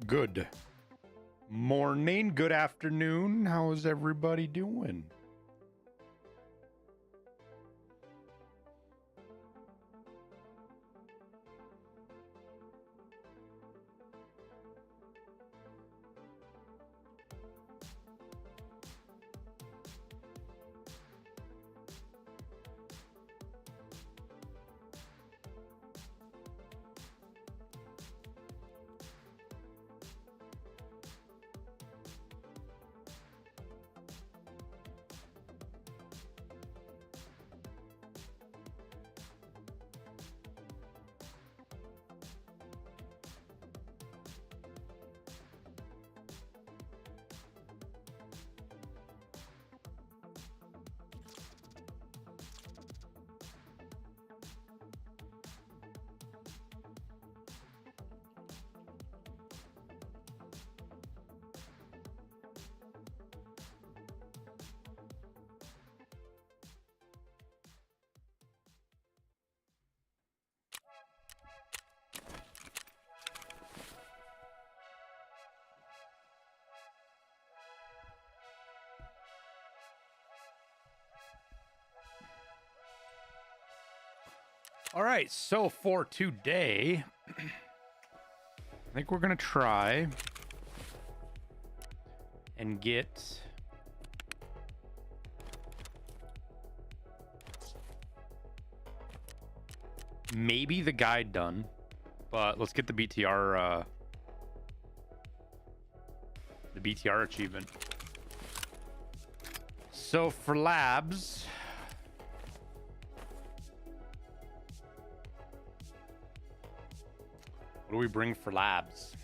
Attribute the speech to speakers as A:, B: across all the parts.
A: Good morning, good afternoon. How's everybody doing? All right, so for today, I think we're gonna try and get maybe the guide done, but let's get the BTR achievement. So for labs, what do we bring for labs?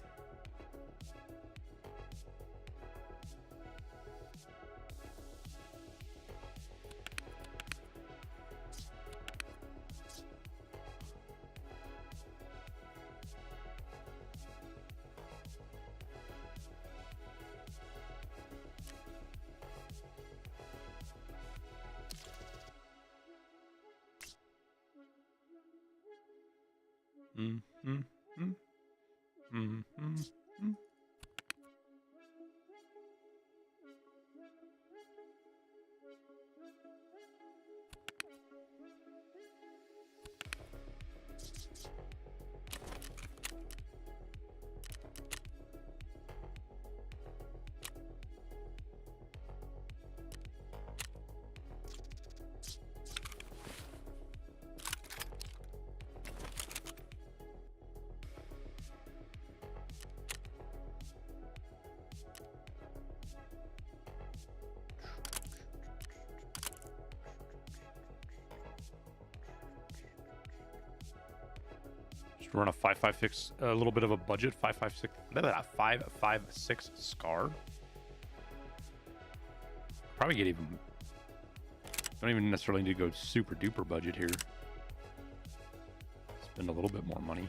A: Run a 5.56, a little bit of a budget 5.56 Scar. Probably get even. Don't even necessarily need to go super duper budget here. Spend a little bit more money.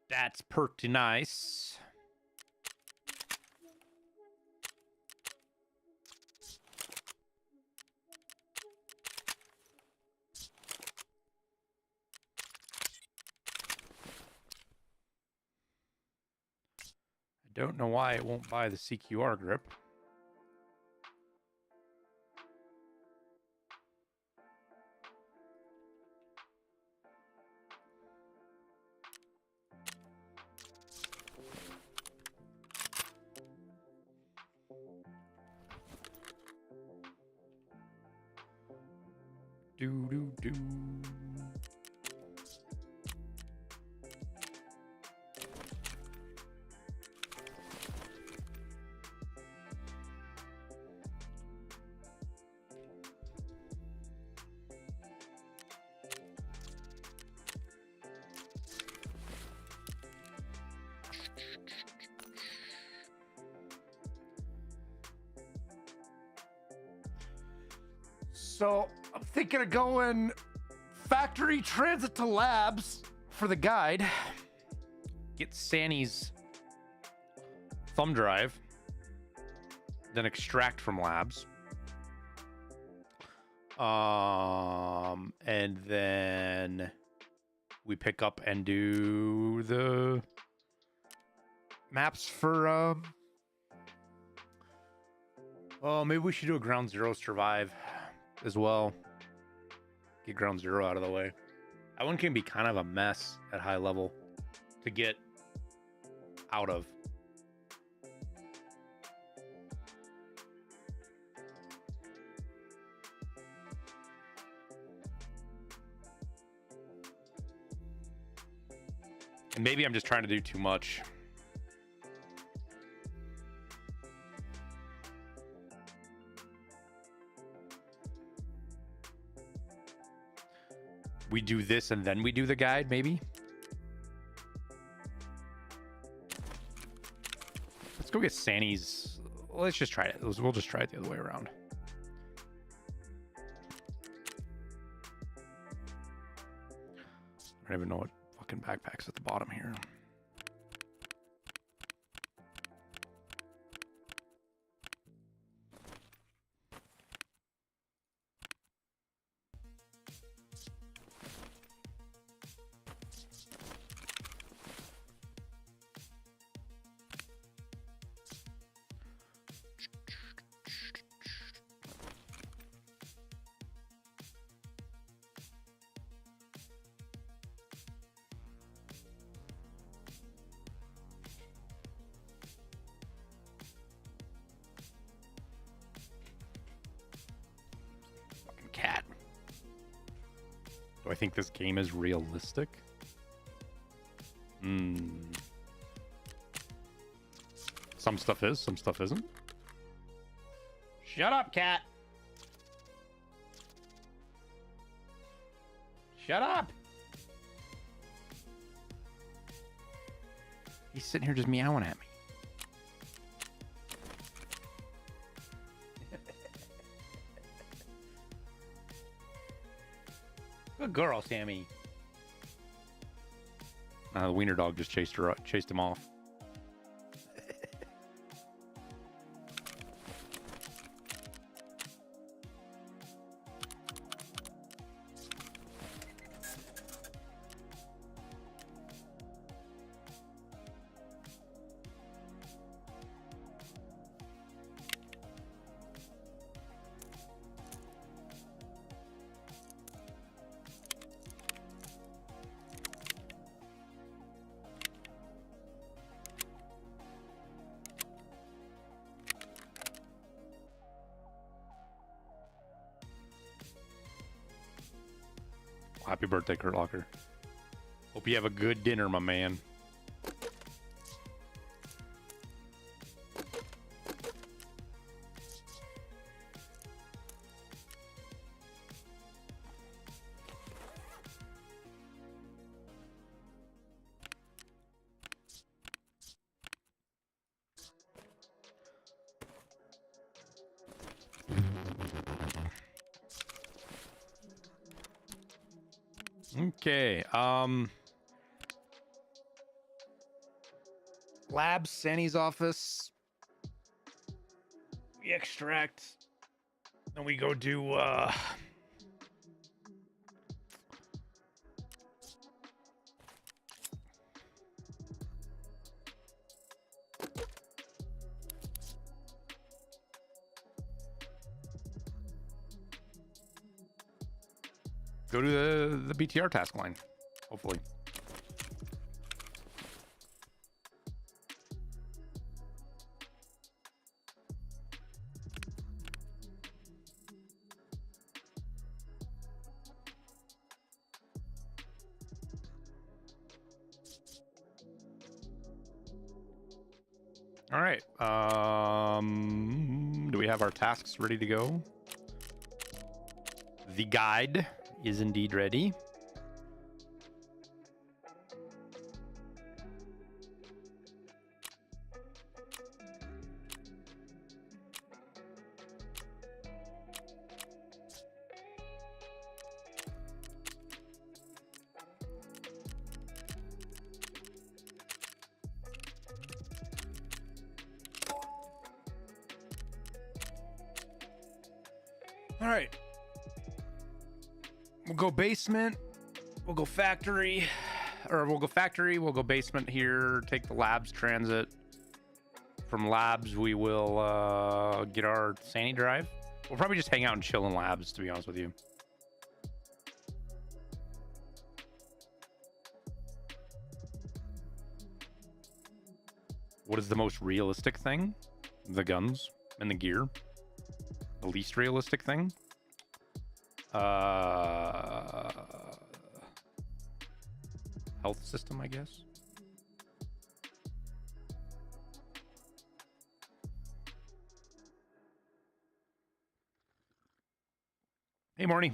A: That's pretty nice. Don't know why it won't buy the CQR grip. Do. So I'm thinking of going factory transit to labs for the guide. Get Sanny's thumb drive, then extract from labs. And then we pick up and do the maps for oh, maybe we should do a ground zero survive as well. Get ground zero out of the way. That one can be kind of a mess at high level to get out of. And maybe I'm just trying to do too much. We do this and then we do the guide, maybe? Let's go get Sanny's. Let's just try it. We'll just try it the other way around. I don't even know what fucking backpack's at the bottom here. Do I think this game is realistic? Some stuff is, some stuff isn't. Shut up, cat. Shut up. He's sitting here just meowing at me. Good girl, Sammy. The wiener dog just chased him off. Happy birthday, Kurt Locker. Hope you have a good dinner, my man. Okay, Lab, Senny's office. We extract, then we go do, go to the BTR task line, hopefully. All right. Do we have our tasks ready to go? The guide is indeed ready. All right. We'll go basement. We'll go factory. Or we'll go factory. We'll go basement here. Take the labs transit. From labs, we will get our Sandy drive. We'll probably just hang out and chill in labs, to be honest with you. What is the most realistic thing? The guns and the gear. The least realistic thing? Health system, I guess. Hey, Marnie.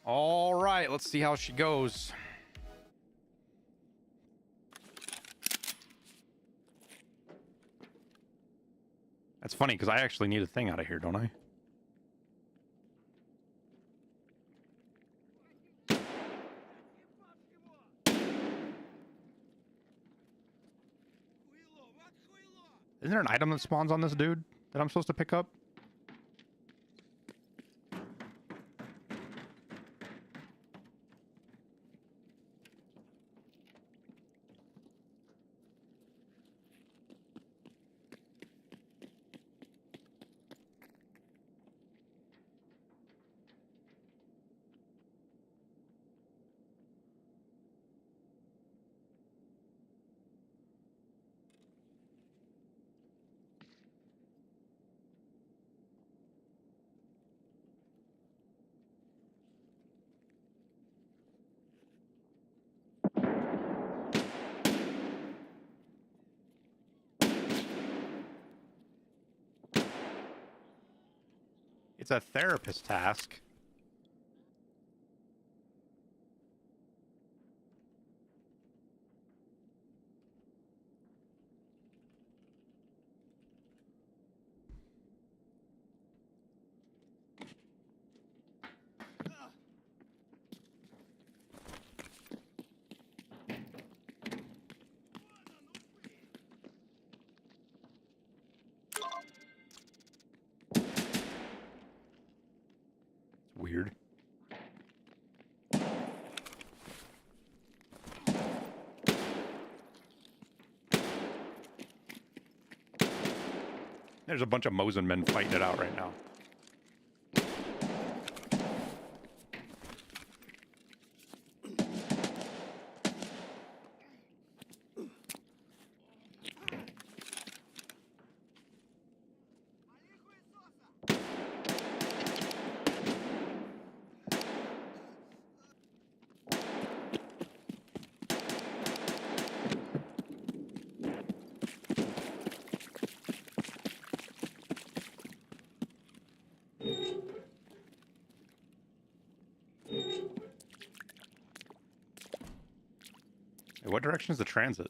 A: All right, let's see how she goes. That's funny because I actually need a thing out of here, don't I? Isn't there an item that spawns on this dude that I'm supposed to pick up? It's a therapist task. Weird. There's a bunch of Mosin men fighting it out right now. What direction is the transit?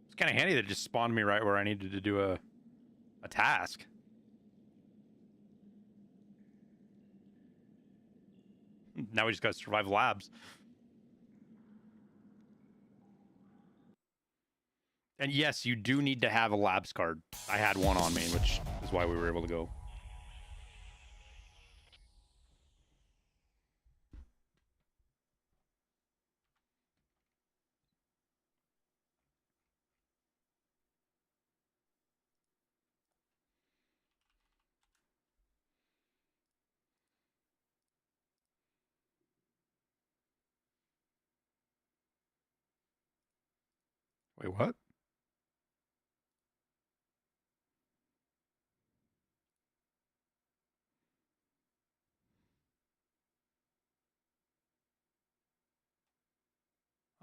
A: It's kind of handy that it just spawned me right where I needed to do a task. Now we just gotta survive labs. And yes, you do need to have a labs card. I had one on me, which is why we were able to go. Wait, what?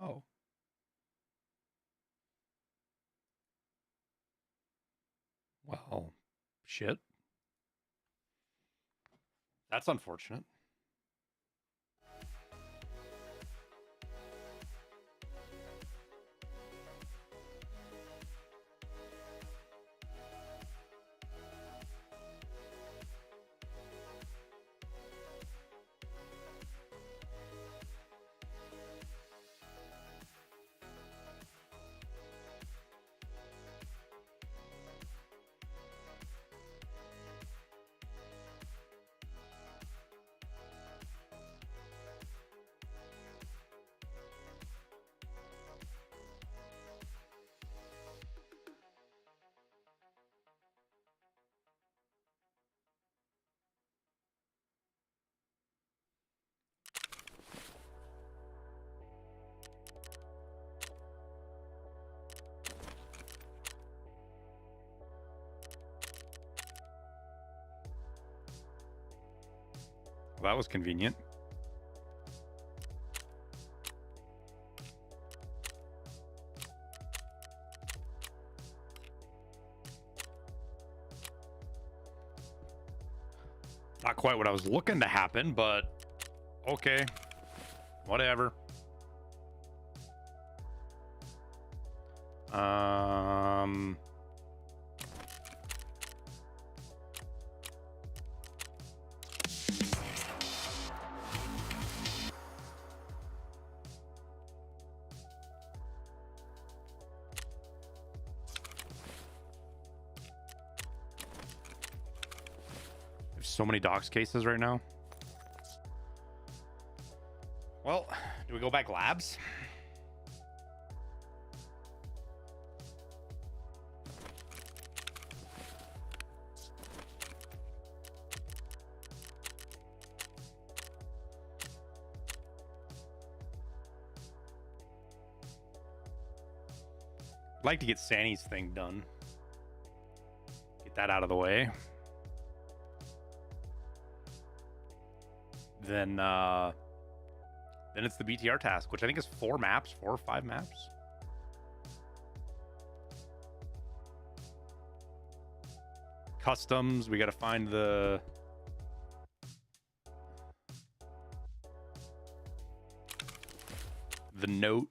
A: Oh. Well, shit. That's unfortunate. Well, that was convenient. quite what I was looking to happen, but okay, whatever. There's so many docs cases right now. Well, do we go back labs? I'd like to get Sanny's thing done. Get that out of the way. Then it's the BTR task, which I think is 4 maps, 4 or 5 maps. Customs, we got to find the note.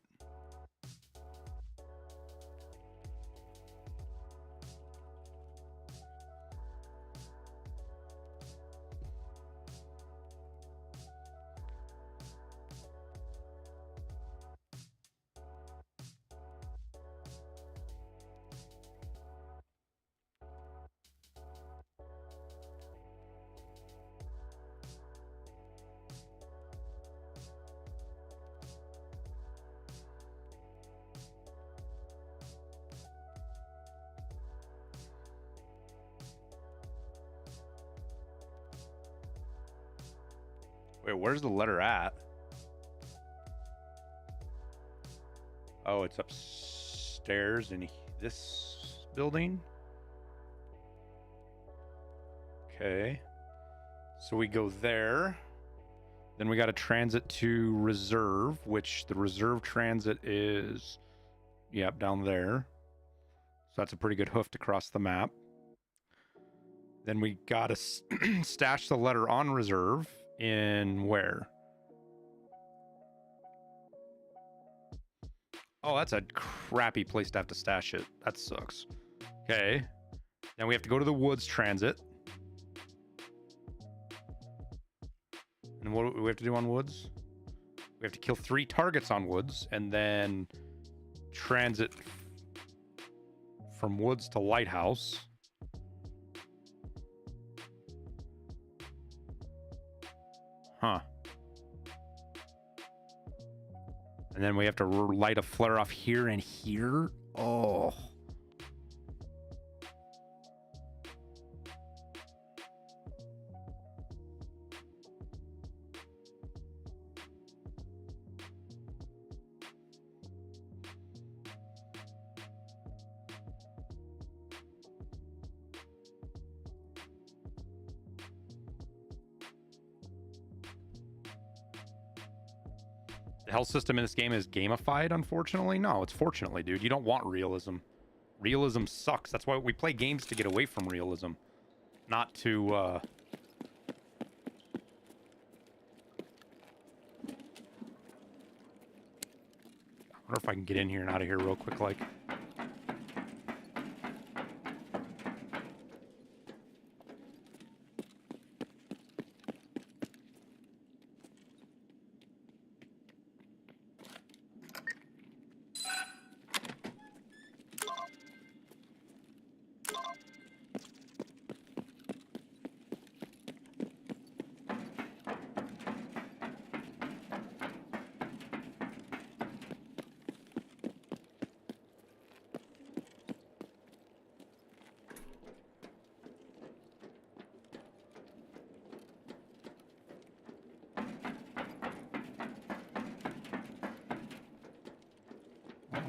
A: Wait, where's the letter at? Oh, it's upstairs in this building. Okay. So we go there. Then we got to transit to reserve, which the reserve transit is, yep, down there. So that's a pretty good hoof to cross the map. Then we got to stash the letter on reserve in where? Oh, that's a crappy place to have to stash it. That sucks. Okay. Then we have to go to the woods transit. And what do we have to do on woods? We have to kill 3 targets on woods and then transit from woods to lighthouse. Huh. And then we have to light a flare off here and here. Oh. The health system in this game is gamified, unfortunately. No, it's fortunately, dude. You don't want realism. Realism sucks. That's why we play games, to get away from realism. Not to, I wonder if I can get in here and out of here real quick, like.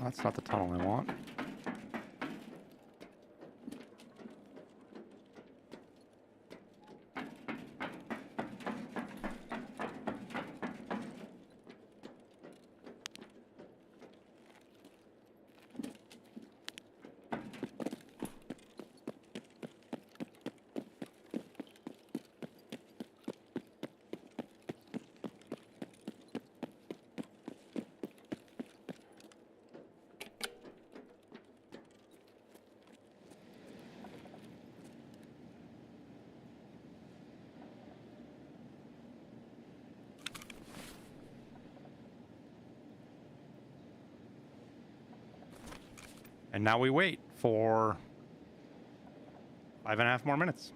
A: That's not the tunnel I want. And now we wait for 5.5 more minutes.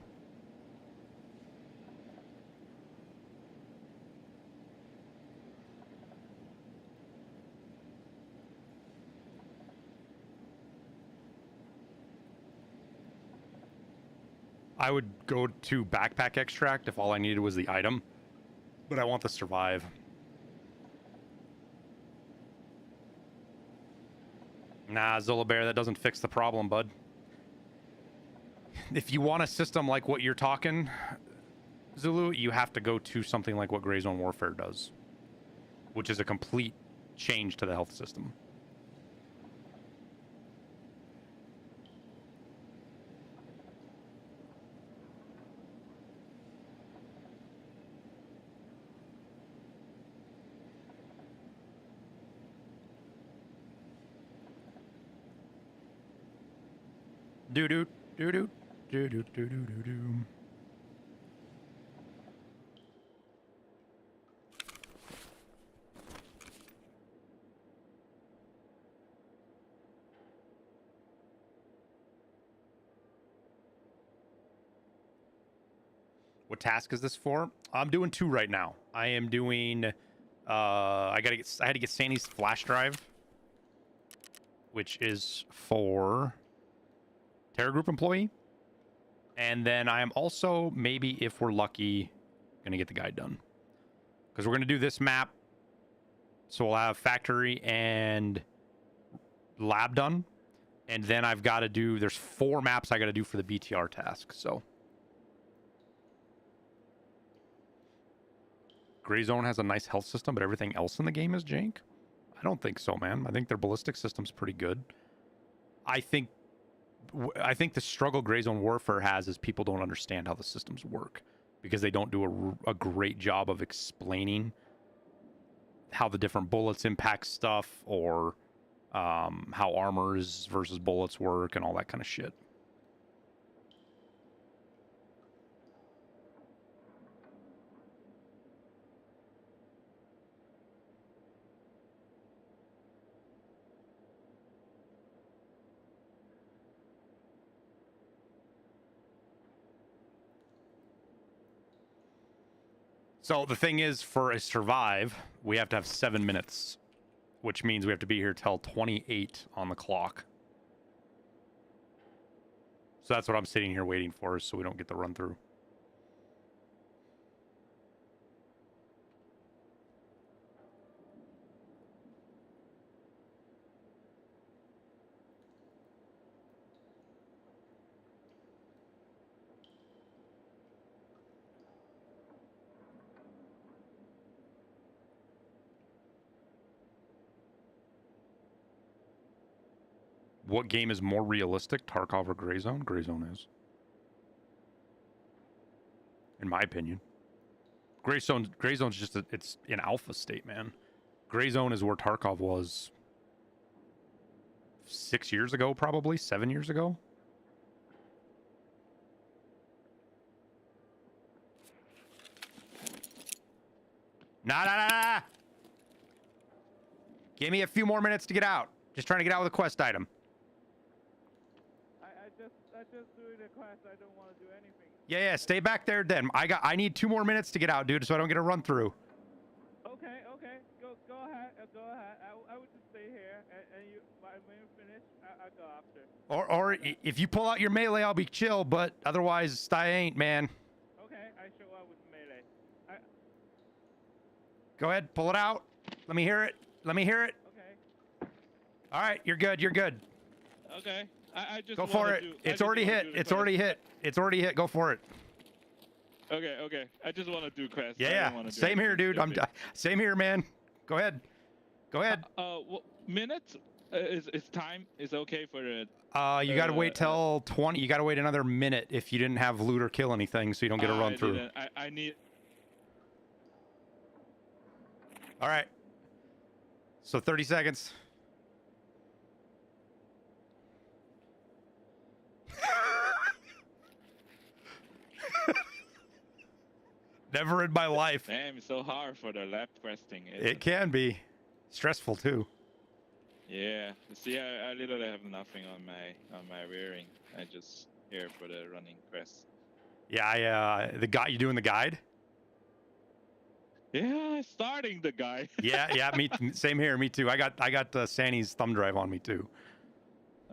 A: I would go to backpack extract if all I needed was the item, but I want the survive. Nah, Zola Bear, that doesn't fix the problem, bud. If you want a system like what you're talking, Zulu, you have to go to something like what Gray Zone Warfare does, which is a complete change to the health system. Do do do do do do do do do do. What task is this for? I'm doing 2 right now. I am doing I had to get Sandy's flash drive, which is for Terror Group employee. And then I am also, maybe if we're lucky, going to get the guide done. Because we're going to do this map. So we'll have factory and lab done. And then I've got to do, there's 4 maps I got to do for the BTR task. So Gray Zone has a nice health system, but everything else in the game is jank? I don't think so, man. I think their ballistic system's pretty good. I think the struggle Gray Zone Warfare has is people don't understand how the systems work because they don't do a great job of explaining how the different bullets impact stuff or how armors versus bullets work and all that kind of shit. So the thing is, for a survive, we have to have 7 minutes, which means we have to be here till 28 on the clock. So that's what I'm sitting here waiting for, so we don't get the run through. What game is more realistic, Tarkov or Gray Zone? Gray Zone is. In my opinion. Gray Zone's just, it's in alpha state, man. Gray Zone is where Tarkov was 6 years ago, probably 7 years ago. Nah. Give me a few more minutes to get out. Just trying to get out with a quest item.
B: I just doing a quest. I don't want to do anything.
A: Yeah. Stay back there, then. I need 2 more minutes to get out, dude, so I don't get a run through.
B: Okay. Go ahead. I would just stay here, and you. When you finish, I'll go after.
A: Or if you pull out your melee, I'll be chill. But otherwise, I ain't, man.
B: Okay, I show up with melee.
A: Go ahead, pull it out. Let me hear it.
B: Okay.
A: All right, you're good.
B: Okay. I just
A: go for it. It's already hit. It's already hit. Go for it.
B: Okay. I just want to do quests.
A: Yeah. Same here, dude. Same here, man. Go ahead.
B: Minutes is time is okay for it.
A: You got to wait till 20. You got to wait another minute if you didn't have loot or kill anything, so you don't get a run through.
B: I need.
A: All right. So 30 seconds. Never in my life.
B: Damn, it's so hard for the lab questing.
A: It can be stressful too.
B: Yeah. You see, I literally have nothing on my rearing. I just here for the running crest.
A: Yeah, the guy you doing the guide?
B: Yeah, starting the guy.
A: Yeah, same here, me too. I got Sanny's thumb drive on me too.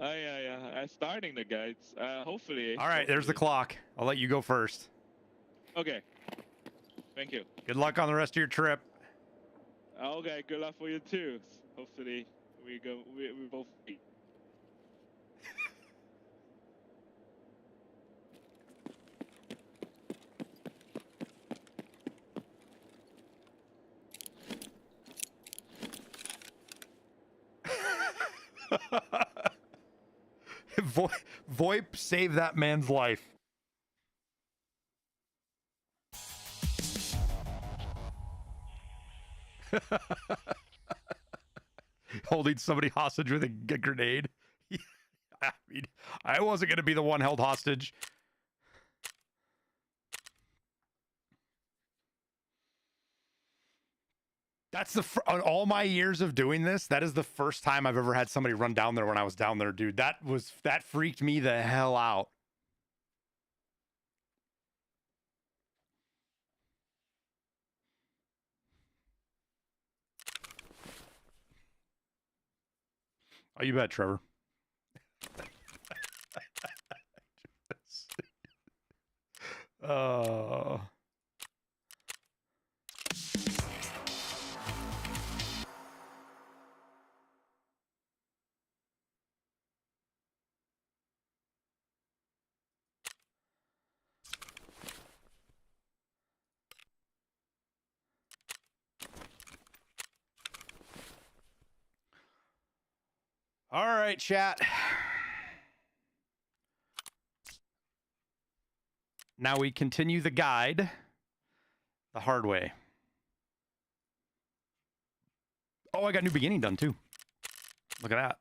B: Oh yeah. I'm starting the guides. Hopefully.
A: All right, there's the clock. I'll let you go first.
B: Okay. Thank you.
A: Good luck on the rest of your trip.
B: Okay. Good luck for you too. Hopefully we both eat.
A: VoIP saved that man's life. Holding somebody hostage with a grenade. I mean, I wasn't going to be the one held hostage. That's on all my years of doing this, that is the first time I've ever had somebody run down there when I was down there, dude. That freaked me the hell out. Oh, you bet, Trevor. Oh. All right, chat. Now we continue the guide the hard way. Oh, I got new beginning done too. Look at that.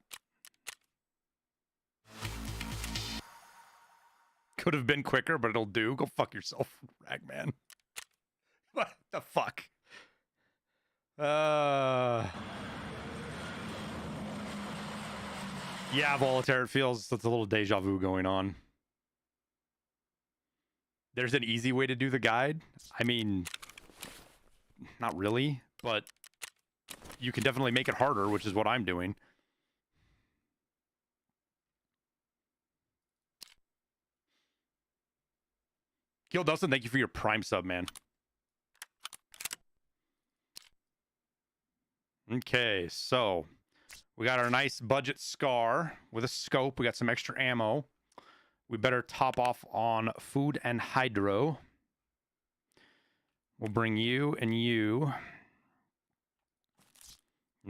A: Could have been quicker, but it'll do. Go fuck yourself, Ragman. What the fuck? Yeah, Voltaire, it feels that's a little deja vu going on. There's an easy way to do the guide. I mean, not really, but you can definitely make it harder, which is what I'm doing. Gil Dustin, thank you for your Prime sub, man. Okay, so we got our nice budget Scar with a scope. We got some extra ammo. We better top off on food and hydro. We'll bring you and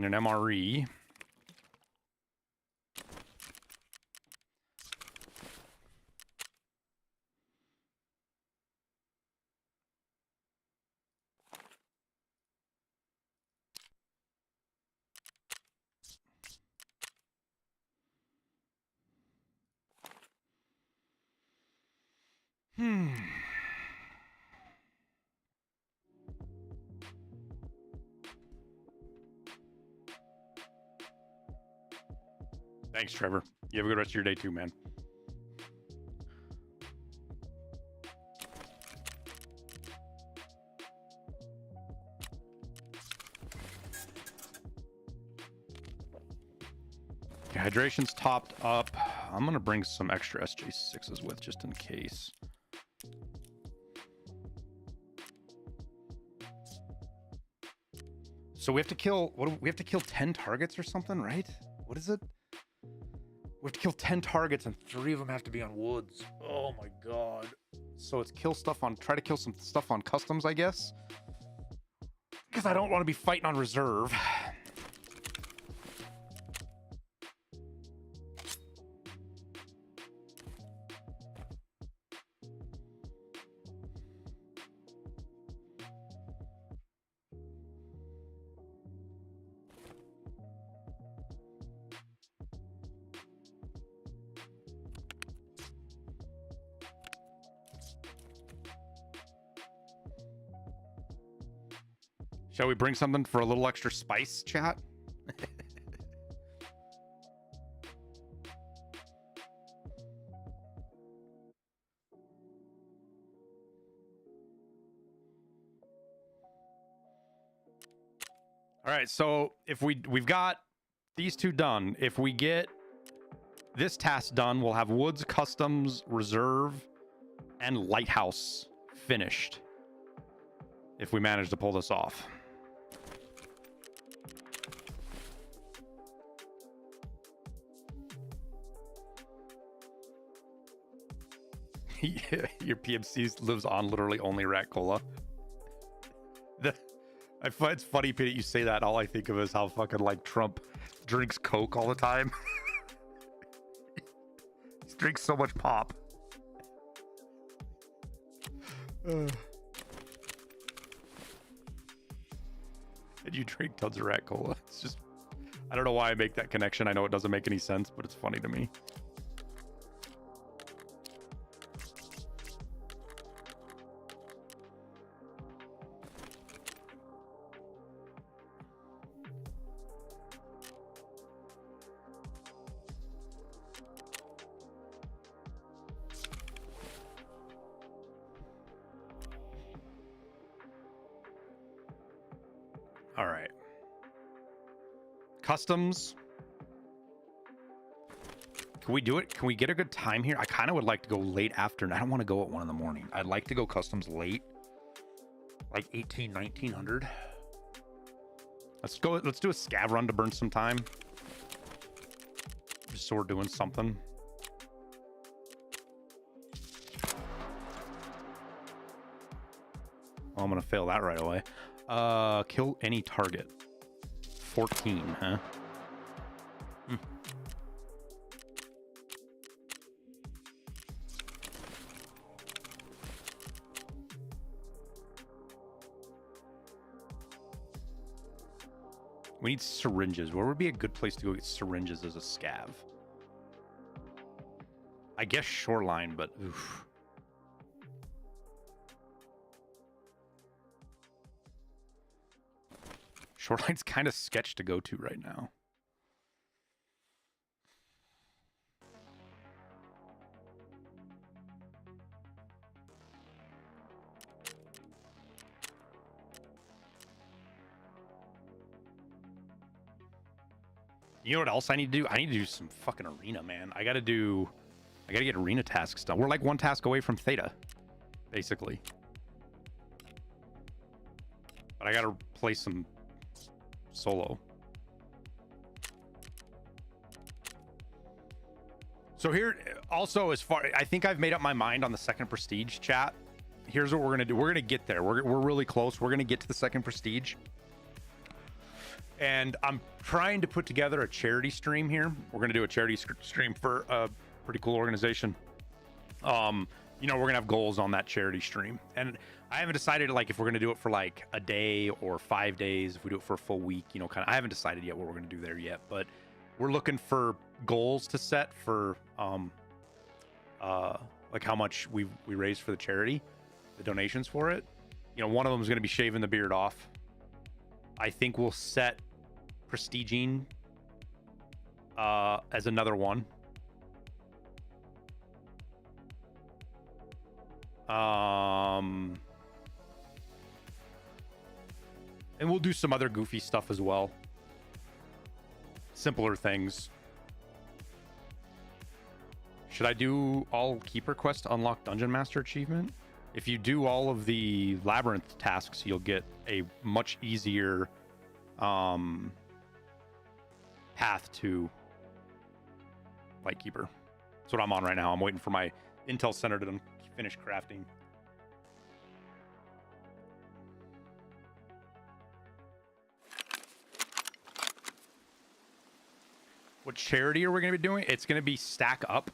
A: an MRE. Thanks, Trevor. You have a good rest of your day too, man. Okay, hydration's topped up. I'm gonna bring some extra SJ6s with just in case. So we have to kill, we have to kill 10 targets or something, right? What is it? We have to kill 10 targets and 3 of them have to be on woods. Oh my god. So it's try to kill some stuff on customs, I guess. Because I don't want to be fighting on reserve. Shall we bring something for a little extra spice, chat? All right, so if we've got these two done, if we get this task done, we'll have Woods, Customs, Reserve, and Lighthouse finished. If we manage to pull this off. Your PMC lives on literally only rat cola. I find it's funny, Pete, you say that. All I think of is how fucking like Trump drinks Coke all the time. He drinks so much pop. And you drink tons of rat cola. It's just, I don't know why I make that connection. I know it doesn't make any sense, but it's funny to me. All right. Customs. Can we do it? Can we get a good time here? I kind of would like to go late afternoon. I don't want to go at 1 in the morning. I'd like to go customs late. Like 1900. Let's go. Let's do a scav run to burn some time. Just so we're doing something. Oh, I'm going to fail that right away. Kill any target. 14, huh? We need syringes. Where would be a good place to go get syringes as a scav? I guess shoreline, but oof. Shoreline's kind of sketch to go to right now. You know what else I need to do? I need to do some fucking arena, man. I gotta get arena tasks done. We're like 1 task away from Theta, basically. But I gotta play some solo. So here also, as far, I think I've made up my mind on the 2nd prestige, chat. Here's what we're gonna do. We're gonna get there. We're really close. We're gonna get to the 2nd prestige. And I'm trying to put together a charity stream here. We're gonna do a charity stream for a pretty cool organization. You know, we're gonna have goals on that charity stream, and I haven't decided like if we're gonna do it for like a day or 5 days. If we do it for a full week, you know, kind of. I haven't decided yet what we're gonna do there yet, but we're looking for goals to set for like how much we raised for the charity, the donations for it. You know, one of them is gonna be shaving the beard off. I think we'll set prestiging as another one. And we'll do some other goofy stuff as well. Simpler things. Should I do all Keeper Quest to unlock Dungeon Master achievement? If you do all of the Labyrinth tasks, you'll get a much easier path to Lightkeeper. That's what I'm on right now. I'm waiting for my Intel Center to finish crafting. What charity are we going to be doing? It's going to be Stack Up.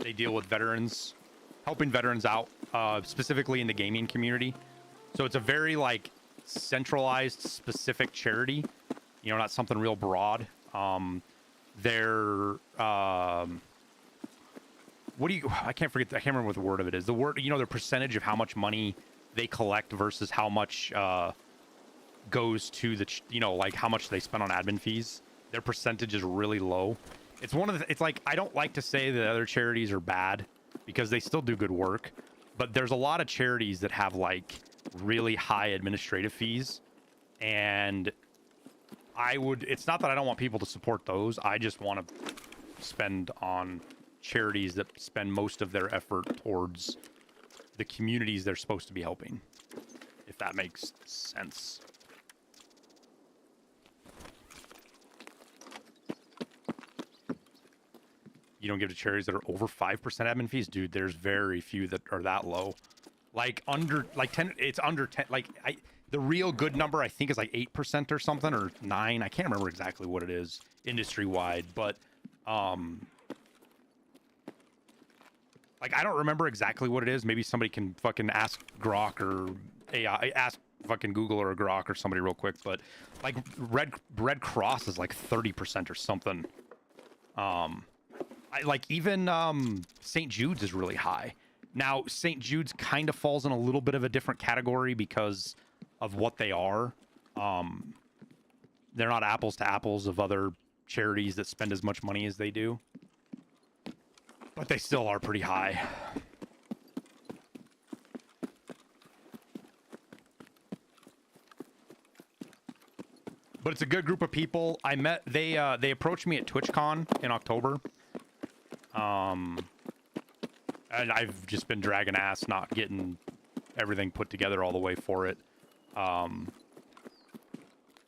A: They deal with veterans, helping veterans out, specifically in the gaming community. So it's a very like centralized, specific charity. You know, not something real broad. They're what do you? I can't remember what the word of it is. The word, you know, the percentage of how much money they collect versus how much goes to the, you know, like how much they spend on admin fees. Their percentage is really low. It's one of the, it's like, I don't like to say that other charities are bad because they still do good work, but there's a lot of charities that have like really high administrative fees And it's not that I don't want people to support those. I just want to spend on charities that spend most of their effort towards the communities they're supposed to be helping, if that makes sense. You don't give to charities that are over 5% admin fees? Dude, there's very few that are that low. Like under, like 10, it's under 10, like the real good number I think is like 8% or something, or 9. I can't remember exactly what it is industry wide, but like I don't remember exactly what it is. Maybe somebody can fucking ask Grok or AI, ask fucking Google or Grok or somebody real quick, but like Red Cross is like 30% or something. Like even St. Jude's is really high. Now, St. Jude's kind of falls in a little bit of a different category because of what they are. They're not apples to apples of other charities that spend as much money as they do. But they still are pretty high. But it's a good group of people. They approached me at TwitchCon in October. And I've just been dragging ass, not getting everything put together all the way for it.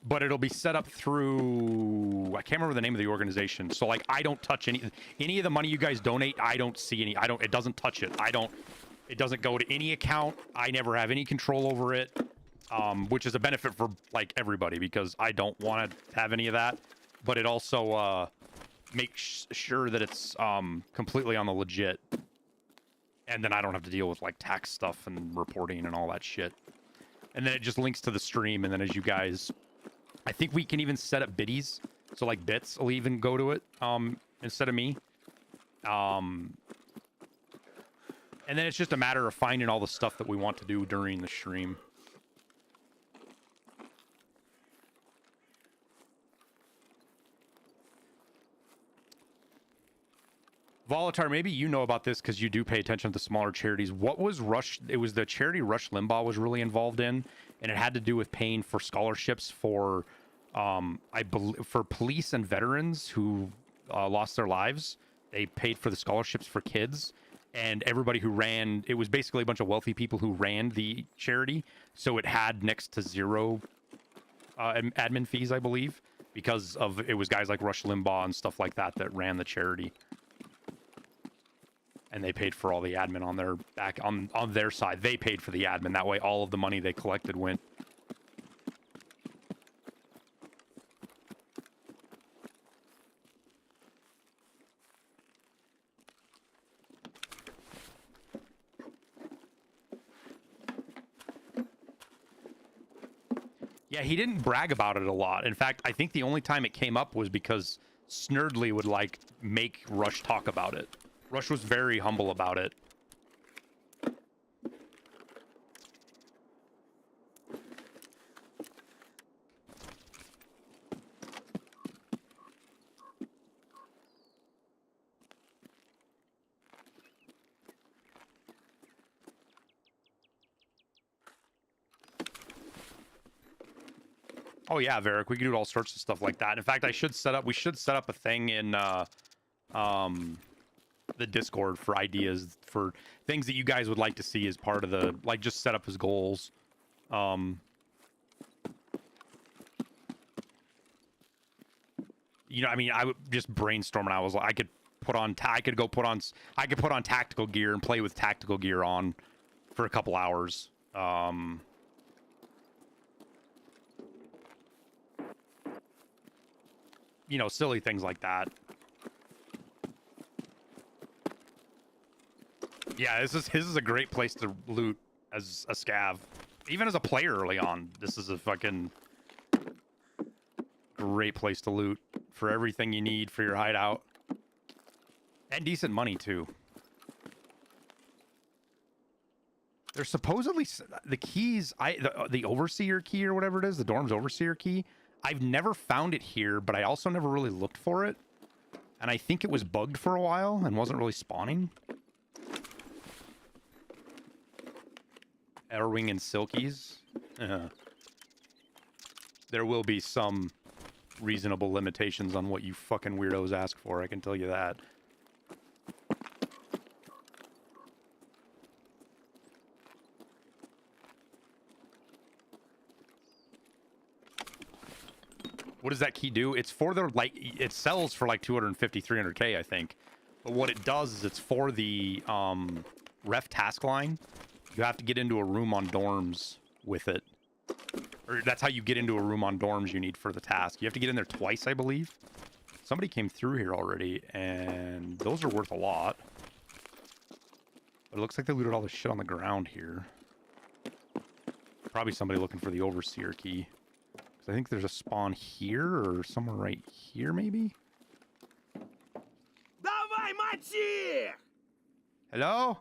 A: But it'll be set up through, I can't remember the name of the organization. So like, I don't touch any of the money you guys donate. I don't see any, it doesn't touch it. It doesn't go to any account. I never have any control over it. Which is a benefit for like everybody because I don't want to have any of that, but it also, makes sure that it's, completely on the legit. And then I don't have to deal with like tax stuff and reporting and all that shit. And then it just links to the stream. And then as you guys, I think we can even set up biddies. So like bits will even go to it, instead of me. And then it's just a matter of finding all the stuff that we want to do during the stream. Volatar, maybe you know about this because you do pay attention to the smaller charities. What was Rush? It was the charity Rush Limbaugh was really involved in, and it had to do with paying for scholarships for, I believe, for police and veterans who lost their lives. They paid for the scholarships for kids, and everybody who ran. It was basically a bunch of wealthy people who ran the charity, so it had next to zero admin fees, I believe, because of it was guys like Rush Limbaugh and stuff like that that ran the charity. And they paid for all the admin on their back on their side. They paid for the admin. That way all of the money they collected went. Yeah, he didn't brag about it a lot. In fact, I think the only time it came up was because Snurdly would like make Rush talk about it. Rush was very humble about it. Oh yeah, Varric, we can do all sorts of stuff like that. In fact, we should set up a thing in the Discord for ideas for things that you guys would like to see as part of the, like, just set up as goals. You know, I mean, I would just brainstorm, and I was like, I could put on tactical gear and play with tactical gear on for a couple hours. You know, silly things like that. Yeah, this is a great place to loot as a scav. Even as a player early on, this is a fucking great place to loot for everything you need for your hideout. And decent money, too. There's supposedly the keys, the overseer key or whatever it is, the dorm's overseer key. I've never found it here, but I also never really looked for it. And I think it was bugged for a while and wasn't really spawning. Airwing and Silkies. there will be some reasonable limitations on what you fucking weirdos ask for, I can tell you that. What does that key do? It's for the, like, it sells for like 250, 300K, I think. But what it does is it's for the ref task line. You have to get into a room on dorms with it. Or that's how you get into a room on dorms you need for the task. You have to get in there twice, I believe. Somebody came through here already, and those are worth a lot. But it looks like they looted all the shit on the ground here. Probably somebody looking for the overseer key. I think there's a spawn here or somewhere right here, maybe?
C: Давай, мочи!
A: Hello?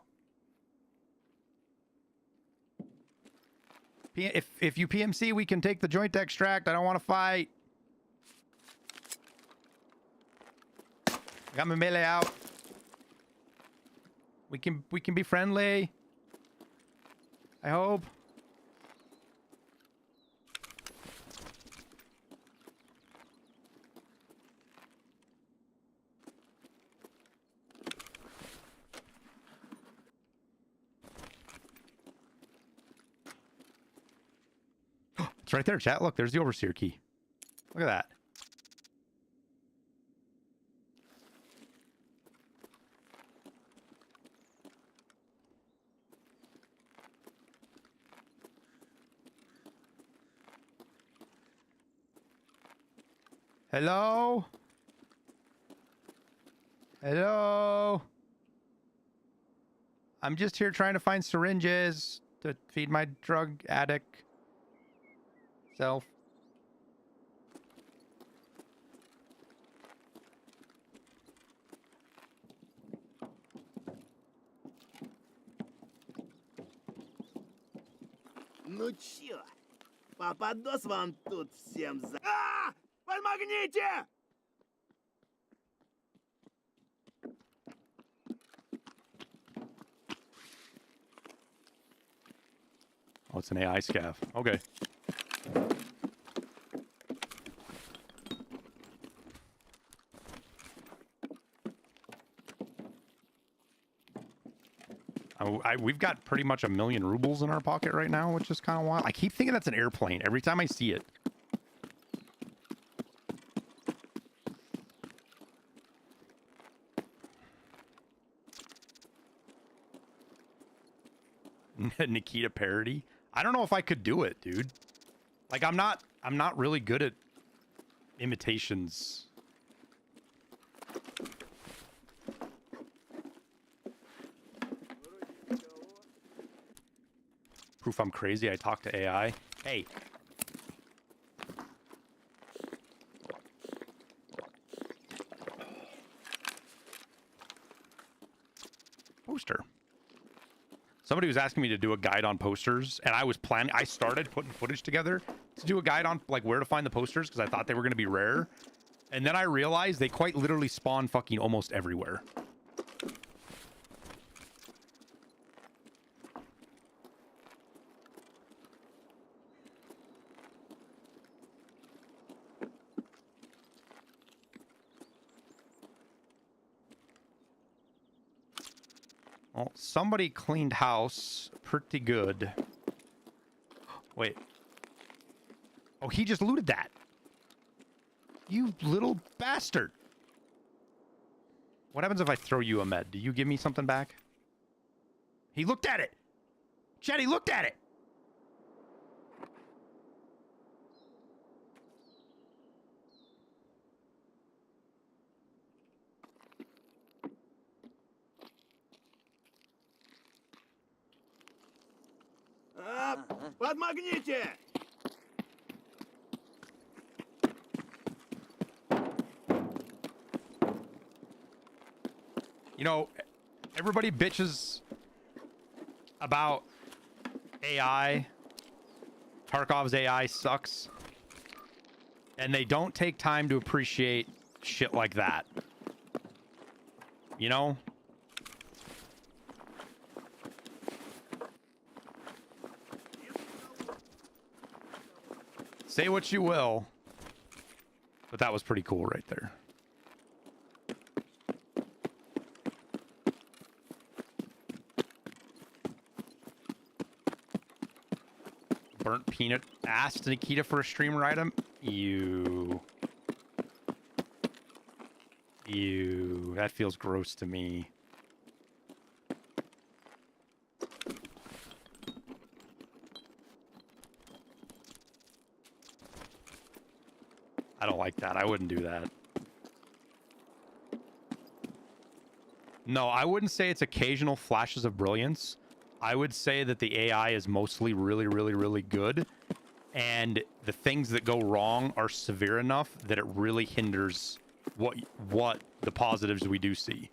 A: If you PMC, we can take the joint extract. I don't want to fight. I got my melee out. We can be friendly. I hope. It's right there, chat. Look, there's the overseer key. Look at that. Hello? Hello? I'm just here trying to find syringes to feed my drug addict self.
C: Ну чё, попадос вам тут всем за... А! Помогите!
A: Oh, it's an AI scav. Okay. We've got pretty much 1 million rubles in our pocket right now, which is kind of wild. I keep thinking that's an airplane every time I see it. Nikita parody. I don't know if I could do it, dude. Like, I'm not really good at imitations. Proof I'm crazy. I talk to AI. Hey. Poster. Somebody was asking me to do a guide on posters, and I started putting footage together to do a guide on, like, where to find the posters, because I thought they were going to be rare. And then I realized they quite literally spawn fucking almost everywhere. Well, somebody cleaned house pretty good. Wait. Oh, he just looted that. You little bastard. What happens if I throw you a med? Do you give me something back? He looked at it. Chad, he looked at it.
C: Подмогните!
A: You know, everybody bitches about AI. Tarkov's AI sucks. And they don't take time to appreciate shit like that. You know? Say what you will, but that was pretty cool right there. Burnt peanut asked Nikita for a streamer item. Ew. Ew. That feels gross to me. I don't like that. I wouldn't do that. No, I wouldn't say it's occasional flashes of brilliance. I would say that the AI is mostly really, really, really good. And the things that go wrong are severe enough that it really hinders what the positives we do see.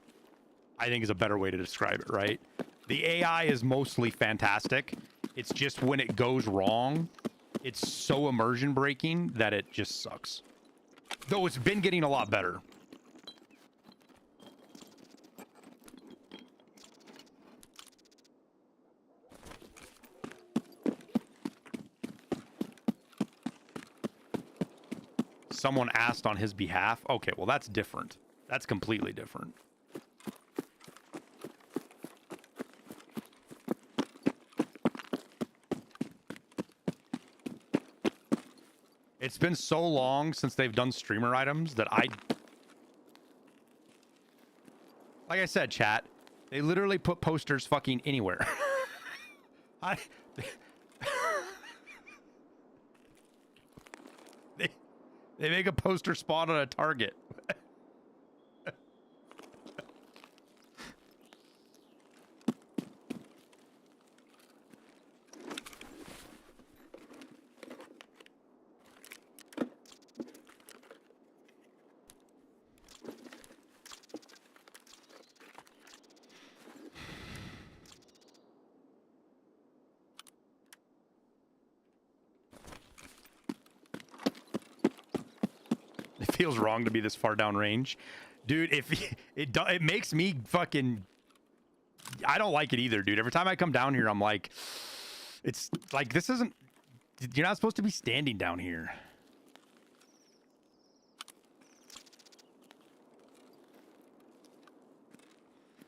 A: I think is a better way to describe it, right? The AI is mostly fantastic. It's just when it goes wrong, it's so immersion breaking that it just sucks. Though it's been getting a lot better. Someone asked on his behalf. Okay, well, that's different. That's completely different. It's been so long since they've done streamer items that like I said, chat, they literally put posters fucking anywhere. They make a poster spot on a Target. Feels wrong to be this far down range, dude. If it makes me fucking, I don't like it either, dude. Every time I come down here, I'm like, it's like, this isn't, you're not supposed to be standing down here.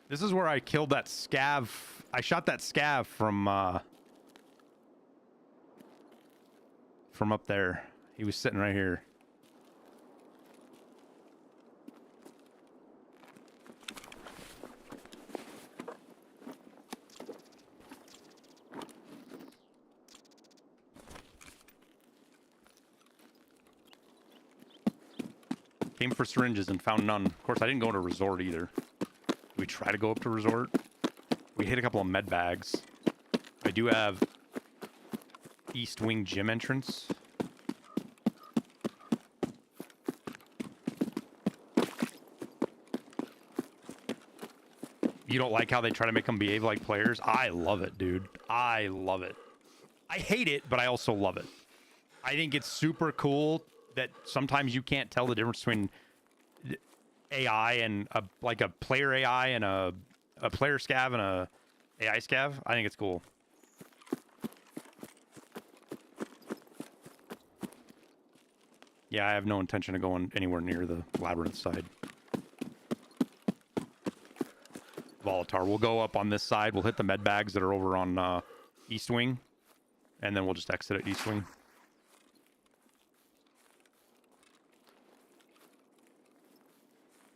A: This is where I killed that scav. I shot that scav from up there. He was sitting right here. Came for syringes and found none. Of course, I didn't go to resort either. We try to go up to resort. We hit a couple of med bags. I do have East Wing gym entrance. You don't like how they try to make them behave like players? I love it, dude. I love it. I hate it, but I also love it. I think it's super cool that sometimes you can't tell the difference between AI and like a player AI and a player scav and a AI scav. I think it's cool. Yeah, I have no intention of going anywhere near the labyrinth side. Volatar. We'll go up on this side. We'll hit the med bags that are over on East Wing, and then we'll just exit at East Wing.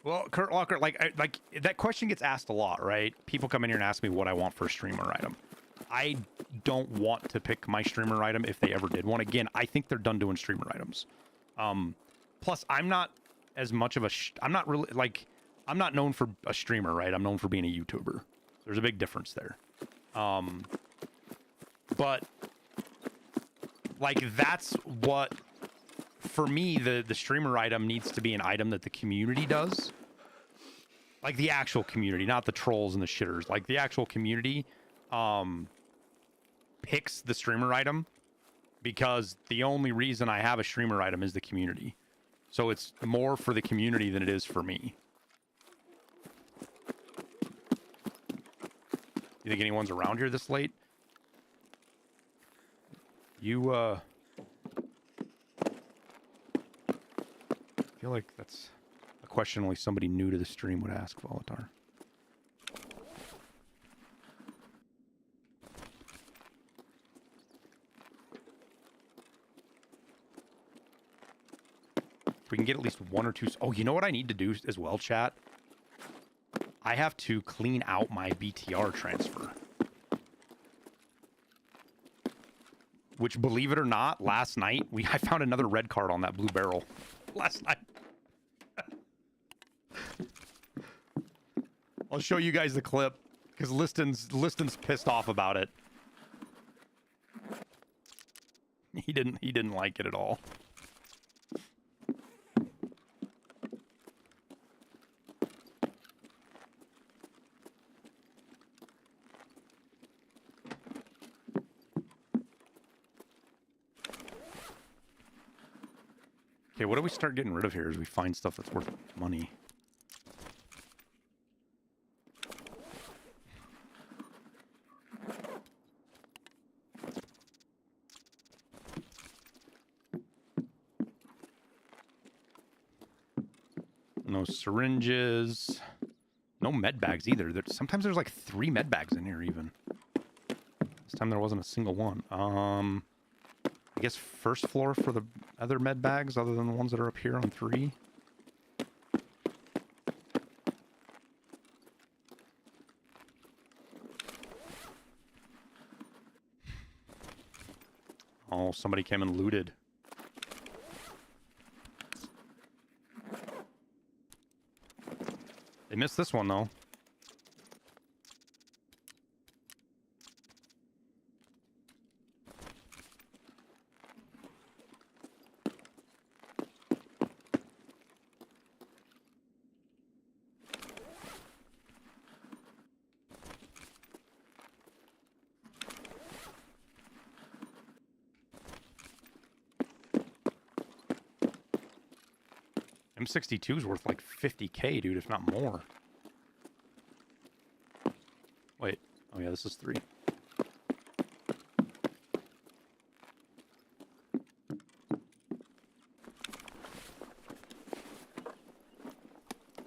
A: Well, Kurt Locker, like that question gets asked a lot, right? People come in here and ask me what I want for a streamer item. I don't want to pick my streamer item if they ever did one. Again, I think they're done doing streamer items. Plus, I'm not as much of a... I'm not really, like... I'm not known for a streamer, right? I'm known for being a YouTuber. There's a big difference there. But, like, that's what... For me, the streamer item needs to be an item that the community does. Like, the actual community, not the trolls and the shitters. Like, the actual community picks the streamer item because the only reason I have a streamer item is the community. So it's more for the community than it is for me. You think anyone's around here this late? You feel like that's a question only somebody new to the stream would ask, Volatar. If we can get at least one or two... Oh, you know what I need to do as well, chat? I have to clean out my BTR transfer. Which, believe it or not, last night, I found another red card on that blue barrel. Last night. I'll show you guys the clip, because Liston's pissed off about it. He didn't like it at all. Okay, what do we start getting rid of here as we find stuff that's worth money? No syringes. No med bags either. Sometimes there's like 3 med bags in here even. This time there wasn't a single one. I guess first floor for the other med bags other than the ones that are up here on 3. Oh, somebody came and looted. They missed this one though. M62 is worth like 50k, dude, if not more. Wait. Oh, yeah, this is 3.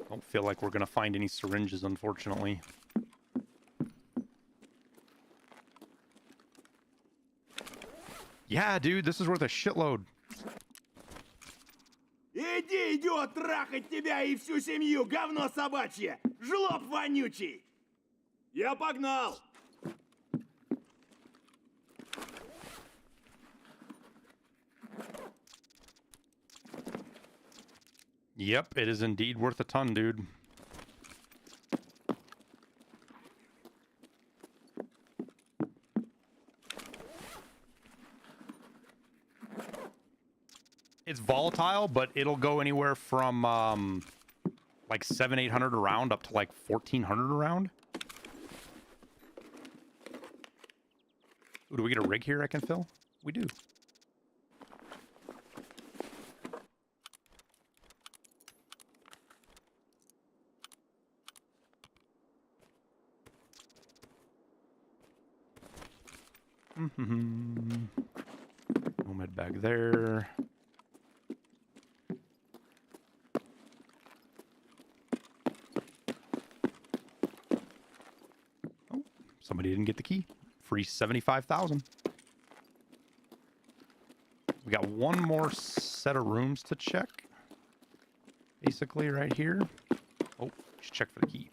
A: Don't feel like we're going to find any syringes, unfortunately. Yeah, dude, this is worth a shitload.
C: Иди, идиот, трахать тебя и всю семью, говно собачье! Жлоб вонючий! Я погнал!
A: Yep, it is indeed worth a ton, dude. It's volatile, but it'll go anywhere from like 700-800 a round up to like 1400 a round. Ooh, do we get a rig here I can fill? We do. No med bag there. Oh, somebody didn't get the key. Free 75,000. We got one more set of rooms to check. Basically right here. Oh, just check for the key.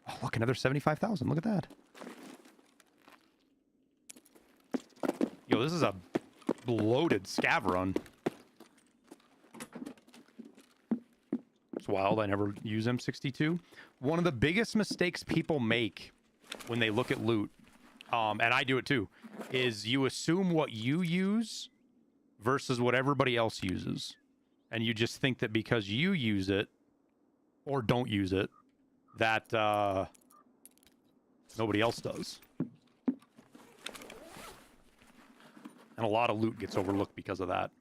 A: Oh, look, another 75,000. Look at that. Yo, this is a bloated scav run. It's wild. I never use M62. One of the biggest mistakes people make when they look at loot, and I do it too, is you assume what you use versus what everybody else uses. And you just think that because you use it or don't use it, that nobody else does. And a lot of loot gets overlooked because of that.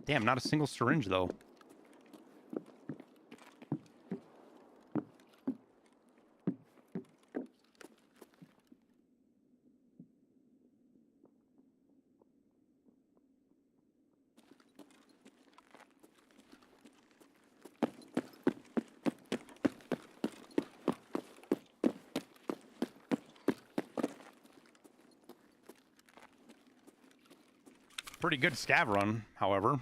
A: Damn, not a single syringe, though. Pretty good scav run, however.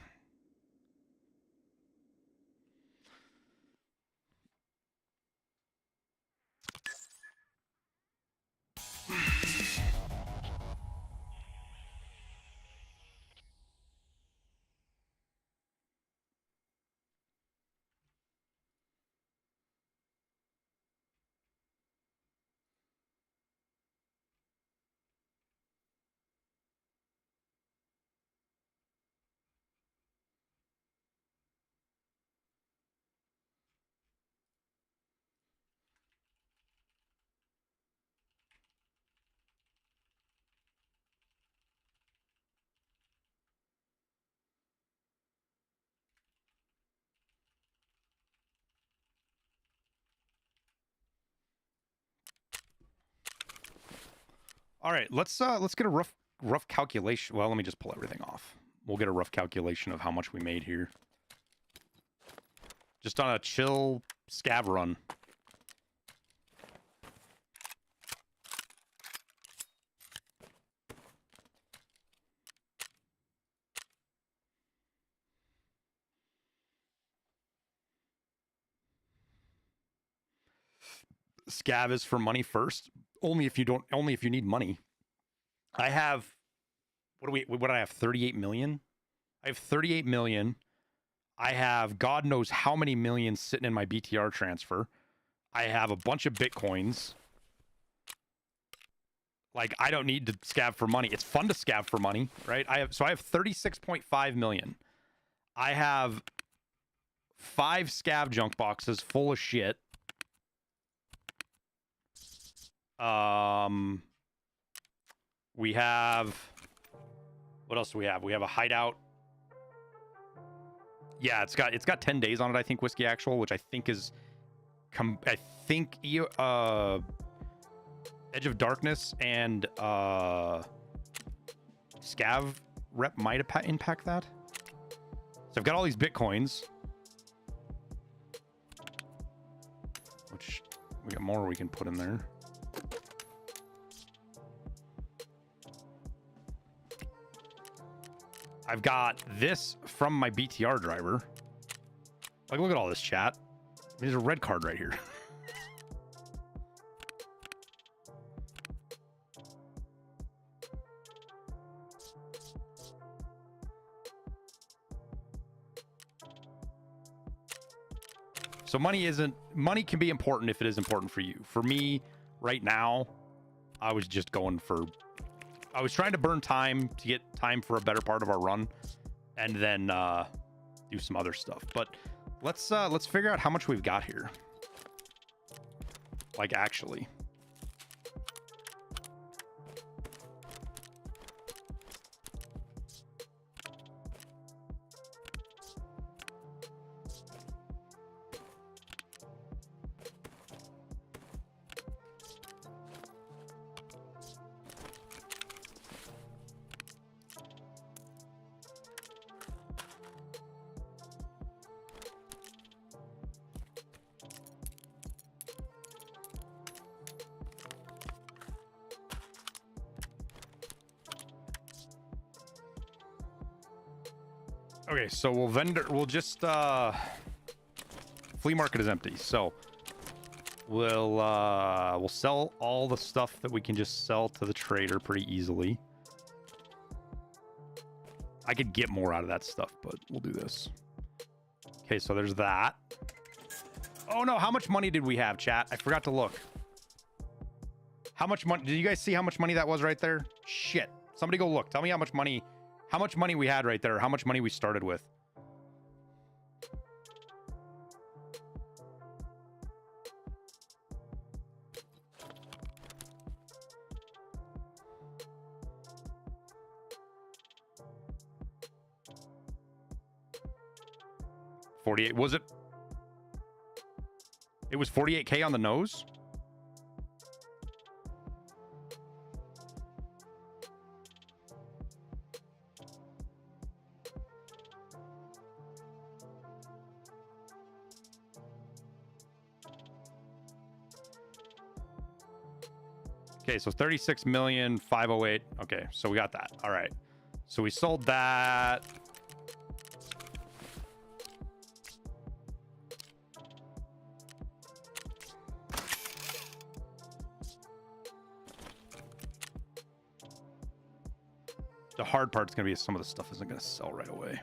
A: All right, let's get a rough calculation. Well, let me just pull everything off. We'll get a rough calculation of how much we made here. Just on a chill scav run. Scav is for money first. Only if you need money. I have what do I have? 38 million? I have 38 million. I have God knows how many millions sitting in my BTR transfer. I have a bunch of Bitcoins. Like, I don't need to scav for money. It's fun to scav for money, right? I have 36.5 million. I have 5 scav junk boxes full of shit. We have, what else do we have? We have a hideout. Yeah, it's got 10 days on it, I think, Whiskey Actual, which I think is Edge of Darkness and Scav rep might impact that. So I've got all these Bitcoins, which we got more we can put in there. I've got this from my BTR driver. Like, look at all this chat. There's a red card right here. So money can be important if it is important for you. For me, right now, I was just going for, I was trying to burn time to get time for a better part of our run, and then do some other stuff. But let's figure out how much we've got here. Like, actually. Okay, so we'll just flea market is empty, so we'll sell all the stuff that we can just sell to the trader pretty easily. I could get more out of that stuff, but we'll do this. Okay, so there's that. Oh no, how much money did we have, chat? I forgot to look. How much money? Did you guys see how much money that was right there? Shit. Somebody go look. Tell me how much money we had right there, how much money we started with. $48, was it? It was 48K on the nose? Okay, so 36,508,000. Okay, so we got that. All right. So we sold that. The hard part's going to be some of the stuff isn't going to sell right away.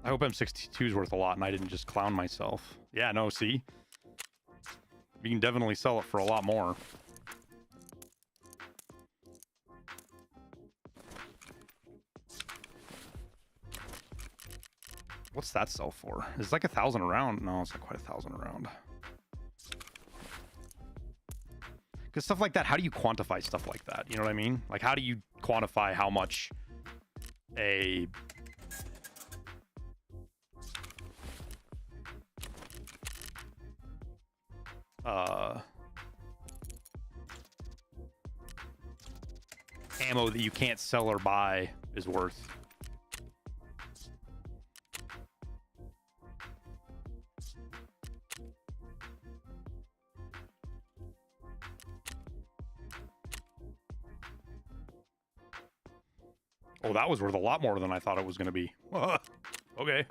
A: I hope M62 is worth a lot and I didn't just clown myself. Yeah, no, see? You can definitely sell it for a lot more. What's that sell for? It's like 1,000 a round. No, it's not quite 1,000 a round. Because stuff like that, how do you quantify stuff like that? You know what I mean? Like, how do you quantify how much a... ammo that you can't sell or buy is worth. Oh, that was worth a lot more than I thought it was going to be. Okay.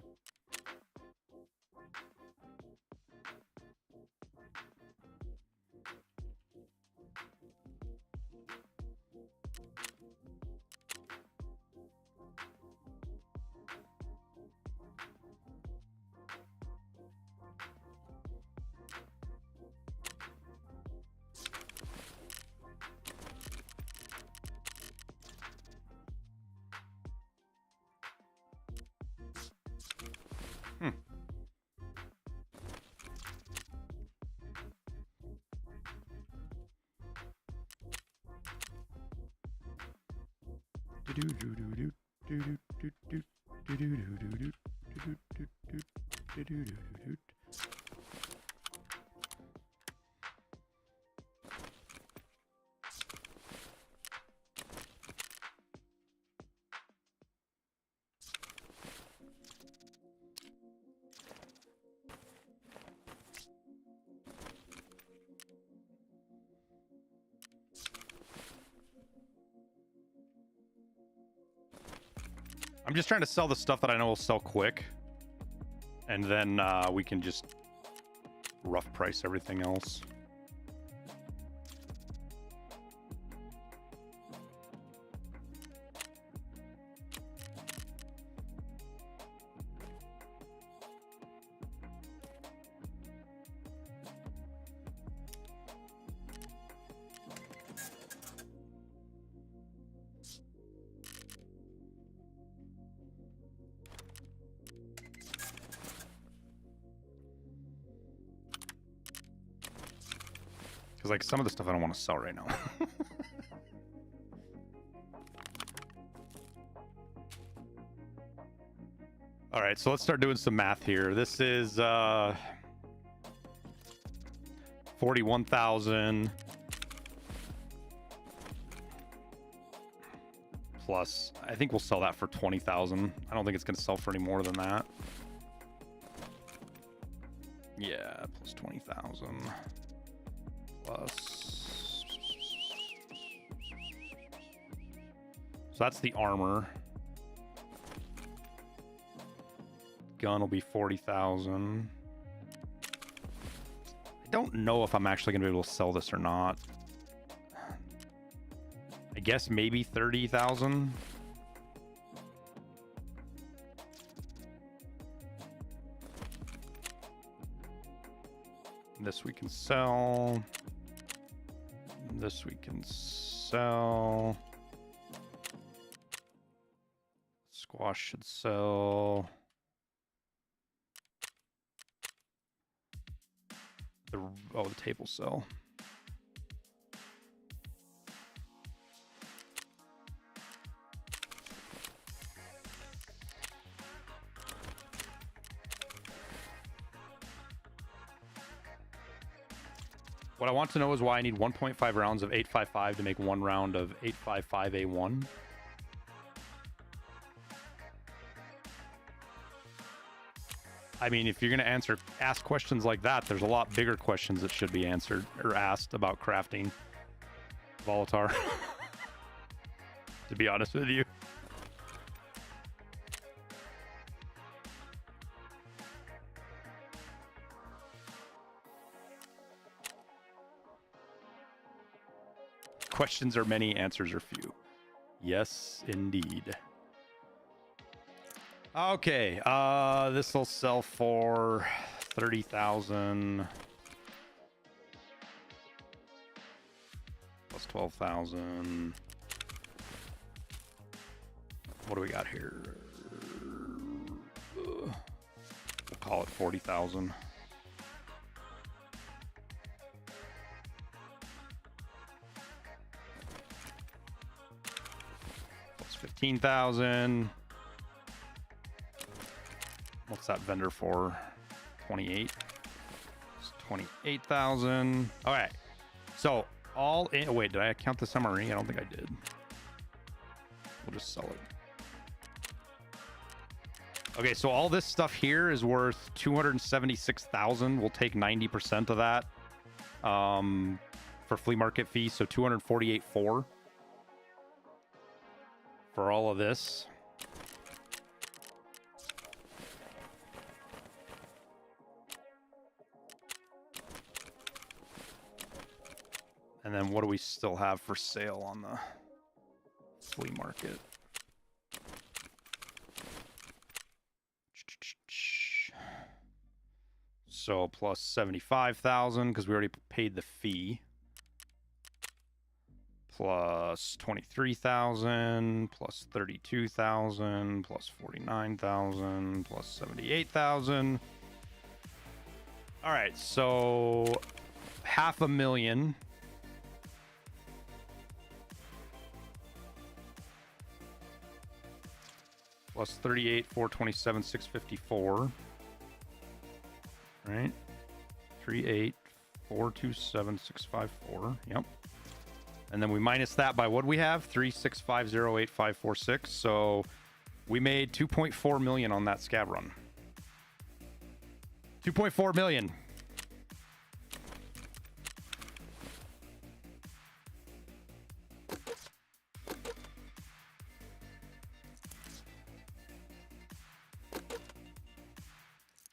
A: I'm just trying to sell the stuff that I know will sell quick. And then we can just rough price everything else. Because, like, some of the stuff I don't want to sell right now. All right, so let's start doing some math here. This is 41,000 plus. I think we'll sell that for 20,000. I don't think it's going to sell for any more than that. Yeah, plus 20,000. Plus. So that's the armor. Gun will be 40,000. I don't know if I'm actually going to be able to sell this or not. I guess maybe 30,000. This we can sell. This we can sell. Squash should sell. The table sell. What I want to know is why I need 1.5 rounds of 855 to make 1 round of 855A1. I mean, if you're going to ask questions like that, there's a lot bigger questions that should be answered or asked about crafting Volatar. To be honest with you. Questions are many, answers are few. Yes, indeed. Okay, this will sell for 30,000 plus 12,000. What do we got here? We'll call it 40,000. Plus 15,000. What's that vendor for? 28. It's 28,000. All right. So all in. Oh, wait, did I count the summary? I don't think I did. We'll just sell it. Okay, so all this stuff here is worth 276,000. We'll take 90% of that for flea market fee. So 248,400 for all of this. And then what do we still have for sale on the flea market? So plus 75,000 because we already paid the fee. Plus 23,000, plus 32,000, plus 49,000, plus 78,000. All right, so 500,000. Plus 38, 427, 654. Right? 38, 427, 654. Yep. And then we minus that by what we have? 36508,546. So we made 2.4 million on that Scav run. 2.4 million.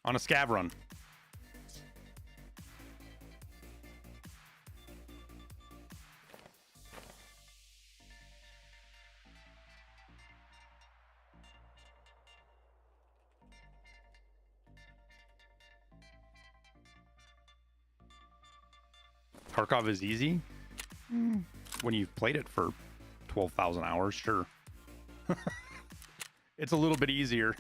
A: On a Scav run. Tarkov is easy. When you've played it for 12,000 hours, sure. It's a little bit easier.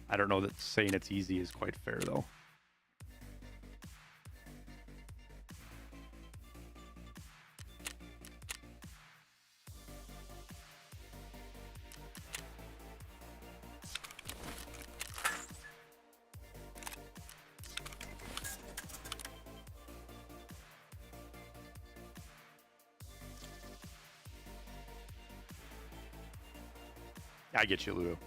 A: I don't know that saying it's easy is quite fair, though. I get you, Ludo.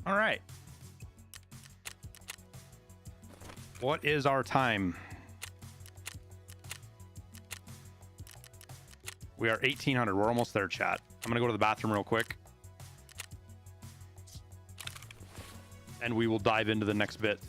A: All right. What is our time? We are 1800. We're almost there, chat. I'm gonna go to the bathroom real quick. And we will dive into the next bit.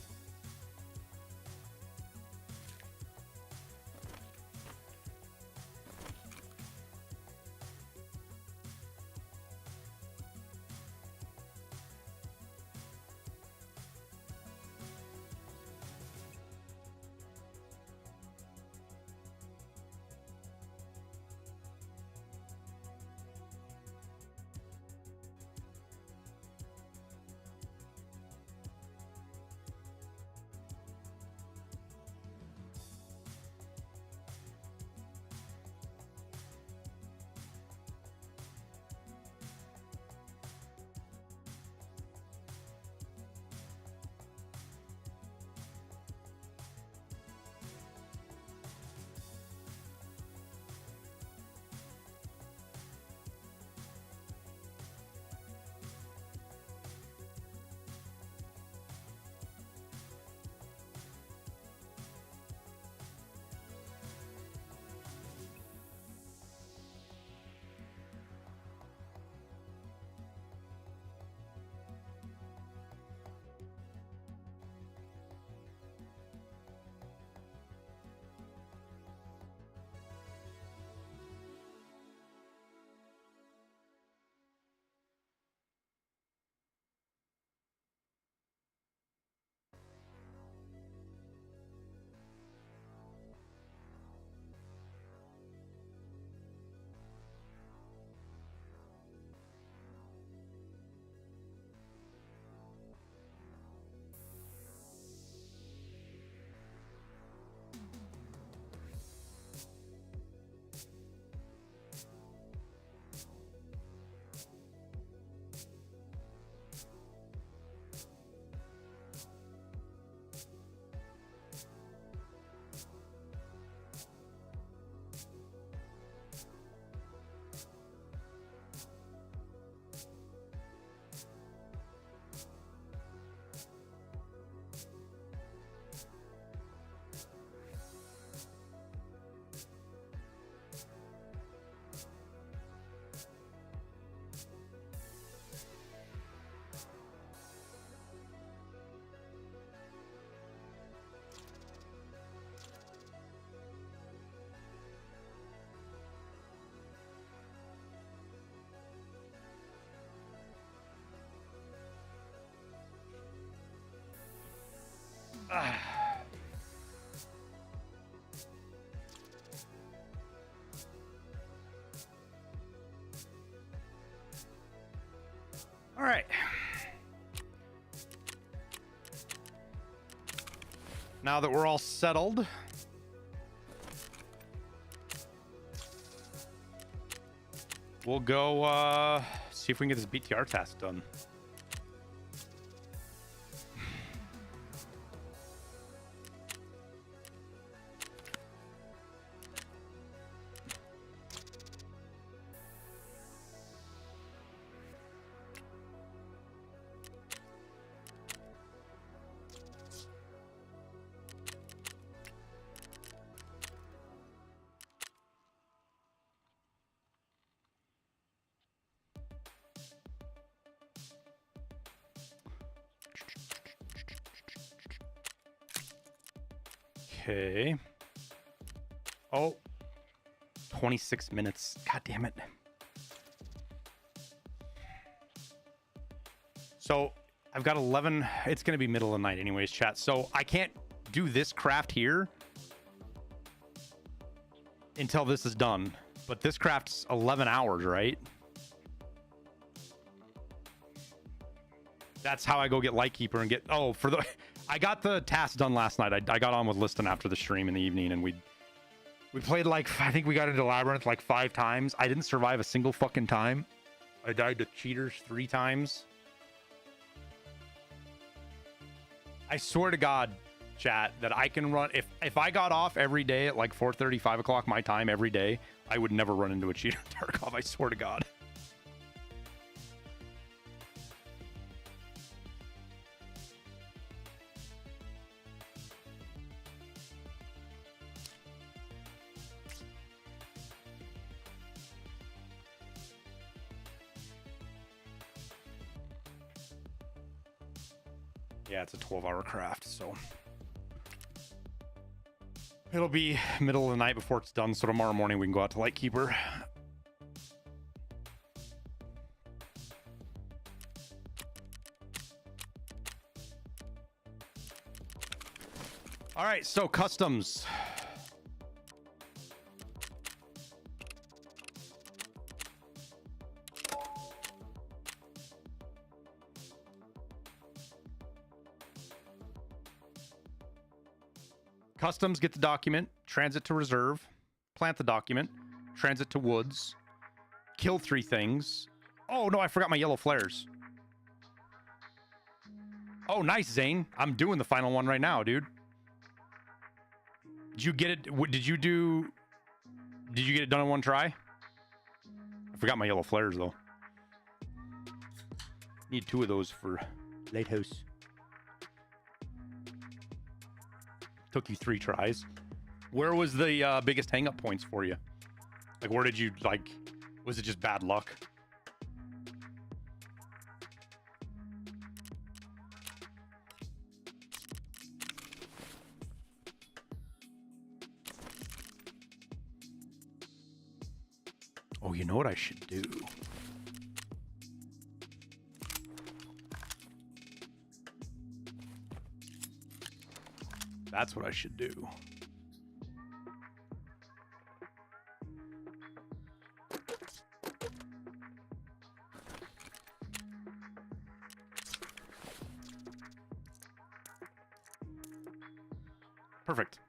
A: All right. Now that we're all settled, we'll go see if we can get this BTR task done. Okay. Oh, 26 minutes. God damn it. So I've got 11. It's going to be middle of the night anyways, chat. So I can't do this craft here until this is done. But this craft's 11 hours, right? That's how I go get Lightkeeper and get... Oh, for the... I got the task done last night. I got on with Liston after the stream in the evening, and we played like... I think we got into Labyrinth like 5 times. I didn't survive a single fucking time. I died to cheaters 3 times. I swear to God, chat, that I can run... If I got off every day at like 4:30, 5 o'clock my time every day, I would never run into a cheater in Tarkov. I swear to God. Yeah, it's a 12-hour craft, so it'll be middle of the night before it's done. So tomorrow morning we can go out to Lightkeeper. All right, so customs. Customs, get the document, transit to reserve, plant the document, transit to woods, kill 3 things. Oh no, I forgot my yellow flares. Oh, nice, Zane. I'm doing the final one right now, dude. Did you get it? Did you get it done in one try? I forgot my yellow flares though. Need 2 of those for lighthouse. Took you 3 tries. Where was the biggest hang-up points for you? Like, where did you, like, was it just bad luck? Oh, you know what I should do? That's what I should do. Perfect.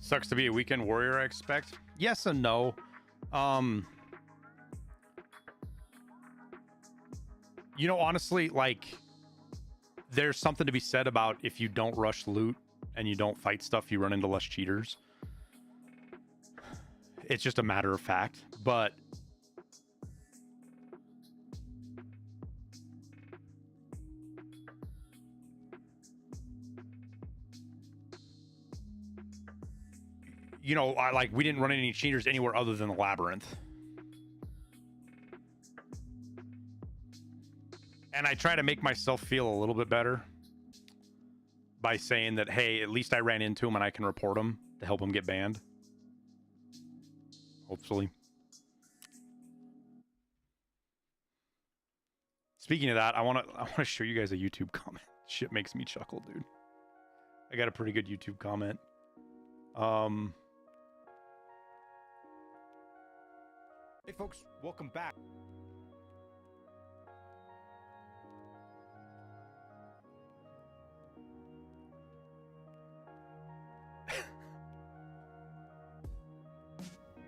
A: Sucks to be a weekend warrior, I expect. Yes and no. You know, honestly, like, there's something to be said about if you don't rush loot and you don't fight stuff, you run into less cheaters. It's just a matter of fact. But you know, we didn't run into any cheaters anywhere other than the labyrinth. And I try to make myself feel a little bit better by saying that, hey, at least I ran into him and I can report him to help him get banned. Hopefully. Speaking of that, I want to show you guys a YouTube comment. Shit makes me chuckle, dude. I got a pretty good YouTube comment. Hey folks, welcome back.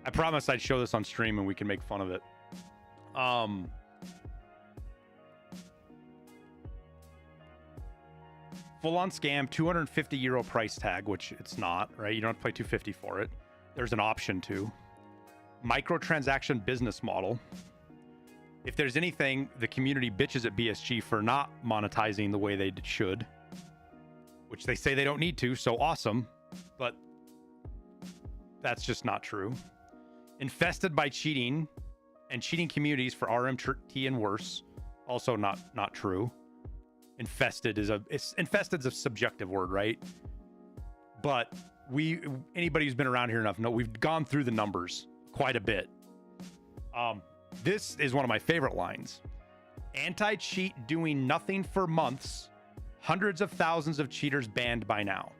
A: I promised I'd show this on stream and we can make fun of it. Full on scam, 250 euro price tag, which it's not, right? You don't have to pay 250 for it. There's an option to. Microtransaction business model. If there's anything, the community bitches at BSG for not monetizing the way they should, which they say they don't need to, so awesome, but that's just not true. Infested by cheating and cheating communities for RMT and worse, also not true. Infested is infested's a subjective word, right? But anybody who's been around here enough know we've gone through the numbers quite a bit. This is one of my favorite lines. Anti-cheat doing nothing for months, hundreds of thousands of cheaters banned by now.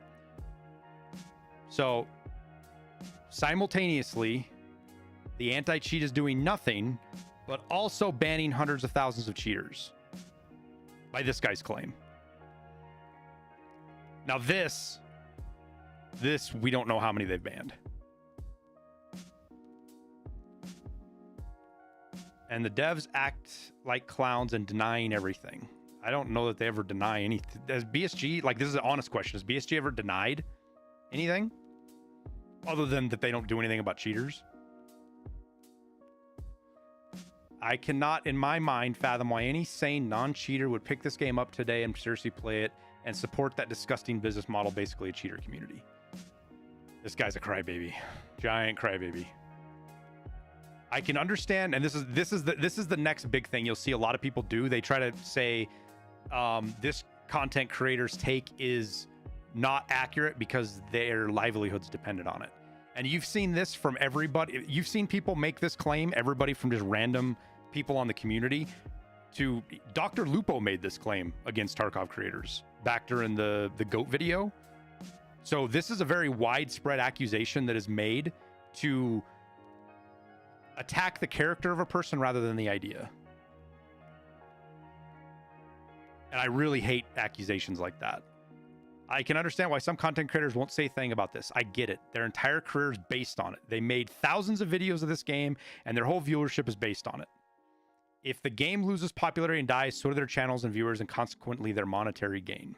A: So simultaneously, the anti-cheat is doing nothing, but also banning hundreds of thousands of cheaters by this guy's claim. Now this we don't know how many they've banned. And the devs act like clowns and denying everything. I don't know that they ever deny anything. Does BSG, like, this is an honest question, has BSG ever denied anything? Other than that they don't do anything about cheaters? I cannot, in my mind, fathom why any sane non-cheater would pick this game up today and seriously play it and support that disgusting business model, basically a cheater community. This guy's a crybaby, giant crybaby. I can understand, and this is the next big thing you'll see a lot of people do. They try to say this content creator's take is not accurate because their livelihood's dependent on it. And you've seen this from everybody. You've seen people make this claim, everybody from just random people on the community to Dr. Lupo made this claim against Tarkov creators back during the GOAT video. So this is a very widespread accusation that is made to attack the character of a person rather than the idea. And I really hate accusations like that. I can understand why some content creators won't say a thing about this. I get it. Their entire career is based on it. They made thousands of videos of this game, and their whole viewership is based on it. If the game loses popularity and dies, so do their channels and viewers, and consequently their monetary gain.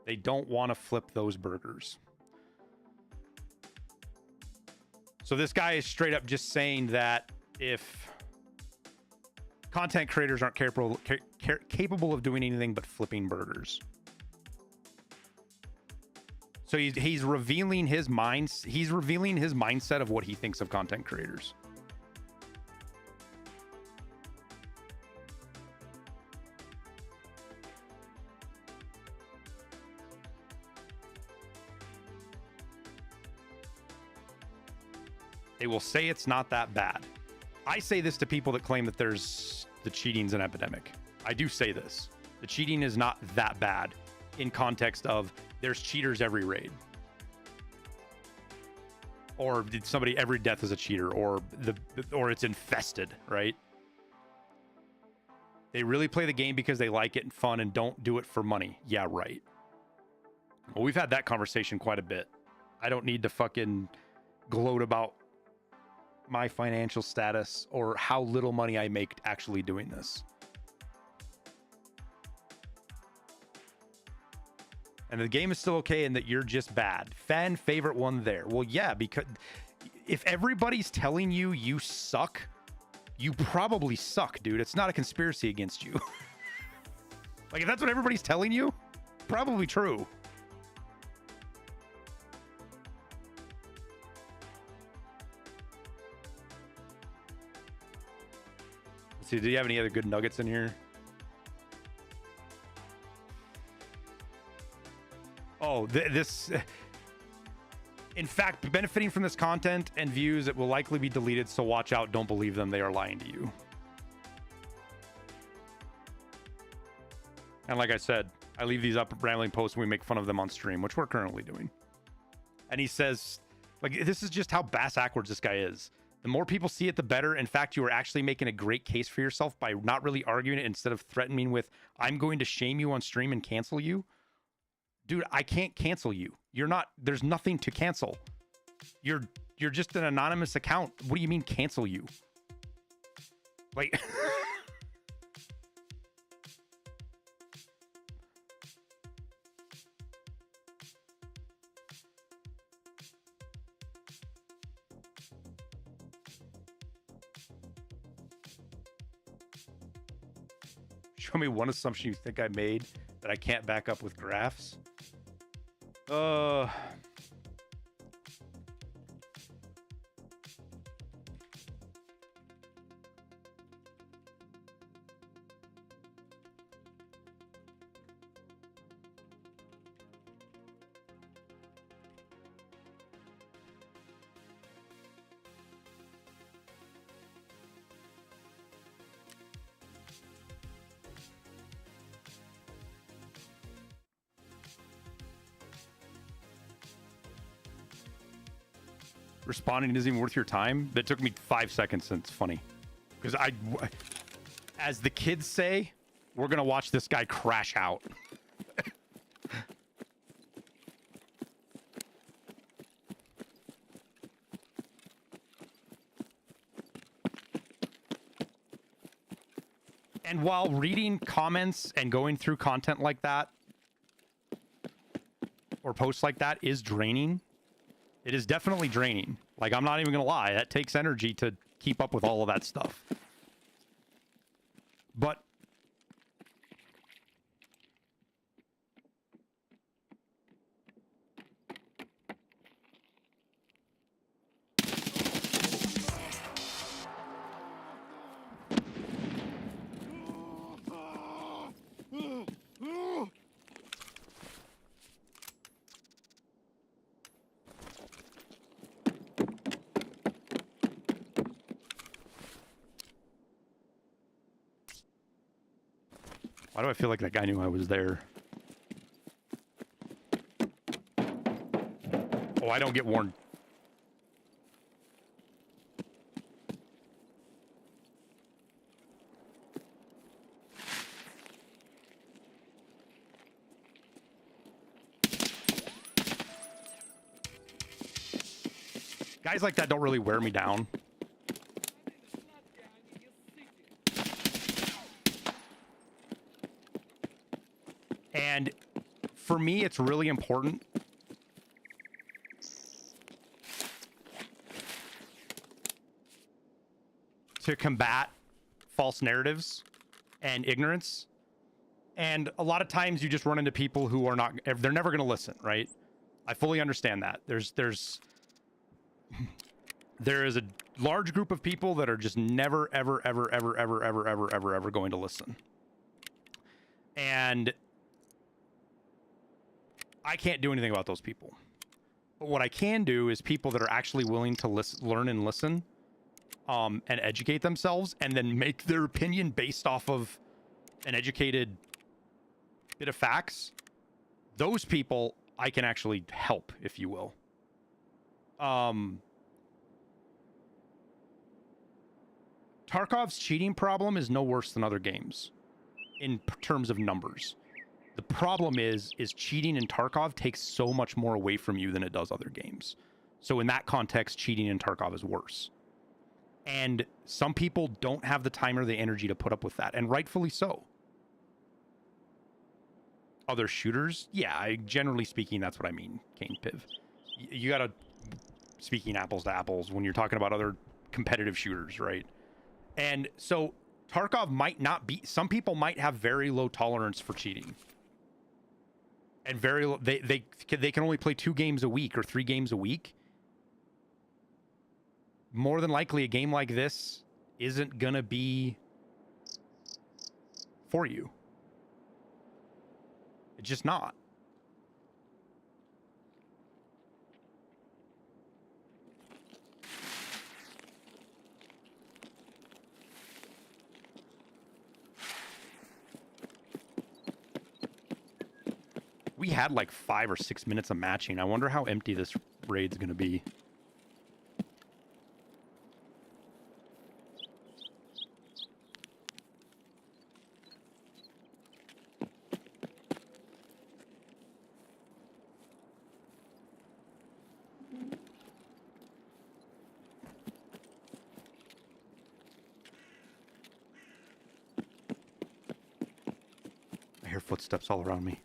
A: They don't want to flip those burgers. So this guy is straight up just saying that if content creators aren't capable of doing anything but flipping burgers. So he's revealing his mindset of what he thinks of content creators. They will say it's not that bad. I say this to people that claim that the cheating's an epidemic. I do say this. The cheating is not that bad in context of there's cheaters every raid. Or did somebody, every death is a cheater, or it's infested, right? They really play the game because they like it and fun and don't do it for money. Yeah, right. Well, we've had that conversation quite a bit. I don't need to fucking gloat about my financial status or how little money I make actually doing this. And the game is still okay in that you're just bad. Fan favorite one there. Well, yeah, because if everybody's telling you you suck, you probably suck, dude. It's not a conspiracy against you. Like, if that's what everybody's telling you, probably true. Let's see, do you have any other good nuggets in here? Oh, this... In fact, benefiting from this content and views, it will likely be deleted, so watch out. Don't believe them. They are lying to you. And like I said, I leave these up rambling posts when we make fun of them on stream, which we're currently doing. And he says, like, this is just how bass-ackwards this guy is. The more people see it, the better. In fact, you are actually making a great case for yourself by not really arguing it instead of threatening with, I'm going to shame you on stream and cancel you. Dude, I can't cancel you. You're not, there's nothing to cancel. You're just an anonymous account. What do you mean cancel you? Like... Show me one assumption you think I made that I can't back up with graphs. Responding isn't even worth your time. That took me 5 seconds, and it's funny because as the kids say, we're gonna watch this guy crash out. And while reading comments and going through content like that, or posts like that is draining. It is definitely draining. Like, I'm not even gonna lie, that takes energy to keep up with all of that stuff. But why do I feel like that guy knew I was there? Oh, I don't get warned. Guys like that don't really wear me down. And for me, it's really important to combat false narratives and ignorance. And a lot of times you just run into people who are not, they're never going to listen, right? I fully understand that. There is a large group of people that are just never, ever, ever, ever, ever, ever, ever, ever, ever going to listen. And I can't do anything about those people. But what I can do is people that are actually willing to learn and listen, and educate themselves, and then make their opinion based off of an educated bit of facts. Those people I can actually help, if you will. Tarkov's cheating problem is no worse than other games in terms of numbers. The problem is cheating in Tarkov takes so much more away from you than it does other games. So in that context, cheating in Tarkov is worse. And some people don't have the time or the energy to put up with that, and rightfully so. Other shooters, yeah, generally speaking, that's what I mean, King Piv. You gotta, speaking apples to apples, when you're talking about other competitive shooters, right? And so Tarkov might not be, some people might have very low tolerance for cheating. And they can only play 2 games a week or 3 games a week. More than likely, a game like this isn't gonna be for you. It's just not. We had like 5 or 6 minutes of matching. I wonder how empty this raid's gonna be. I hear footsteps all around me.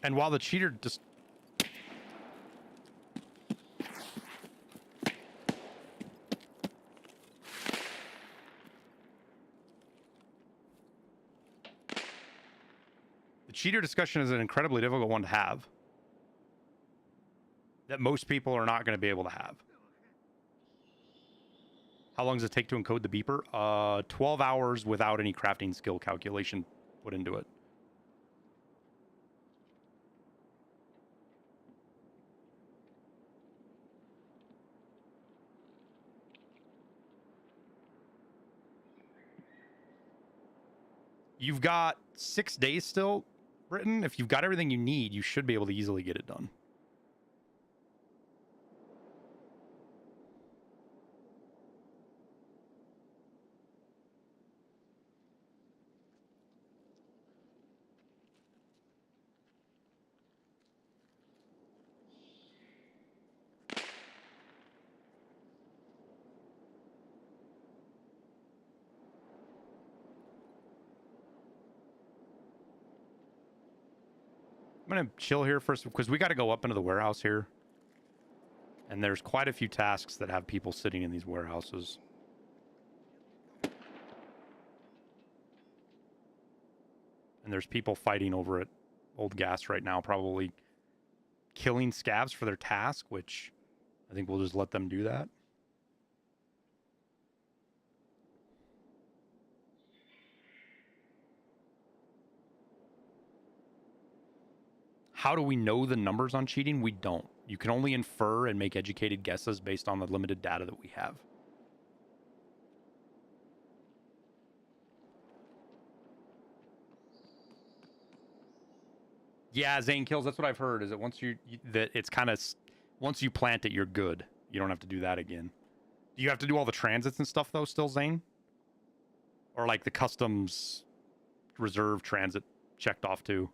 A: And while the cheater just... The cheater discussion is an incredibly difficult one to have. That most people are not going to be able to have. How long does it take to encode the beeper? 12 hours without any crafting skill calculation put into it. You've got 6 days still, Britain. If you've got everything you need, you should be able to easily get it done. I'm going to chill here first because we got to go up into the warehouse here. And there's quite a few tasks that have people sitting in these warehouses. And there's people fighting over at Old Gas right now, probably killing scavs for their task, which I think we'll just let them do that. How do we know the numbers on cheating? We don't. You can only infer and make educated guesses based on the limited data that we have. Yeah, Zane Kills, that's what I've heard, is that once it's kind of, once you plant it, you're good. You don't have to do that again. Do you have to do all the transits and stuff, though, still, Zane? Or, like, the customs reserve transit checked off, too?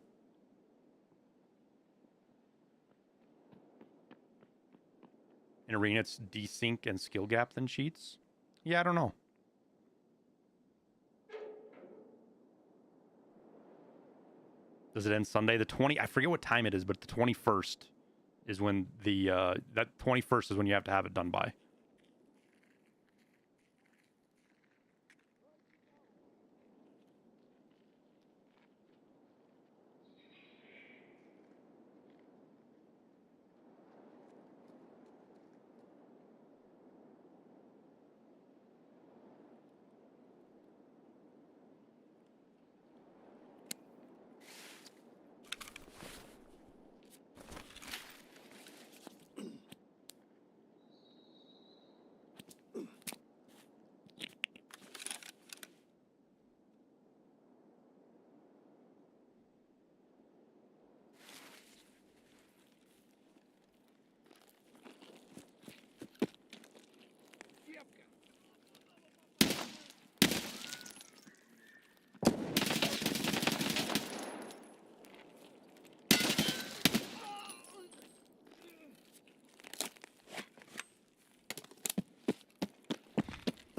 A: In Arena, it's desync and skill gap than cheats? Yeah, I don't know. Does it end Sunday? I forget what time it is, but the 21st is when that 21st is when you have to have it done by.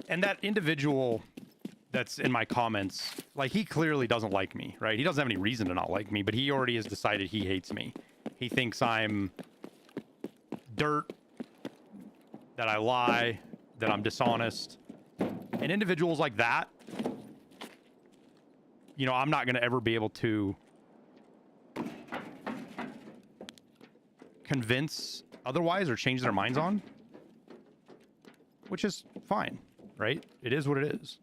A: And that individual that's in my comments, like, he clearly doesn't like me, right? He doesn't have any reason to not like me, but he already has decided he hates me. He thinks I'm dirt, that I lie, that I'm dishonest. And individuals like that, you know, I'm not going to ever be able to convince otherwise or change their minds on, which is fine. Right? It is what it is.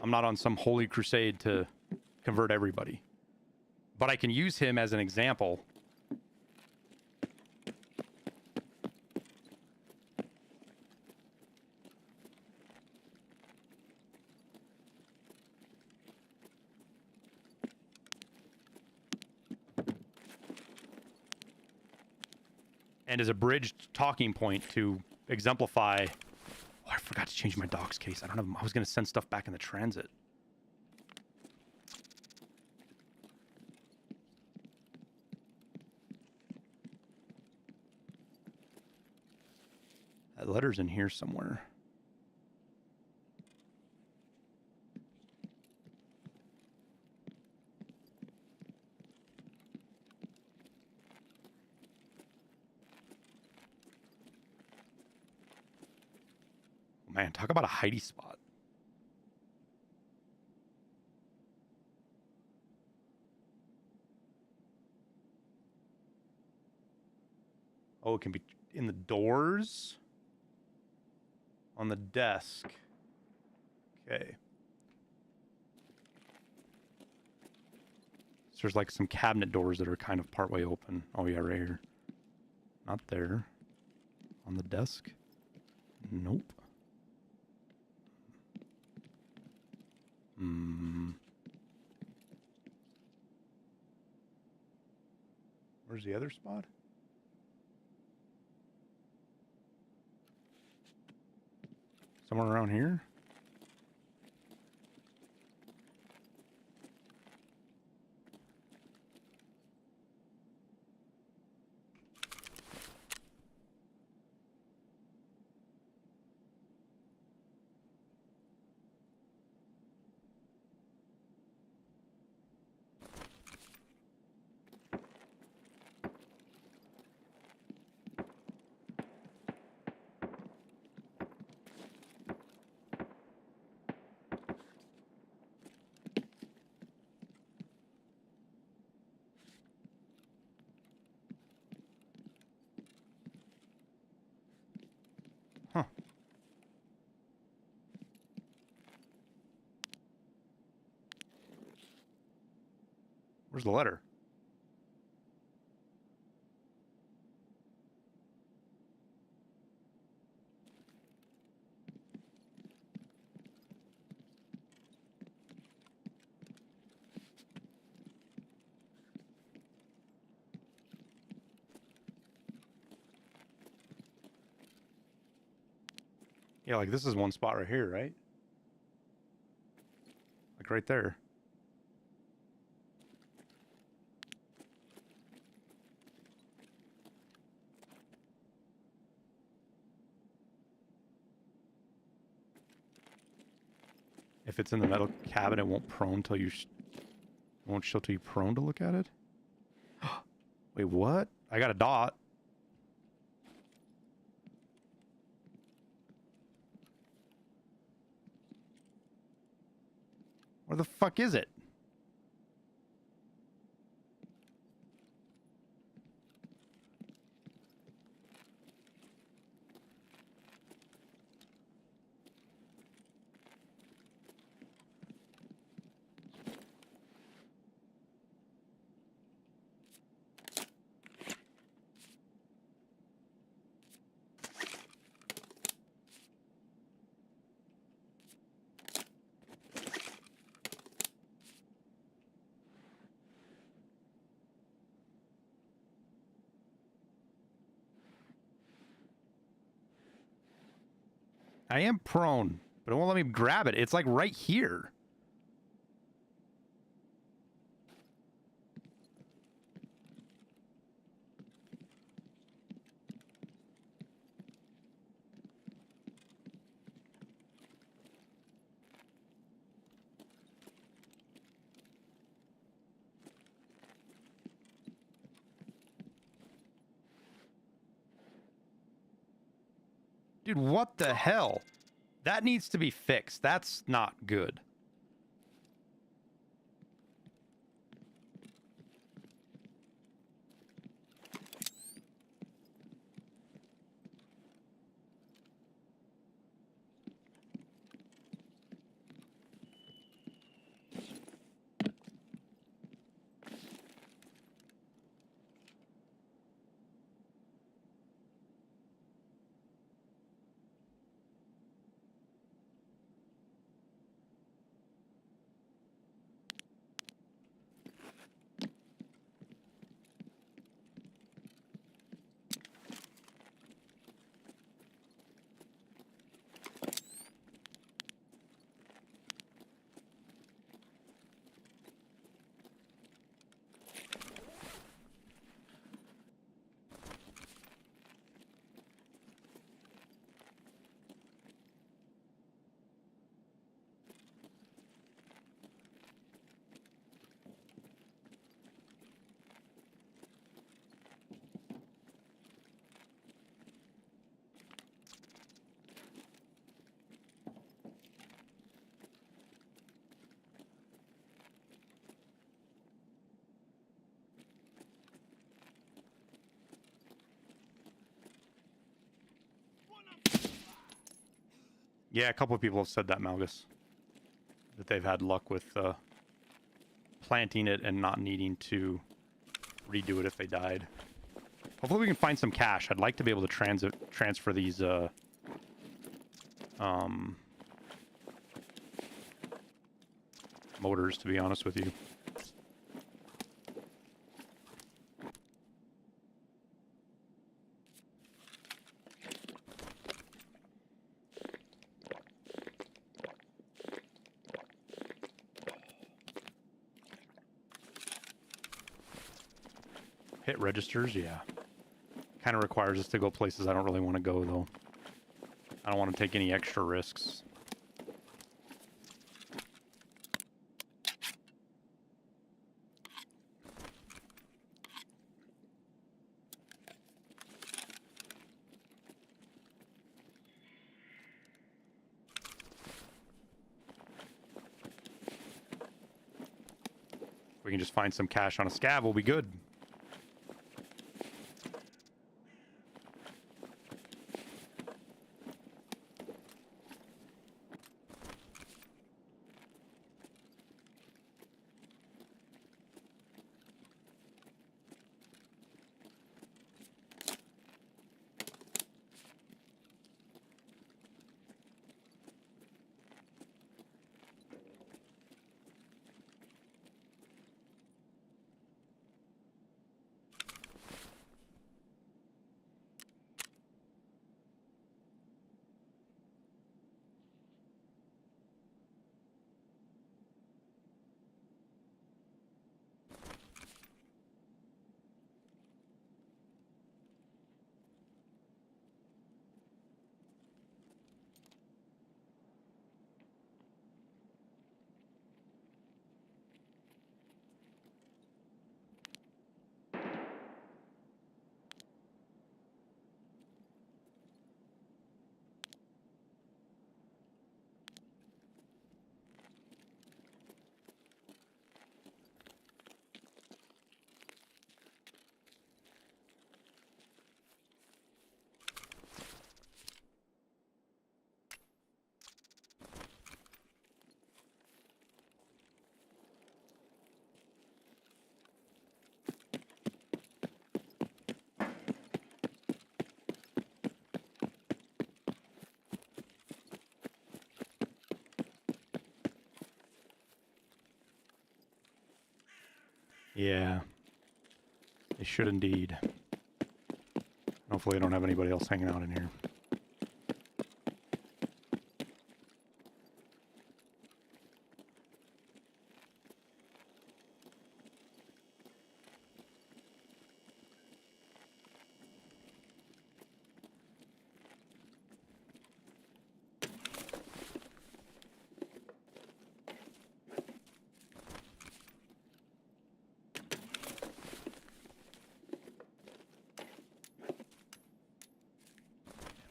A: I'm not on some holy crusade to convert everybody. But I can use him as an example. And as a bridged talking point to exemplify... Oh, I forgot to change my docs case. I don't have. I was going to send stuff back in the transit. That letter's in here somewhere. Man, talk about a hidey spot. Oh, it can be in the doors. On the desk. Okay. So there's like some cabinet doors that are kind of partway open. Oh yeah, right here. Not there. On the desk. Nope. Where's the other spot? Somewhere around here? Huh. Where's the letter? Yeah, like this is one spot right here, right? Like right there. If it's in the metal cabinet, it won't prone till you won't show till you prone to look at it. Wait, what? I got a dot. Where the fuck is it? I am prone, but it won't let me grab it. It's like right here. Dude, what the hell? That needs to be fixed. That's not good. Yeah, a couple of people have said that, Malgus. That they've had luck with planting it and not needing to redo it if they died. Hopefully we can find some cash. I'd like to be able to transfer these motors, to be honest with you. Hit registers, yeah. Kind of requires us to go places I don't really want to go, though. I don't want to take any extra risks. We can just find some cash on a scav, we'll be good. Yeah, they should indeed. Hopefully I don't have anybody else hanging out in here.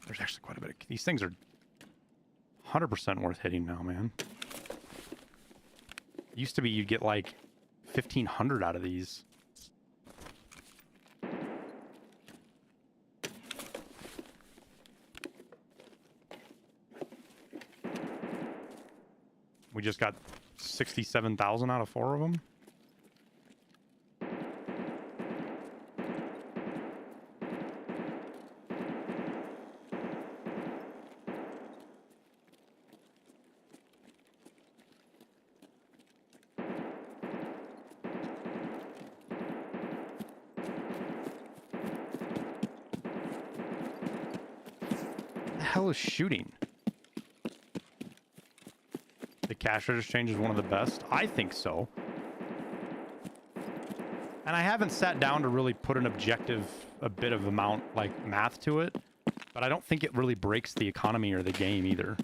A: There's actually quite a bit of... These things are 100% worth hitting now, man. It used to be you'd get like 1,500 out of these. We just got 67,000 out of 4 of them. Hell is shooting? The cash register change is one of the best. I think so. And I haven't sat down to really put an objective, a bit of amount, like math to it, but I don't think it really breaks the economy or the game either.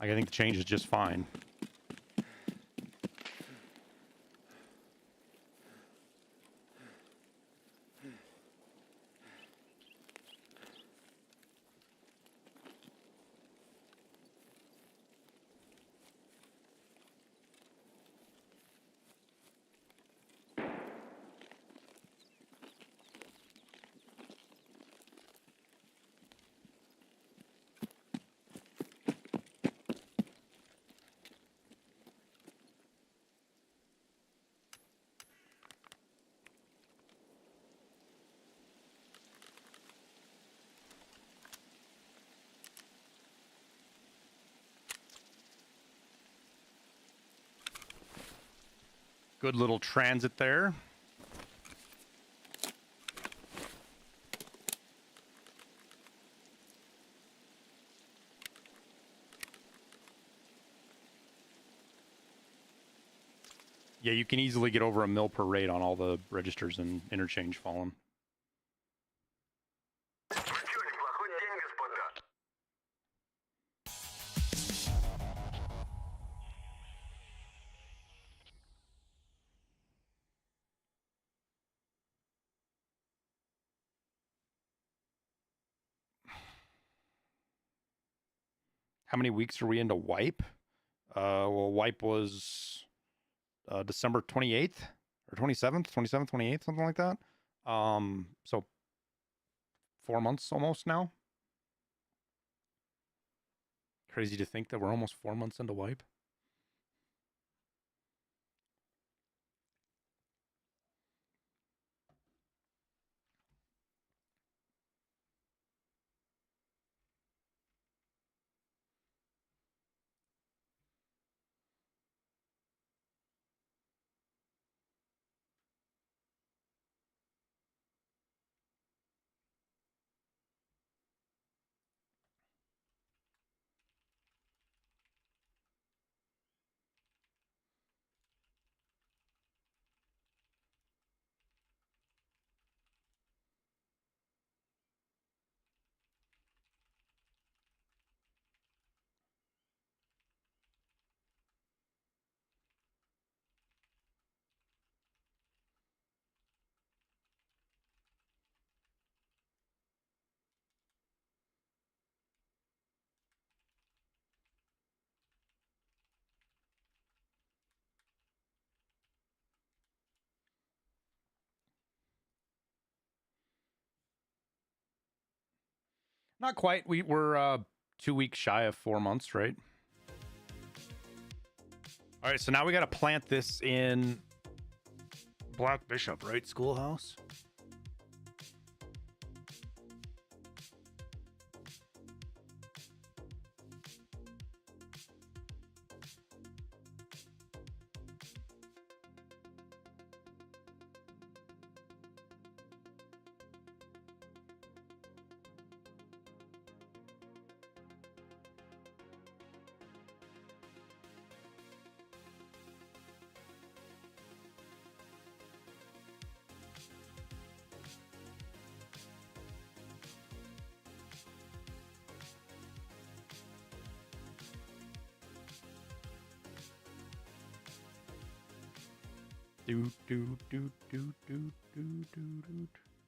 A: Like, I think the change is just fine. Good little transit there. Yeah, you can easily get over 1 mil per rate on all the registers and interchange fallen. How many weeks are we into wipe? Well, wipe was December 28th or 27th, 28th, something like that. So 4 months almost now. Crazy to think that we're almost 4 months into wipe. Not quite. We're 2 weeks shy of 4 months, right? All right, so now we got to plant this in Black Bishop, right? Schoolhouse.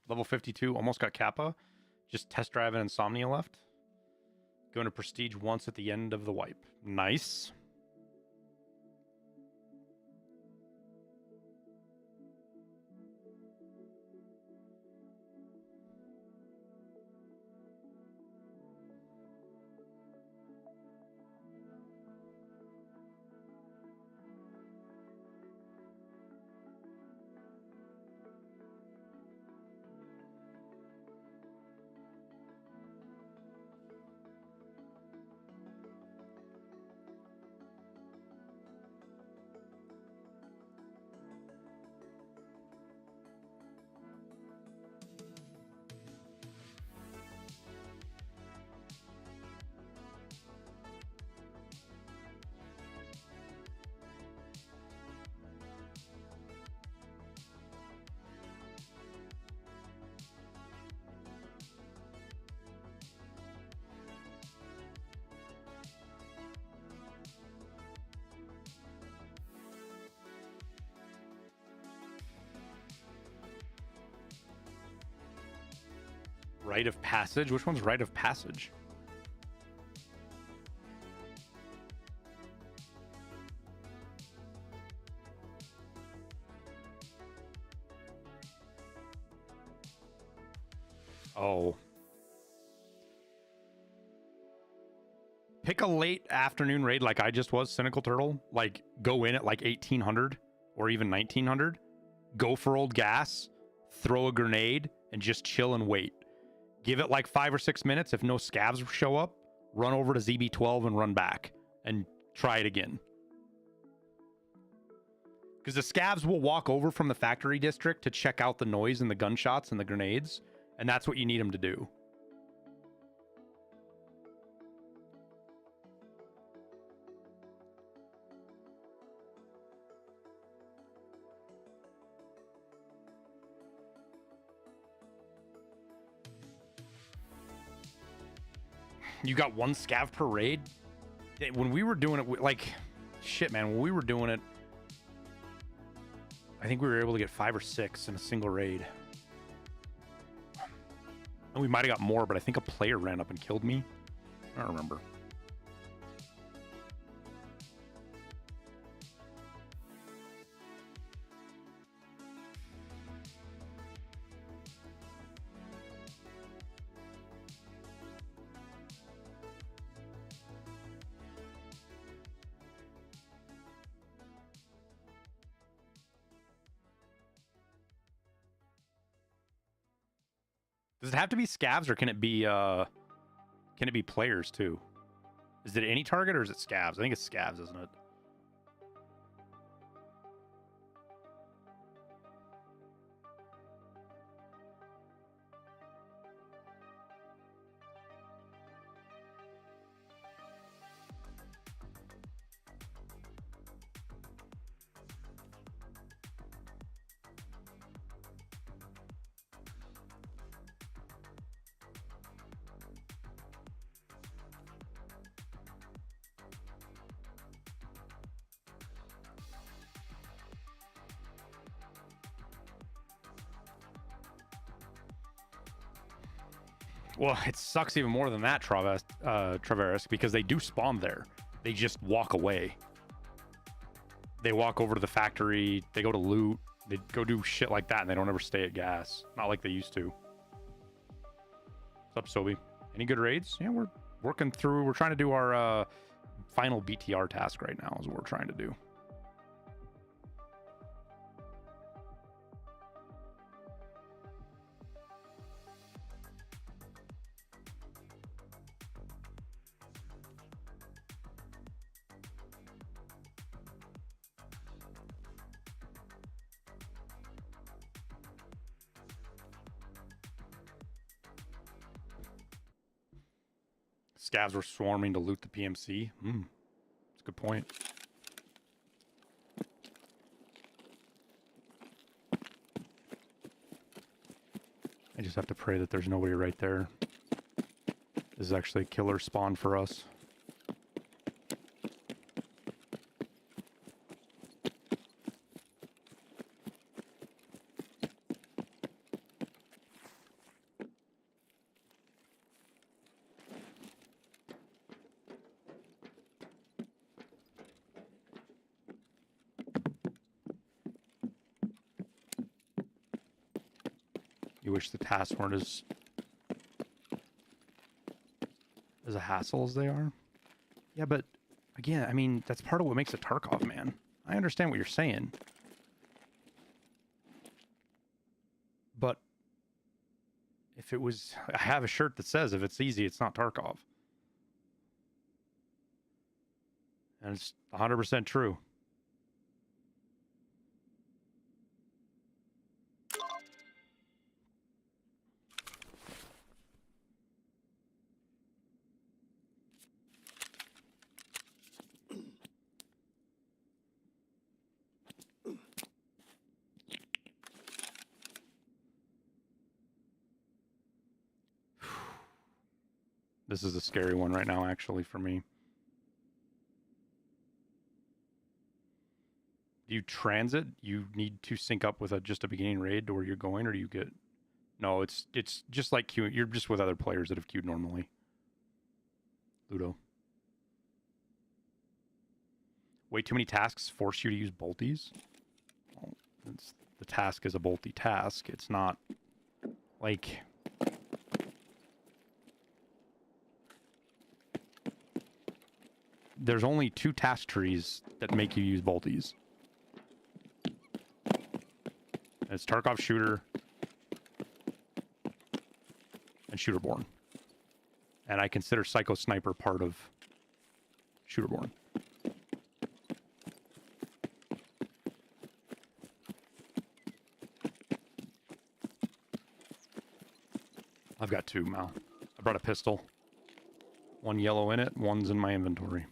A: Level 52, almost got Kappa. Just test drive and Insomnia left. Going to Prestige once at the end of the wipe. Nice. Rite of Passage? Which one's Rite of Passage? Oh. Pick a late afternoon raid like I just was, Cynical Turtle. Like, go in at like 1800 or even 1900. Go for old gas. Throw a grenade and just chill and wait. Give it like 5 or 6 minutes. If no scavs show up, run over to ZB12 and run back and try it again. Because the scavs will walk over from the factory district to check out the noise and the gunshots and the grenades. And that's what you need them to do. You got one scav per raid? When we were doing it, like, shit, man, when we were doing it, I think we were able to get 5 or 6 in a single raid. And we might have got more, but I think a player ran up and killed me. I don't remember. Does it have to be scavs or can it be players too? Is it any target or is it scavs? I think it's scavs, isn't it? Well, it sucks even more than that, Traveris, because they do spawn there. They just walk away. They walk over to the factory. They go to loot. They go do shit like that, and they don't ever stay at gas. Not like they used to. What's up, Sobi? Any good raids? Yeah, we're working through. We're trying to do our final BTR task right now is what we're trying to do. Scavs were swarming to loot the PMC. That's a good point. I just have to pray that there's nobody right there. This is actually a killer spawn for us. You wish the tasks weren't as a hassle as they are. Yeah, but again, I mean, that's part of what makes it Tarkov, man. I understand what you're saying. But if it was, I have a shirt that says if it's easy, it's not Tarkov. And it's 100% true. This is a scary one right now, actually, for me. Do you transit? You need to sync up with just a beginning raid to where you're going, or do you get... No, it's just like queuing. You're just with other players that have queued normally. Ludo. Way too many tasks force you to use bolties? Well, the task is a bolty task. It's not like... There's only 2 task trees that make you use bolties. It's Tarkov Shooter and Shooterborn. And I consider Psycho Sniper part of Shooterborn. I've got 2, Mal. I brought a pistol. 1 yellow in it, 1's in my inventory.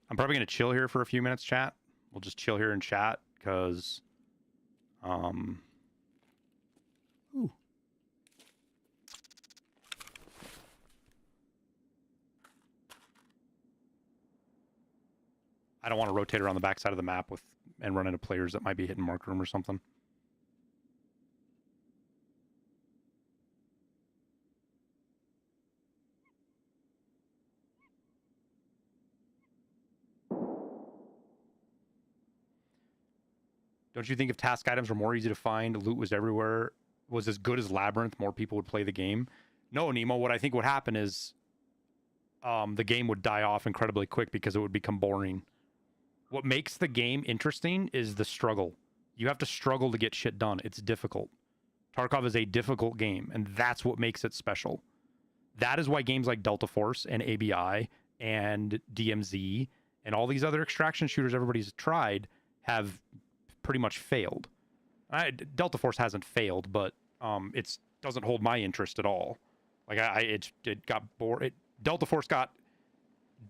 A: I'm probably going to chill here for a few minutes, chat. We'll just chill here and chat because ooh. I don't want to rotate around the backside of the map and run into players that might be hitting mark room or something. Don't you think if task items were more easy to find, loot was everywhere, was as good as Labyrinth, more people would play the game? No, Nemo, what I think would happen is the game would die off incredibly quick because it would become boring. What makes the game interesting is the struggle. You have to struggle to get shit done. It's difficult. Tarkov is a difficult game, and that's what makes it special. That is why games like Delta Force and ABI and DMZ and all these other extraction shooters everybody's tried have pretty much failed. Delta Force hasn't failed, but it doesn't hold my interest at all. Like it got bored.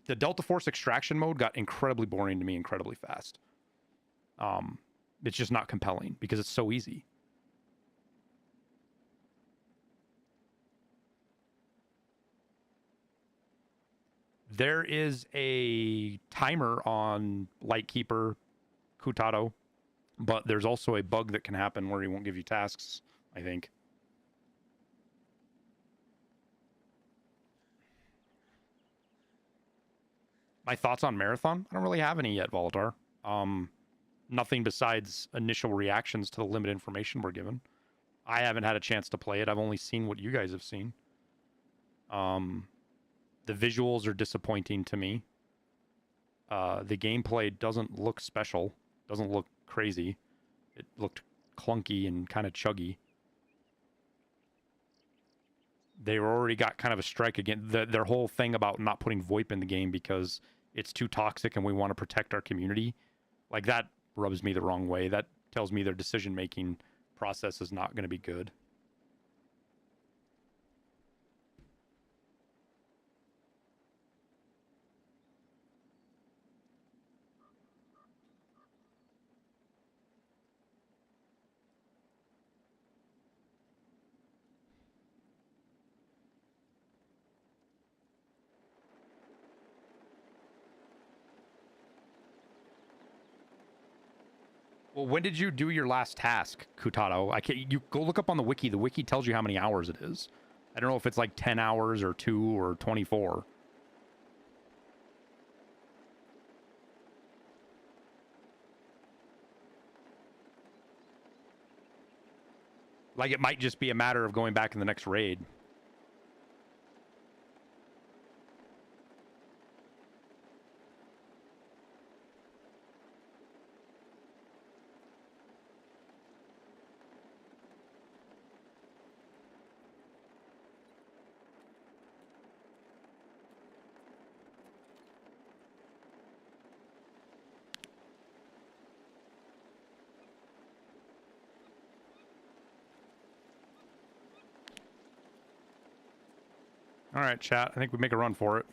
A: The Delta Force extraction mode got incredibly boring to me incredibly fast. It's just not compelling because it's so easy. There is a timer on Lightkeeper Kutado, but there's also a bug that can happen where he won't give you tasks, I think. My thoughts on Marathon? I don't really have any yet, Voltar. Nothing besides initial reactions to the limited information we're given. I haven't had a chance to play it. I've only seen what you guys have seen. The visuals are disappointing to me. The gameplay doesn't look special. Doesn't look crazy. It looked clunky and kind of chuggy. They already got kind of a strike against their whole thing about not putting VoIP in the game because it's too toxic and we want to protect our community. Like, that rubs me the wrong way. That tells me their decision-making process is not going to be good. Well, when did you do your last task, Kutado? You go look up on the wiki. The wiki tells you how many hours it is. I don't know if it's like 10 hours or 2 or 24. Like, it might just be a matter of going back in the next raid. All right, chat. I think we make a run for it.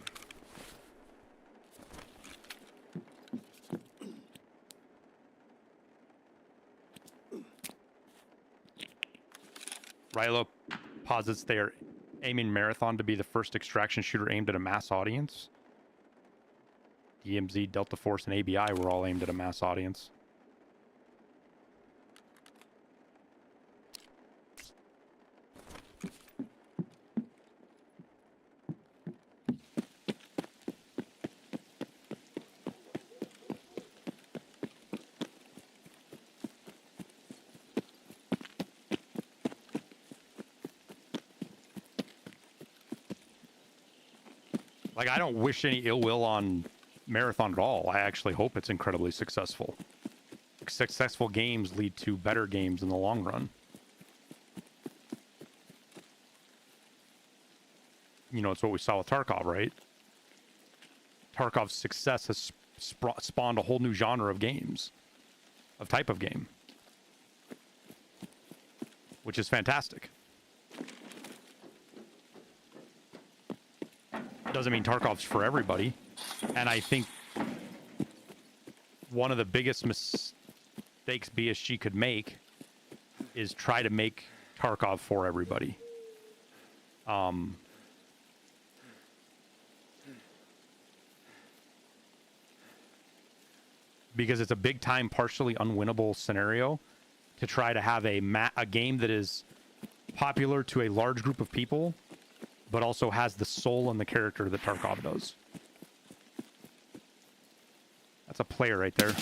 A: Rilo posits they are aiming Marathon to be the first extraction shooter aimed at a mass audience. DMZ, Delta Force, and ABI were all aimed at a mass audience. Like, I don't wish any ill will on Marathon at all. I actually hope it's incredibly successful. Successful games lead to better games in the long run. You know, it's what we saw with Tarkov, right? Tarkov's success has spawned a whole new genre of games. Of type of game. Which is fantastic. Doesn't mean Tarkov's for everybody. And I think one of the biggest mistakes BSG could make is try to make Tarkov for everybody. Because it's a big time, partially unwinnable scenario to try to have a game that is popular to a large group of people, but also has the soul and the character that Tarkov does. That's a player right there.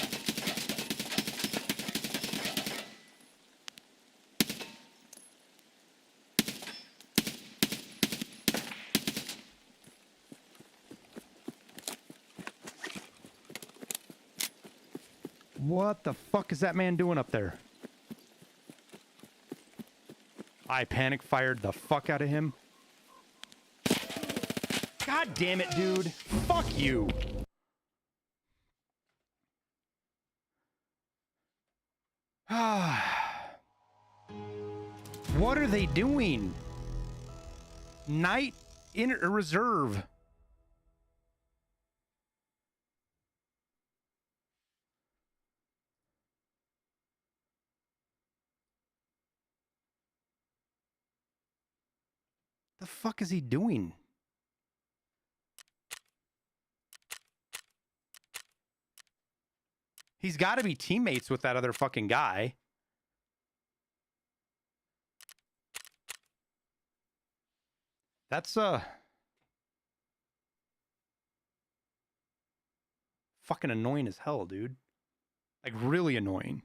A: What the fuck is that man doing up there? I panic fired the fuck out of him. God damn it, dude. Fuck you. What are they doing? Night in reserve. The fuck is he doing? He's got to be teammates with that other fucking guy. That's fucking annoying as hell, dude. Like really annoying.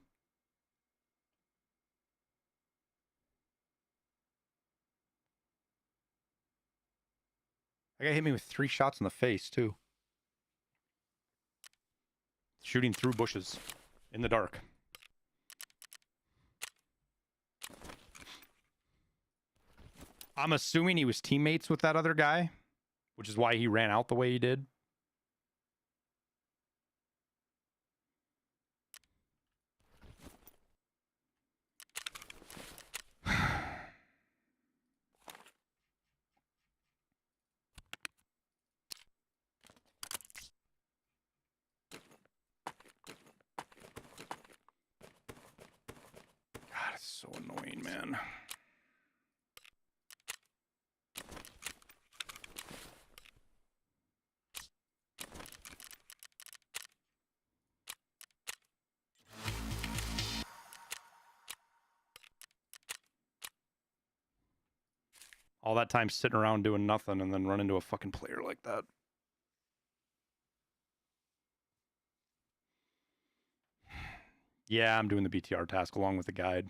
A: That guy hit me with 3 shots in the face, too. Shooting through bushes in the dark. I'm assuming he was teammates with that other guy, which is why he ran out the way he did. God, it's so annoying, man. All that time sitting around doing nothing and then run into a fucking player like that. Yeah, I'm doing the BTR task along with the guide.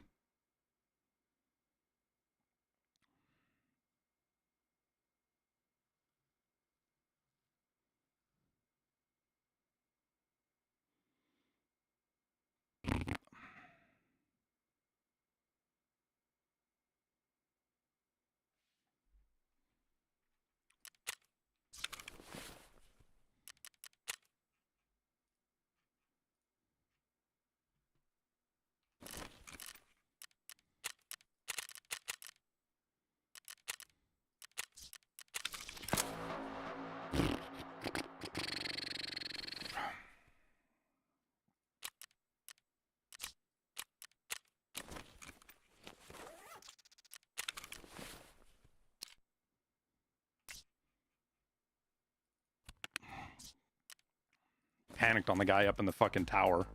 A: Panicked on the guy up in the fucking tower.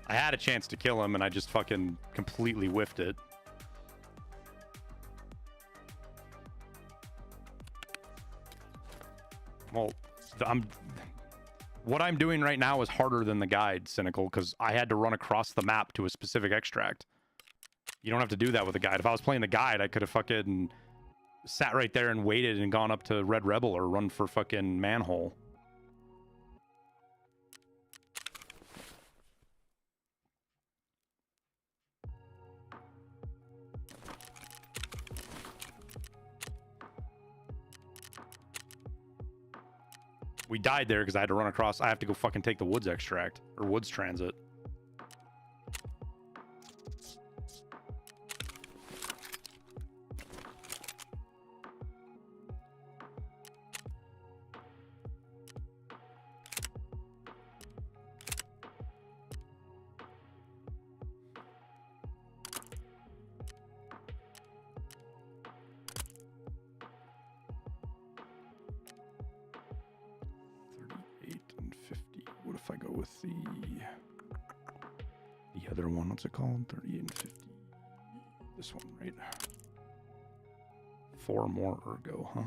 A: I had a chance to kill him and I just fucking completely whiffed it. Well, what I'm doing right now is harder than the guide, Cynical, because I had to run across the map to a specific extract. You don't have to do that with a guide. If I was playing the guide, I could have fucking sat right there and waited and gone up to Red Rebel or run for fucking Manhole. We died there because I had to run across. I have to go fucking take the woods extract or woods transit. with the other one. What's it called? 38 and 50. This one, right? 4 more ergo, huh?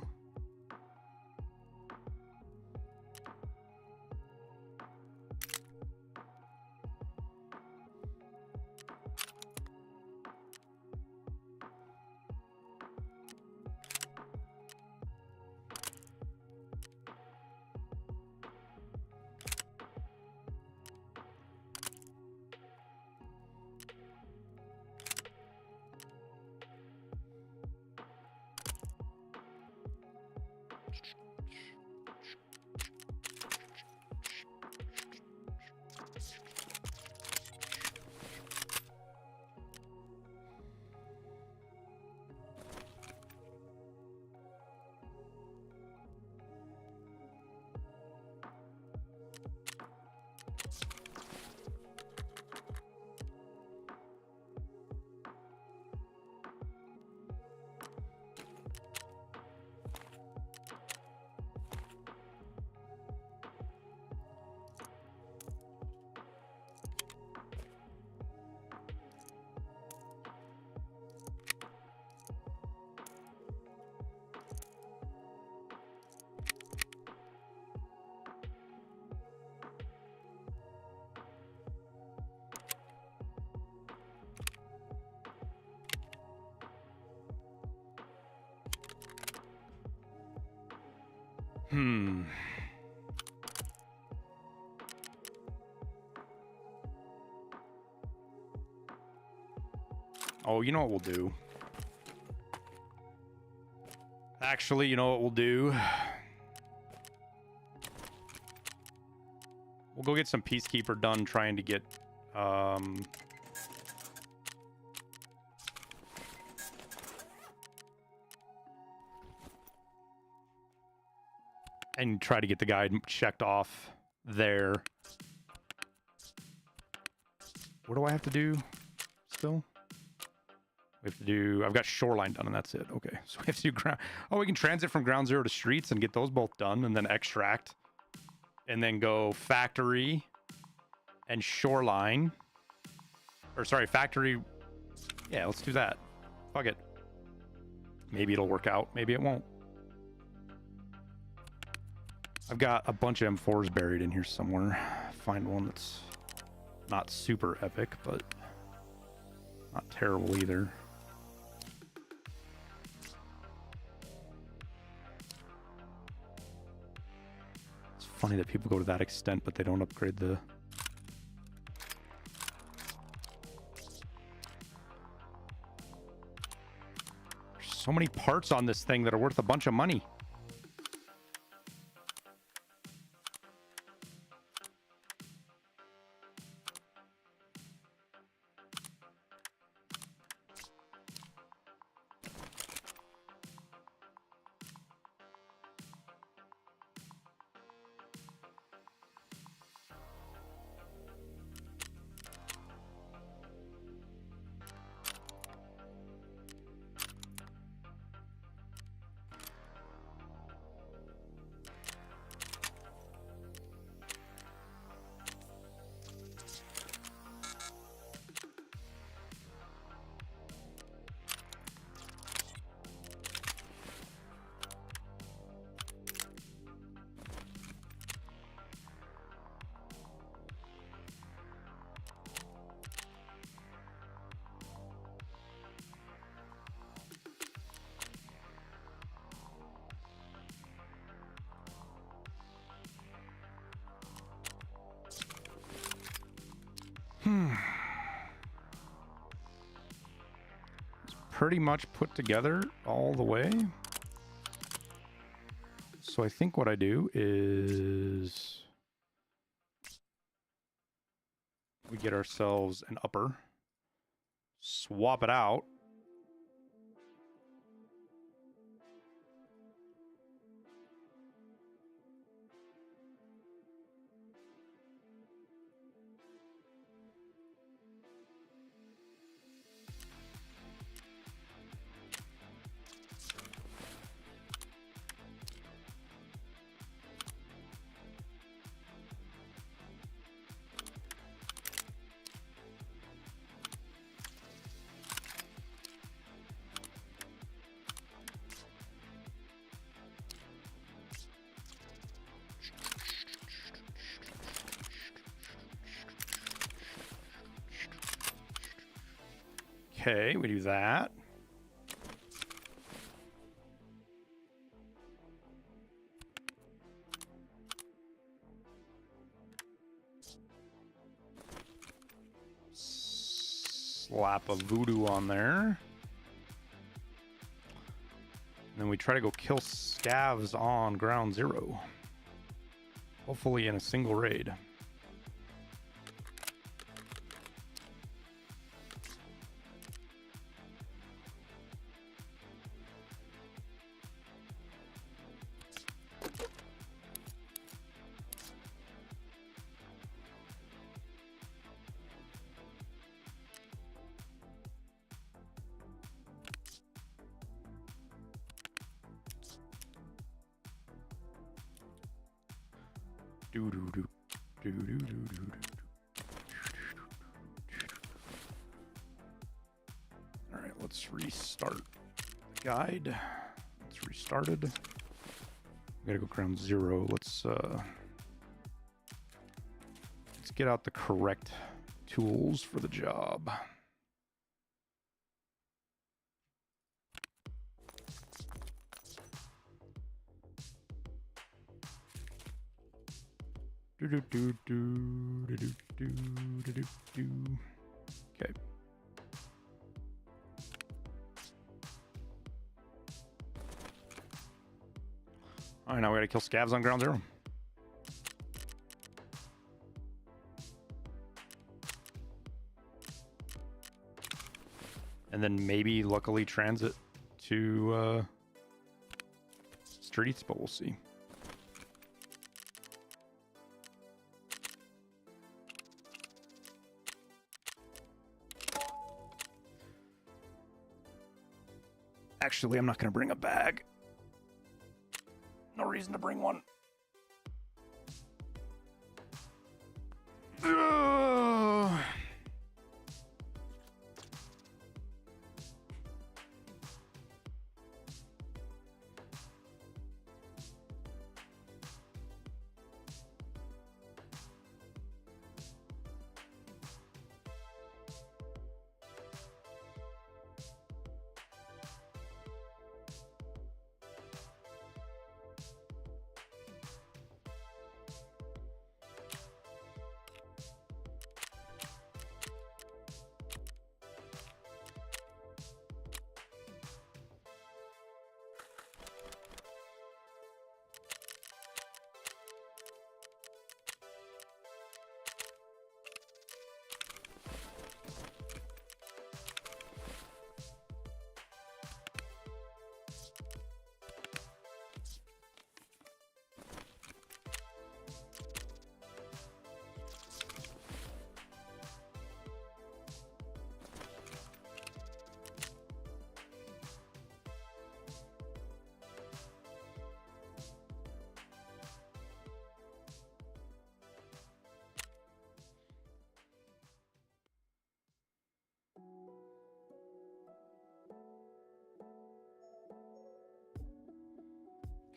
A: Oh, you know what we'll do? Actually, you know what we'll do? We'll go get some Peacekeeper done trying to get... and try to get the guide checked off there. What do I have to do still? We have to do... I've got shoreline done and that's it. Okay, so we have to do ground... Oh, we can transit from ground zero to streets and get those both done and then extract. And then go factory and shoreline. Or sorry, factory... Yeah, let's do that. Fuck it. Maybe it'll work out. Maybe it won't. I've got a bunch of M4s buried in here somewhere. Find one that's not super epic, but not terrible either. It's funny that people go to that extent, but they don't upgrade the... There's so many parts on this thing that are worth a bunch of money. It's pretty much put together all the way. So I think what I do is we get ourselves an upper, swap it out. Okay, we do that. Slap a voodoo on there. And then we try to go kill scavs on ground zero. Hopefully in a single raid. All right, let's restart the guide. It's restarted. We gotta go ground zero. Let's get out the correct tools for the job. Okay. All right, now we gotta kill scavs on ground zero. And then maybe luckily transit to streets, but we'll see. Actually, I'm not going to bring a bag. No reason to bring one.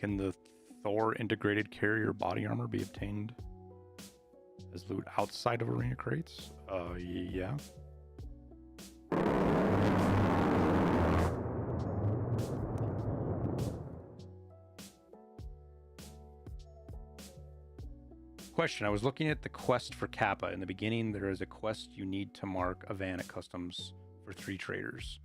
A: Can the Thor integrated carrier body armor be obtained as loot outside of arena crates? Yeah. Question, I was looking at the quest for Kappa. In the beginning, there is a quest you need to mark a van at customs for 3 traders.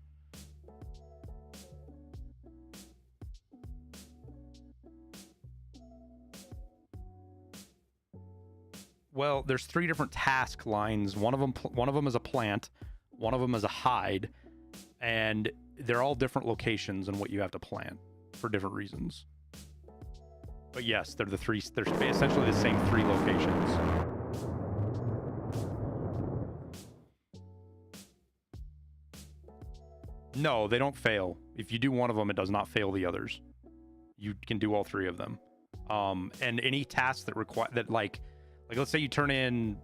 A: Well, there's 3 different task lines. One of them is a plant, one of them is a hide, and they're all different locations and what you have to plant for different reasons. But yes, they're essentially the same 3 locations. No, they don't fail. If you do one of them, it does not fail the others. You can do all 3 of them. And any tasks that require that like let's say you turn in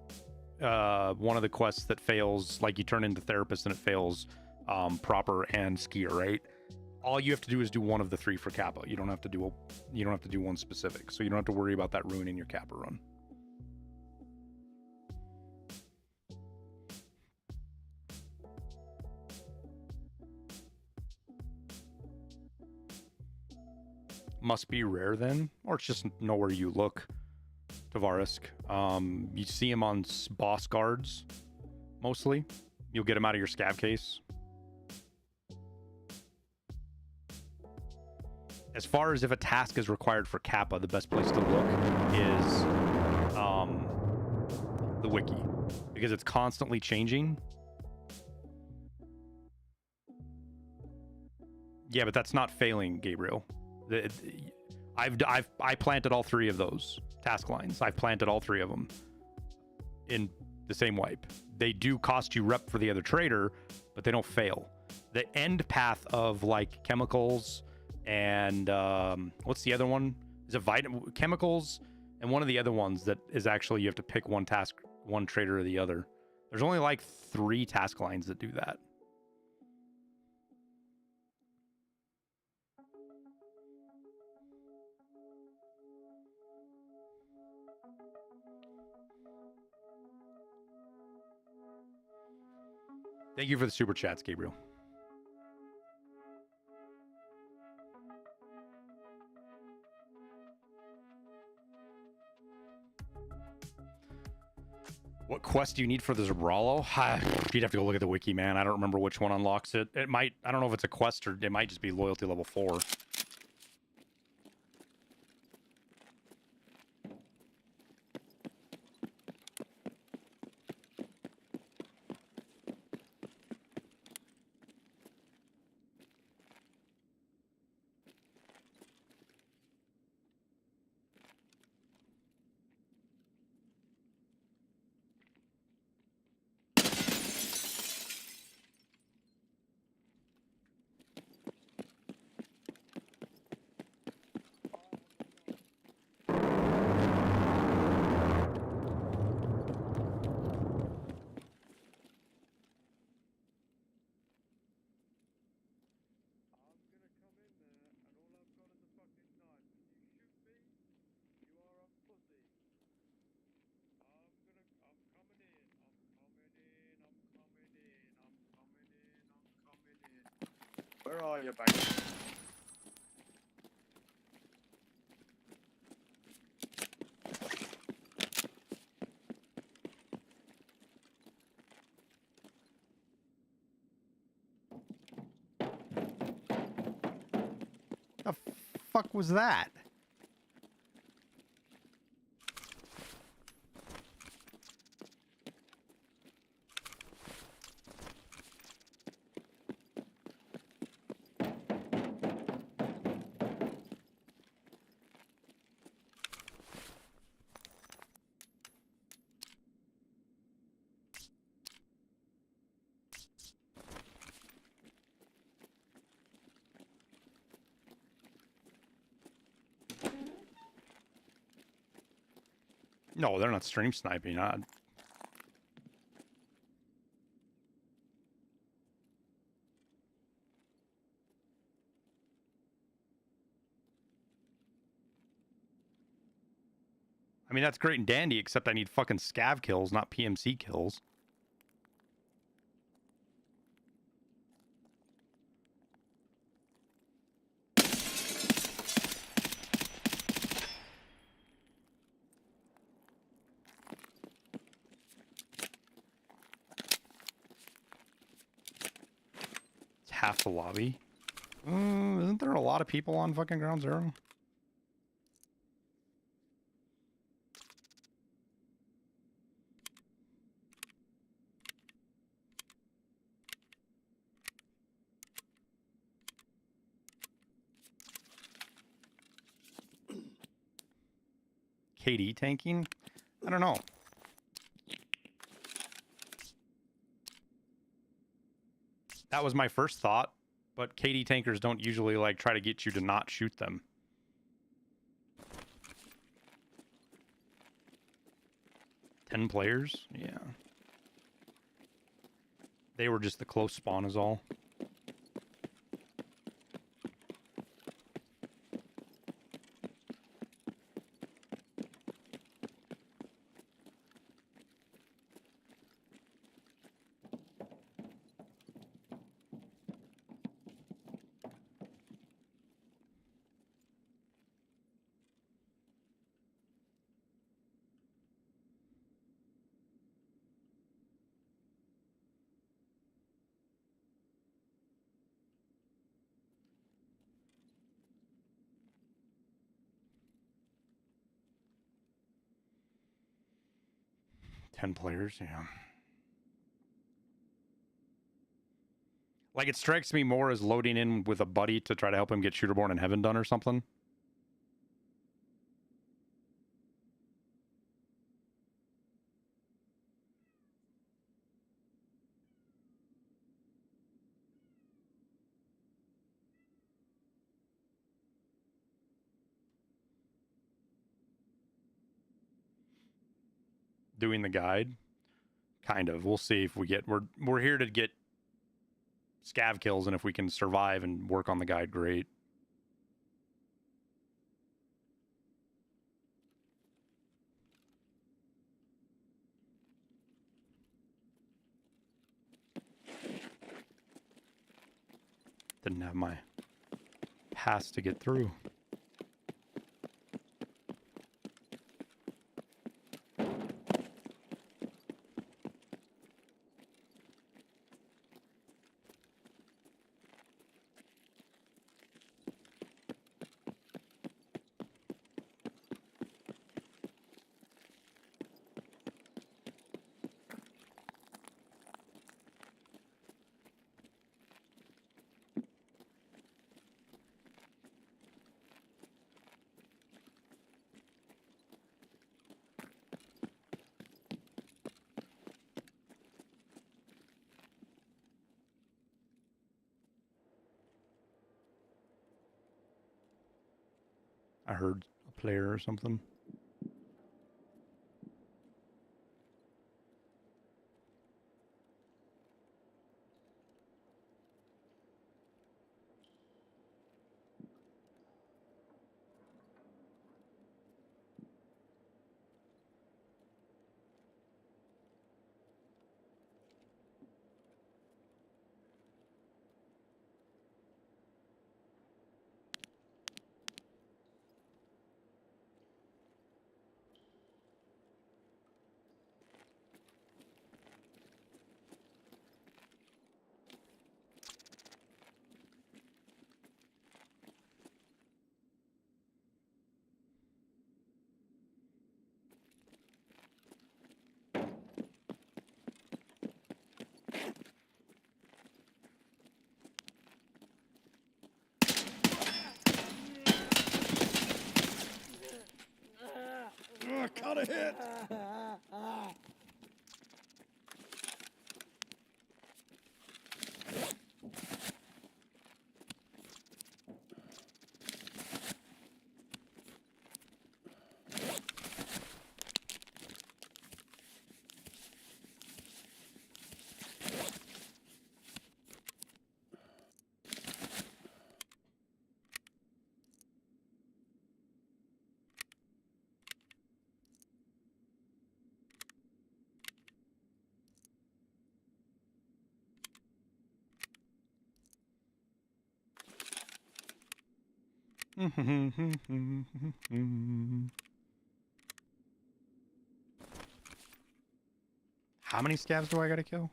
A: one of the quests that fails, like you turn into therapist and it fails proper and skier, right? All you have to do is do one of the 3 for Kappa. You don't have to do one specific, so you don't have to worry about that ruining your Kappa run. must be rare then, or it's just know where you look. Tavarisk. You see him on boss guards, mostly. You'll get him out of your scav case. As far as if a task is required for Kappa, the best place to look is the wiki, because it's constantly changing. Yeah, but that's not failing, Gabriel. I planted all 3 of those task lines. I've planted all 3 of them in the same wipe. They do cost you rep for the other trader, but they don't fail. The end path of like chemicals and what's the other one? Is it chemicals and one of the other ones that is actually you have to pick one task, one trader or the other. There's only like 3 task lines that do that. Thank you for the super chats, Gabriel. What quest do you need for the Zabralo? You'd have to go look at the wiki, man. I don't remember which one unlocks it. It might, I don't know if it's a quest or it might just be loyalty level 4.
C: Where are you, baby?
A: The fuck was that? No, they're not stream sniping. I mean, that's great and dandy, except I need fucking scav kills, not PMC kills. Half the lobby. Isn't there a lot of people on fucking Ground Zero? KD tanking? I don't know. That was my first thought, but KD tankers don't usually like try to get you to not shoot them. Ten players? Yeah. They were just the close spawn is all. 10 players, yeah. Like, it strikes me more as loading in with a buddy to try to help him get Shooterborn in Heaven done or something. Doing the guide, kind of. We'll see if we get. We're here to get scav kills, and if we can survive and work on the guide, great. Didn't have my pass to get through. I heard a player or something.
C: Caught a hit!
A: How many scavs do I gotta kill?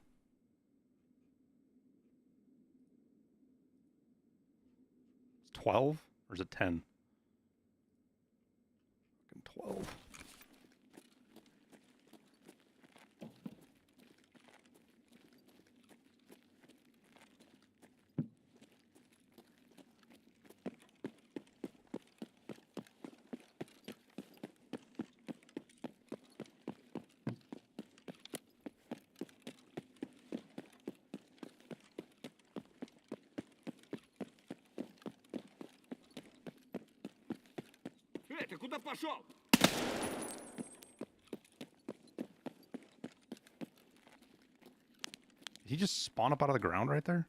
A: It's 12? Or is it 10? 12.
C: Ты куда пошел?
A: Did he just spawn up out of the ground right there?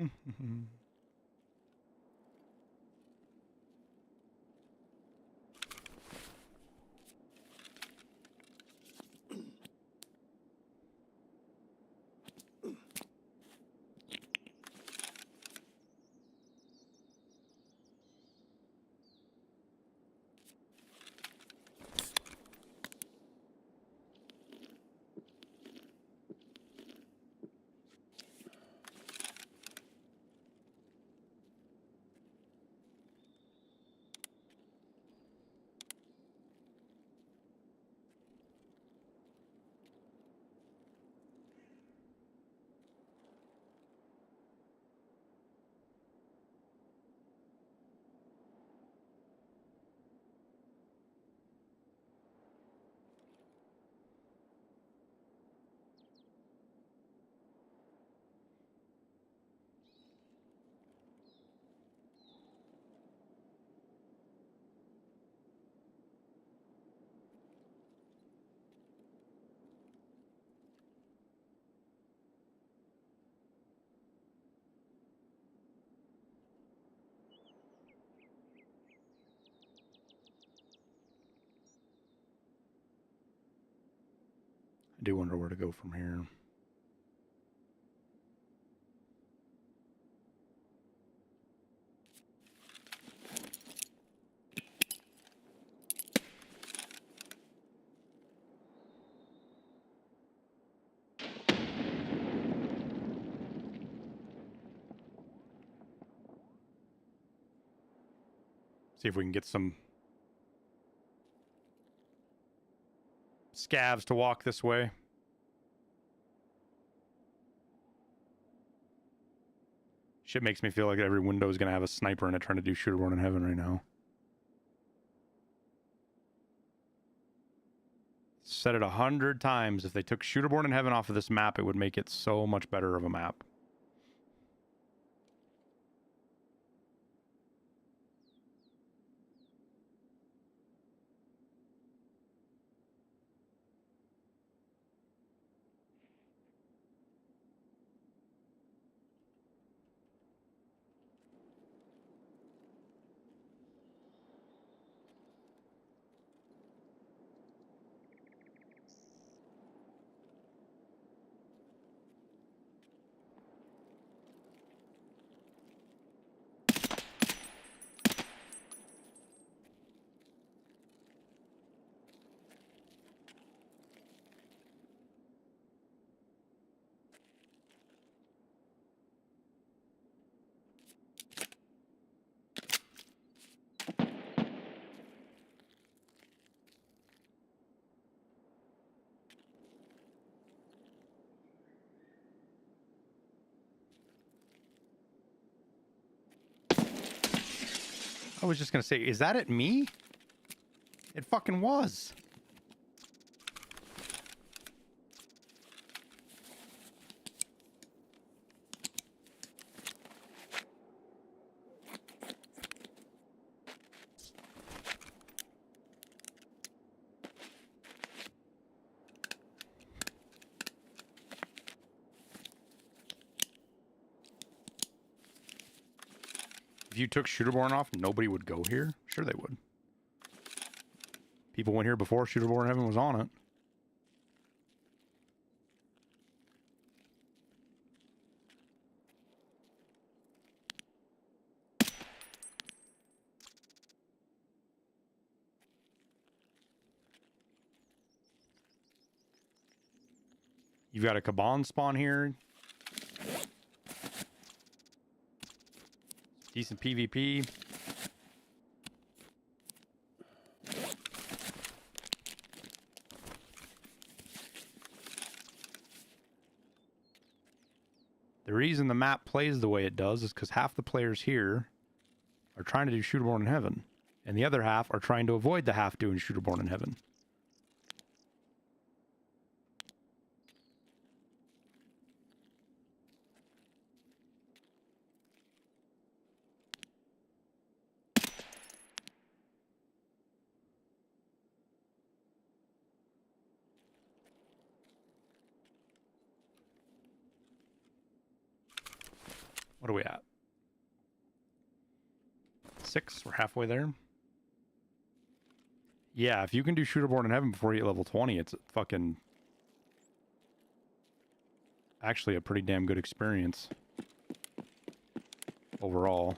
A: I do wonder where to go from here. See if we can get some scavs to walk this way. Shit makes me feel like every window is going to have a sniper in it trying to do Shooter Born in Heaven right now. Said it 100 times. If they took Shooter Born in Heaven off of this map, it would make it so much better of a map. I was just going to say, is that at me? It fucking was. If you took Shooterborn off, nobody would go here? Sure they would. People went here before Shooterborn Heaven was on it. You've got a Kaban spawn here. Decent PvP. The reason the map plays the way it does is because half the players here are trying to do Shooterborn in Heaven, and the other half are trying to avoid the half doing Shooterborn in Heaven. What are we at? 6. We're halfway there. Yeah, if you can do Shooterborn in Heaven before you hit level 20, it's fucking... actually a pretty damn good experience. Overall.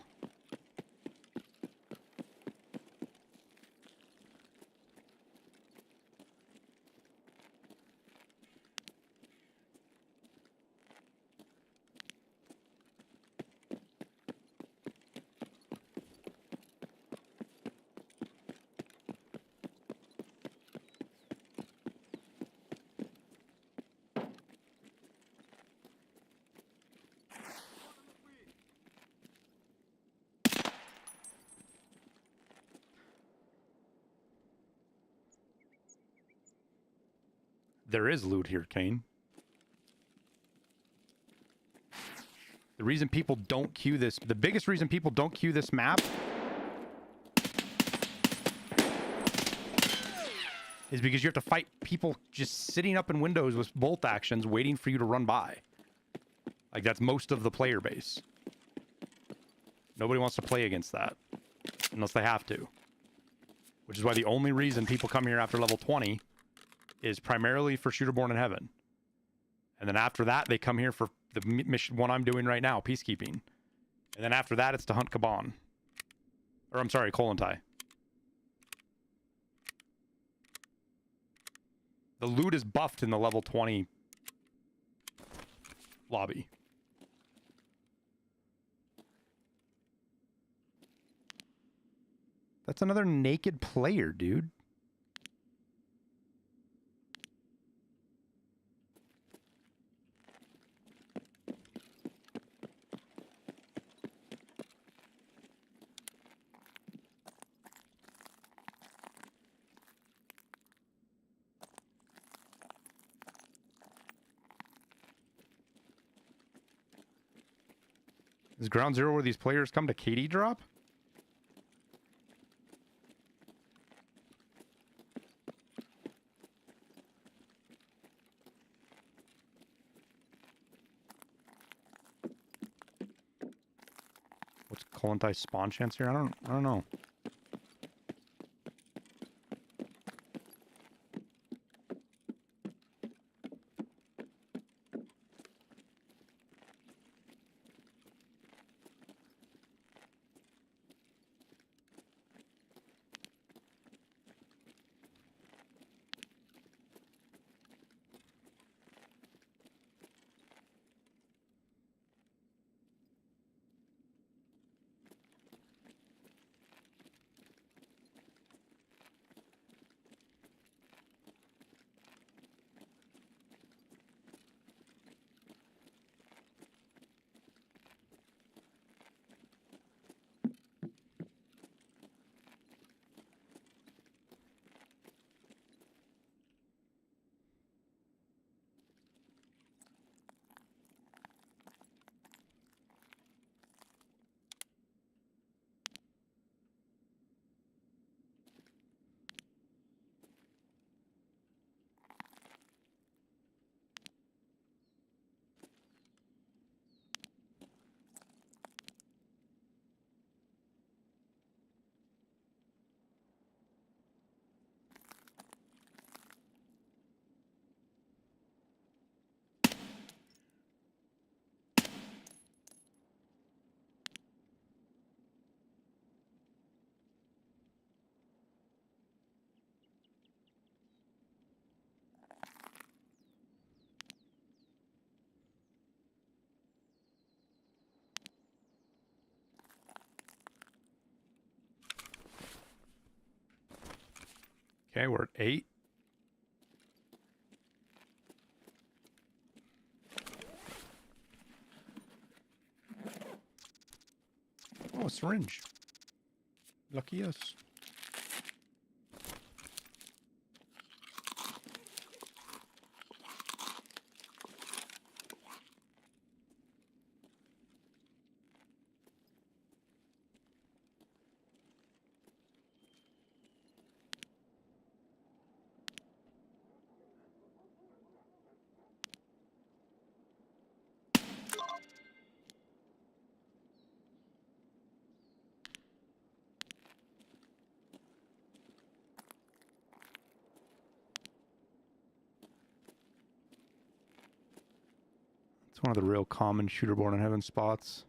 A: There is loot here, Kane. The reason people don't queue this... the biggest reason people don't queue this map... is because you have to fight people just sitting up in windows with bolt actions waiting for you to run by. Like, that's most of the player base. Nobody wants to play against that. Unless they have to. Which is why the only reason people come here after level 20... is primarily for Shooterborn in Heaven. And then after that, they come here for the mission, one I'm doing right now, Peacekeeping. And then after that, it's to hunt Kaban. Or, I'm sorry, Kollontai. The loot is buffed in the level 20 lobby. That's another naked player, dude. Is Ground Zero where these players come to KD drop? What's Kollontai spawn chance here? I don't know. Okay, we're at 8. Oh, a syringe. Lucky us. one of the real common shooter born in heaven spots.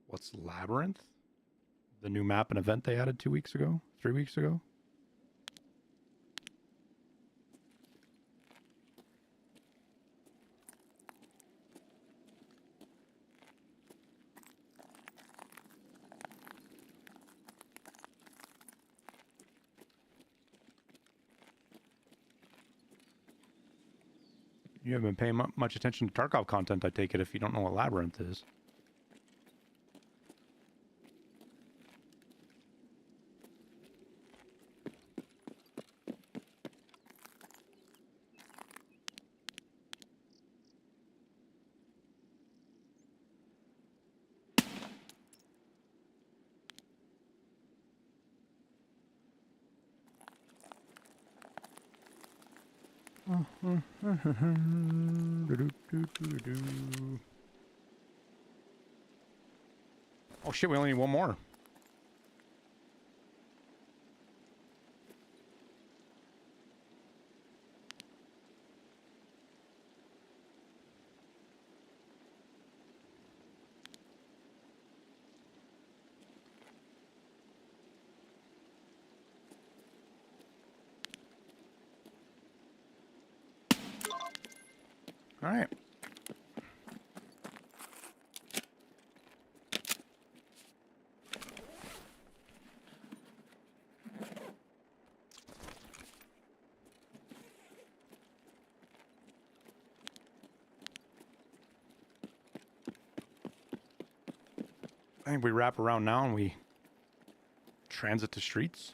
A: What's Labyrinth? The new map and event they added 2 weeks ago? 3 weeks ago? You haven't been paying much attention to Tarkov content, I take it, if you don't know what Labyrinth is. Oh shit, we only need one more. All right. I think we wrap around now and we transit to streets.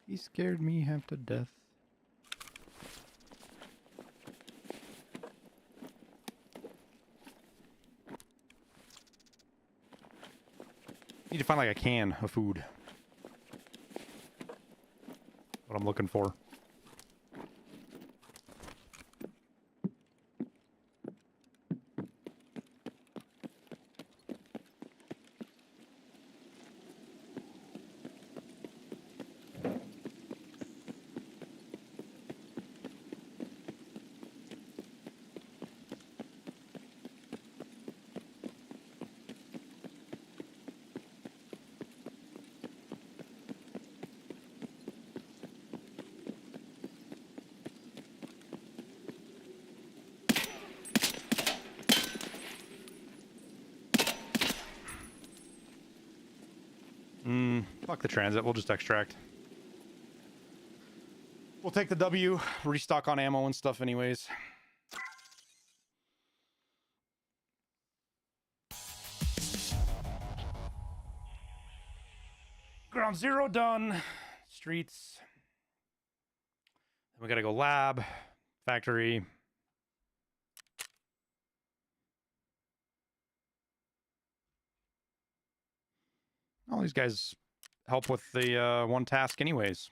A: He scared me half to death. Need to find like a can of food. What I'm looking for. Fuck the transit, we'll just extract. We'll take the W, restock on ammo and stuff anyways. Ground zero done. Streets. Then we gotta go lab, factory. All these guys help with the one task anyways.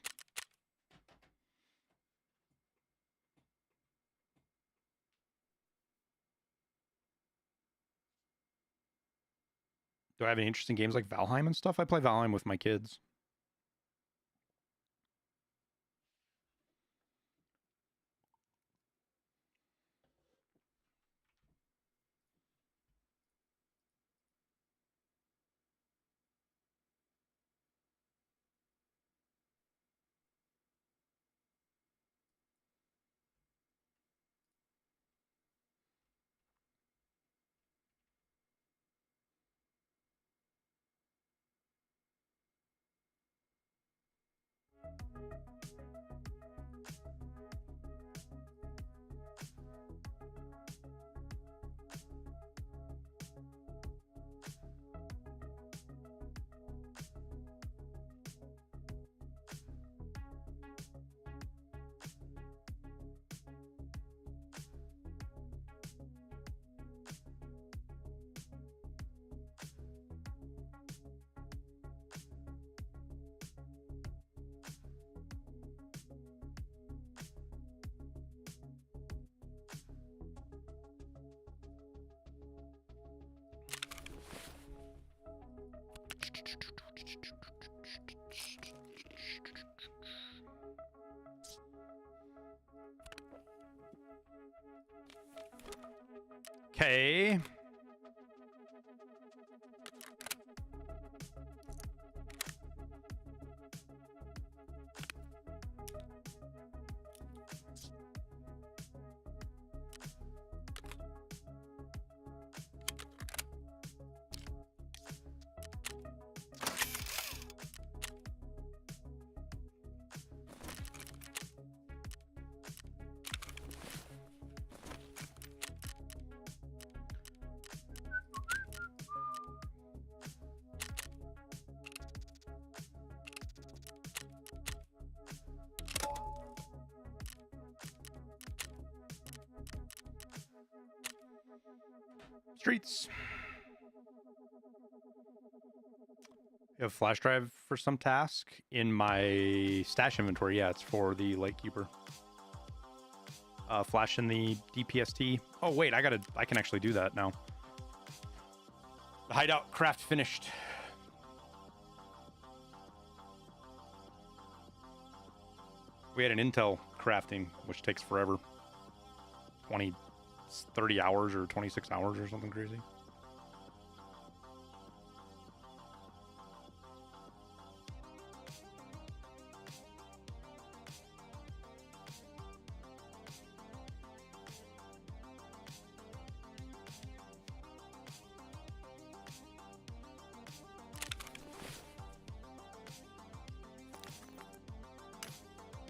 A: Do I have any interesting games like Valheim and stuff? I play Valheim with my kids. Okay. Streets. You have a flash drive for some task in my stash inventory. Yeah, it's for the Lightkeeper. Flash in the DPST. Oh wait, I can actually do that now. The hideout craft finished. We had an Intel crafting, which takes forever. 30 hours or 26 hours or something crazy.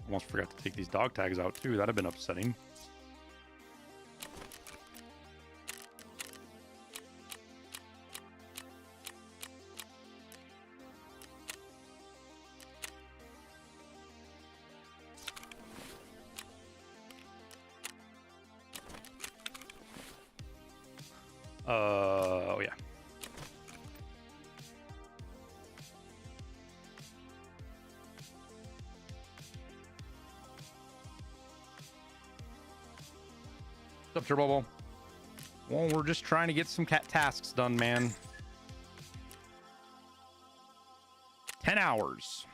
A: Almost forgot to take these dog tags out too. That'd have been upsetting. Oh yeah. What's up, Turbo? Well, we're just trying to get some cat tasks done, man. 10 hours.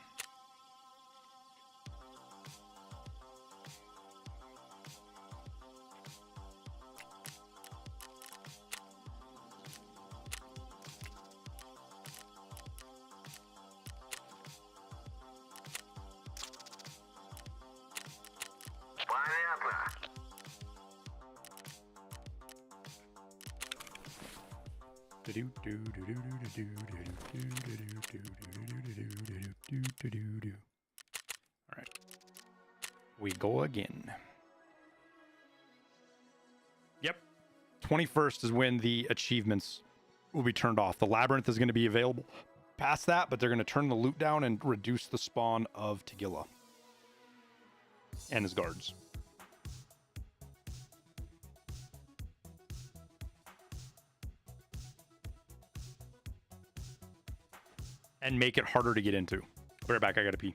A: All right, we go again. Yep, 21st is when the achievements will be turned off. The labyrinth is going to be available past that, but they're going to turn the loot down and reduce the spawn of Tagilla and his guards. And make it harder to get into. I'll be right back, I gotta pee.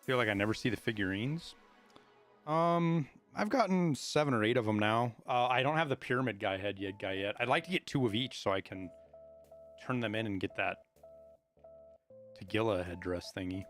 A: Feel like I never see the figurines. I've gotten 7 or 8 of them now. I don't have the pyramid guy yet. I'd like to get 2 of each so I can turn them in and get that Tagilla headdress thingy.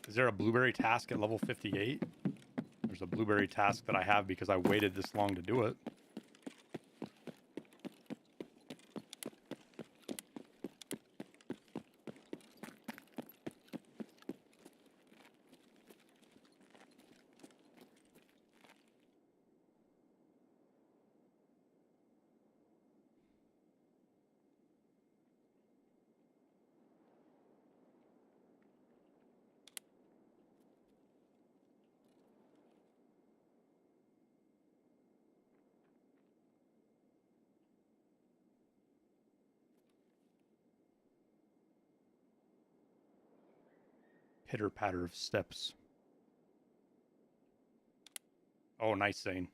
A: Is there a blueberry task at level 58? There's a blueberry task that I have because I waited this long to do it. Pitter patter of steps. Oh, nice, Zane.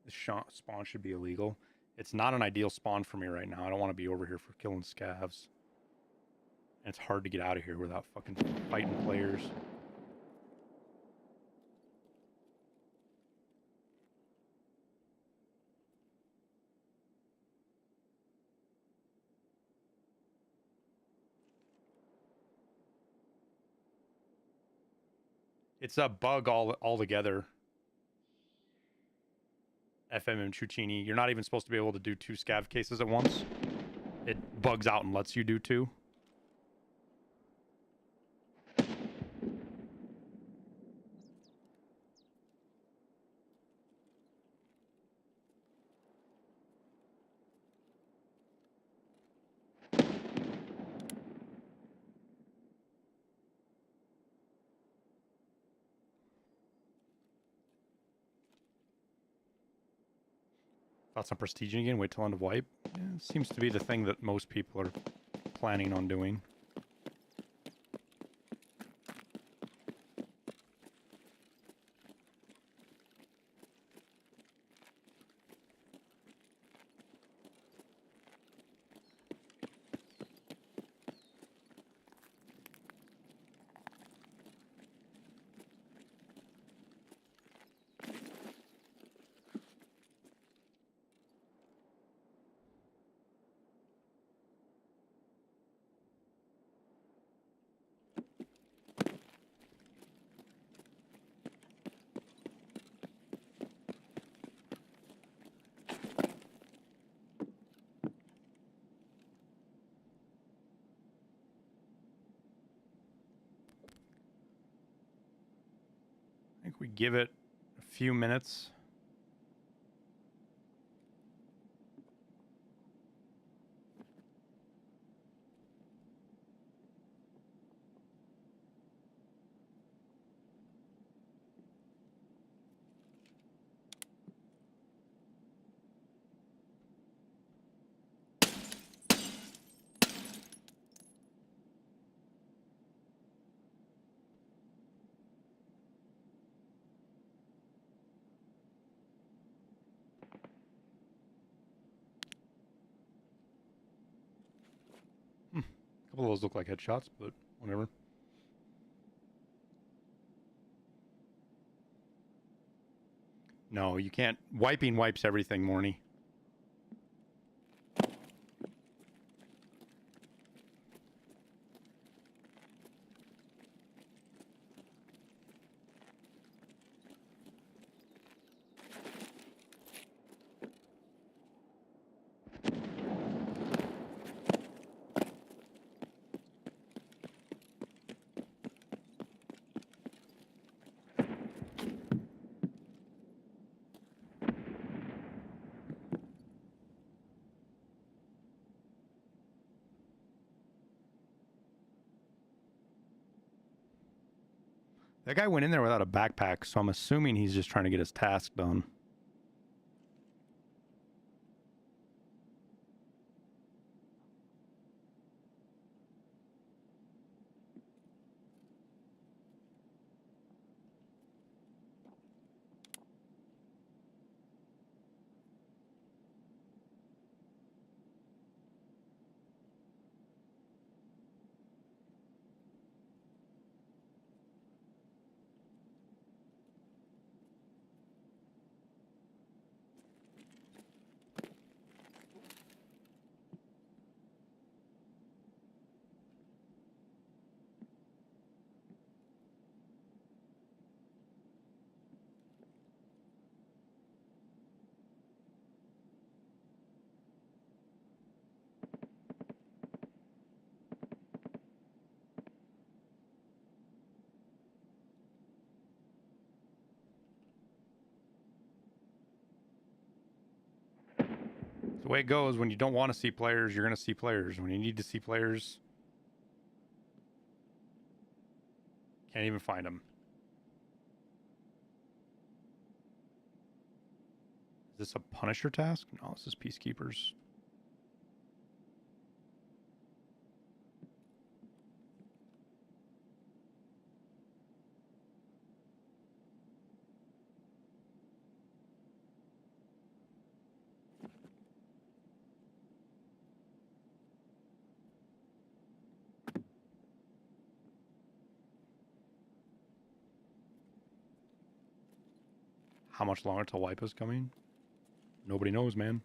A: This spawn should be illegal. It's not an ideal spawn for me right now. I don't want to be over here for killing scavs. And it's hard to get out of here without fucking fighting players. It's a bug altogether. FMM Chuccini, you're not even supposed to be able to do 2 scav cases at once. It bugs out and lets you do 2. Thoughts on prestiging again? Wait till end of wipe? Yeah, seems to be the thing that most people are planning on doing. think we give it a few minutes. A couple of those look like headshots, but whatever. No, you can't. Wiping wipes everything, Morny. That guy went in there without a backpack, so I'm assuming he's just trying to get his task done. The way it goes, when you don't want to see players, you're going to see players. When you need to see players, can't even find them. Is this a Punisher task? No, this is Peacekeepers. How much longer till wipe is coming? Nobody knows, man.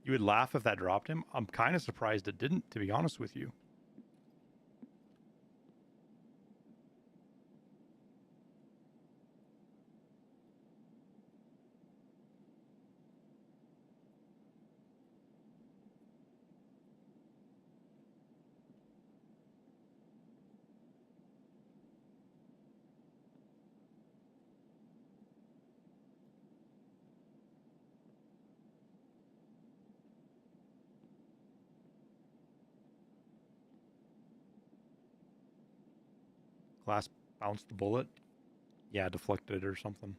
A: You would laugh if that dropped him? I'm kind of surprised it didn't, to be honest with you. Glass bounced the bullet? Yeah, deflected or something.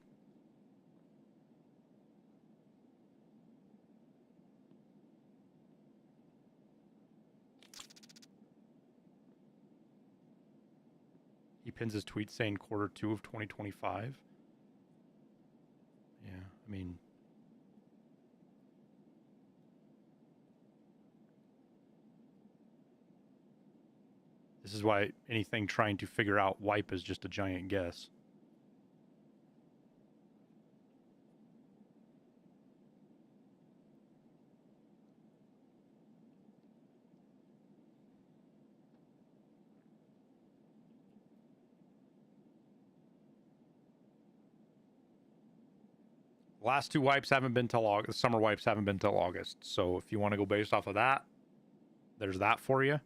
A: He pins his tweet saying Q2 of 2025. Yeah, I mean... This is why anything trying to figure out wipe is just a giant guess. The last two wipes haven't been till August. Summer wipes haven't been till August. So if you want to go based off of that, there's that for you.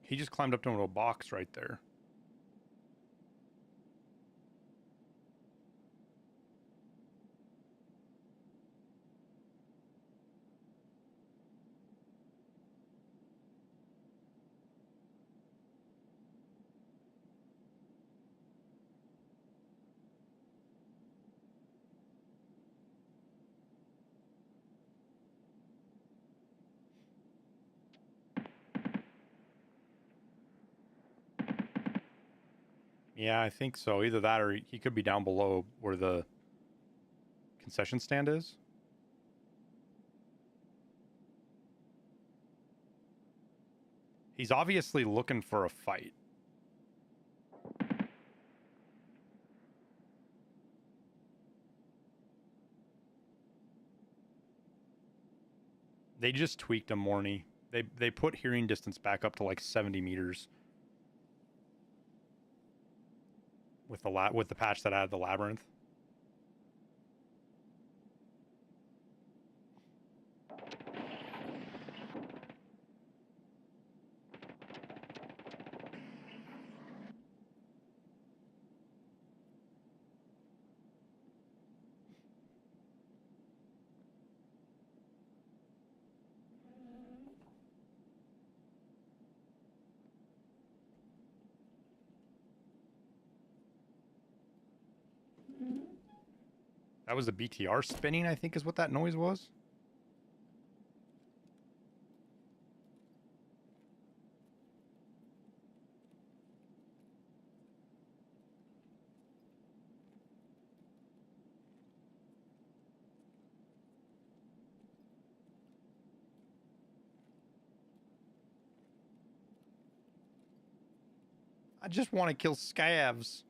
A: He just climbed up to a box right there. Yeah, I think so. Either that or he could be down below where the concession stand is. He's obviously looking for a fight. They just tweaked him, Morny. They put hearing distance back up to like 70 meters. With the patch that added the labyrinth. That was the BTR spinning, I think is what that noise was. I just want to kill scavs.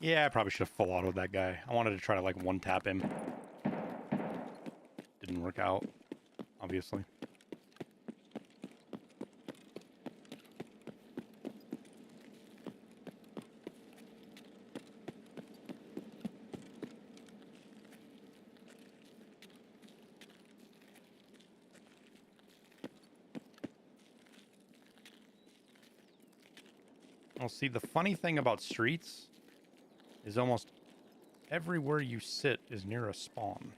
A: Yeah, I probably should have full autoed that guy. I wanted to try to like one tap him. Didn't work out, obviously. Well, see, the funny thing about streets is almost everywhere you sit is near a spawn.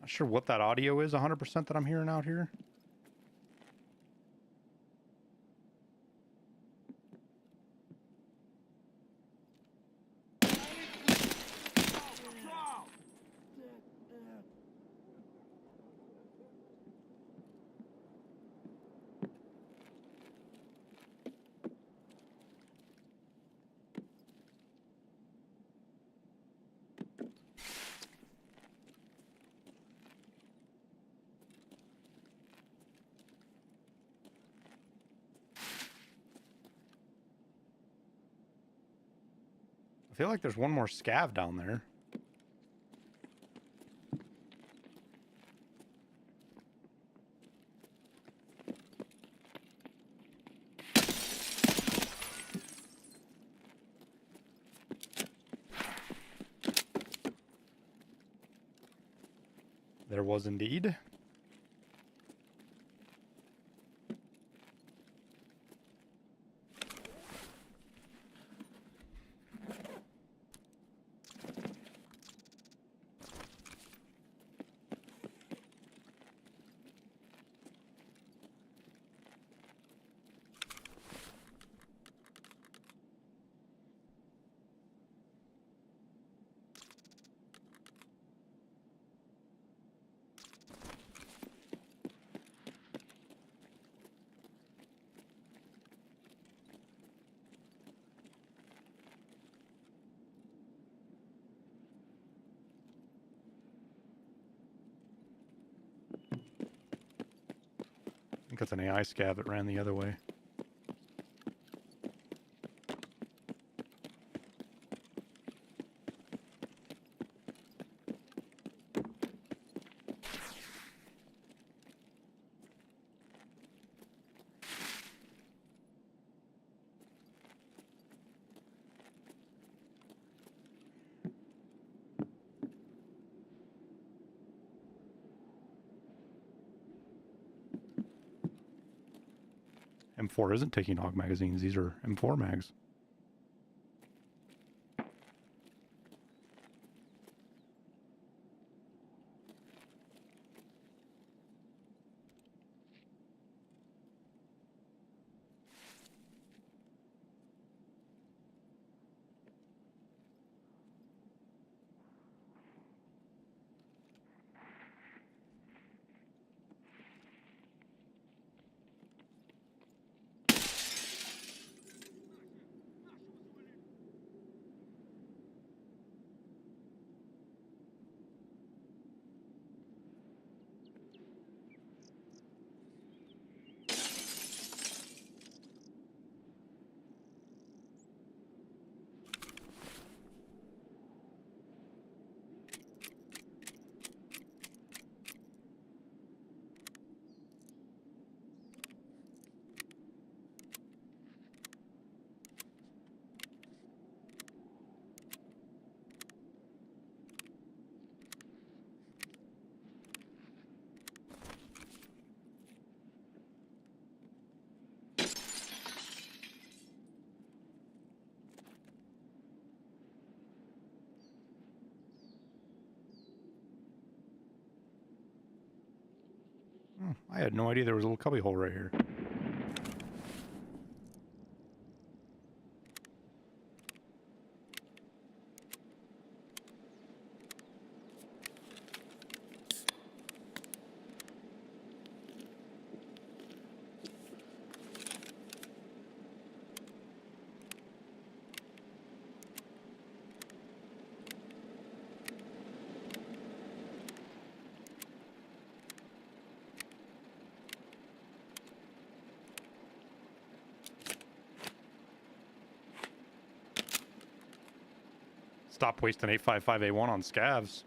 A: Not sure what that audio is 100% that I'm hearing out here. I feel like there's one more scav down there. There was indeed. I think that's an AI scav that ran the other way. M4 isn't taking AUG magazines. These are M4 mags. I had no idea there was a little cubby hole right here. Stop wasting 855A1 on scavs.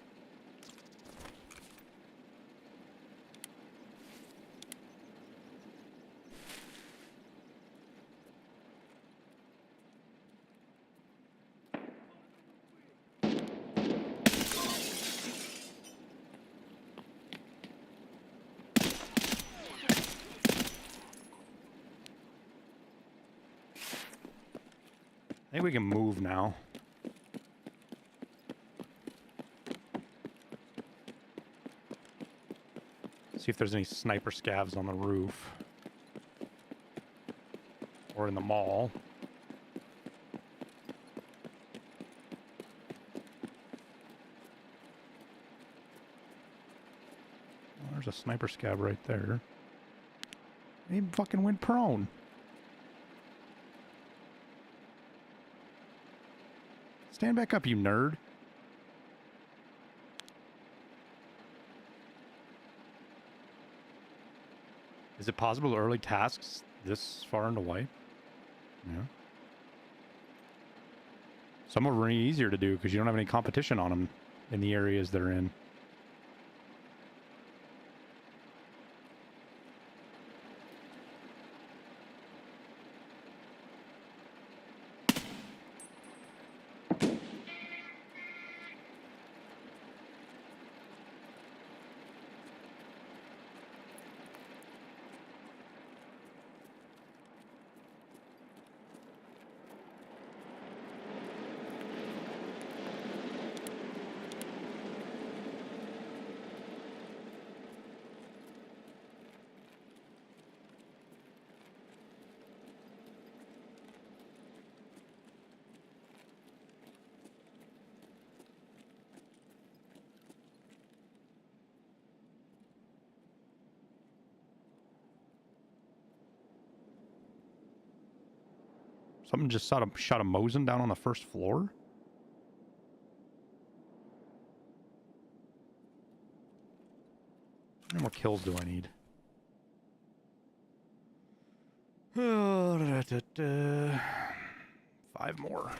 A: I think we can move now. See if there's any sniper scavs on the roof. Or in the mall. Oh, there's a sniper scav right there. He fucking went prone. Stand back up, you nerd. Is it possible early tasks this far into wipe? Yeah. Some are really easier to do because you don't have any competition on them in the areas they're in. Something just shot a Mosin down on the first floor? How many more kills do I need? 5 more.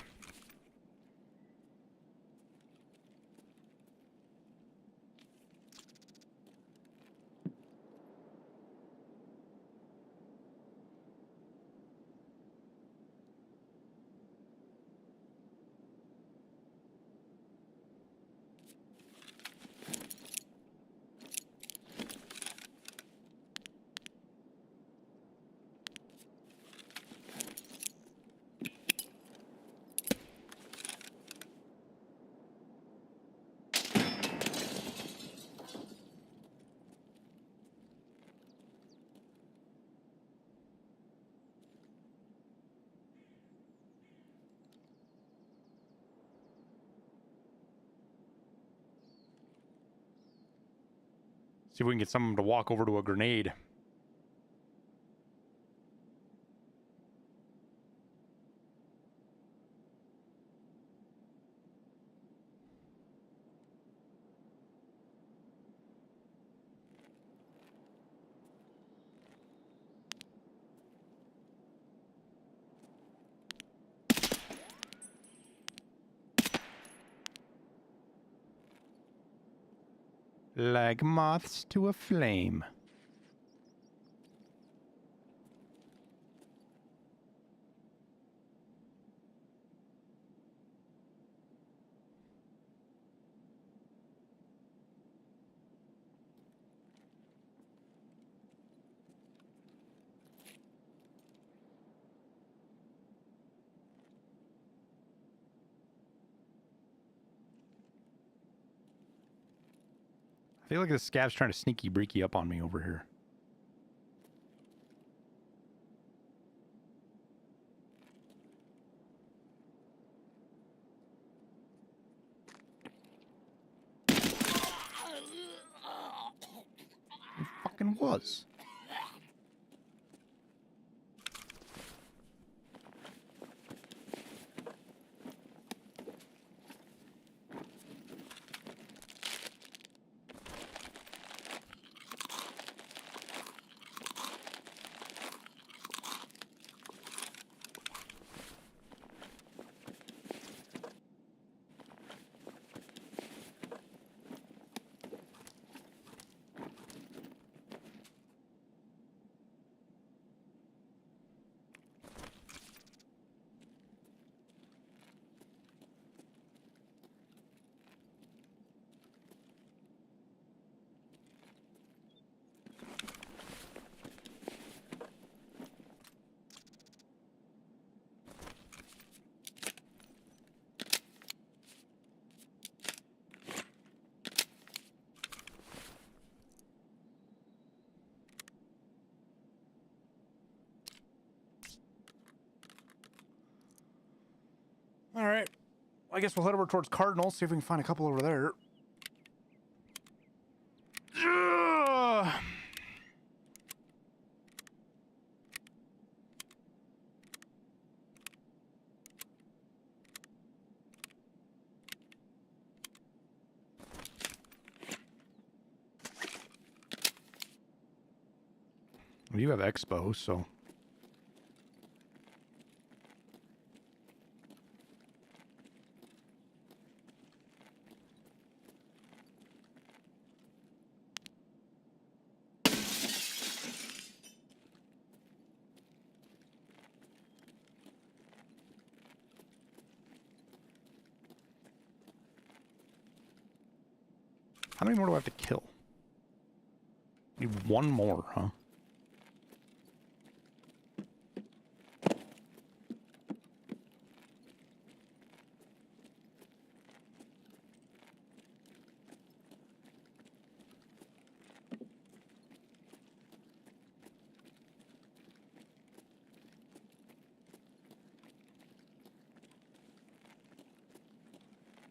A: See if we can get someone to walk over to a grenade. Like moths to a flame. I feel like this scav's trying to sneaky breaky up on me over here. fucking was. All right. I guess we'll head over towards Cardinal, see if we can find a couple over there. Well, you have Expo, so... How many more do I have to kill? Need one more, huh?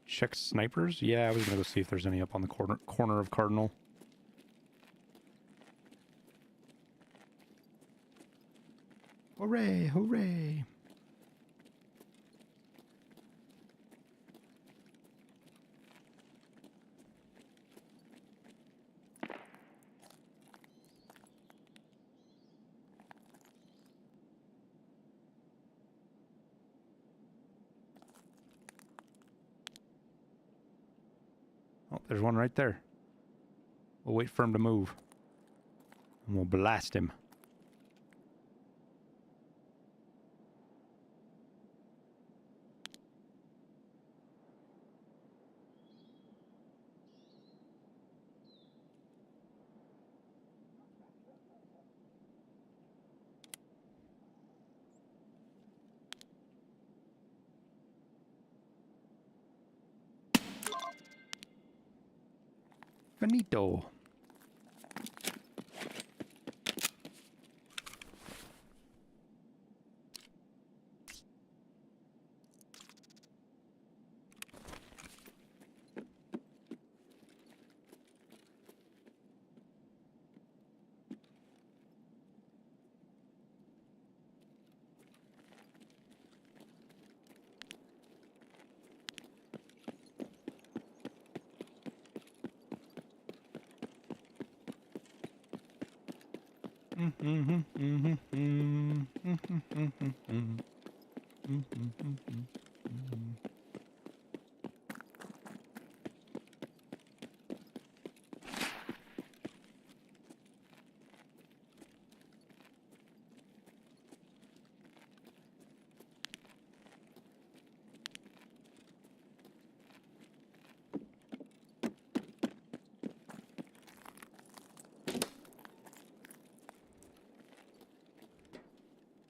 A: Check snipers? Yeah, I was gonna go see if there's any up on the corner of Cardinal. Hooray, hooray. Oh, there's one right there. We'll wait for him to move. And we'll blast him. Finito.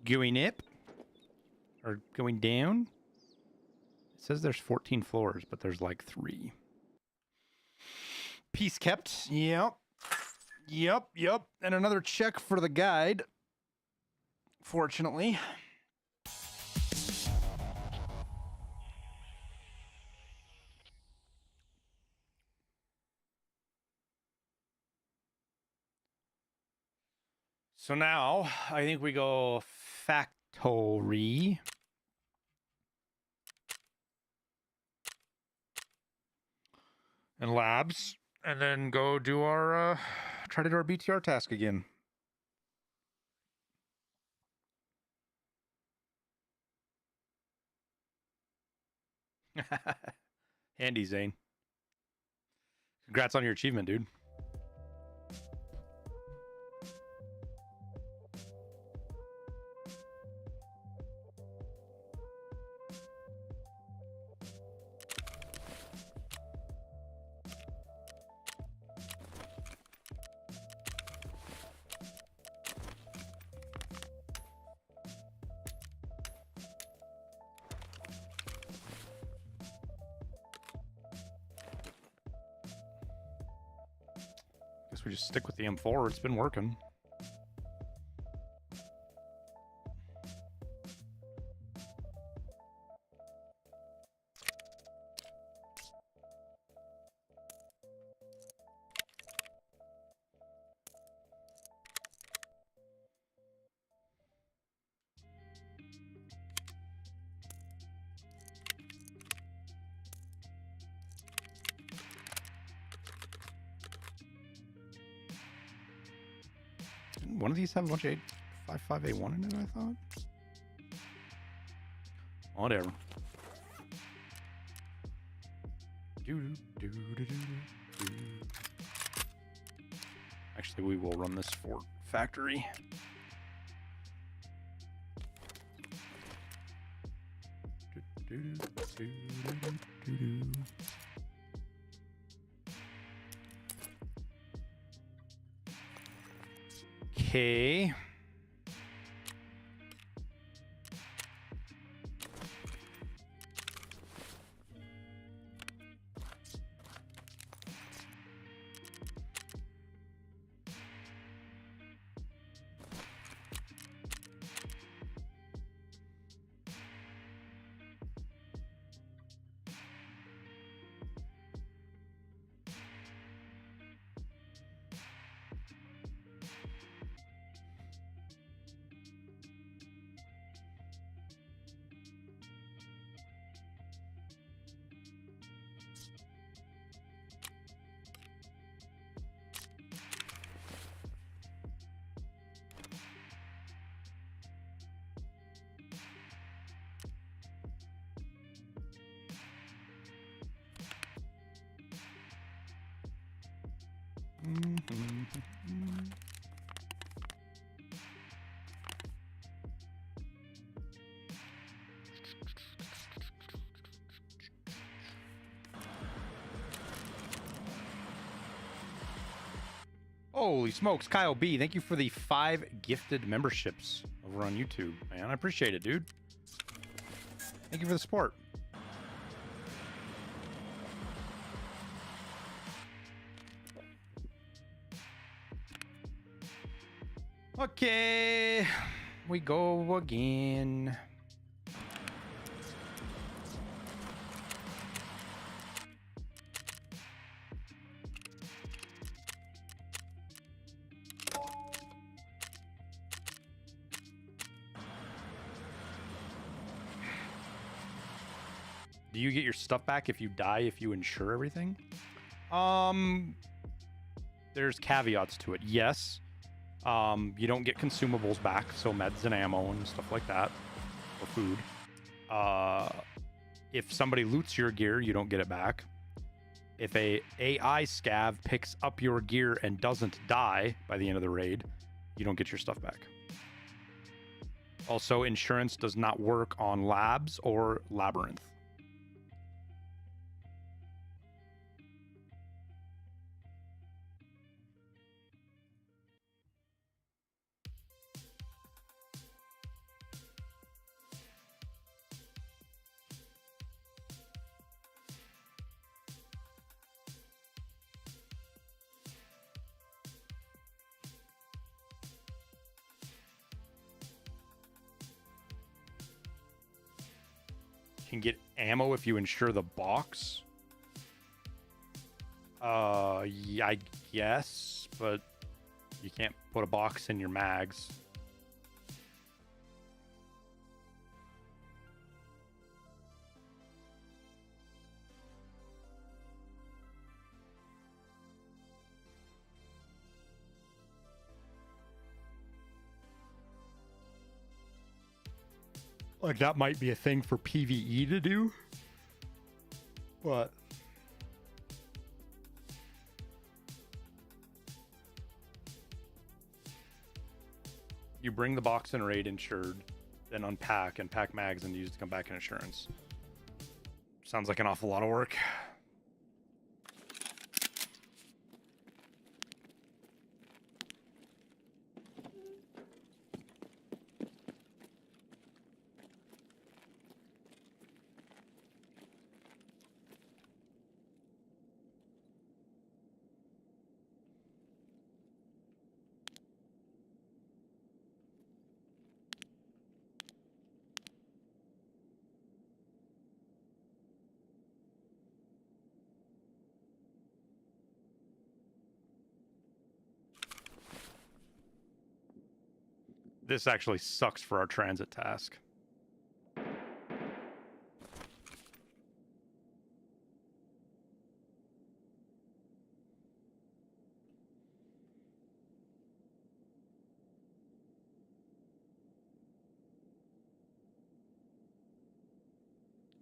A: Going up? Or going down? It says there's 14 floors, but there's like 3. Peace kept. Yep. Yep, yep. And another check for the guide. Fortunately. So now I think we go factory. And labs, and then go do our, try to do our BTR task again. Handy, Zane. Congrats on your achievement, dude. Guess we just stick with the M4. It's been working. Didn't one of these have a bunch of 855A1 in it, I thought? Whatever. Actually, we will run this for factory. Okay. Holy smokes, Kyle B, thank you for the 5 gifted memberships over on YouTube, man. I appreciate it, dude. Thank you for the support. Okay, we go again. Do you get your stuff back if you die, if you insure everything? There's caveats to it. Yes. You don't get consumables back, so meds and ammo and stuff like that, or food. If somebody loots your gear, you don't get it back. If a AI scav picks up your gear and doesn't die by the end of the raid, you don't get your stuff back. Also, insurance does not work on labs or labyrinth. Can get ammo if you insure the box. Yeah, I guess, but you can't put a box in your mags. Like, that might be a thing for PvE to do. But you bring the box in raid insured, then unpack and pack mags and use to come back in insurance. Sounds like an awful lot of work. This actually sucks for our transit task.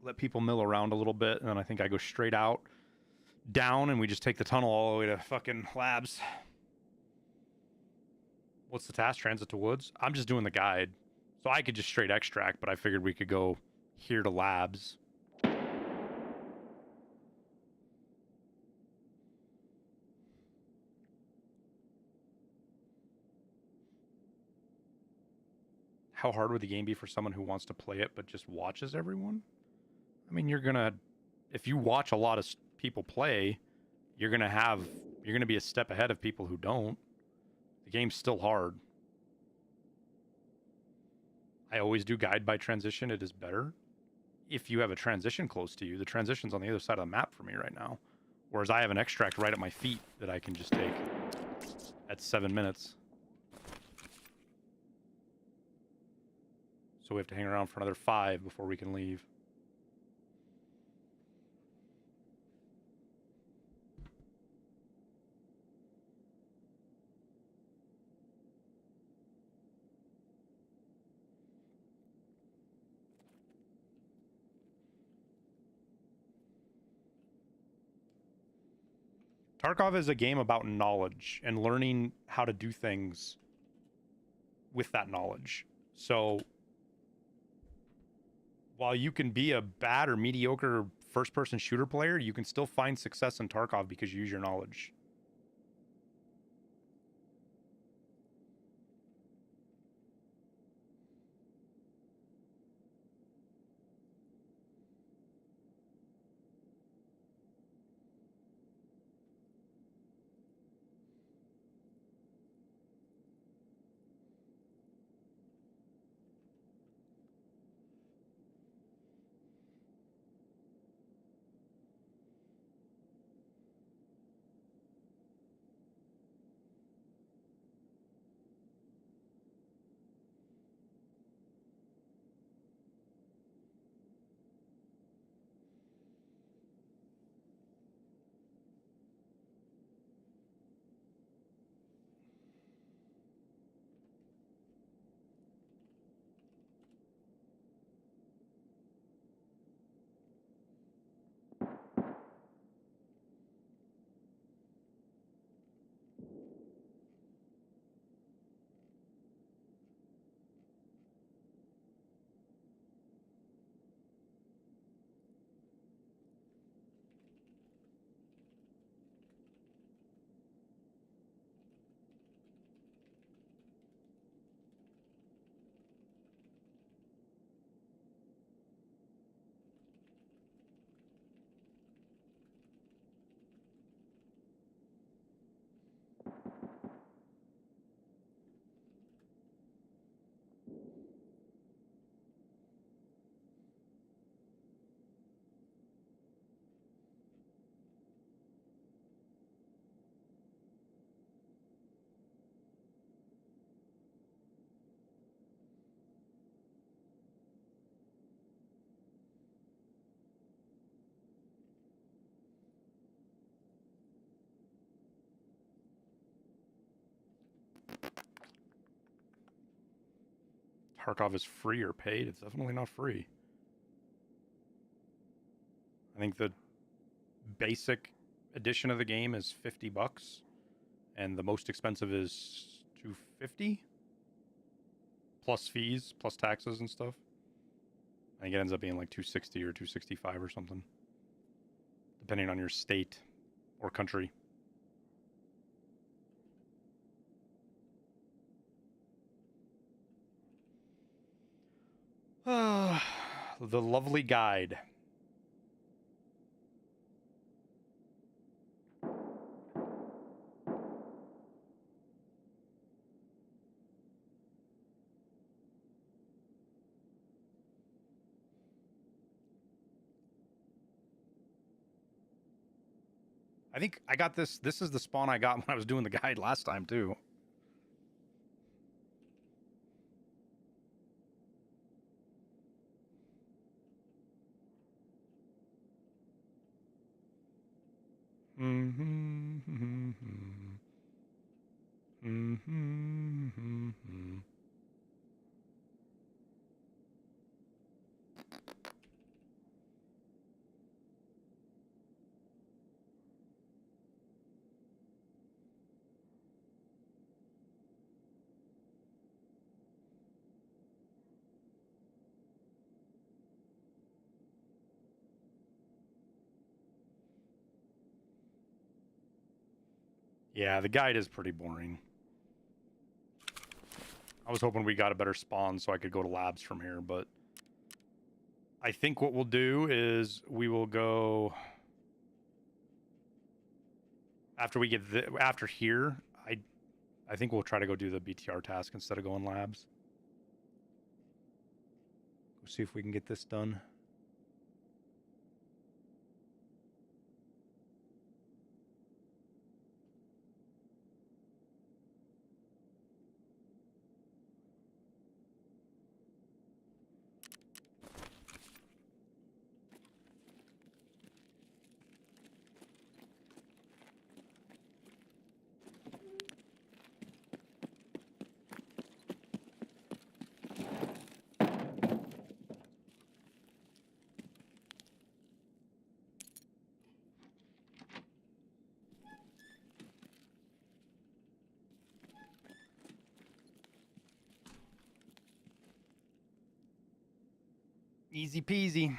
A: Let people mill around a little bit, and then I think I go straight out, down, and we just take the tunnel all the way to fucking labs. What's the task? Transit to woods? I'm just doing the guide. So I could just straight extract, but I figured we could go here to labs. How hard would the game be for someone who wants to play it but just watches everyone? I mean, if you watch a lot of people play, you're gonna be a step ahead of people who don't. The game's still hard. I always do guide by transition. It is better. If you have a transition close to you, the transition's on the other side of the map for me right now. Whereas I have an extract right at my feet that I can just take at 7 minutes. So we have to hang around for another 5 before we can leave. Tarkov is a game about knowledge and learning how to do things with that knowledge. So while you can be a bad or mediocre first-person shooter player, you can still find success in Tarkov because you use your knowledge. Tarkov is free or paid. It's definitely not free. I think the basic edition of the game is $50, and the most expensive is $250, plus fees, plus taxes and stuff. I think it ends up being like $260 or $265 or something, depending on your state or country. The lovely guide. I think I got this. This is the spawn I got when I was doing the guide last time, too. Yeah, the guide is pretty boring. I was hoping we got a better spawn so I could go to labs from here, but I think what we'll do is we will go after we get after here. I think we'll try to go do the BTR task instead of going labs. We'll see if we can get this done. Easy peasy.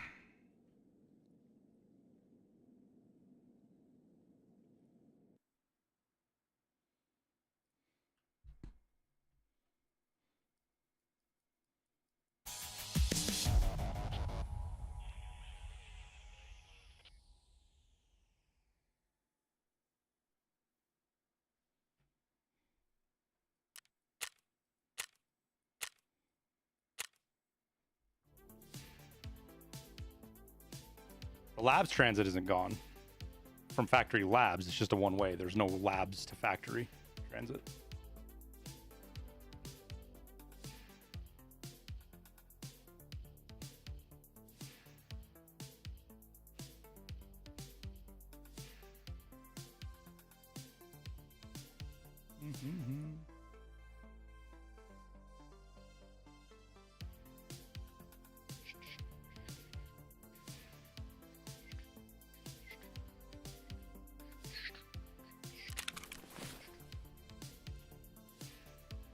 A: The labs transit isn't gone from factory to labs. It's just a one-way. There's no labs to factory transit.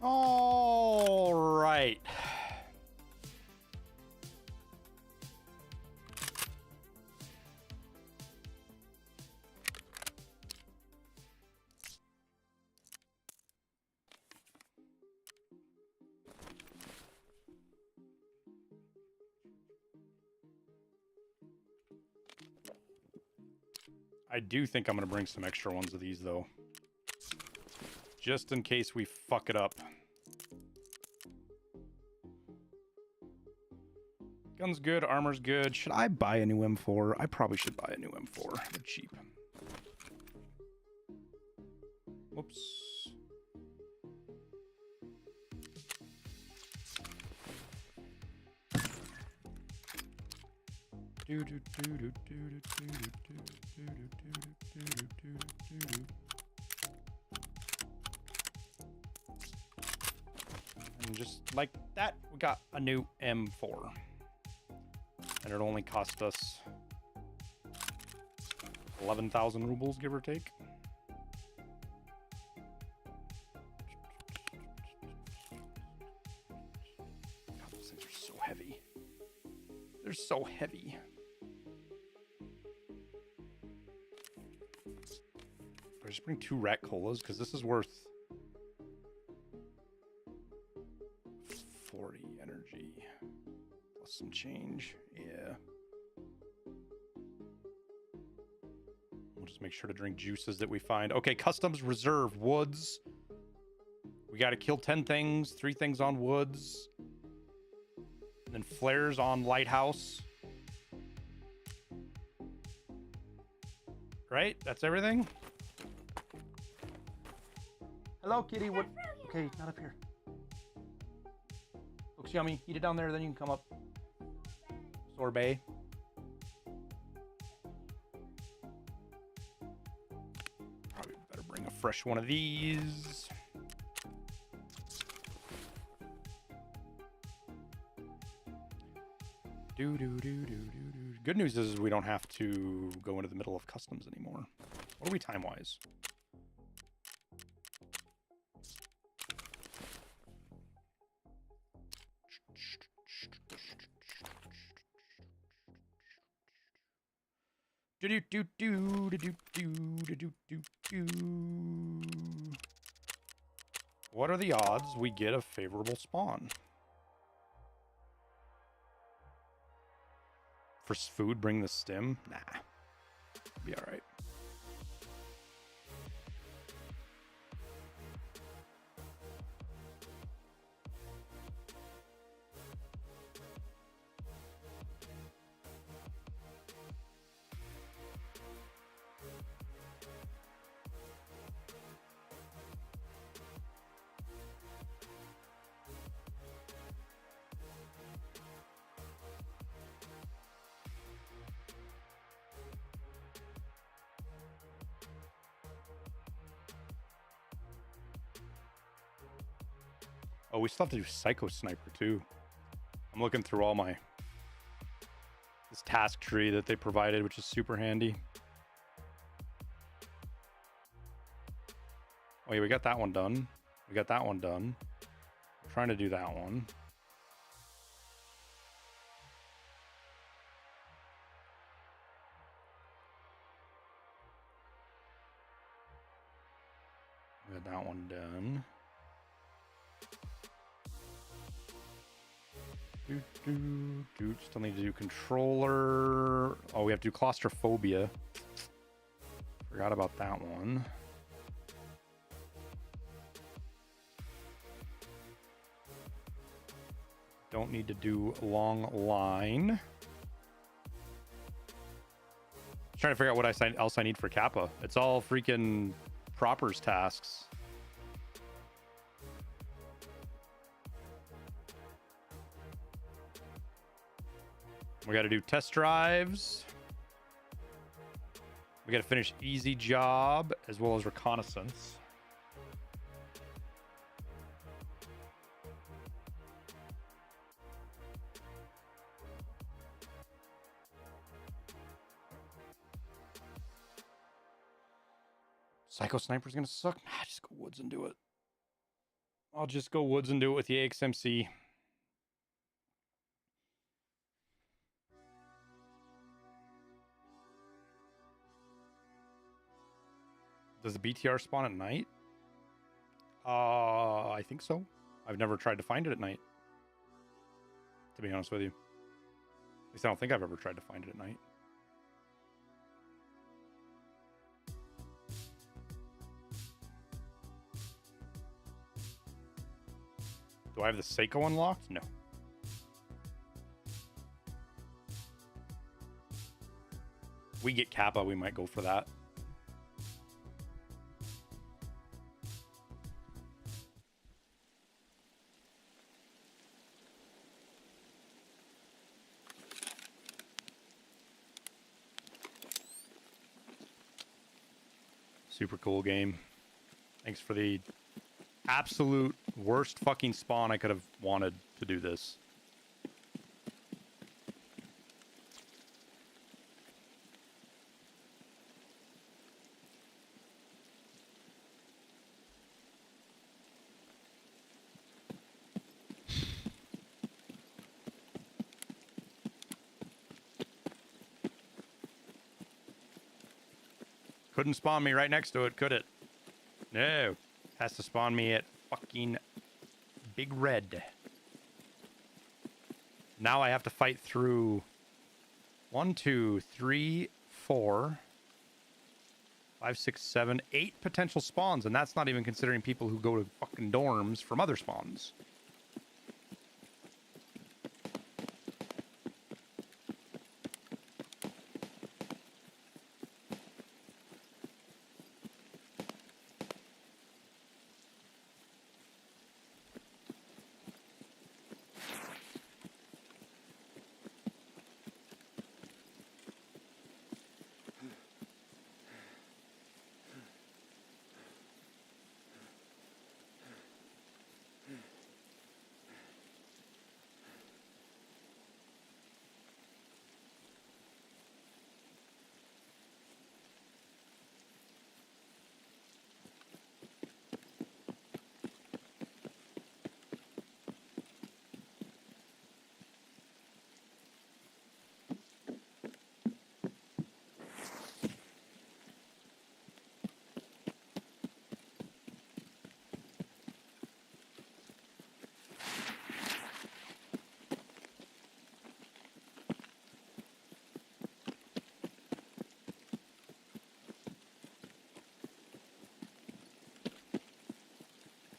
A: All right. I do think I'm going to bring some extra ones of these, though. Just in case we fuck it up. Gun's good, armor's good. Should I buy a new M4? I probably should buy a new M4. They're cheap. Whoops. And just like that, we got a new M4. And it only cost us 11,000 rubles, give or take. God, those things are so heavy. They're so heavy. I just bring 2 rat colas because this is worth 40 energy plus some change. Yeah. We'll just make sure to drink juices that we find. Okay, customs reserve woods. We got to kill 10 things, 3 things on woods. And then flares on lighthouse. Right? That's everything? Hello, kitty. What? Okay, not up here. Looks yummy. Eat it down there, then you can come up. Sorbet. Probably better bring a fresh one of these. Good news is we don't have to go into the middle of customs anymore. What are we time-wise? What are the odds we get a favorable spawn? For food, bring the stim? Nah. Be alright. Oh, we still have to do Psycho Sniper too. I'm looking through all this task tree that they provided, which is super handy. Oh yeah, we got that one done. We got that one done. I'm trying to do that one. We got that one done. Still need to do controller. Oh, we have to do claustrophobia. Forgot about that one. Don't need to do long line. Trying to figure out what else I need for Kappa. It's all freaking propers tasks. We got to do test drives. We got to finish easy job as well as reconnaissance. Psycho Sniper's gonna suck. Nah, just go woods and do it. I'll just go woods and do it with the AXMC. Does the BTR spawn at night? I think so. I've never tried to find it at night, to be honest with you. At least I don't think I've ever tried to find it at night. Do I have the Seiko unlocked? No. We get Kappa, we might go for that. Super cool game. Thanks for the Absolute worst fucking spawn I could have wanted to do this. Couldn't spawn me right next to it, could it? No. Has to spawn me at fucking Big Red. Now I have to fight through 1, 2, 3, 4, 5, 6, 7, 8 potential spawns, and that's not even considering people who go to fucking dorms from other spawns.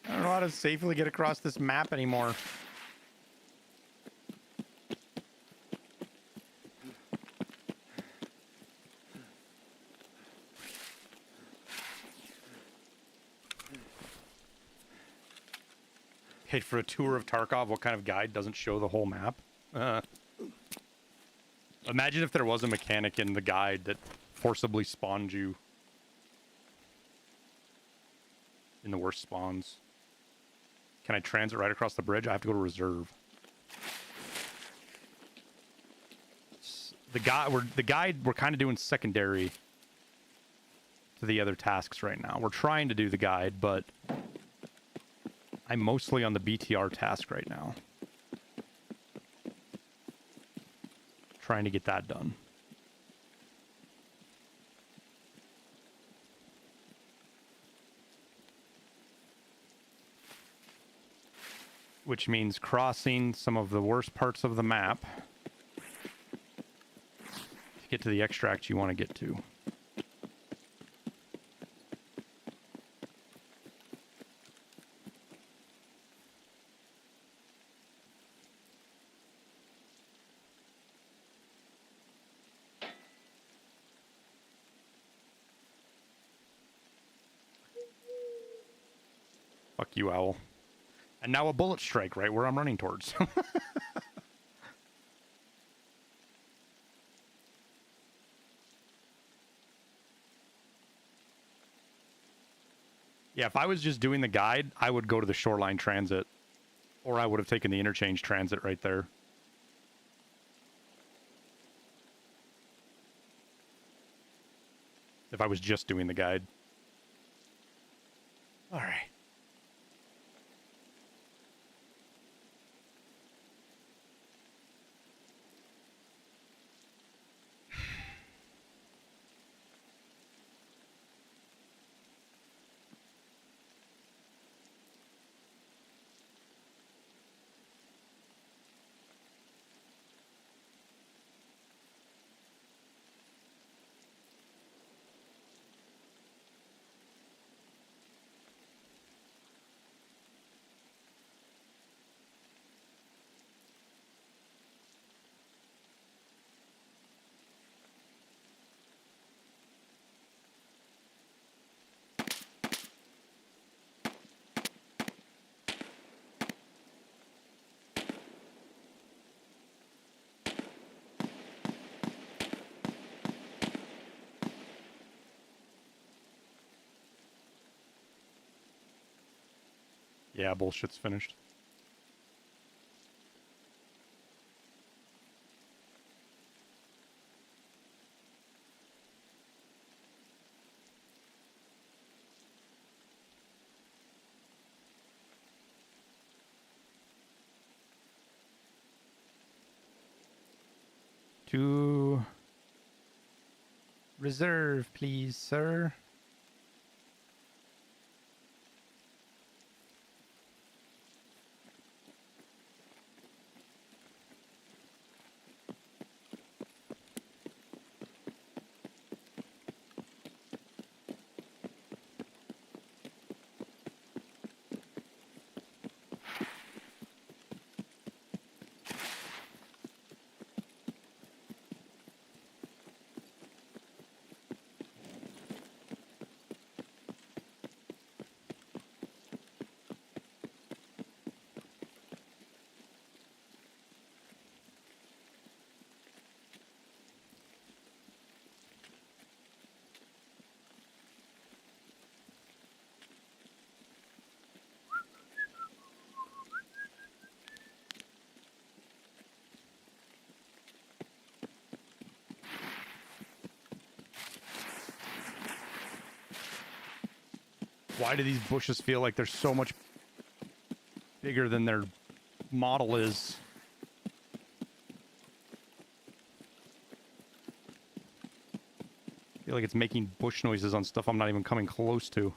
A: I don't know how to safely get across this map anymore. Paid for a tour of Tarkov. What kind of guide doesn't show the whole map? Imagine if there was a mechanic in the guide that forcibly spawned you in the worst spawns. Can I transit right across the bridge? I have to go to reserve. The guide we're kind of doing secondary to the other tasks right now. We're trying to do the guide, but I'm mostly on the BTR task right now. Trying to get that done. Which means crossing some of the worst parts of the map to get to the extract you want to get to. Fuck you, Owl. And now a bullet strike right where I'm running towards. Yeah, if I was just doing the guide, I would go to the shoreline transit. Or I would have taken the interchange transit right there. If I was just doing the guide. All right. Yeah, bullshit's finished. To reserve, please, sir. Why do these bushes feel like they're so much bigger than their model is? I feel like it's making bush noises on stuff I'm not even coming close to.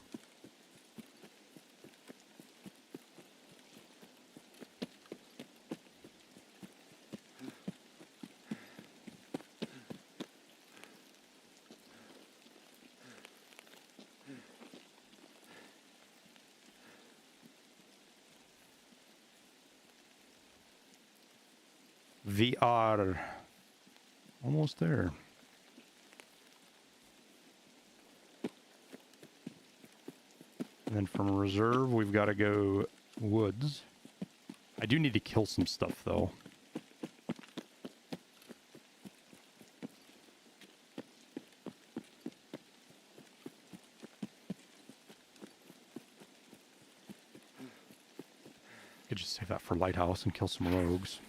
A: VR. Almost there. And then from reserve, we've got to go woods. I do need to kill some stuff, though. Could just save that for lighthouse and kill some rogues.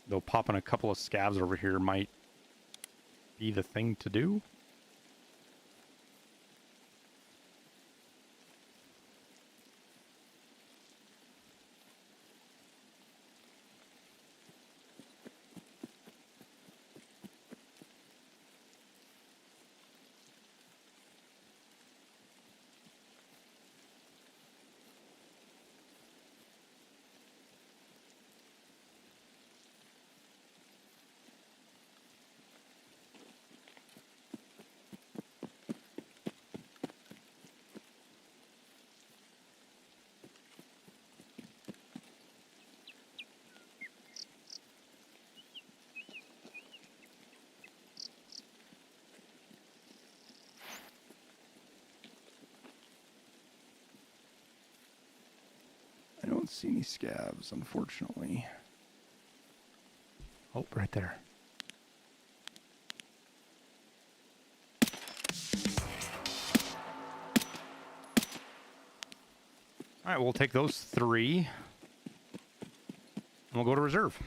A: Though popping a couple of scavs over here might be the thing to do. I don't see any scavs, unfortunately. Oh, right there. All right, we'll take those 3. And we'll go to reserve.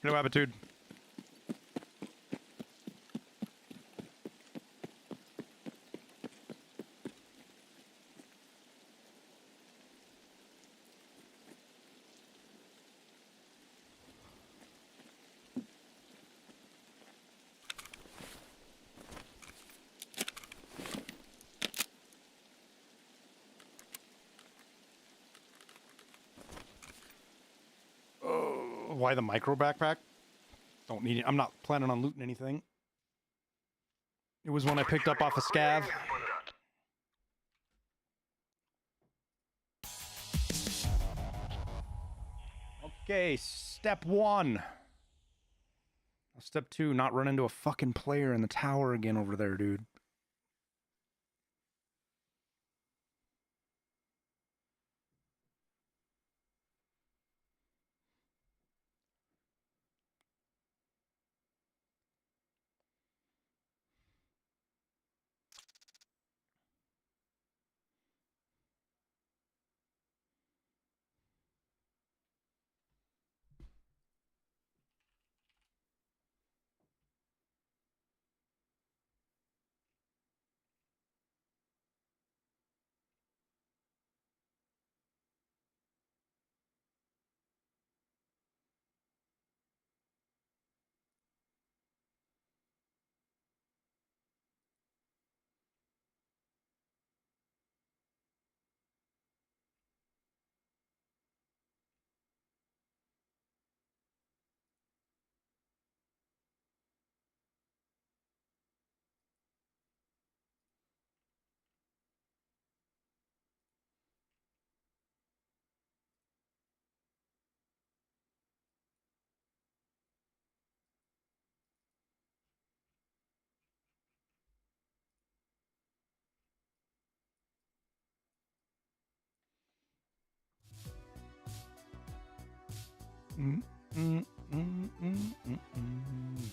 A: No attitude. Why the micro backpack? Don't need it. I'm not planning on looting anything. It was one I picked up off a scav. Okay, step 1. Step 2, not run into a fucking player in the tower again over there, dude.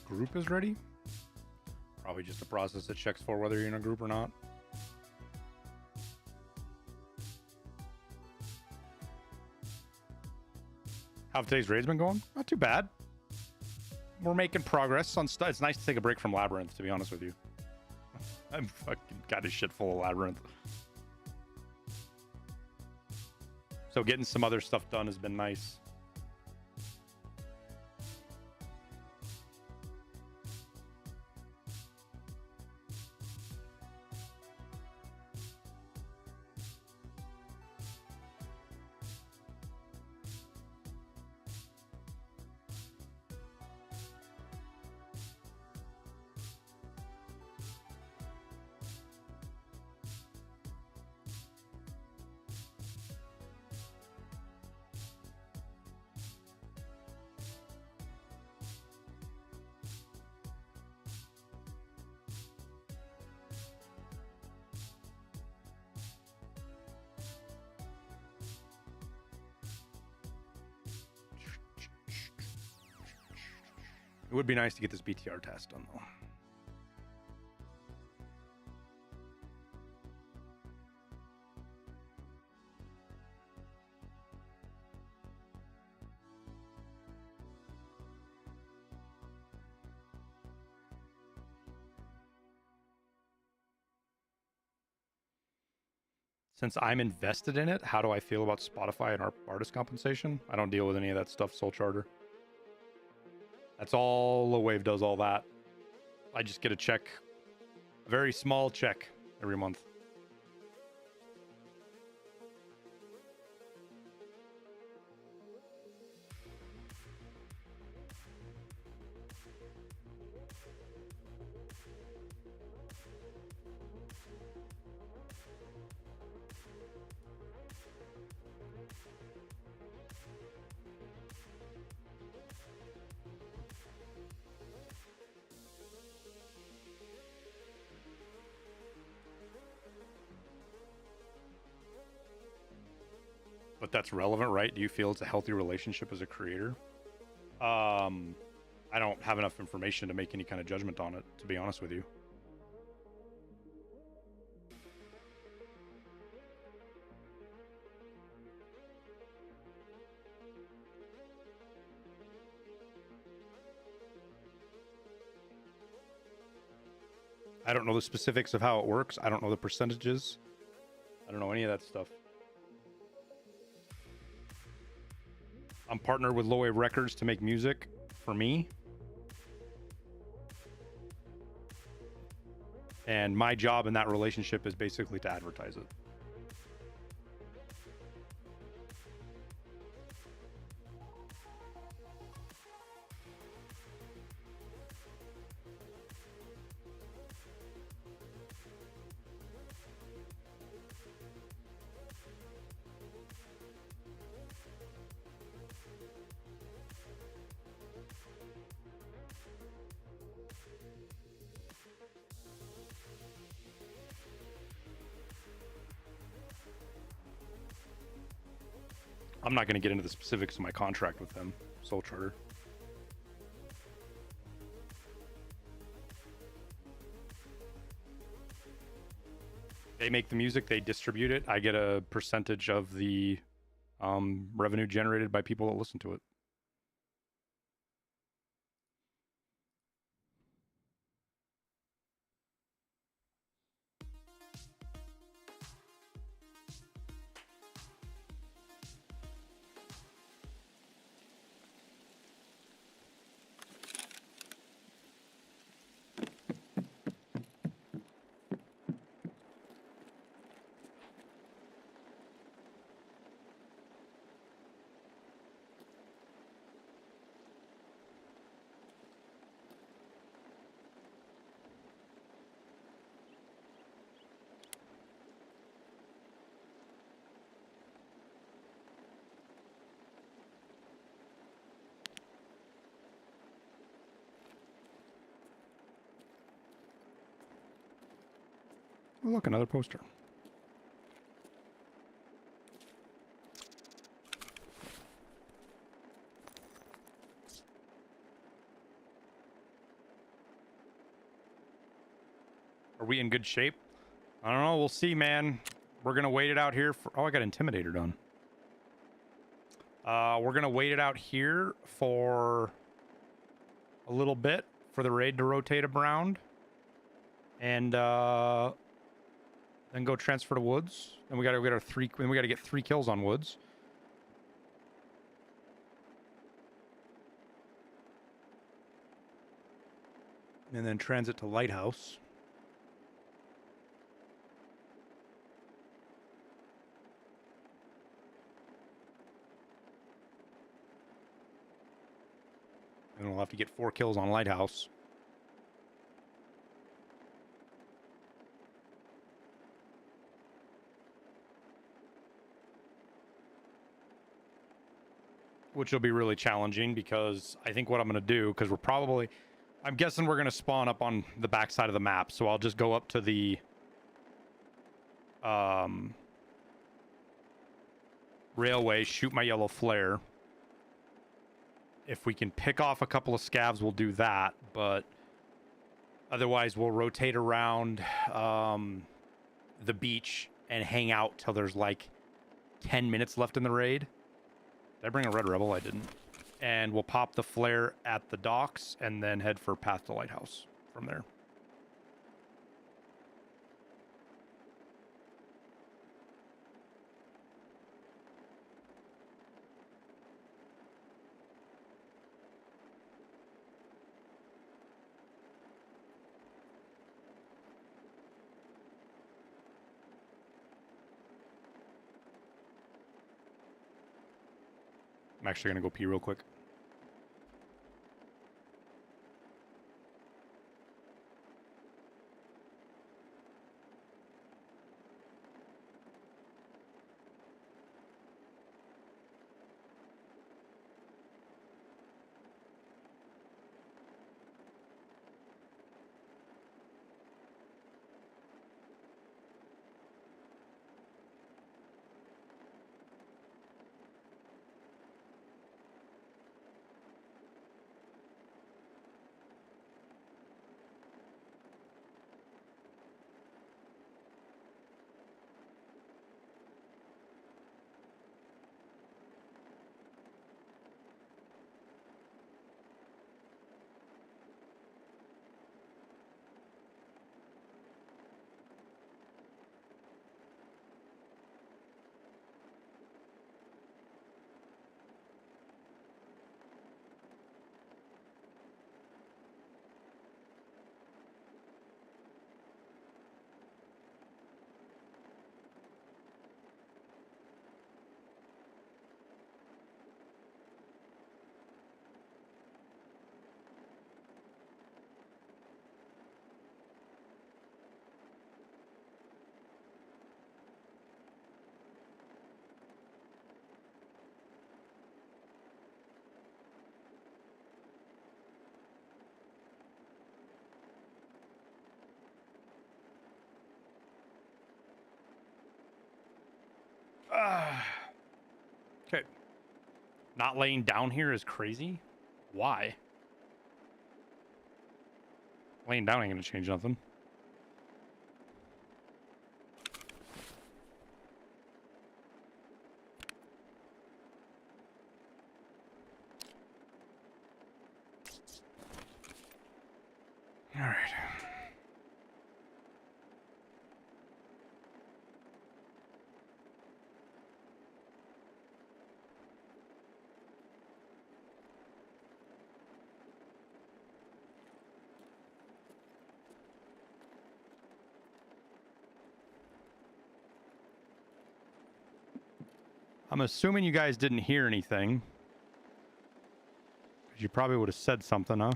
A: Group is ready? Probably just a process that checks for whether you're in a group or not. How've today's raids been going? Not too bad. We're making progress on stuff. It's nice to take a break from Labyrinth, to be honest with you. I'm fucking got a shit full of Labyrinth. So getting some other stuff done has been nice. It would be nice to get this BTR test done, though. Since I'm invested in it, how do I feel about Spotify and our artist compensation? I don't deal with any of that stuff, Soul Charter. That's all Low Wave does, all that. I just get a check, a very small check every month. But that's relevant, right? Do you feel it's a healthy relationship as a creator? I don't have enough information to make any kind of judgment on it, to be honest with you. I don't know the specifics of how it works. I don't know the percentages. I don't know any of that stuff. I'm partnered with Low Wave Records to make music for me. And my job in that relationship is basically to advertise it. I'm not going to get into the specifics of my contract with them, Soul Charter. They make the music, they distribute it. I get a percentage of the revenue generated by people that listen to it. Look, another poster. Are we in good shape? I don't know. We'll see, man. We're going to wait it out here for... Oh, I got Intimidator done. We're going to wait it out here for a little bit for the raid to rotate around. And then go transfer to Woods. Then we got to get our we got to get 3 kills on Woods. And then transit to Lighthouse. And we'll have to get 4 kills on Lighthouse. Which will be really challenging because I think what I'm going to do, because I'm guessing we're going to spawn up on the backside of the map. So I'll just go up to the railway, shoot my yellow flare. If we can pick off a couple of scavs, we'll do that. But otherwise, we'll rotate around the beach and hang out till there's like 10 minutes left in the raid. Did I bring a Red Rebel? I didn't. And we'll pop the flare at the docks and then head for Path to Lighthouse from there. I'm actually going to go pee real quick. Okay. Not laying down here is crazy? Why? Laying down ain't gonna change nothing. All right. I'm assuming you guys didn't hear anything. You probably would have said something, huh?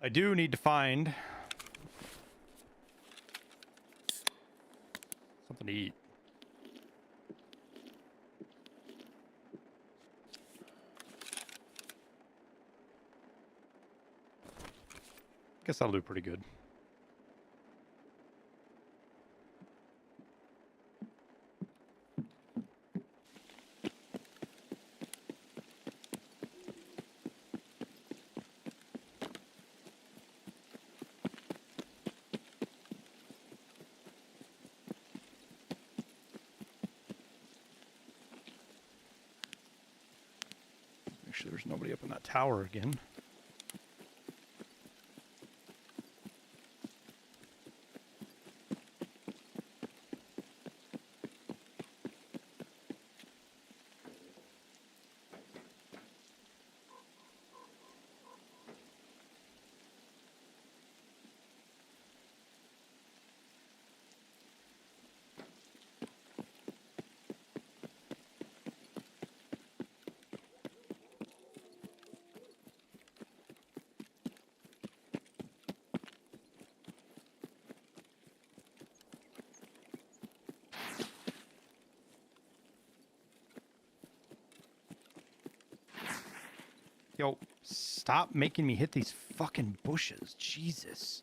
A: I do need to find something to eat. Guess that'll do pretty good. Make sure there's nobody up in that tower again. Yo, stop making me hit these fucking bushes. Jesus.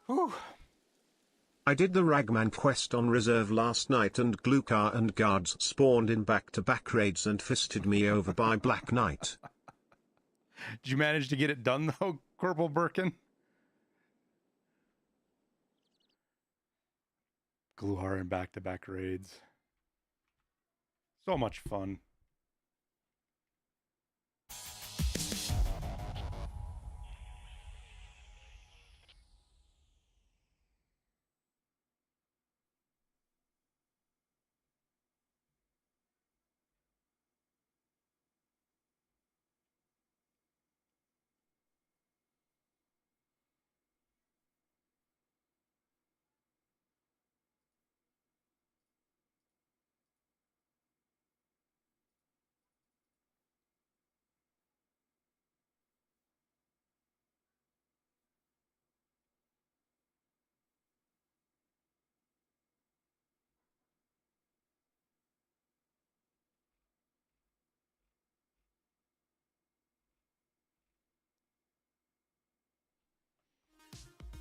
A: Whew.
D: I did the Ragman quest on reserve last night and Glukar and guards spawned in back-to-back raids and fisted me over by Black Knight.
A: Did you manage to get it done though, Corporal Birkin? Gluhar and back-to-back raids. So much fun.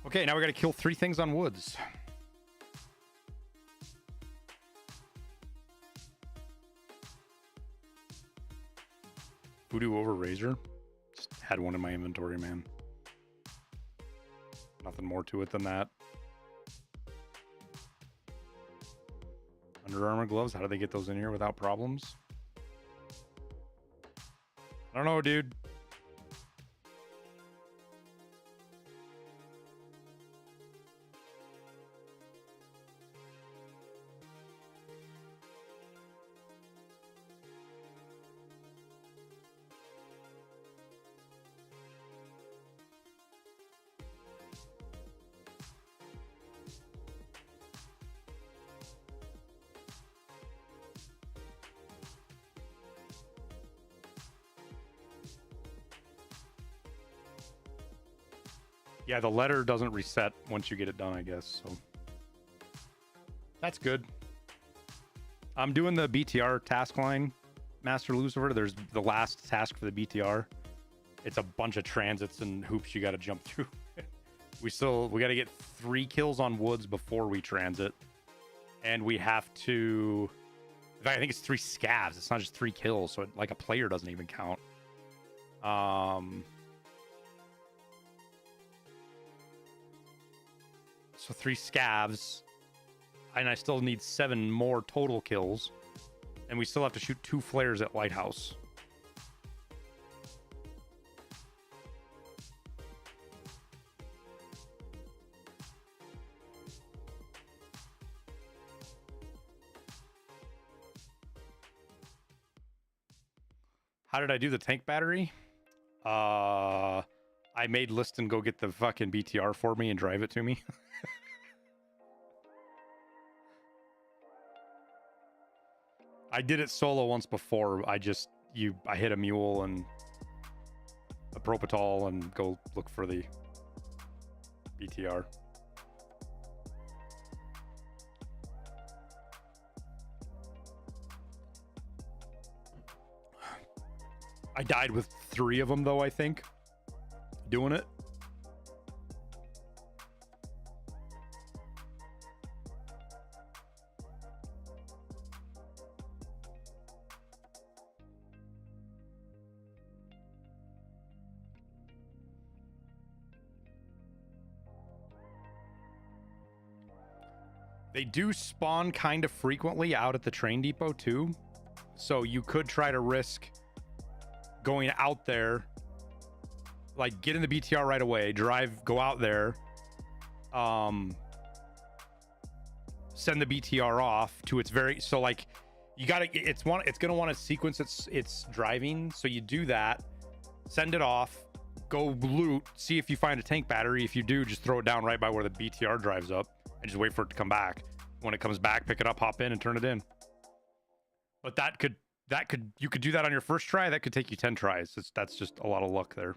A: Okay, now we got to kill 3 things on woods. Voodoo over Razor. Just had one in my inventory, man. Nothing more to it than that. Under Armour gloves, how do they get those in here without problems? I don't know, dude. Yeah, the letter doesn't reset once you get it done, I guess. So that's good. I'm doing the BTR task line, Master Lucifer. There's the last task for the BTR. It's a bunch of transits and hoops you got to jump through. we got to get 3 kills on woods before we transit, and we have to. In fact, I think it's 3 scavs. It's not just 3 kills, so like a player doesn't even count. So 3 scavs, and I still need 7 more total kills, and we still have to shoot 2 flares at lighthouse. How did I do the tank battery? I made Liston go get the fucking BTR for me and drive it to me. I did it solo once before. I hit a mule and a propitol and go look for the BTR. I died with 3 of them though, I think, doing it. They do spawn kind of frequently out at the train depot too. So you could try to risk going out there, like get in the BTR right away, go out there, send the BTR off to so like you gotta, it's gonna want to sequence its driving. So you do that, send it off, go loot, see if you find a tank battery. If you do, just throw it down right by where the BTR drives up and just wait for it to come back. When it comes back, pick it up, hop in, and turn it in. But you could do that on your first try. That could take you 10 tries. That's just a lot of luck there.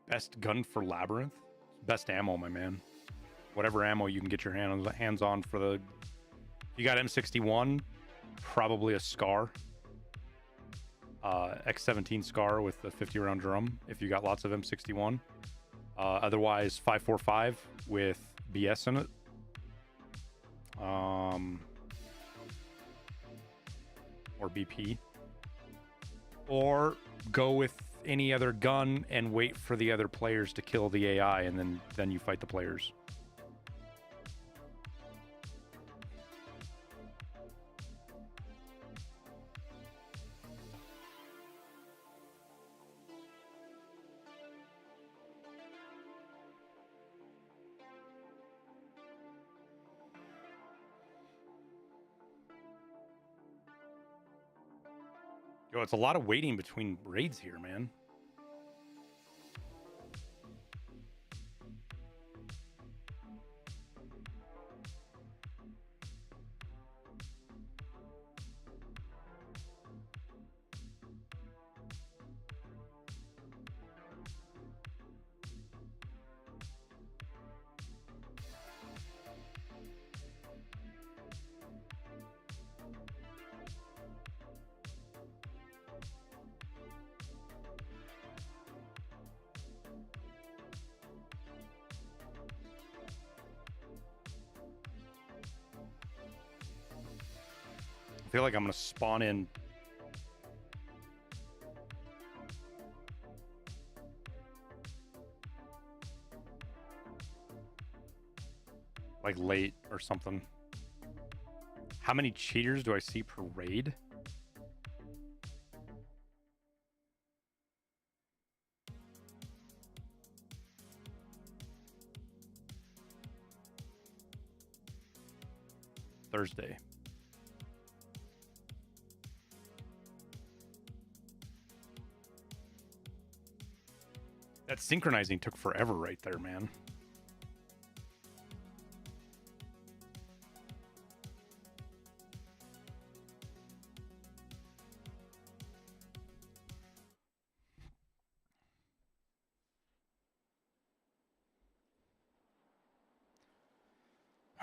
A: Best gun for Labyrinth? Best ammo, my man. Whatever ammo you can get your hands on for the... You got M61, probably a Scar. X17 Scar with a 50-round drum, if you got lots of M61. Otherwise, 545 with BS in it. Or BP. Or go with any other gun and wait for the other players to kill the AI, and then you fight the players. Yo, it's a lot of waiting between raids here, man. feel like I'm gonna spawn in. Like late or something. How many cheaters do I see per raid? Thursday. That synchronizing took forever right there, man.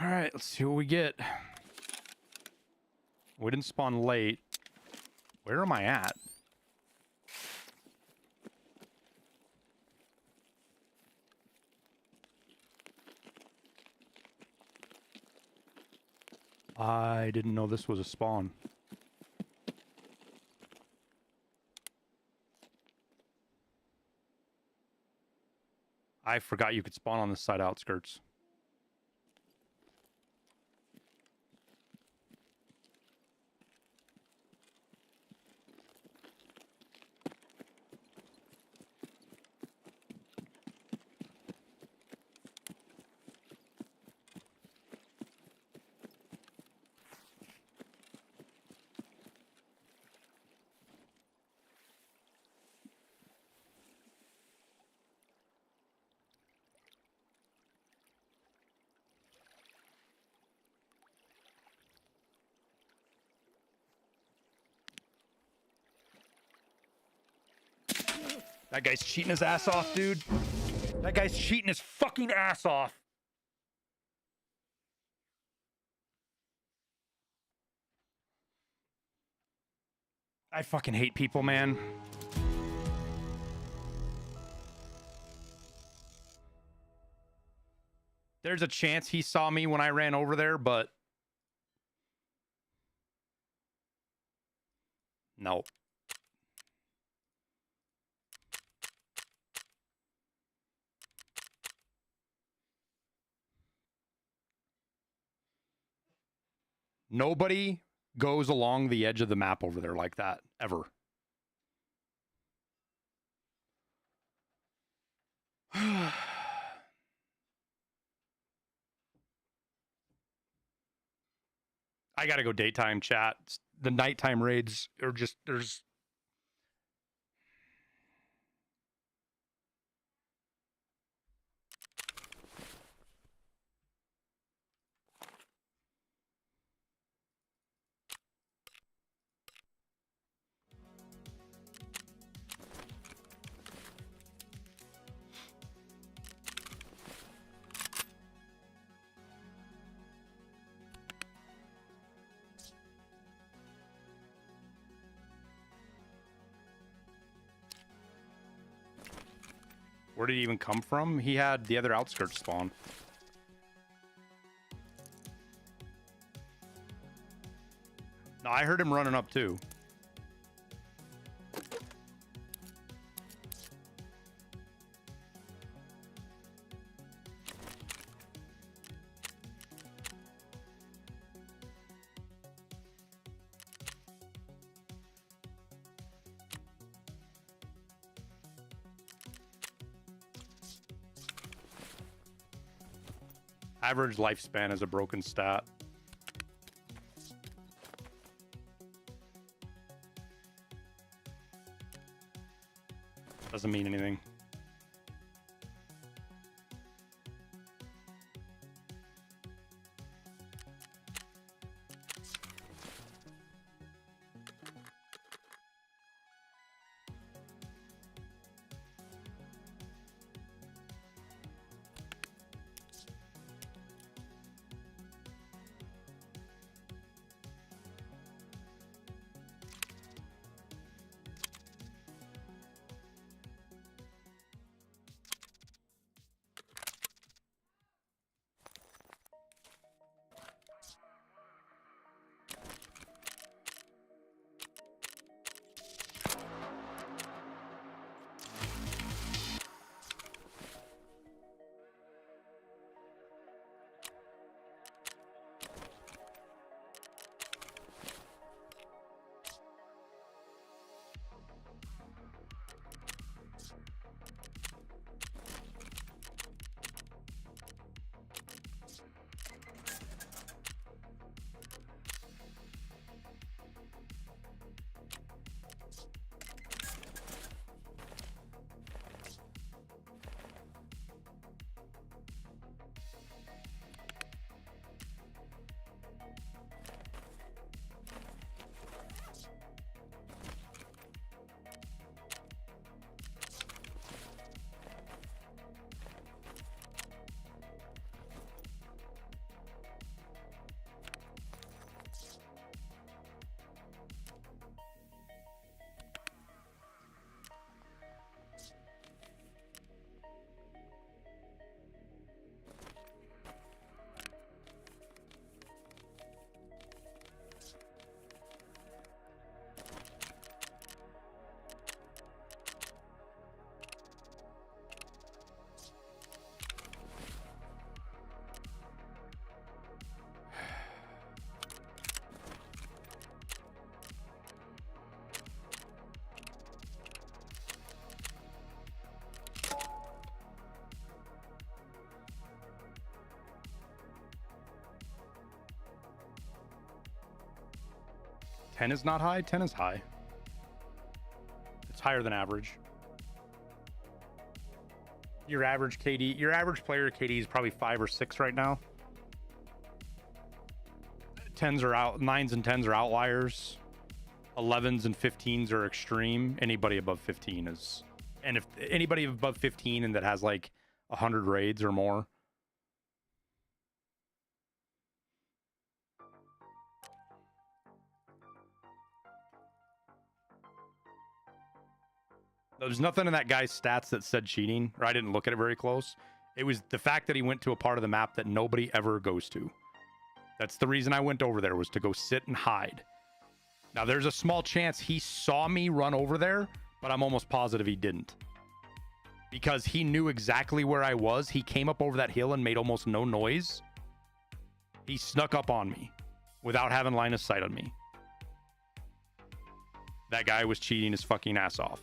A: All right, let's see what we get. We didn't spawn late. Where am I at? I didn't know this was a spawn. I forgot you could spawn on the side outskirts. That guy's cheating his ass off, dude. That guy's cheating his fucking ass off. I fucking hate people, man. There's a chance he saw me when I ran over there, but no. Nobody goes along the edge of the map over there like that, ever. I gotta go daytime chat. The nighttime raids are just, there's... Where did he even come from? He had the other outskirts spawn. No, I heard him running up too. Average lifespan is a broken stat. Doesn't mean anything. 10 is not high? 10 is high. It's higher than average. Your average KD, your average player KD is probably 5 or 6 right now. 10s are out, 9s and 10s are outliers. 11s and 15s are extreme. Anybody above 15 is, and if anybody above 15 and that has like 100 raids or more. There's nothing in that guy's stats that said cheating, or I didn't look at it very close. It was the fact that he went to a part of the map that nobody ever goes to. That's the reason I went over there, was to go sit and hide. Now, there's a small chance he saw me run over there, but I'm almost positive he didn't. Because he knew exactly where I was. He came up over that hill and made almost no noise. He snuck up on me without having line of sight on me. That guy was cheating his fucking ass off.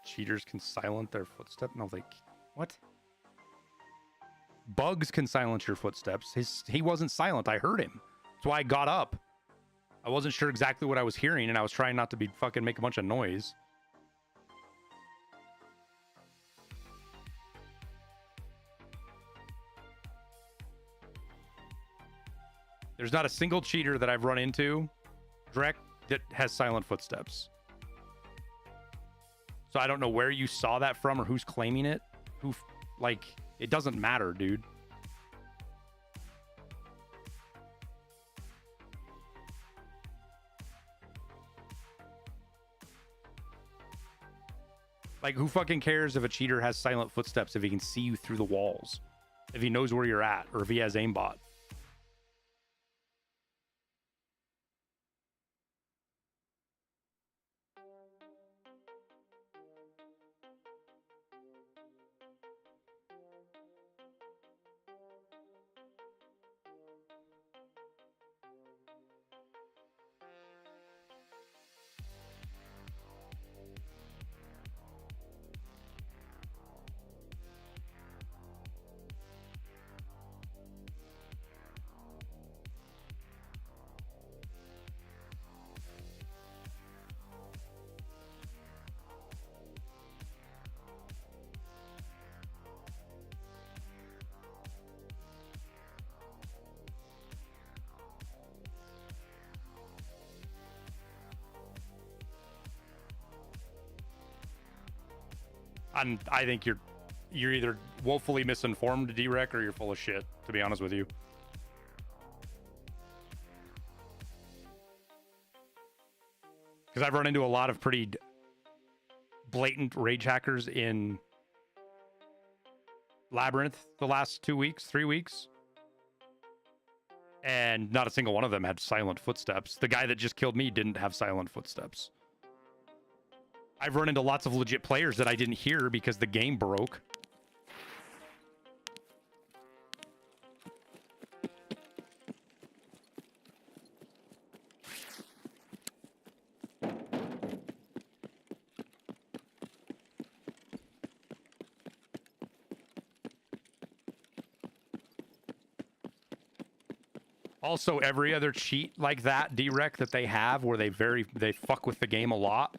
A: Cheaters can silence their footstep. No, like, what? Bugs can silence your footsteps. He wasn't silent. I heard him. That's why I got up. I wasn't sure exactly what I was hearing, and I was trying not to be fucking make a bunch of noise. There's not a single cheater that I've run into, Drek, that has silent footsteps. So I don't know where you saw that from or who's claiming it. Like, it doesn't matter, dude. Like, who fucking cares if a cheater has silent footsteps if he can see you through the walls? If he knows where you're at, or if he has aimbot? I think you're either woefully misinformed, D-Rec, or you're full of shit, to be honest with you. Because I've run into a lot of pretty blatant rage hackers in Labyrinth the last 2 weeks, 3 weeks. And not a single one of them had silent footsteps. The guy that just killed me didn't have silent footsteps. I've run into lots of legit players that I didn't hear because the game broke. Also, every other cheat like that, D-Rec, that they have where they fuck with the game a lot.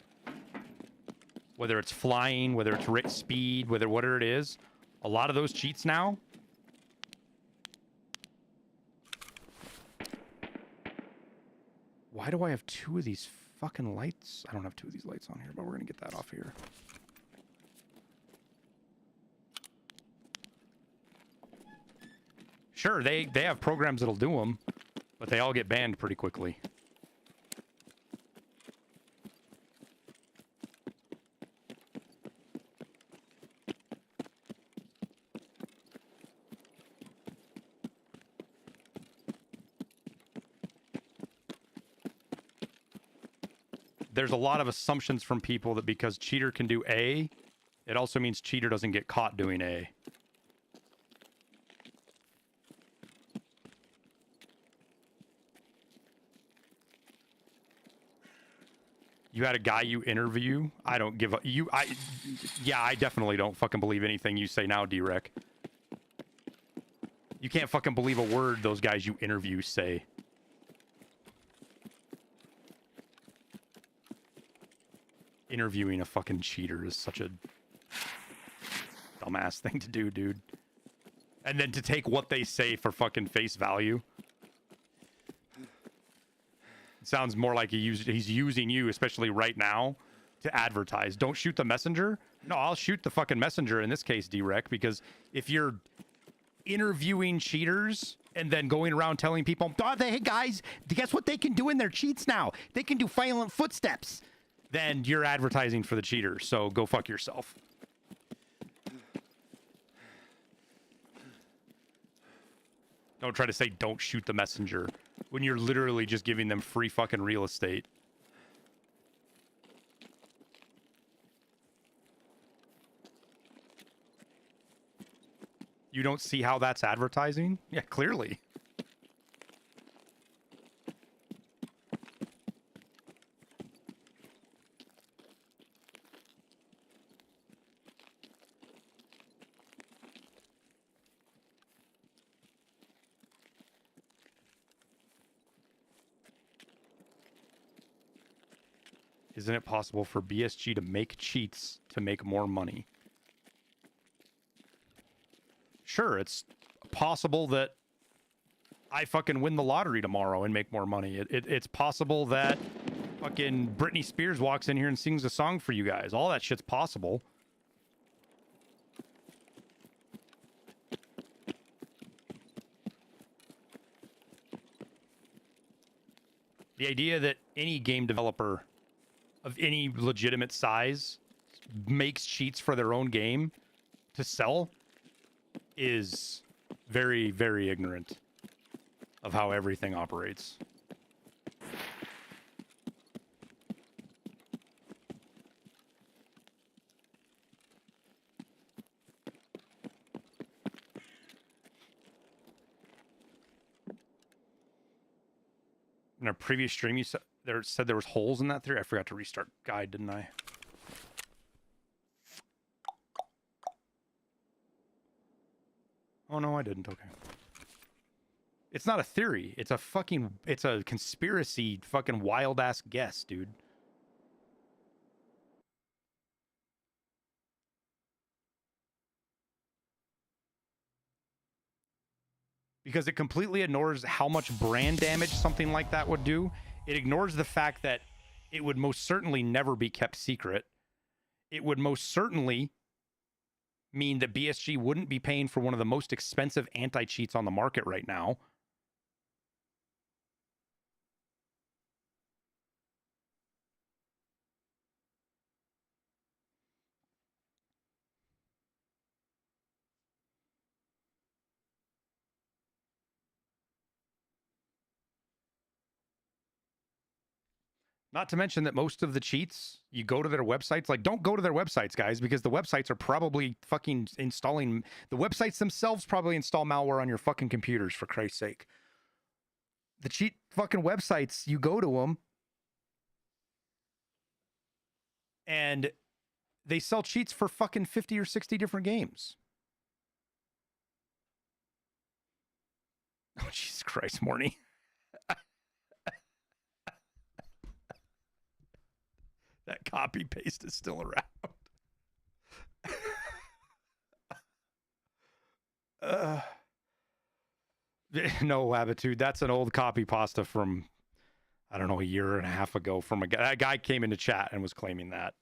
A: Whether it's flying, whether it's writ speed, whatever it is, a lot of those cheats now. Why do I have 2 of these fucking lights? I don't have 2 of these lights on here, but we're gonna get that off here. Sure, they have programs that'll do them, but they all get banned pretty quickly. There's a lot of assumptions from people that because cheater can do A, it also means cheater doesn't get caught doing A. You had a guy you interview. I don't give a you. Yeah, I definitely don't fucking believe anything you say now, D-Rec. You can't fucking believe a word those guys you interview say. Interviewing a fucking cheater is such a dumbass thing to do, dude. And then to take what they say for fucking face value. It sounds more like he's using you, especially right now, to advertise. Don't shoot the messenger. No, I'll shoot the fucking messenger in this case, D-Rec, because if you're interviewing cheaters and then going around telling people, oh, hey guys, guess what they can do in their cheats now? They can do violent footsteps. Then you're advertising for the cheater, so go fuck yourself. Don't try to say don't shoot the messenger when you're literally just giving them free fucking real estate. You don't see how that's advertising? Yeah, clearly. Isn't it possible for BSG to make cheats to make more money? Sure, it's possible that I fucking win the lottery tomorrow and make more money. It's possible that fucking Britney Spears walks in here and sings a song for you guys. All that shit's possible. The idea that any game developer of any legitimate size makes cheats for their own game to sell is very, very ignorant of how everything operates. In our previous stream, you said there was holes in that theory. I forgot to restart guide, didn't I? Oh no, I didn't. Okay. It's not a theory. It's a conspiracy fucking wild ass guess, dude. Because it completely ignores how much brand damage something like that would do. It ignores the fact that it would most certainly never be kept secret. It would most certainly mean that BSG wouldn't be paying for one of the most expensive anti-cheats on the market right now. Not to mention that most of the cheats, you go to their websites, like don't go to their websites, guys, because the websites are probably fucking installing, the websites themselves probably install malware on your fucking computers, for Christ's sake. The cheat fucking websites, you go to them and they sell cheats for fucking 50 or 60 different games. Oh, Jesus Christ, Morny. That copy paste is still around. No, Habitude. That's an old copy pasta from, I don't know, a year and a half ago. From a guy. That guy came into chat and was claiming that.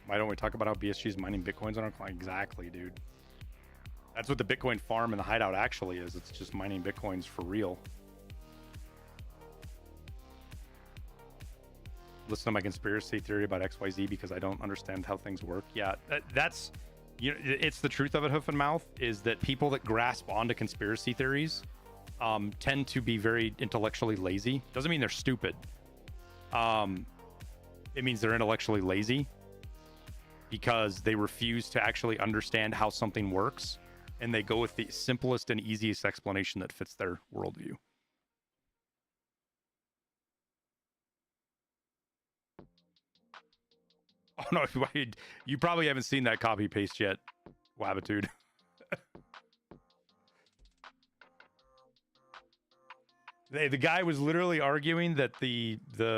A: Why don't we talk about how BSG is mining bitcoins on our client? Exactly, dude. That's what the Bitcoin farm and the hideout actually is. It's just mining Bitcoins for real. Listen to my conspiracy theory about XYZ because I don't understand how things work. Yeah, that's, you know, it's the truth of it, hoof and mouth, is that people that grasp onto conspiracy theories tend to be very intellectually lazy. Doesn't mean they're stupid. It means they're intellectually lazy because they refuse to actually understand how something works, and they go with the simplest and easiest explanation that fits their worldview. Oh no, you probably haven't seen that copy paste yet, Wabitude. The guy was literally arguing that the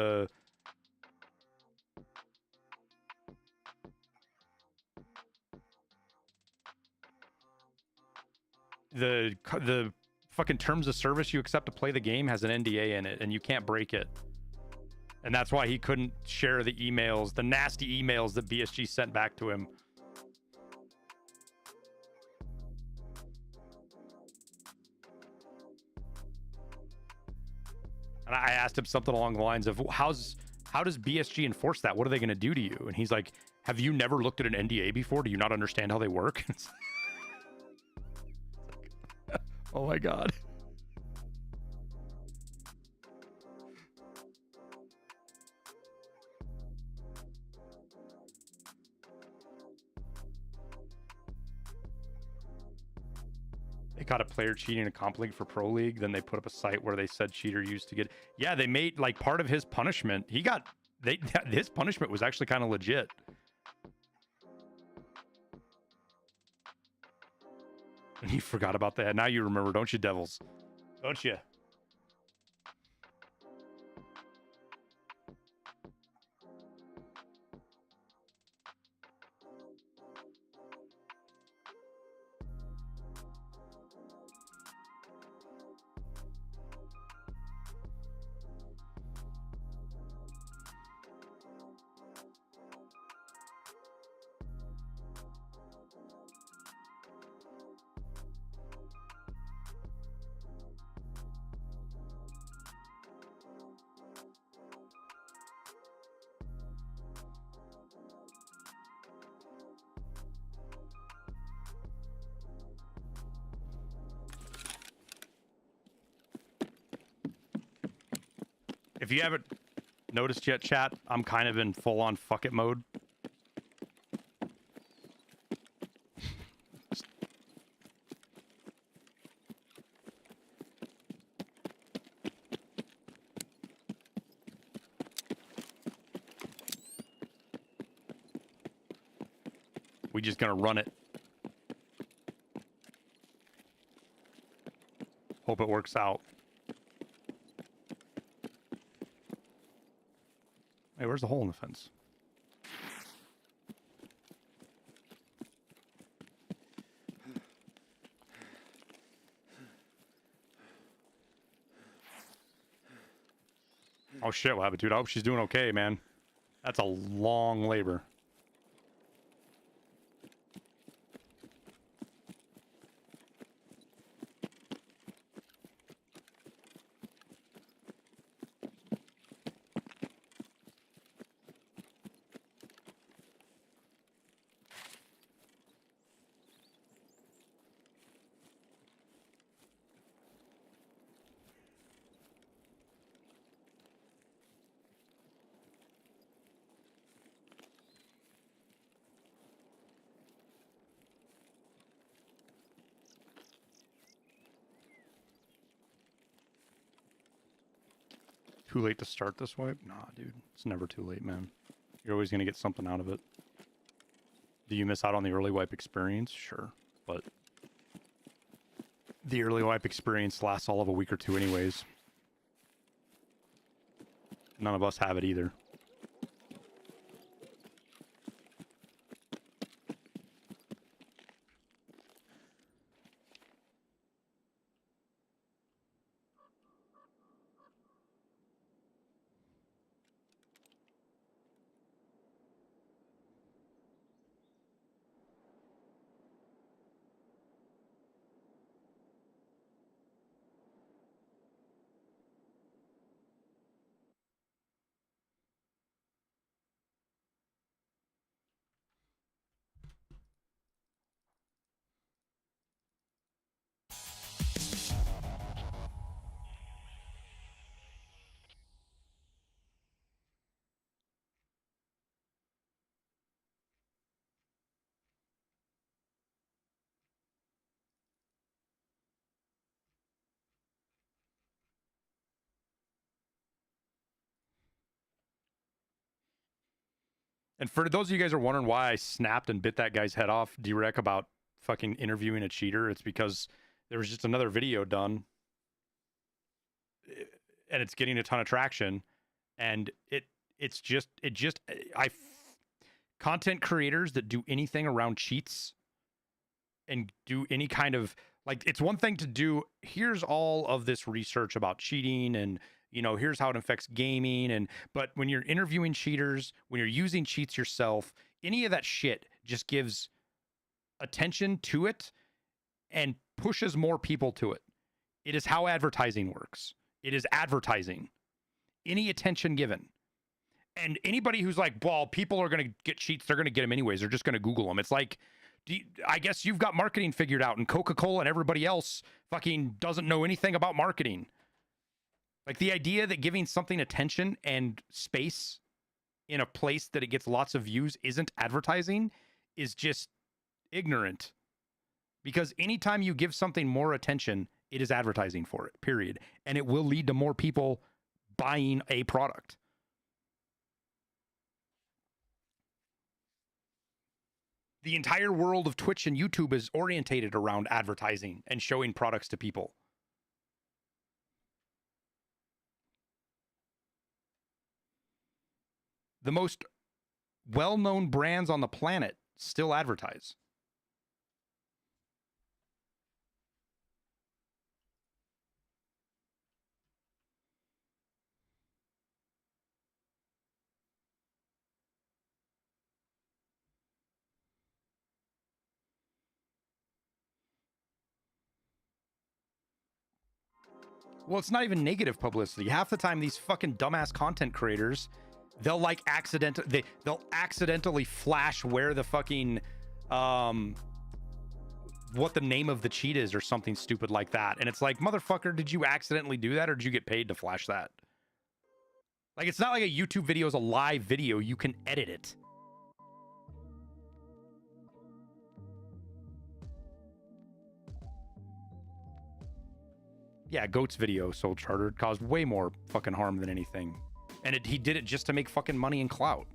A: fucking terms of service you accept to play the game has an NDA in it, and you can't break it. And that's why he couldn't share the emails, the nasty emails that BSG sent back to him. And I asked him something along the lines of, how does BSG enforce that? What are they going to do to you? And he's like, have you never looked at an NDA before? Do you not understand how they work? Oh my God. They caught a player cheating a comp league for Pro League. Then they put up a site where they said cheater used to get. Yeah, they made like part of his punishment. He got his punishment was actually kind of legit. And you forgot about that. Now you remember, don't you, Devils? Don't you? If you haven't noticed yet, chat, I'm kind of in full-on fuck it mode. We just gonna run it. Hope it works out. Hey, where's the hole in the fence? Oh shit, Wabitude. I hope she's doing okay, man. That's a long labor. Too late to start this wipe? Nah, dude. It's never too late, man. You're always going to get something out of it. Do you miss out on the early wipe experience? Sure. But the early wipe experience lasts all of a week or two anyways. None of us have it either. And for those of you guys who are wondering why I snapped and bit that guy's head off, D-Rec, about fucking interviewing a cheater, it's because there was just another video done and it's getting a ton of traction. And content creators that do anything around cheats and do any kind of, like, it's one thing to do, here's all of this research about cheating and, you know, here's how it affects gaming. But when you're interviewing cheaters, when you're using cheats yourself, any of that shit just gives attention to it and pushes more people to it. It is how advertising works. It is advertising. Any attention given. And anybody who's like, well, people are going to get cheats, they're going to get them anyways. They're just going to Google them. It's like, I guess you've got marketing figured out, and Coca-Cola and everybody else fucking doesn't know anything about marketing. Like, the idea that giving something attention and space in a place that it gets lots of views isn't advertising is just ignorant. Because anytime you give something more attention, it is advertising for it, period. And it will lead to more people buying a product. The entire world of Twitch and YouTube is orientated around advertising and showing products to people. The most well-known brands on the planet still advertise. Well, it's not even negative publicity. Half the time, these fucking dumbass content creators, they'll like they'll accidentally flash where the fucking what the name of the cheat is or something stupid like that. And it's like, motherfucker, did you accidentally do that or did you get paid to flash that? Like, it's not like a YouTube video is a live video. You can edit it. Yeah, Goat's video, Soul Chartered, caused way more fucking harm than anything. And he did it just to make fucking money and clout.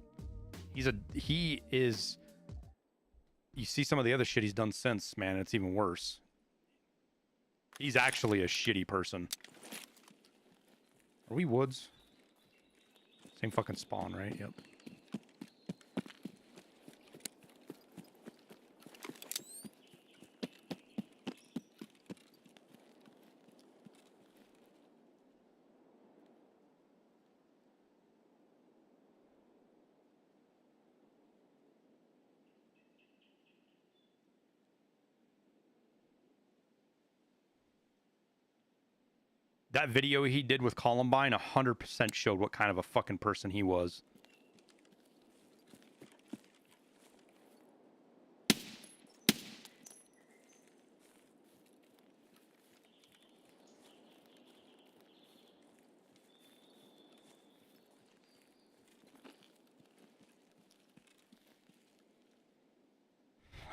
A: He is... You see some of the other shit he's done since, man, it's even worse. He's actually a shitty person. Are we woods? Same fucking spawn, right? Yep. That video he did with Columbine 100% showed what kind of a fucking person he was.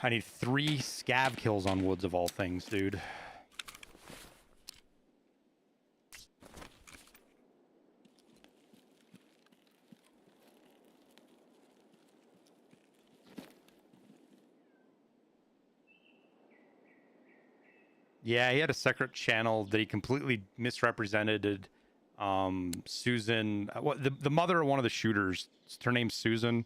A: I need 3 scav kills on woods of all things, dude. Yeah, he had a secret channel that he completely misrepresented. Susan, the mother of one of the shooters, her name's Susan.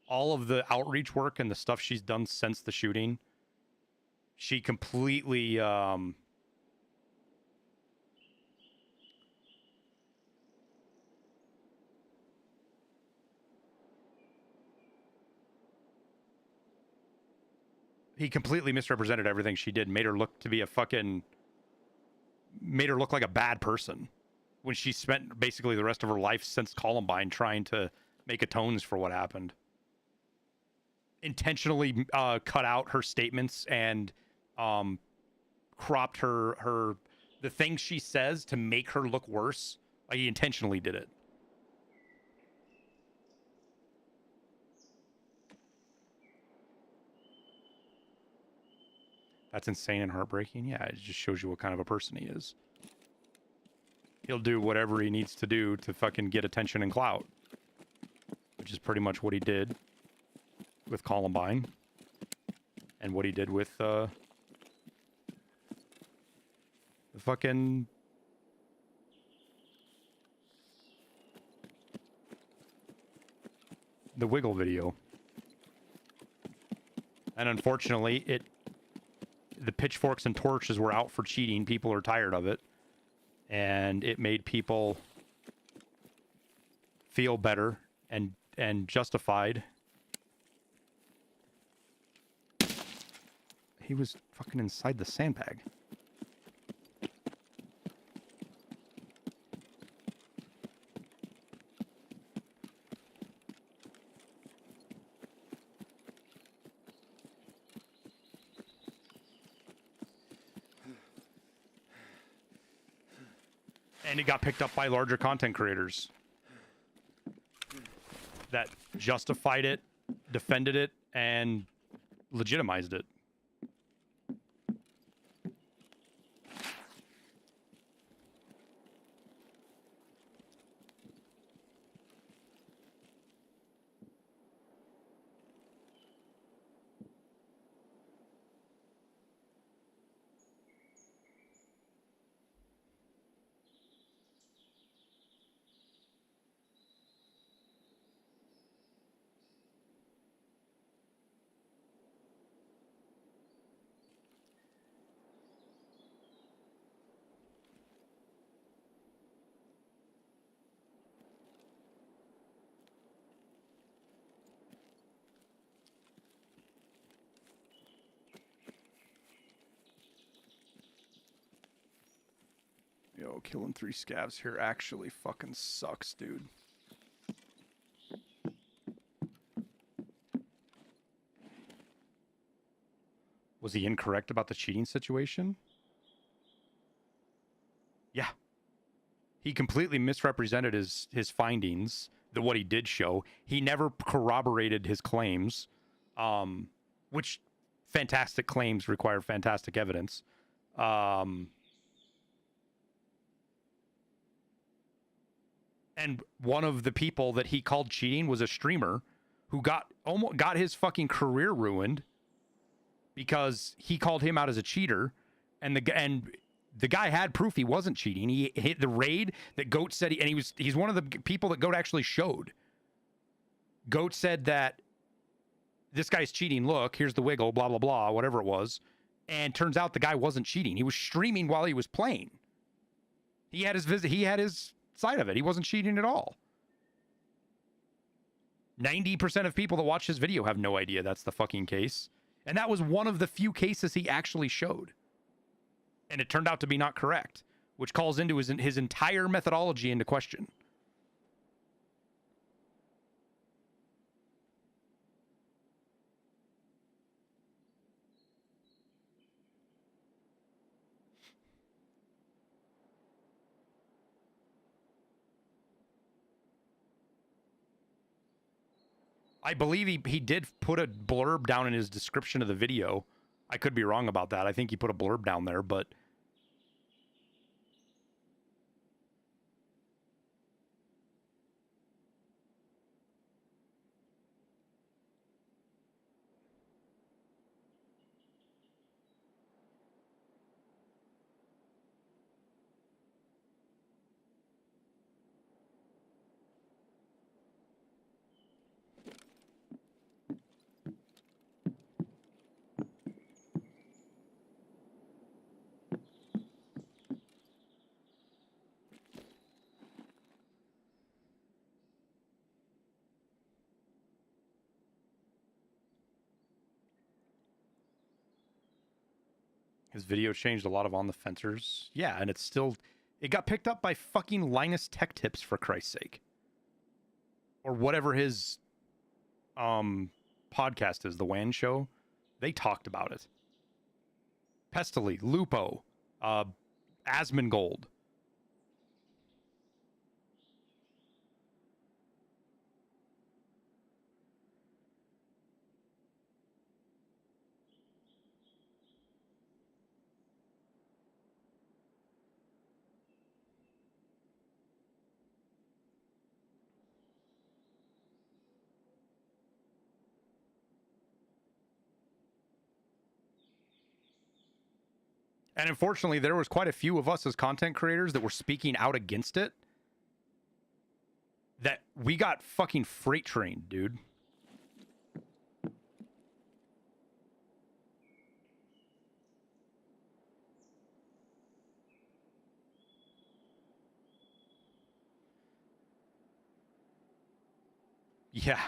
A: All of the outreach work and the stuff she's done since the shooting, she completely he completely misrepresented everything she did, made her look like a bad person when she spent basically the rest of her life since Columbine trying to make atones for what happened. Intentionally cut out her statements and cropped the things she says to make her look worse. Like, he intentionally did it. That's insane and heartbreaking. Yeah, it just shows you what kind of a person he is. He'll do whatever he needs to do to fucking get attention and clout, which is pretty much what he did. with Columbine and what he did with the fucking the Wiggle video. And unfortunately, the pitchforks and torches were out for cheating. People are tired of it. And it made people feel better and justified. He was fucking inside the sandbag. And it got picked up by larger content creators that justified it, defended it, and legitimized it. Yo, killing 3 scavs here actually fucking sucks, dude. Was he incorrect about the cheating situation? Yeah. He completely misrepresented his findings, what he did show. He never corroborated his claims, which fantastic claims require fantastic evidence. And one of the people that he called cheating was a streamer who almost got his fucking career ruined because he called him out as a cheater, and the guy had proof he wasn't cheating. He hit the raid that Goat said he's one of the people that Goat actually showed. Goat said that this guy's cheating. Look, here's the wiggle, blah blah blah, whatever it was, and turns out the guy wasn't cheating. He was streaming while he was playing. He had his side of it. He wasn't cheating at all. 90% of people that watch his video have no idea that's the fucking case. And that was one of the few cases he actually showed. And it turned out to be not correct, which calls into his entire methodology into question. I believe he did put a blurb down in his description of the video. I could be wrong about that. I think he put a blurb down there, but his video changed a lot of on the fencers. Yeah, and it got picked up by fucking Linus Tech Tips, for Christ's sake. Or whatever his podcast is, the WAN show. They talked about it. Pestily, Lupo, Asmongold. And unfortunately, there was quite a few of us as content creators that were speaking out against it. That we got fucking freight trained, dude. Yeah.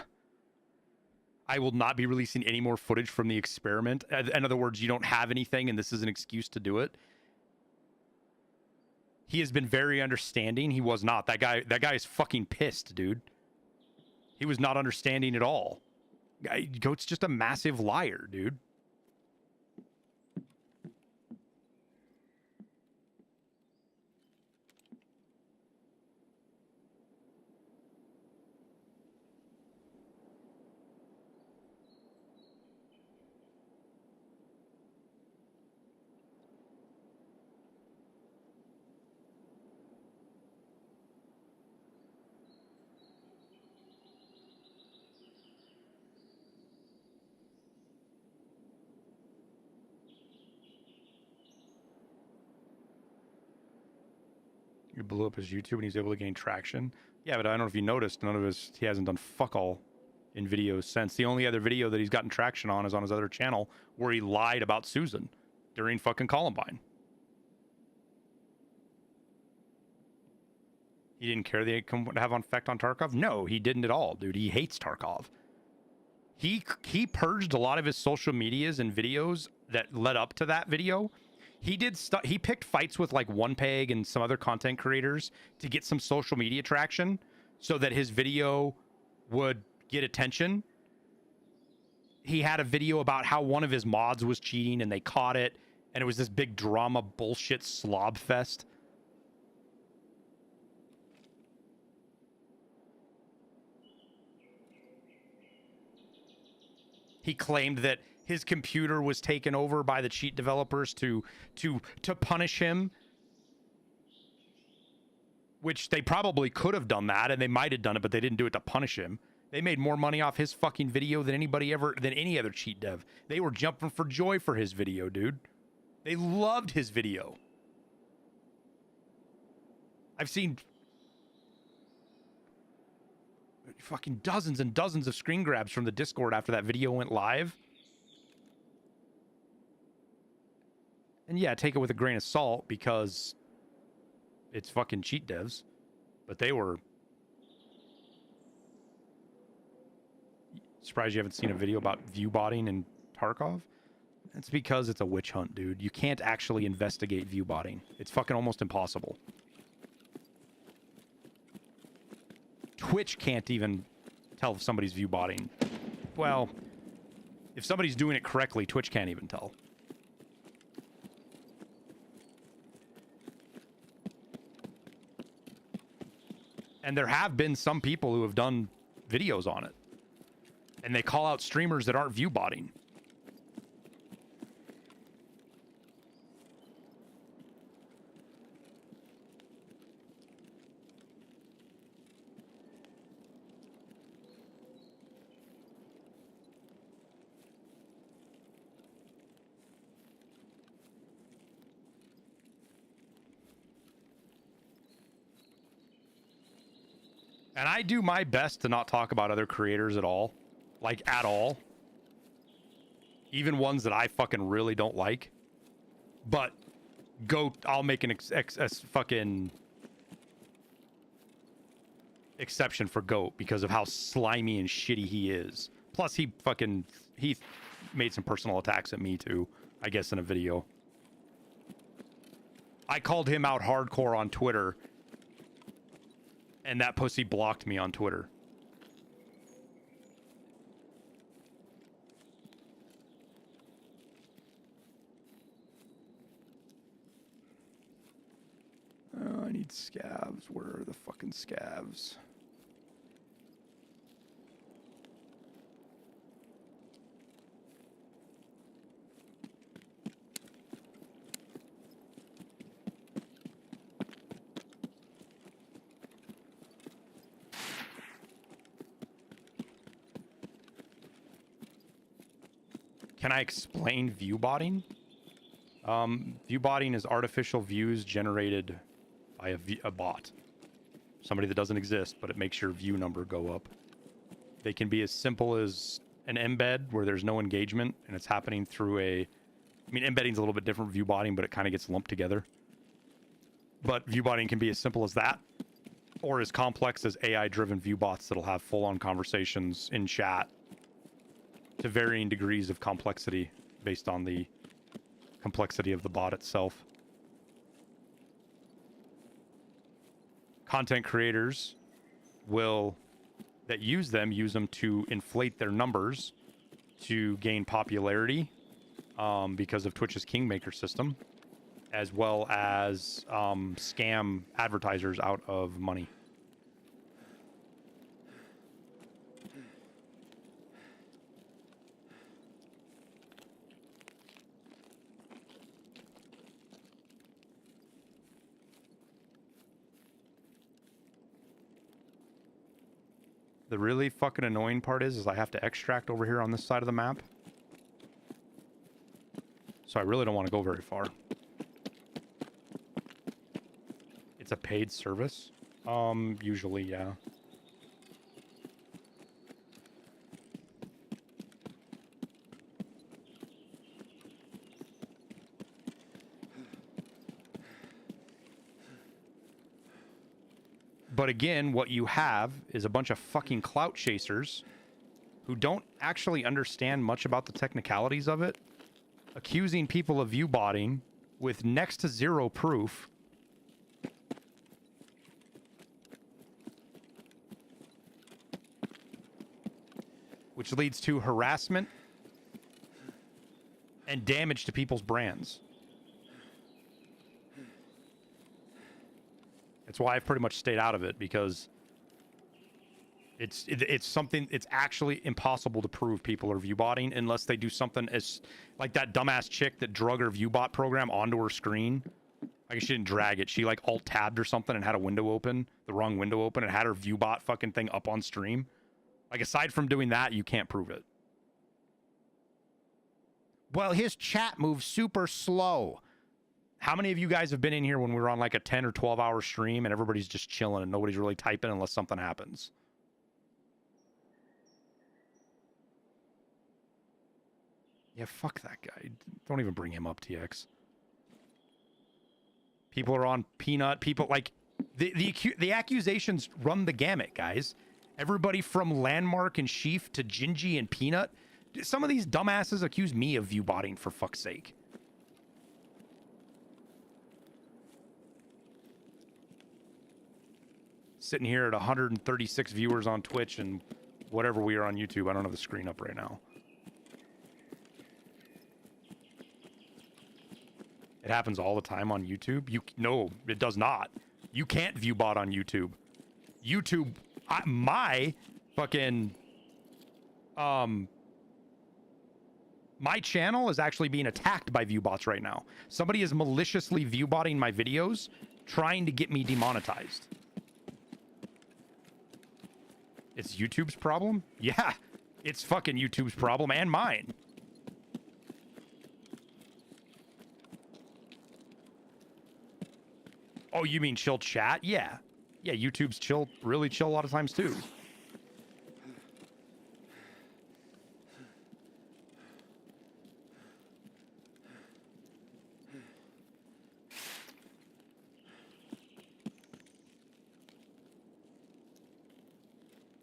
A: I will not be releasing any more footage from the experiment. In other words, you don't have anything and this is an excuse to do it. He has been very understanding. He was not. That guy is fucking pissed, dude. He was not understanding at all. Goat's just a massive liar, dude. He blew up his YouTube and he's able to gain traction. Yeah, but I don't know if you noticed, he hasn't done fuck all in videos since. The only other video that he's gotten traction on is on his other channel where he lied about Susan during fucking Columbine. He didn't care that it could have an effect on Tarkov? No, he didn't at all, dude. He hates Tarkov. He purged a lot of his social medias and videos that led up to that video. He picked fights with like One Peg and some other content creators to get some social media traction so that his video would get attention. He had a video about how one of his mods was cheating and they caught it, and it was this big drama bullshit slob fest. He claimed that his computer was taken over by the cheat developers to punish him, which they probably could have done that, and they might have done it, but they didn't do it to punish him. They made more money off his fucking video than any other cheat dev. They were jumping for joy for his video, dude. They loved his video. I've seen fucking dozens and dozens of screen grabs from the Discord after that video went live. And yeah, take it with a grain of salt because it's fucking cheat devs. But they were... Surprised you haven't seen a video about view botting in Tarkov? It's because it's a witch hunt, dude. You can't actually investigate view botting. It's fucking almost impossible. Twitch can't even tell if somebody's view botting. Well, if somebody's doing it correctly, Twitch can't even tell. And there have been some people who have done videos on it. And they call out streamers that aren't view botting. And I do my best to not talk about other creators at all. Like, at all. Even ones that I fucking really don't like. But, I'll make an fucking exception for Goat because of how slimy and shitty he is. Plus, he made some personal attacks at me too, I guess, in a video. I called him out hardcore on Twitter. And that pussy blocked me on Twitter. Oh, I need scavs. Where are the fucking scavs? Can I explain view botting? Viewbotting is artificial views generated by a bot. Somebody that doesn't exist, but it makes your view number go up. They can be as simple as an embed where there's no engagement and it's happening through I mean, embedding's a little bit different from viewbotting, but it kind of gets lumped together. But viewbotting can be as simple as that, or as complex as AI-driven viewbots that'll have full-on conversations in chat to varying degrees of complexity based on the complexity of the bot itself. Content creators that use them to inflate their numbers to gain popularity because of Twitch's Kingmaker system, as well as scam advertisers out of money. The really fucking annoying part is I have to extract over here on this side of the map. So I really don't want to go very far. It's a paid service? Usually, yeah. But again, what you have is a bunch of fucking clout chasers who don't actually understand much about the technicalities of it, accusing people of viewbotting with next to zero proof. Which leads to harassment and damage to people's brands. That's why I've pretty much stayed out of it, because it's something, it's actually impossible to prove people are viewbotting unless they do something as like that dumbass chick that drug her viewbot program onto her screen. I guess she didn't drag it. She like alt-tabbed or something and had a window open, the wrong window open, and had her viewbot fucking thing up on stream. Like, aside from doing that, you can't prove it. Well, his chat moves super slow. How many of you guys have been in here when we were on like a 10 or 12 hour stream and everybody's just chilling and nobody's really typing unless something happens? Yeah, fuck that guy. Don't even bring him up, TX. People are on Peanut. People like the accusations run the gamut, guys. Everybody from Landmark and Sheaf to Gingy and Peanut. Some of these dumbasses accuse me of viewbotting, for fuck's sake. Sitting here at 136 viewers on Twitch and whatever we are on YouTube. I don't have the screen up right now. It happens all the time on YouTube. No, it does not. You can't viewbot on YouTube. YouTube, my fucking, my channel is actually being attacked by viewbots right now. Somebody is maliciously viewbotting my videos, trying to get me demonetized. It's YouTube's problem? Yeah, it's fucking YouTube's problem and mine. Oh, you mean chill chat? Yeah. Yeah, YouTube's chill, really chill a lot of times too.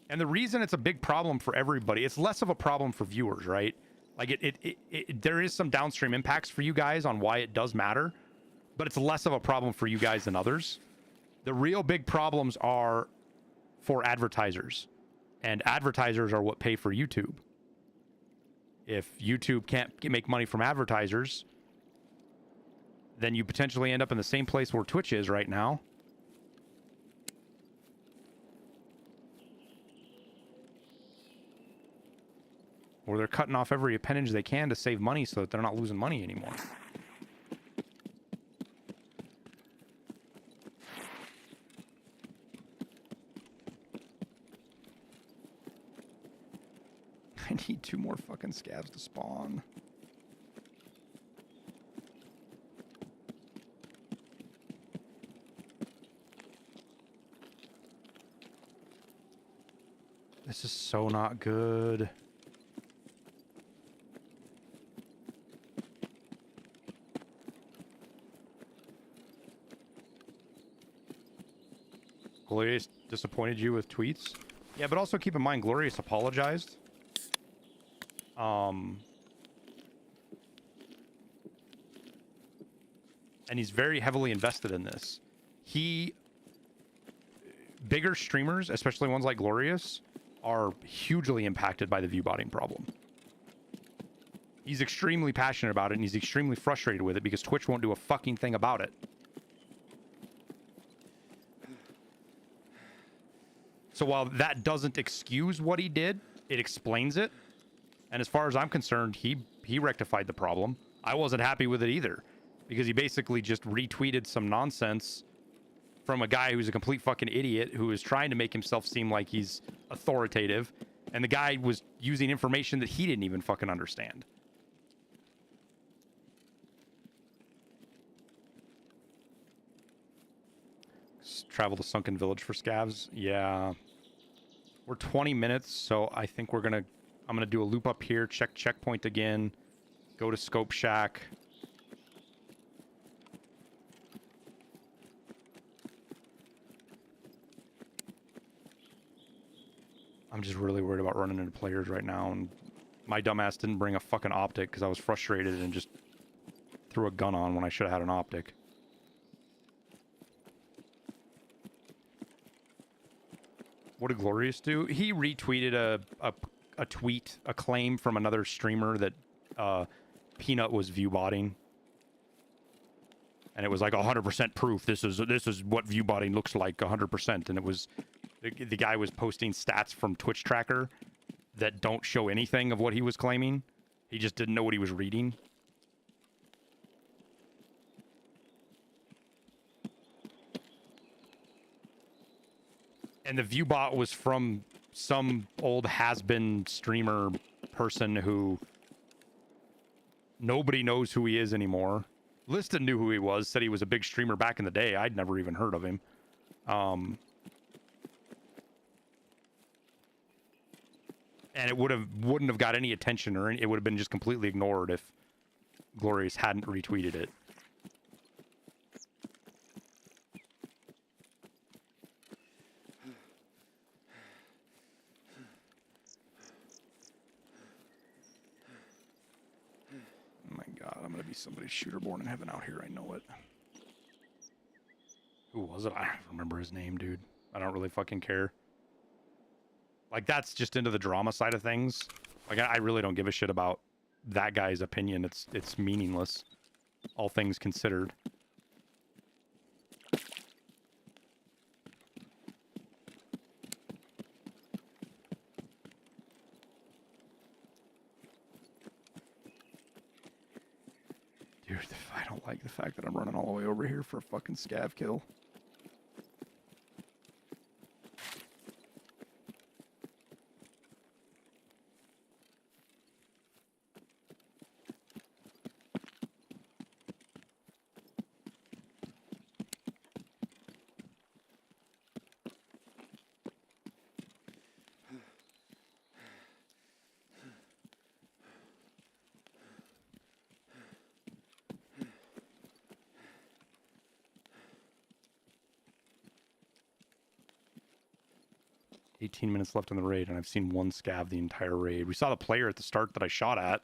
A: And the reason it's a big problem for everybody, it's less of a problem for viewers, right? Like there is some downstream impacts for you guys on why it does matter, but it's less of a problem for you guys than others. The real big problems are for advertisers, and advertisers are what pay for YouTube. If YouTube can't make money from advertisers, then you potentially end up in the same place where Twitch is right now. Or they're cutting off every appendage they can to save money so that they're not losing money anymore. I need 2 more fucking scavs to spawn. This is so not good. Glorious disappointed you with tweets? Yeah, but also keep in mind, Glorious apologized. And he's very heavily invested in this. Bigger streamers, especially ones like Glorious, are hugely impacted by the view botting problem. He's extremely passionate about it, and he's extremely frustrated with it because Twitch won't do a fucking thing about it. So while that doesn't excuse what he did, it explains it. And as far as I'm concerned, he rectified the problem. I wasn't happy with it either, because he basically just retweeted some nonsense from a guy who's a complete fucking idiot who is trying to make himself seem like he's authoritative, and the guy was using information that he didn't even fucking understand. Travel to Sunken Village for scavs. Yeah. We're 20 minutes, so I think I'm gonna do a loop up here, check checkpoint again, go to Scope Shack. I'm just really worried about running into players right now, and my dumbass didn't bring a fucking optic because I was frustrated and just threw a gun on when I should have had an optic. What did Glorious do? He retweeted a tweet, a claim from another streamer that Peanut was view botting. And it was like 100% proof. This is what view botting looks like, 100%. And it was the guy was posting stats from Twitch Tracker that don't show anything of what he was claiming. He just didn't know what he was reading. And the view bot was from some old has-been streamer person who nobody knows who he is anymore. Liston knew who he was, said he was a big streamer back in the day. I'd never even heard of him. And it wouldn't have got any attention, or it would have been just completely ignored if Glorious hadn't retweeted it. Oh my god, I'm gonna be somebody's shooter born in heaven out here, I know it. Who was it? I don't remember his name, dude. I don't really fucking care. Like, that's just into the drama side of things. Like, I really don't give a shit about that guy's opinion. It's meaningless, all things considered. Dude, I don't like the fact that I'm running all the way over here for a fucking scav kill. Minutes left in the raid, and I've seen one scav the entire raid. We saw the player at the start that I shot at.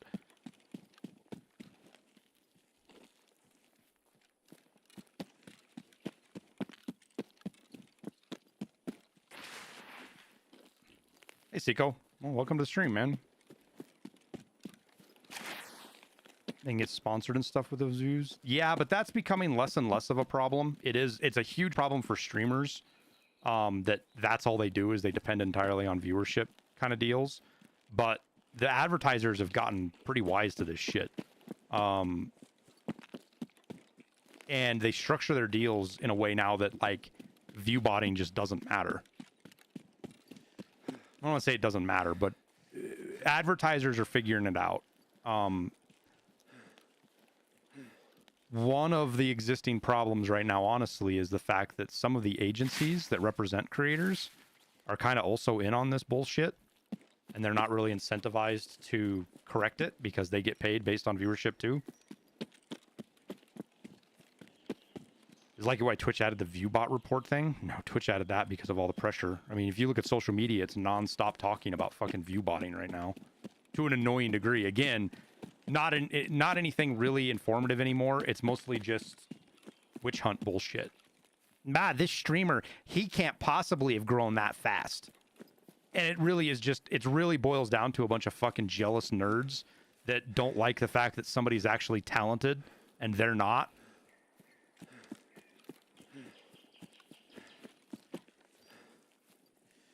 A: Hey, Seiko. Well, welcome to the stream, man. They can get sponsored and stuff with those views. Yeah, but that's becoming less and less of a problem. It's a huge problem for streamers. That's all they do is they depend entirely on viewership kind of deals. But the advertisers have gotten pretty wise to this shit. And they structure their deals in a way now that, like, view botting just doesn't matter. I don't want to say it doesn't matter, but advertisers are figuring it out. One of the existing problems right now, honestly, is the fact that some of the agencies that represent creators are kind of also in on this bullshit, and they're not really incentivized to correct it because they get paid based on viewership too. Is like why Twitch added the ViewBot report thing? No, Twitch added that because of all the pressure. I mean, if you look at social media, it's non-stop talking about fucking viewbotting right now to an annoying degree. Again, not anything really informative anymore. It's mostly just witch hunt bullshit. Nah, this streamer, he can't possibly have grown that fast. And it really is just, it really boils down to a bunch of fucking jealous nerds that don't like the fact that somebody's actually talented and they're not.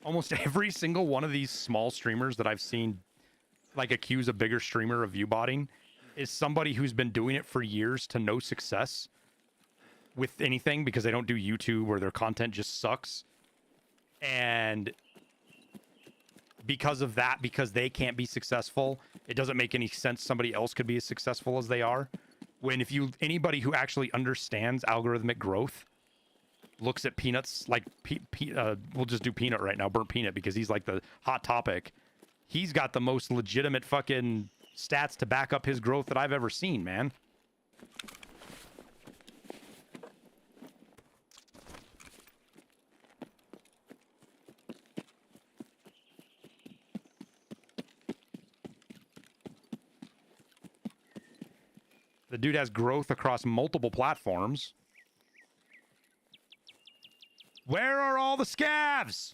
A: Almost every single one of these small streamers that I've seen like accuse a bigger streamer of viewbotting is somebody who's been doing it for years to no success with anything because they don't do YouTube or their content just sucks. And because of that, because they can't be successful, it doesn't make any sense somebody else could be as successful as they are. When anybody who actually understands algorithmic growth looks at Peanuts, like we'll just do Peanut right now, Burnt Peanut, because he's like the hot topic. He's got the most legitimate fucking stats to back up his growth that I've ever seen, man. The dude has growth across multiple platforms. Where are all the scavs?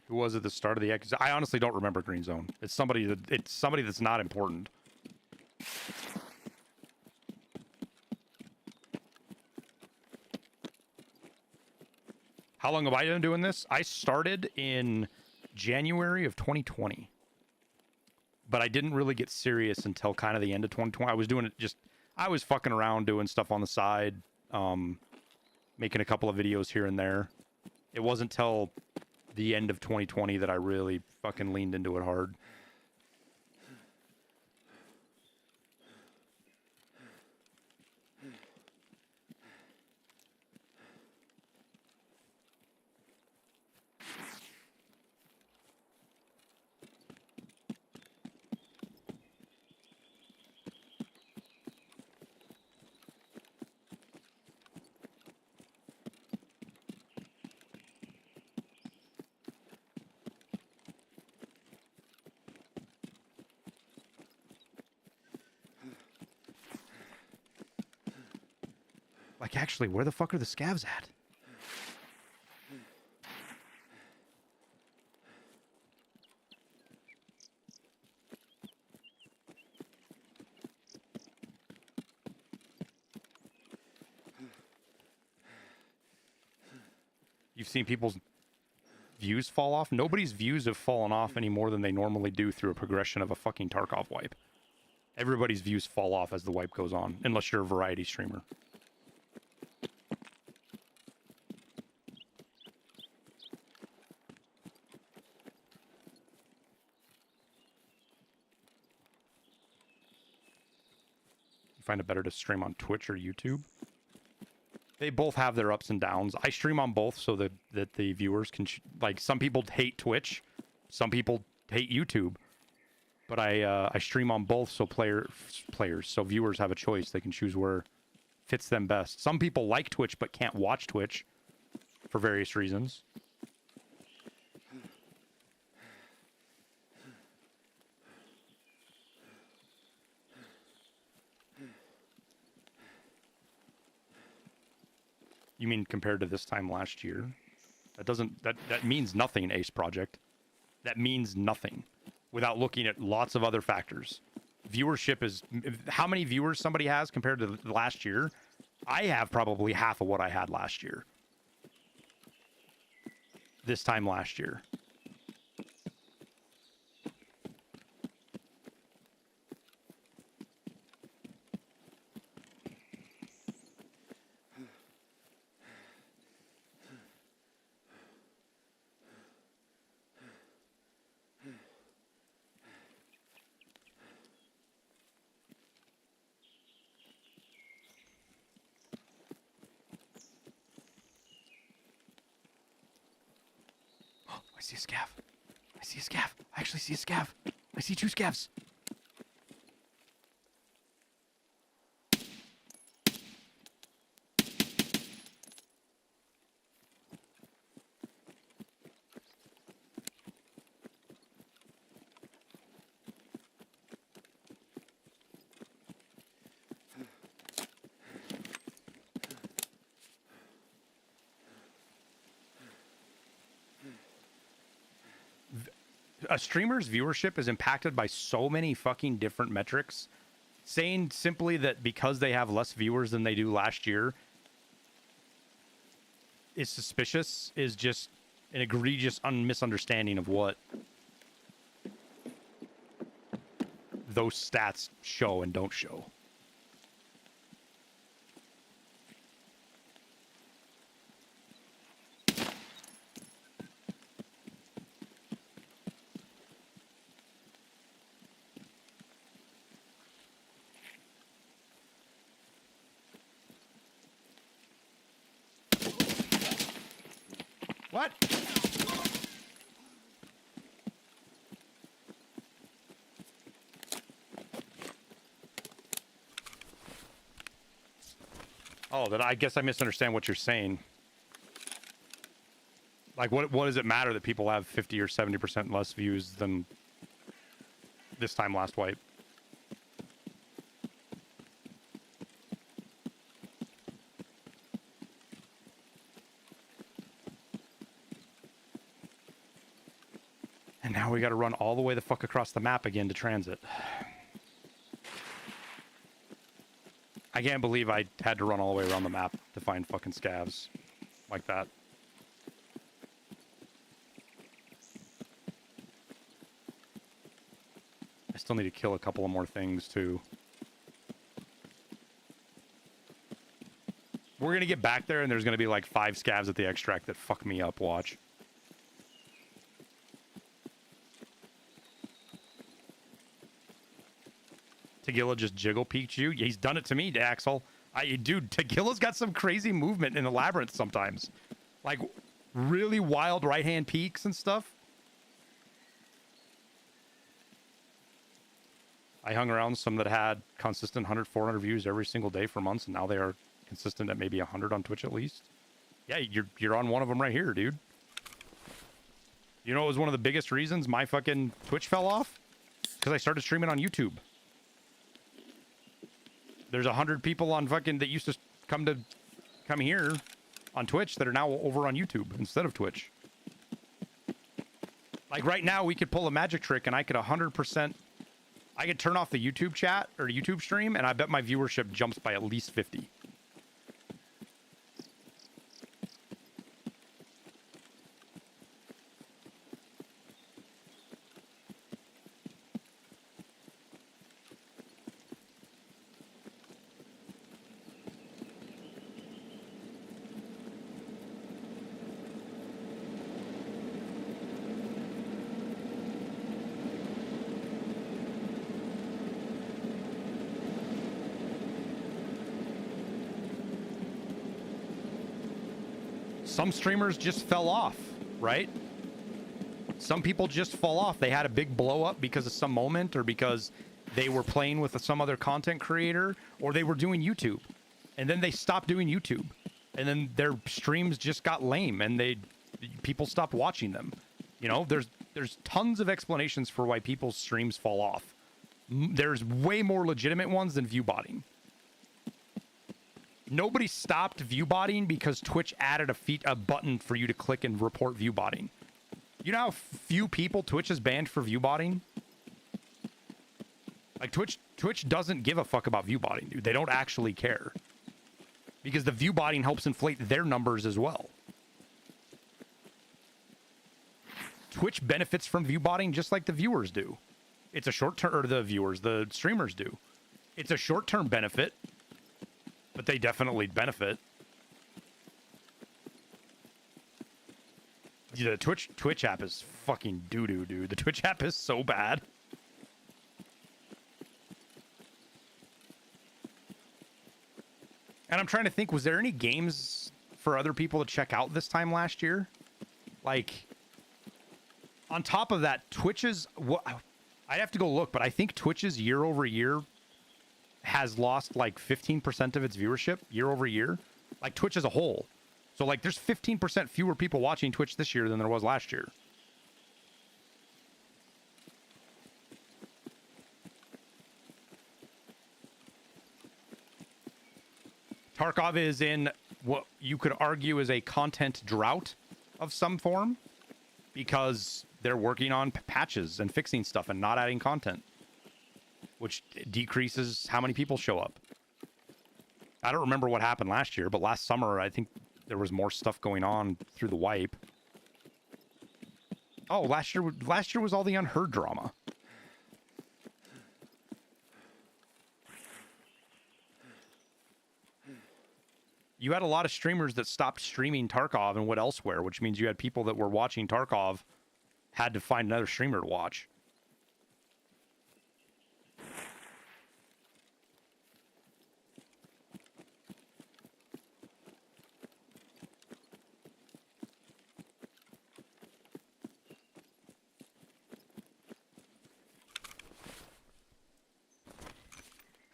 A: Who was at the start of the X? I honestly don't remember Green Zone. It's somebody that's not important. How long have I been doing this? I started in January of 2020. But I didn't really get serious until kind of the end of 2020. I was doing it I was fucking around doing stuff on the side, making a couple of videos here and there. It wasn't till the end of 2020 that I really fucking leaned into it hard. Like, actually, where the fuck are the scavs at? You've seen people's views fall off? Nobody's views have fallen off any more than they normally do through a progression of a fucking Tarkov wipe. Everybody's views fall off as the wipe goes on, unless you're a variety streamer. Find it better to stream on Twitch or YouTube? They both have their ups and downs. I stream on both so that the viewers can like, some people hate Twitch, some people hate YouTube, but I stream on both so players so viewers have a choice. They can choose where fits them best. Some people like Twitch but can't watch Twitch for various reasons. You mean compared to this time last year? That means nothing, Ace Project. That means nothing without looking at lots of other factors. Viewership is, how many viewers somebody has compared to last year? I have probably half of what I had last year. This time last year. I see a scav. I see a scav. I actually see a scav. I see 2 scavs. A streamer's viewership is impacted by so many fucking different metrics. Saying simply that because they have less viewers than they do last year is suspicious is just an egregious misunderstanding of what those stats show and don't show. What? Oh, that I guess I misunderstand what you're saying. Like, what does it matter that people have 50 or 70% less views than this time last wipe? And now we got to run all the way the fuck across the map again to transit. I can't believe I had to run all the way around the map to find fucking scavs like that. I still need to kill a couple of more things too. We're going to get back there and there's going to be like 5 scavs at the extract that fuck me up, watch. Tagilla just jiggle peeked you. He's done it to me, Daxel. Dude, Tagilla's got some crazy movement in the labyrinth sometimes. Like, really wild right-hand peeks and stuff. I hung around some that had consistent 100, 400 views every single day for months, and now they are consistent at maybe 100 on Twitch at least. Yeah, you're on one of them right here, dude. You know, it was one of the biggest reasons my fucking Twitch fell off? Because I started streaming on YouTube. There's 100 people on fucking that used to come here on Twitch that are now over on YouTube instead of Twitch. Like right now, we could pull a magic trick and I could 100%. I could turn off the YouTube chat or YouTube stream, and I bet my viewership jumps by at least 50. Some streamers just fell off, right? Some people just fall off. They had a big blow up because of some moment, or because they were playing with some other content creator, or they were doing YouTube. And then they stopped doing YouTube. And then their streams just got lame and people stopped watching them. You know, there's tons of explanations for why people's streams fall off. There's way more legitimate ones than viewbotting. Nobody stopped viewbotting because Twitch added a button for you to click and report viewbotting. You know how few people Twitch has banned for viewbotting? Like Twitch doesn't give a fuck about viewbotting, dude. They don't actually care. Because the viewbotting helps inflate their numbers as well. Twitch benefits from viewbotting just like the viewers do. It's a short-term, or the streamers do. It's a short-term benefit, but they definitely benefit. The Twitch app is fucking doo-doo, dude. The Twitch app is so bad. And I'm trying to think, was there any games for other people to check out this time last year? Like, On top of that, Twitch's, I'd have to go look, but I think Twitch's year over year has lost like 15% of its viewership year over year. Like Twitch as a whole. So like there's 15% fewer people watching Twitch this year than there was last year. Tarkov is in what you could argue is a content drought of some form because they're working on patches and fixing stuff and not adding content, which decreases how many people show up. I don't remember what happened last year, but last summer, I think there was more stuff going on through the wipe. Oh, last year was all the Unheard drama. You had a lot of streamers that stopped streaming Tarkov and went elsewhere, which means you had people that were watching Tarkov had to find another streamer to watch.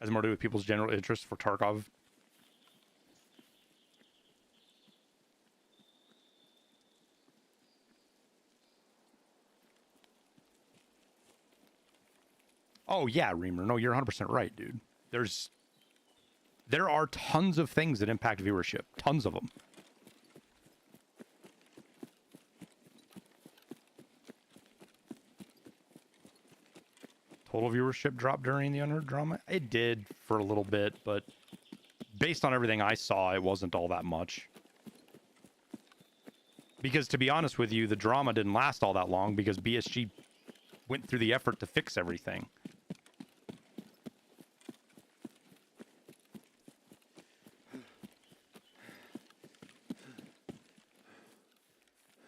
A: Has more to do with people's general interest for Tarkov. Oh, yeah, Reamer. No, you're 100% right, dude. There are tons of things that impact viewership. Tons of them. Total viewership dropped during the Unheard drama? It did for a little bit, but based on everything I saw, it wasn't all that much. Because to be honest with you, the drama didn't last all that long because BSG went through the effort to fix everything.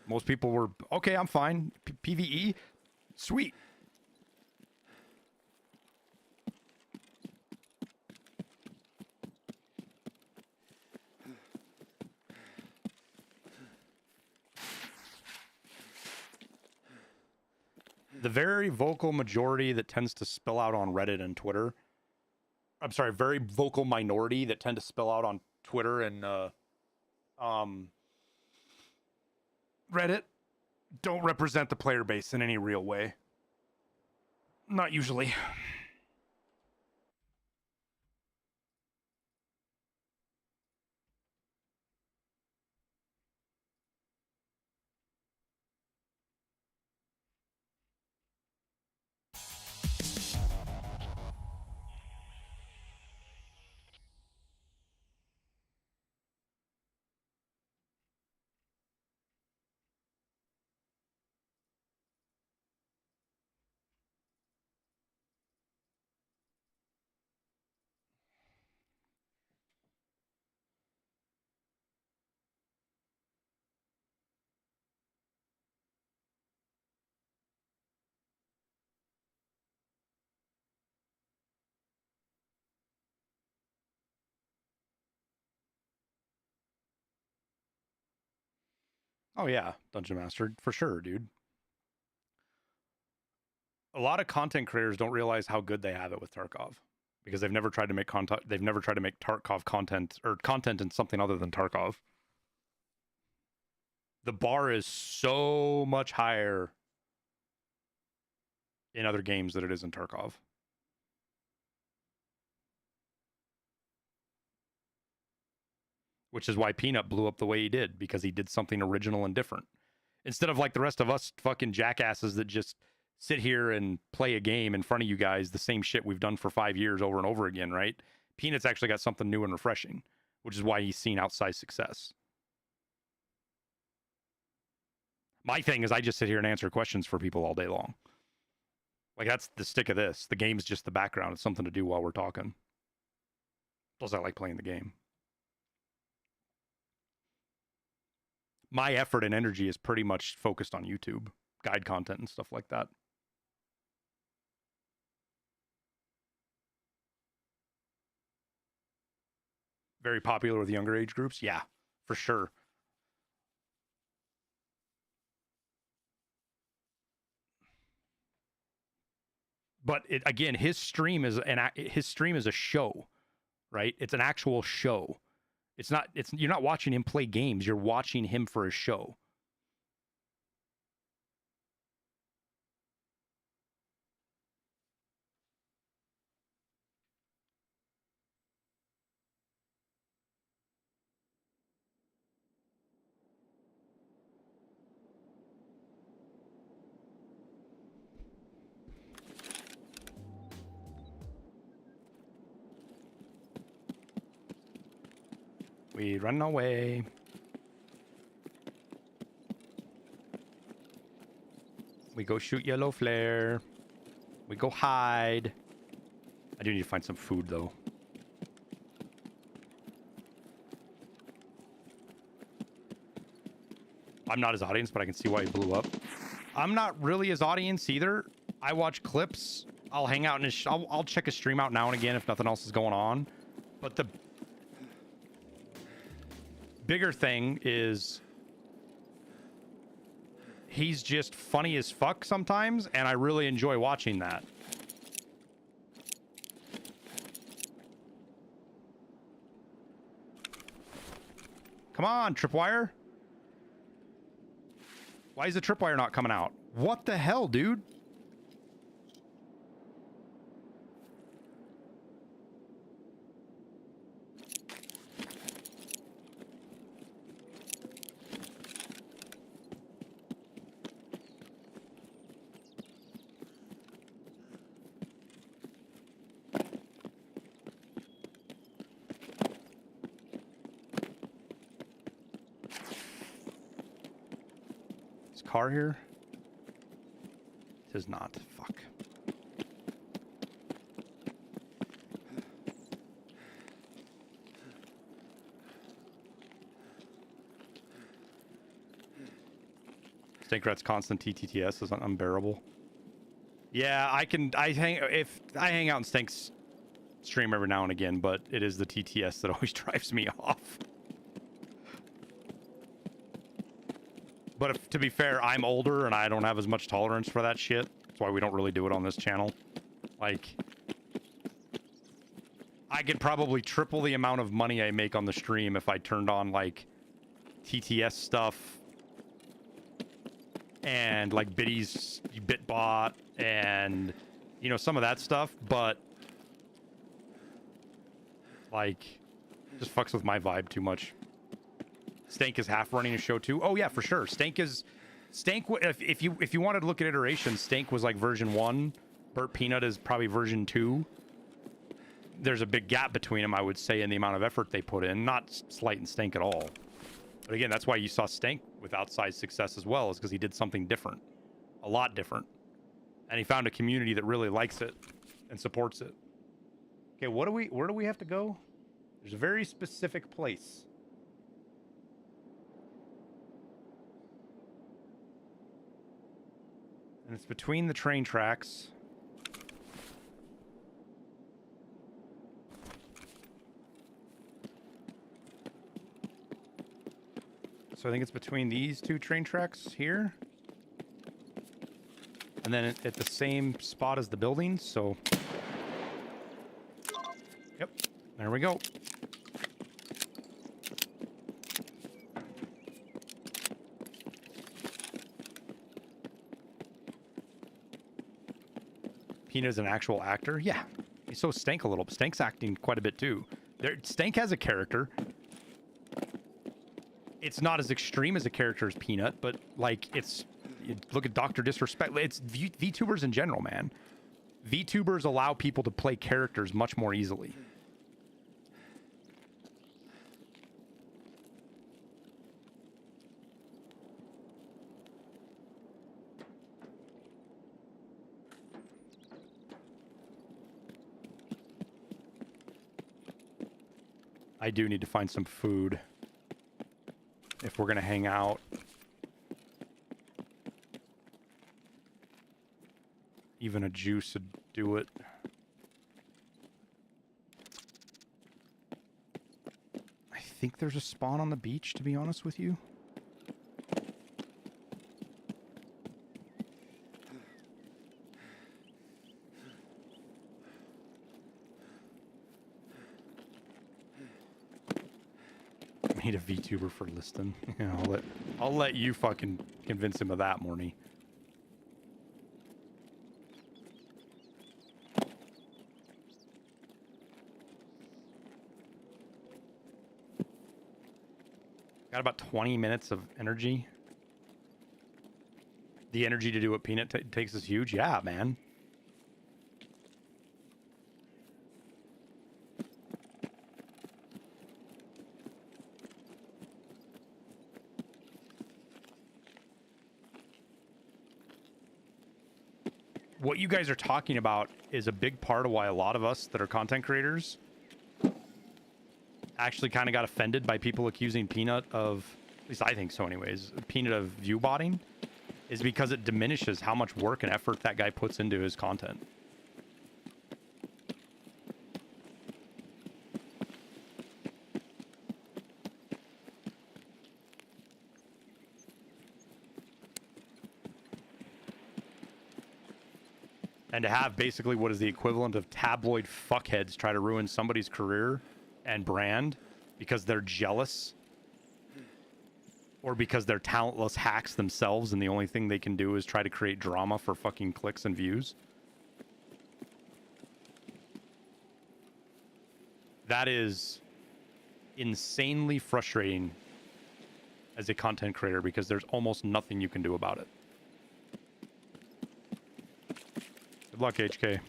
A: Most people were, okay, I'm fine. PvE? Sweet. The very vocal majority that tends to spill out on Reddit and Twitter. I'm sorry, very vocal minority that tend to spill out on Twitter and Reddit don't represent the player base in any real way. Not usually. Oh yeah, Dungeon Master, for sure, dude. A lot of content creators don't realize how good they have it with Tarkov because they've never tried to make content. They've never tried to make Tarkov content or content in something other than Tarkov. The bar is so much higher in other games than it is in Tarkov. Which is why Peanut blew up the way he did, because he did something original and different. Instead of like the rest of us fucking jackasses that just sit here and play a game in front of you guys, the same shit we've done for 5 years over and over again, right? Peanut's actually got something new and refreshing, which is why he's seen outsized success. My thing is I just sit here and answer questions for people all day long. Like, that's the stick of this. The game's just the background. It's something to do while we're talking. Plus, I like playing the game. My effort and energy is pretty much focused on YouTube, guide content and stuff like that. Very popular with younger age groups? Yeah, for sure. But again, his stream is a show, right? It's an actual show. You're not watching him play games. You're watching him for a show. We run away. We go shoot yellow flare. We go hide. I do need to find some food, though. I'm not his audience, but I can see why he blew up. I'm not really his audience either. I watch clips. I'll hang out in his... I'll check his stream out now and again if nothing else is going on. But the bigger thing is he's just funny as fuck sometimes, and I really enjoy watching that. Come on, tripwire. Why is the tripwire not coming out? What the hell, dude? Car here? It is not. Fuck. Stankrat's constant TTTS is unbearable. Yeah, I hang out in Stank's stream every now and again, but it is the TTS that always drives me off. But to be fair, I'm older and I don't have as much tolerance for that shit. That's why we don't really do it on this channel. Like, I could probably triple the amount of money I make on the stream if I turned on, like, TTS stuff and, like, Biddy's Bitbot and, you know, some of that stuff. But, like, just fucks with my vibe too much. Stank is half running a show too. Oh yeah, for sure. Stank. If you wanted to look at iterations, Stank was like version 1. Burt Peanut is probably version 2. There's a big gap between them, I would say, in the amount of effort they put in. Not slighting Stank at all. But again, that's why you saw Stank with outsized success as well, is because he did something different, a lot different, and he found a community that really likes it and supports it. Okay, where do we have to go? There's a very specific place. And it's between the train tracks. So I think it's between these two train tracks here. And then at the same spot as the buildings, so... Yep, there we go. Peanut is an actual actor? Yeah. So Stank a little. Stank's acting quite a bit too. Stank has a character. It's not as extreme as a character as Peanut, but like look at Dr. Disrespect. It's VTubers in general, man. VTubers allow people to play characters much more easily. I do need to find some food if we're going to hang out. Even a juice would do it. I think there's a spawn on the beach, to be honest with you. We need a VTuber for Liston. Yeah, I'll let you fucking convince him of that, Morny. Got about 20 minutes of energy. The energy to do what Peanut takes is huge. Yeah, man. What you guys are talking about is a big part of why a lot of us that are content creators actually kind of got offended by people accusing Peanut of, at least I think so anyways, Peanut of view-botting, is because it diminishes how much work and effort that guy puts into his content. And to have basically what is the equivalent of tabloid fuckheads try to ruin somebody's career and brand because they're jealous or because they're talentless hacks themselves and the only thing they can do is try to create drama for fucking clicks and views. That is insanely frustrating as a content creator because there's almost nothing you can do about it. Good luck, HK.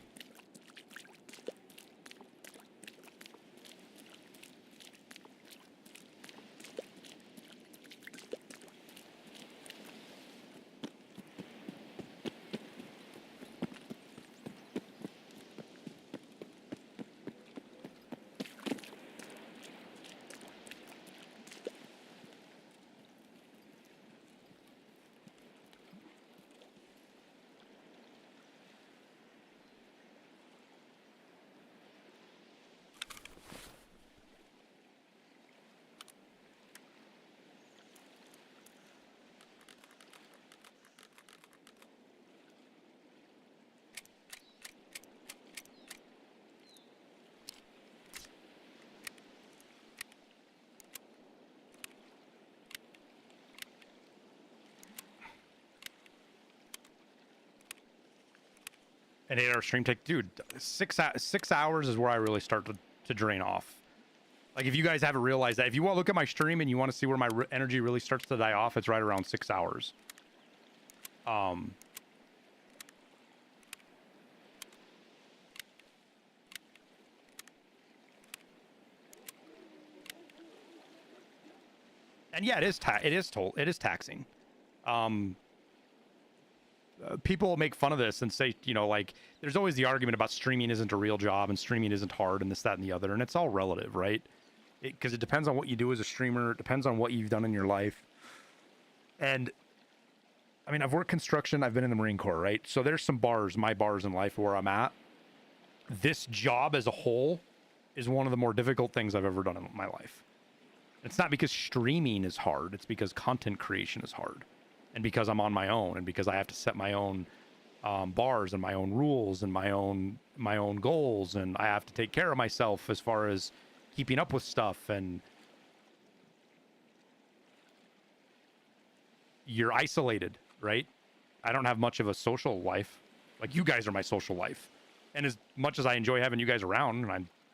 A: An 8-hour stream take, dude, 6 hours is where I really start to drain off. Like, if you guys haven't realized that, if you want to look at my stream and you want to see where my energy really starts to die off, it's right around 6 hours. And yeah, it is taxing. People make fun of this and say, you know, like, there's always the argument about streaming isn't a real job and streaming isn't hard and this, that, and the other. And it's all relative, right? Because it depends on what you do as a streamer. It depends on what you've done in your life. And I mean, I've worked construction. I've been in the Marine Corps, right? So there's some bars, my bars in life where I'm at. This job as a whole is one of the more difficult things I've ever done in my life. It's not because streaming is hard. It's because content creation is hard. And because I'm on my own, and because I have to set my own bars and my own rules and my own goals, and I have to take care of myself as far as keeping up with stuff, and you're isolated, right? I don't have much of a social life. Like, you guys are my social life, and as much as I enjoy having you guys around, and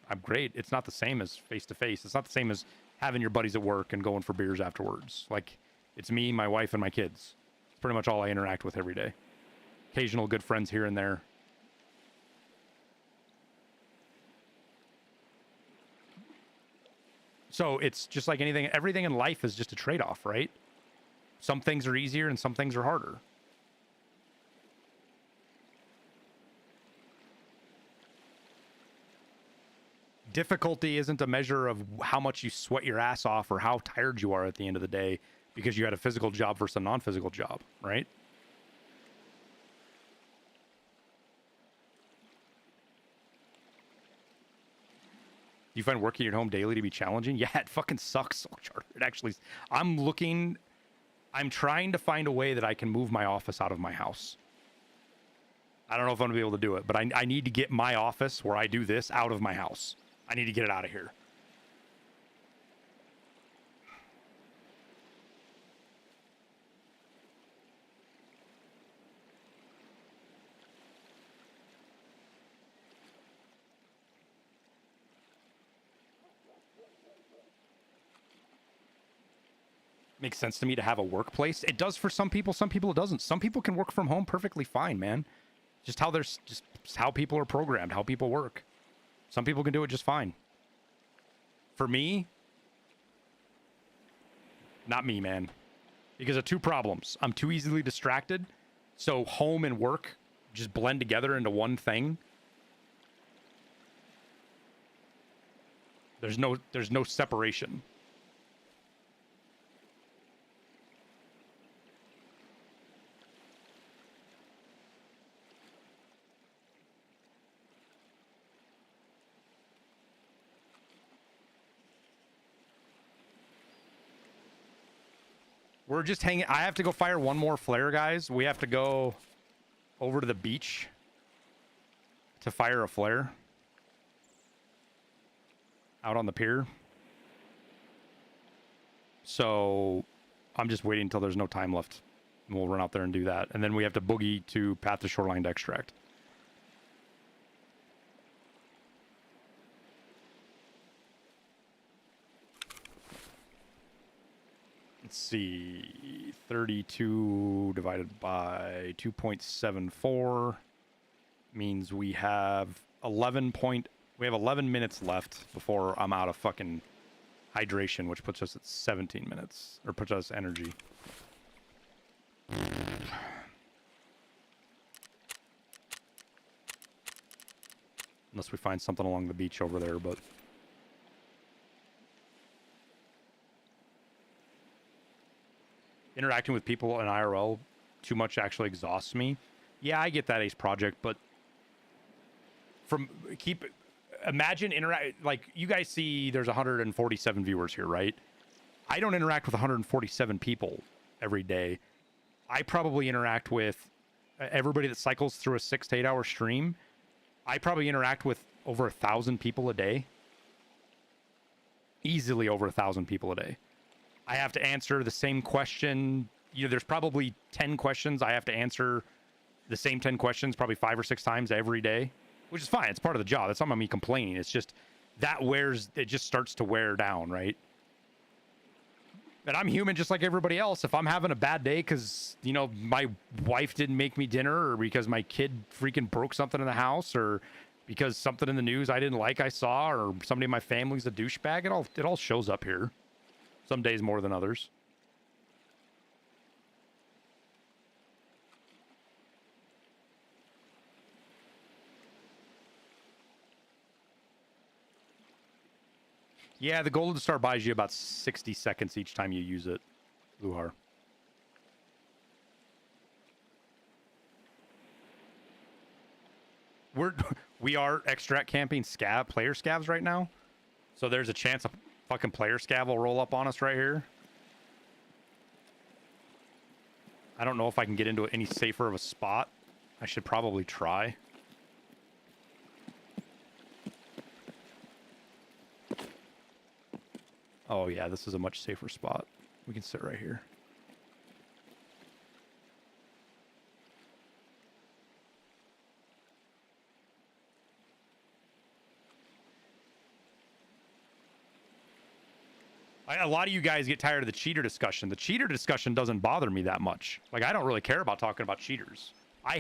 A: I'm great, it's not the same as face to face. It's not the same as having your buddies at work and going for beers afterwards. Like, it's me, my wife, and my kids. It's pretty much all I interact with every day. Occasional good friends here and there. So it's just like anything. Everything in life is just a trade-off, right? Some things are easier and some things are harder. Difficulty isn't a measure of how much you sweat your ass off or how tired you are at the end of the day, because you had a physical job versus a non-physical job, right? Do you find working at home daily to be challenging? Yeah, it fucking sucks. It actually, I'm trying to find a way that I can move my office out of my house. I don't know if I'm gonna be able to do it, but I need to get my office where I do this out of my house. I need to get it out of here. makes sense to me to have a workplace. It does for some people it doesn't. Some people can work from home perfectly fine, man. Just how people are programmed, how people work. Some people can do it just fine. For me, not me, man. Because of two problems. I'm too easily distracted, so home and work just blend together into one thing. There's no separation. We're just hanging. I have to go fire one more flare, guys. We have to go over to the beach to fire a flare out on the pier. So I'm just waiting until there's no time left. And we'll run out there and do that. And then we have to boogie to Path to Shoreline to extract. Let's see, 32 divided by 2.74 means we have 11 minutes left before I'm out of fucking hydration, which puts us at 17 minutes, or puts us energy. Unless we find something along the beach over there, but... Interacting with people in IRL too much actually exhausts me. Yeah, I get that, Ace Project, but imagine like you guys see there's 147 viewers here, right? I don't interact with 147 people every day. I probably interact with everybody that cycles through a 6 to 8 hour stream. I probably interact with over 1,000 people a day. Easily over 1,000 people a day. I have to answer the same question. You know, there's probably 10 questions. I have to answer the same 10 questions probably 5 or 6 times every day, which is fine. It's part of the job. That's not me complaining. It's just it just starts to wear down, right? And I'm human just like everybody else. If I'm having a bad day because, you know, my wife didn't make me dinner, or because my kid freaking broke something in the house, or because something in the news I didn't like I saw, or somebody in my family's a douchebag, it all shows up here. Some days more than others. Yeah, the Golden Star buys you about 60 seconds each time you use it, Luhar. We are extract camping player scavs right now. So there's a chance a fucking player scav will roll up on us right here. I don't know if I can get into any safer of a spot. I should probably try. Oh yeah, this is a much safer spot. We can sit right here. A lot of you guys get tired of the cheater discussion. The cheater discussion doesn't bother me that much. Like, I don't really care about talking about cheaters. I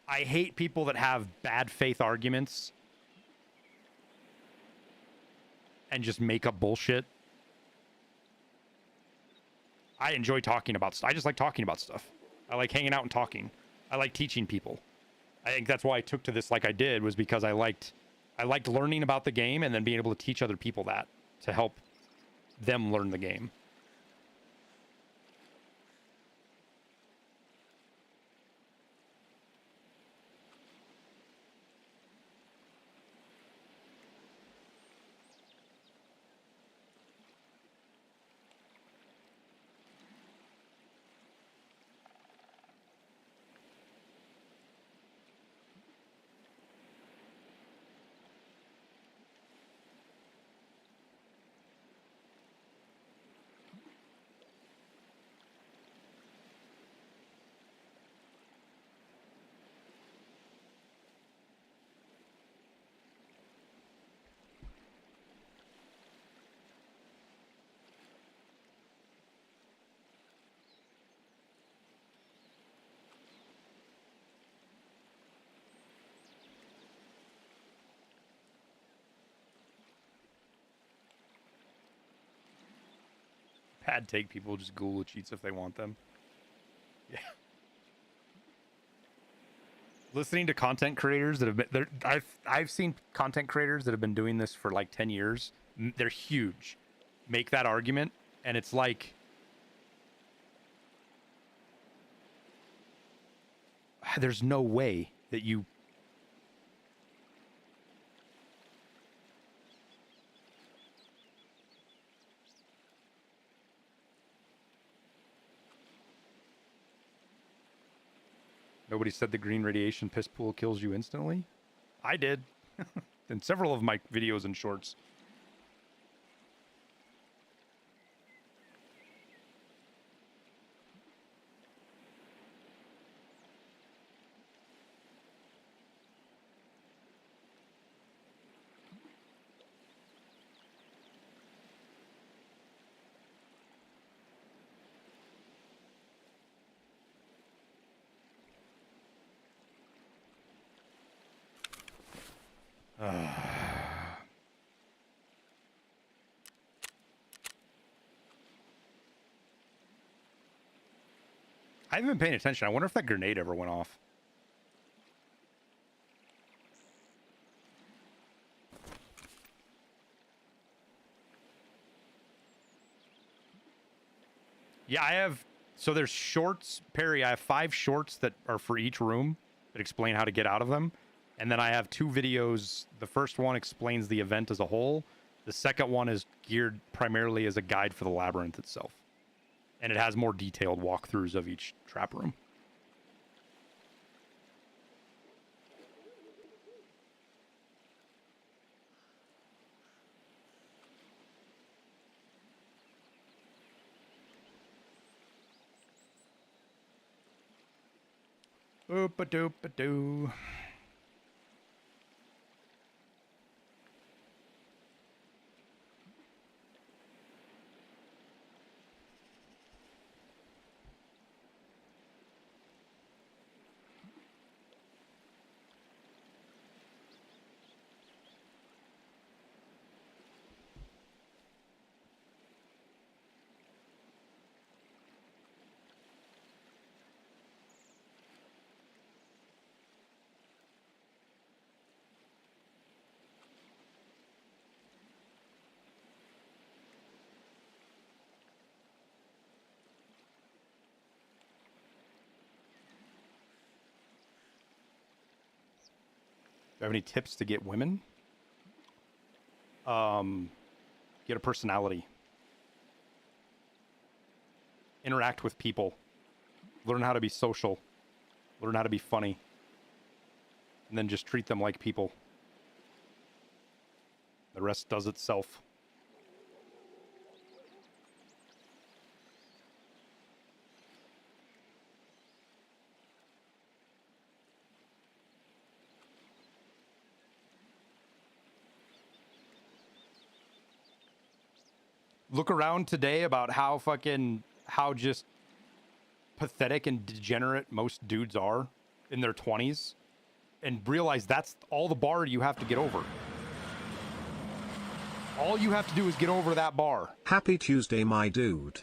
A: hate people that have bad faith arguments and just make up bullshit. I enjoy talking about stuff. I just like talking about stuff. I like hanging out and talking. I like teaching people. I think that's why I took to this like I did, was because I liked learning about the game and then being able to teach other people that, to help them learn the game. bad take. People just Google cheats if they want them. Yeah. Listening to content creators that have been there, I've seen content creators that have been doing this for like 10 years. They're huge. Make that argument, and it's like there's no way that you Nobody said the green radiation piss pool kills you instantly. I did. In several of my videos and shorts. I haven't been paying attention. I wonder if that grenade ever went off. Yeah, I have... So there's shorts, Perry. I have 5 shorts that are for each room that explain how to get out of them. And then I have 2 videos. The first one explains the event as a whole. The second one is geared primarily as a guide for the labyrinth itself. And it has more detailed walkthroughs of each trap room. Oop-a-doop-a-doo. Do you have any tips to get women? Get a personality. Interact with people. Learn how to be social. Learn how to be funny. And then just treat them like people. The rest does itself. Look around today about how just pathetic and degenerate most dudes are in their 20s and realize that's all the bar you have to get over. All you have to do is get over that bar.
D: Happy Tuesday, my dude.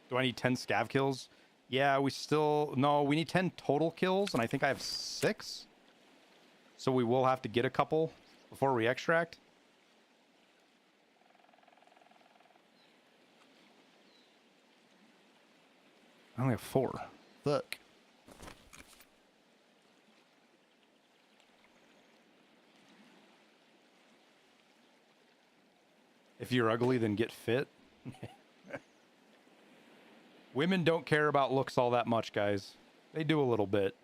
A: Do I need 10 scav kills? Yeah, we need 10 total kills, and I think I have 6. So we will have to get a couple before we extract. I only have 4. Fuck. If you're ugly, then get fit. Women don't care about looks all that much, guys. They do a little bit.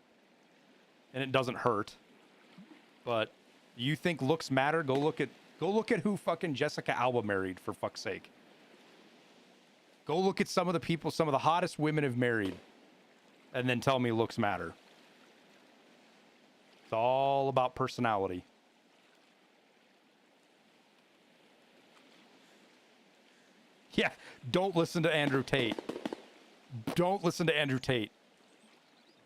A: And it doesn't hurt. But you think looks matter? Go look at who fucking Jessica Alba married, for fuck's sake. Go look at some of the hottest women have married, and then tell me looks matter. It's all about personality. Yeah, don't listen to Andrew Tate. Don't listen to Andrew Tate.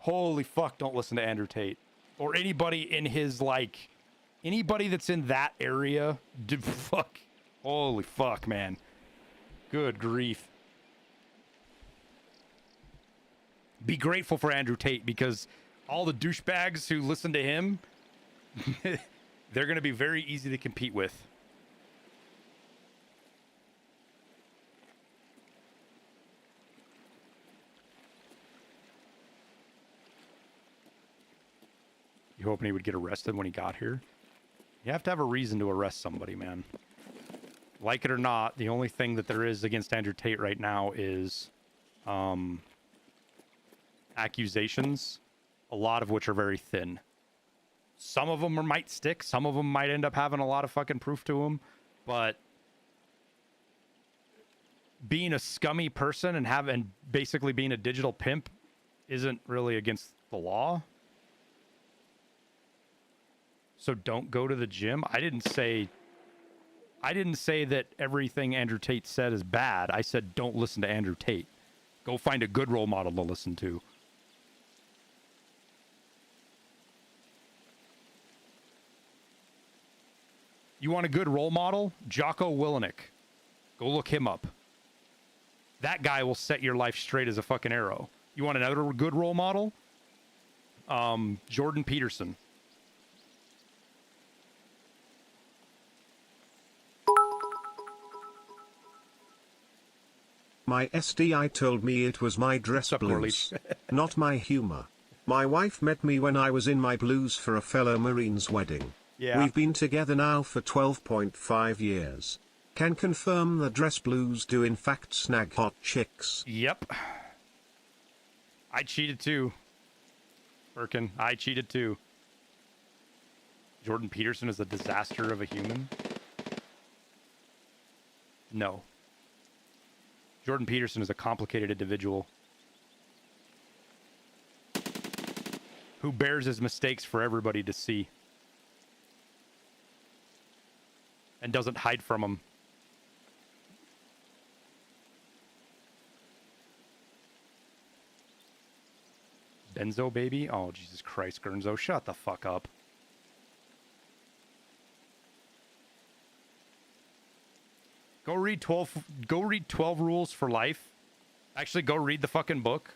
A: Holy fuck, don't listen to Andrew Tate. Or anybody in his, like, Anybody that's in that area, fuck. Holy fuck, man. Good grief. Be grateful for Andrew Tate, because all the douchebags who listen to him, they're going to be very easy to compete with. You hoping he would get arrested when he got here? You have to have a reason to arrest somebody, man. Like it or not, the only thing that there is against Andrew Tate right now is accusations, a lot of which are very thin. Some of them might stick, some of them might end up having a lot of fucking proof to them, but being a scummy person and basically being a digital pimp isn't really against the law. So don't go to the gym. I didn't say that everything Andrew Tate said is bad. I said don't listen to Andrew Tate. Go find a good role model to listen to. You want a good role model? Jocko Willenick. Go look him up. That guy will set your life straight as a fucking arrow. You want another good role model? Jordan Peterson.
D: My SDI told me it was my dress blues, not my humor. My wife met me when I was in my blues for a fellow Marine's wedding.
A: Yeah.
D: We've been together now for 12.5 years. Can confirm the dress blues do in fact snag hot chicks.
A: Yep. I cheated too. Birkin, I cheated too. Jordan Peterson is a disaster of a human? No. Jordan Peterson is a complicated individual who bears his mistakes for everybody to see and doesn't hide from them. Benzo baby? Oh, Jesus Christ, Gurnzo, shut the fuck up. Go read 12 rules for life. Actually, go read the fucking book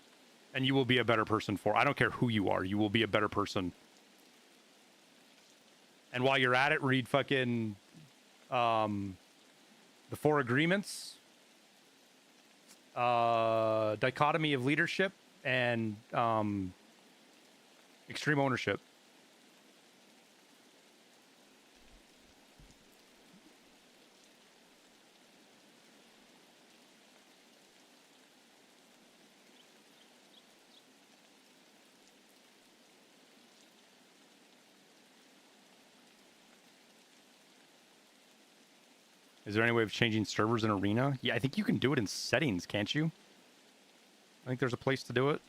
A: and you will be a better person I don't care who you are, you will be a better person. And while you're at it, read fucking the 4 Agreements, Dichotomy of Leadership, and Extreme Ownership. Is there any way of changing servers in Arena? Yeah, I think you can do it in settings, can't you? I think there's a place to do it.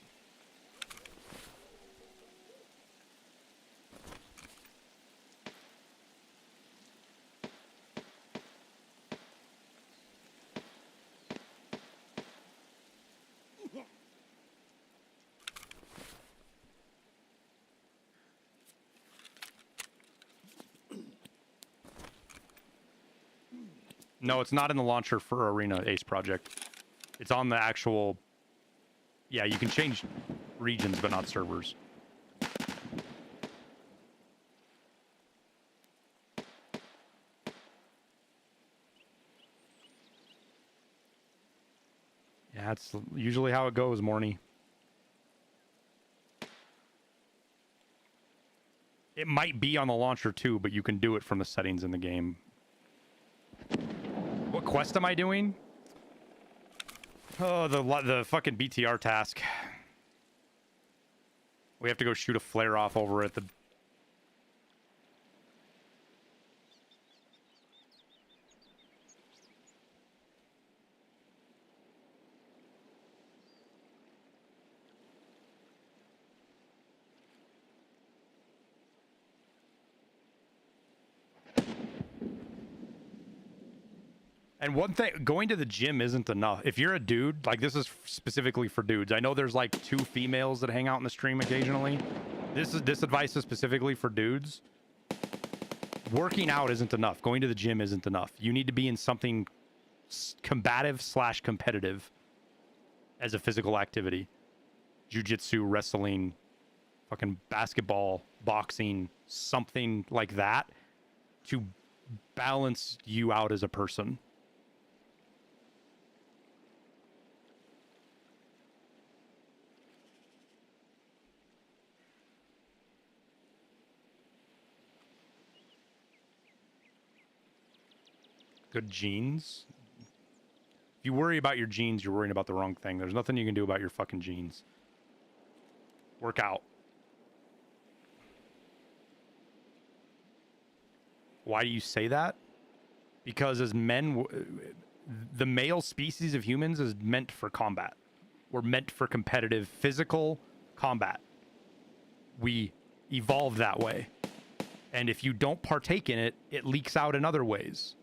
A: No, it's not in the launcher for Arena Ace Project. It's on the actual... Yeah, you can change regions, but not servers. Yeah, that's usually how it goes, Morny. It might be on the launcher too, but you can do it from the settings in the game. What quest am I doing? Oh, the fucking BTR task. We have to go shoot a flare off over at the... And one thing, going to the gym isn't enough. If you're a dude, like this is specifically for dudes. I know there's like 2 females that hang out in the stream occasionally. This advice is specifically for dudes. working out isn't enough. Going to the gym isn't enough. You need to be in something combative / competitive as a physical activity. Jiu-jitsu, wrestling, fucking basketball, boxing, something like that to balance you out as a person. Good genes. If you worry about your genes, you're worrying about the wrong thing. There's nothing you can do about your fucking genes. Work out. Why do you say that? Because as men, the male species of humans is meant for combat. We're meant for competitive physical combat. We evolved that way. And if you don't partake in it, it leaks out in other ways.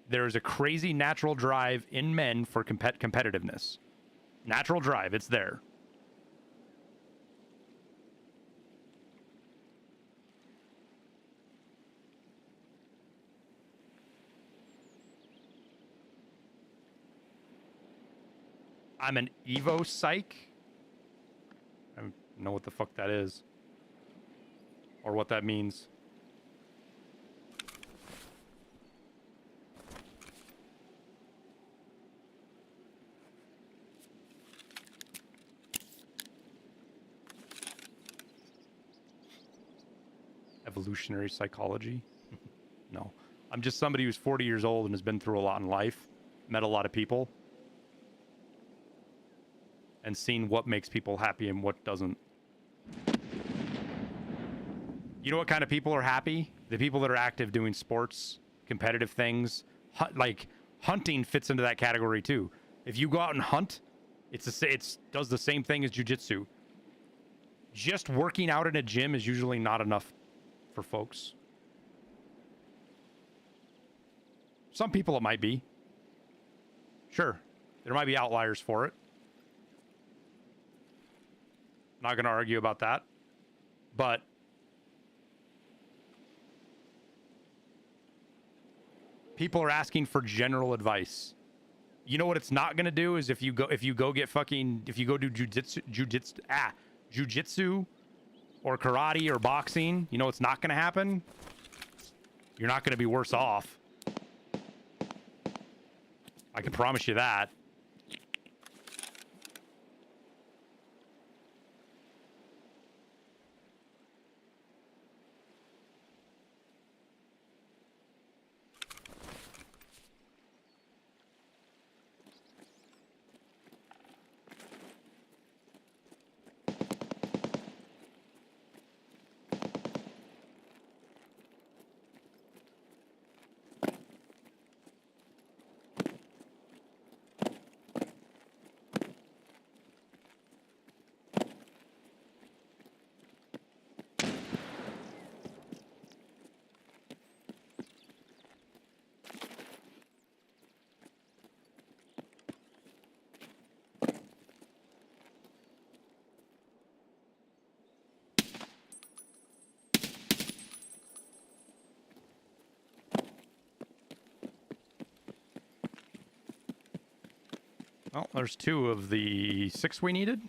A: There is a crazy natural drive in men for competitiveness. Natural drive, it's there. I'm an Evo psych. I don't know what the fuck that is. Or what that means. Evolutionary psychology? No. I'm just somebody who's 40 years old and has been through a lot in life, met a lot of people, and seen what makes people happy and what doesn't. You know what kind of people are happy? The people that are active doing sports, competitive things. Like, hunting fits into that category too. If you go out and hunt, it does the same thing as jiu-jitsu. Just working out in a gym is usually not enough for folks. Some people it might be. Sure. There might be outliers for it. Not going to argue about that. But people are asking for general advice. You know what it's not going to do is if you go do jujitsu or karate or boxing, you know what's not going to happen? You're not going to be worse off. I can promise you that. Well, there's 2 of the 6 we needed.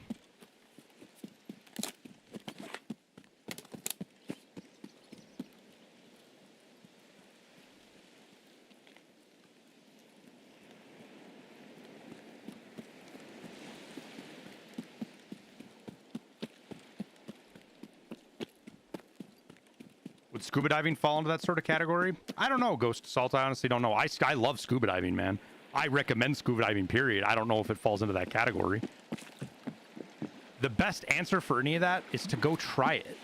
A: Would scuba diving fall into that sort of category? I don't know, Ghost Assault. I honestly don't know. I love scuba diving, man. I recommend scuba diving, period. I don't know if it falls into that category. The best answer for any of that is to go try it.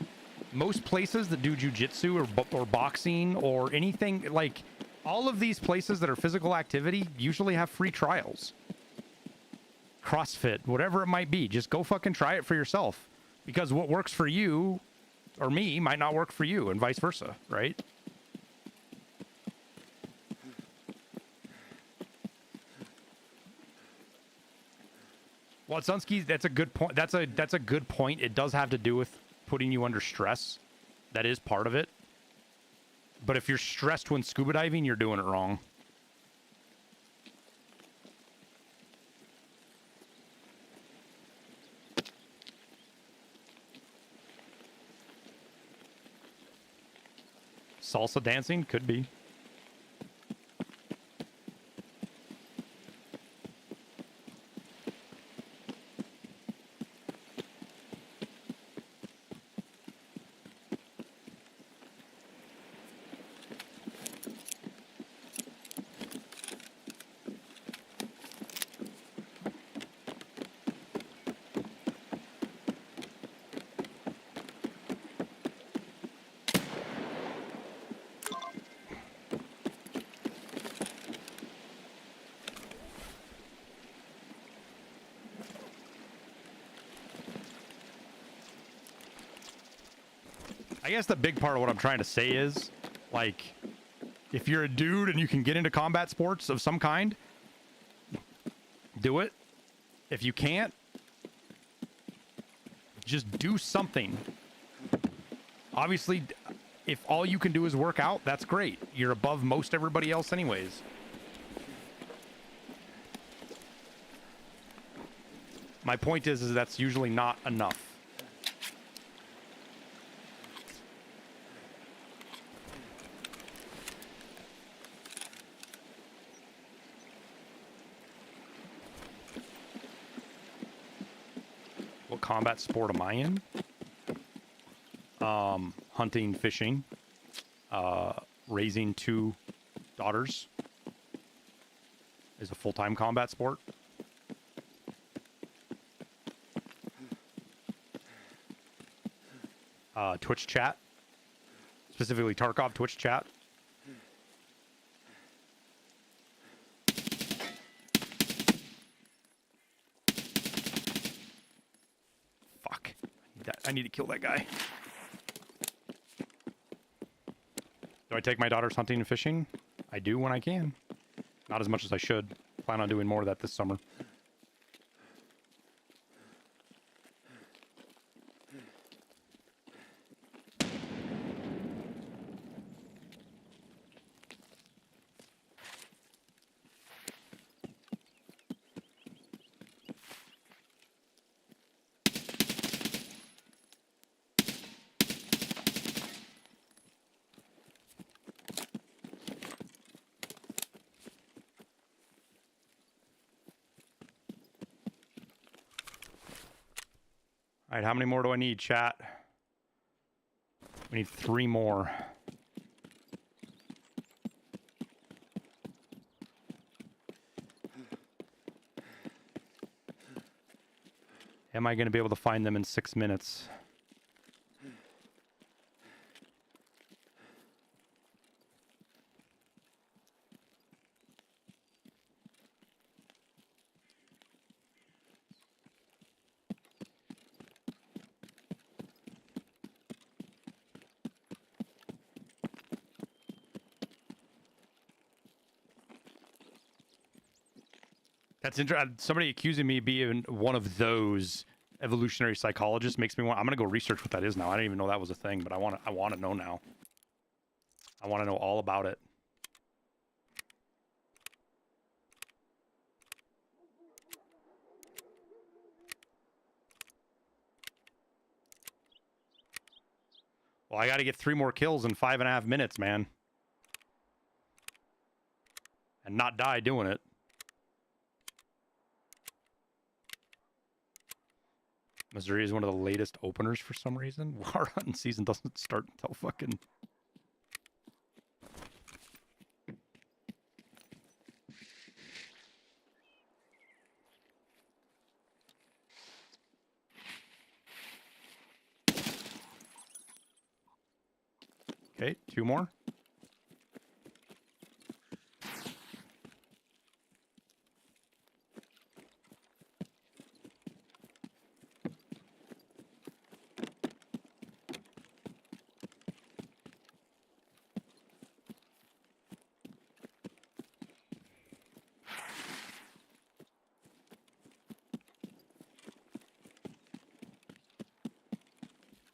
A: Most places that do jiu-jitsu or boxing or anything, like all of these places that are physical activity usually have free trials. CrossFit, whatever it might be, just go fucking try it for yourself. Because what works for you or me might not work for you and vice versa, right? Well, Sunsky, that's a good point. That's a good point. It does have to do with putting you under stress. That is part of it. But if you're stressed when scuba diving, you're doing it wrong. Salsa dancing? Could be. I guess the big part of what I'm trying to say is, like, if you're a dude and you can get into combat sports of some kind, do it. If you can't, just do something. Obviously, if all you can do is work out, that's great. You're above most everybody else anyways. My point is that's usually not enough. Combat sport am I in? Hunting, fishing, raising 2 daughters is a full-time combat sport. Twitch chat, specifically Tarkov Twitch chat. I need to kill that guy. Do I take my daughters hunting and fishing? I do when I can. Not as much as I should. Plan on doing more of that this summer. All right, how many more do I need, chat? We need 3 more. Am I going to be able to find them in 6 minutes? That's interesting. Somebody accusing me of being one of those evolutionary psychologists makes me want. I'm gonna go research what that is now. I didn't even know that was a thing, but I want to know now. I want to know all about it. Well, I got to get 3 more kills in 5.5 minutes, man, and not die doing it. Missouri is one of the latest openers for some reason. Our hunting season doesn't start until fucking... Okay, 2 more.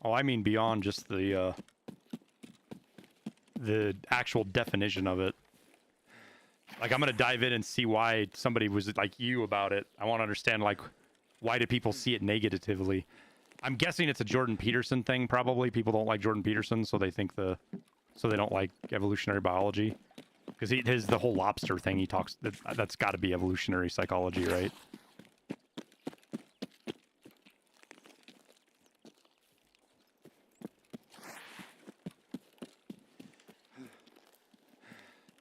A: Oh, I mean beyond just the actual definition of it. Like, I'm gonna dive in and see why somebody was like you about it. I want to understand, like, why do people see it negatively? I'm guessing it's a Jordan Peterson thing, probably. People don't like Jordan Peterson, so they think so they don't like evolutionary biology. Because the whole lobster thing he talks, that's got to be evolutionary psychology, right?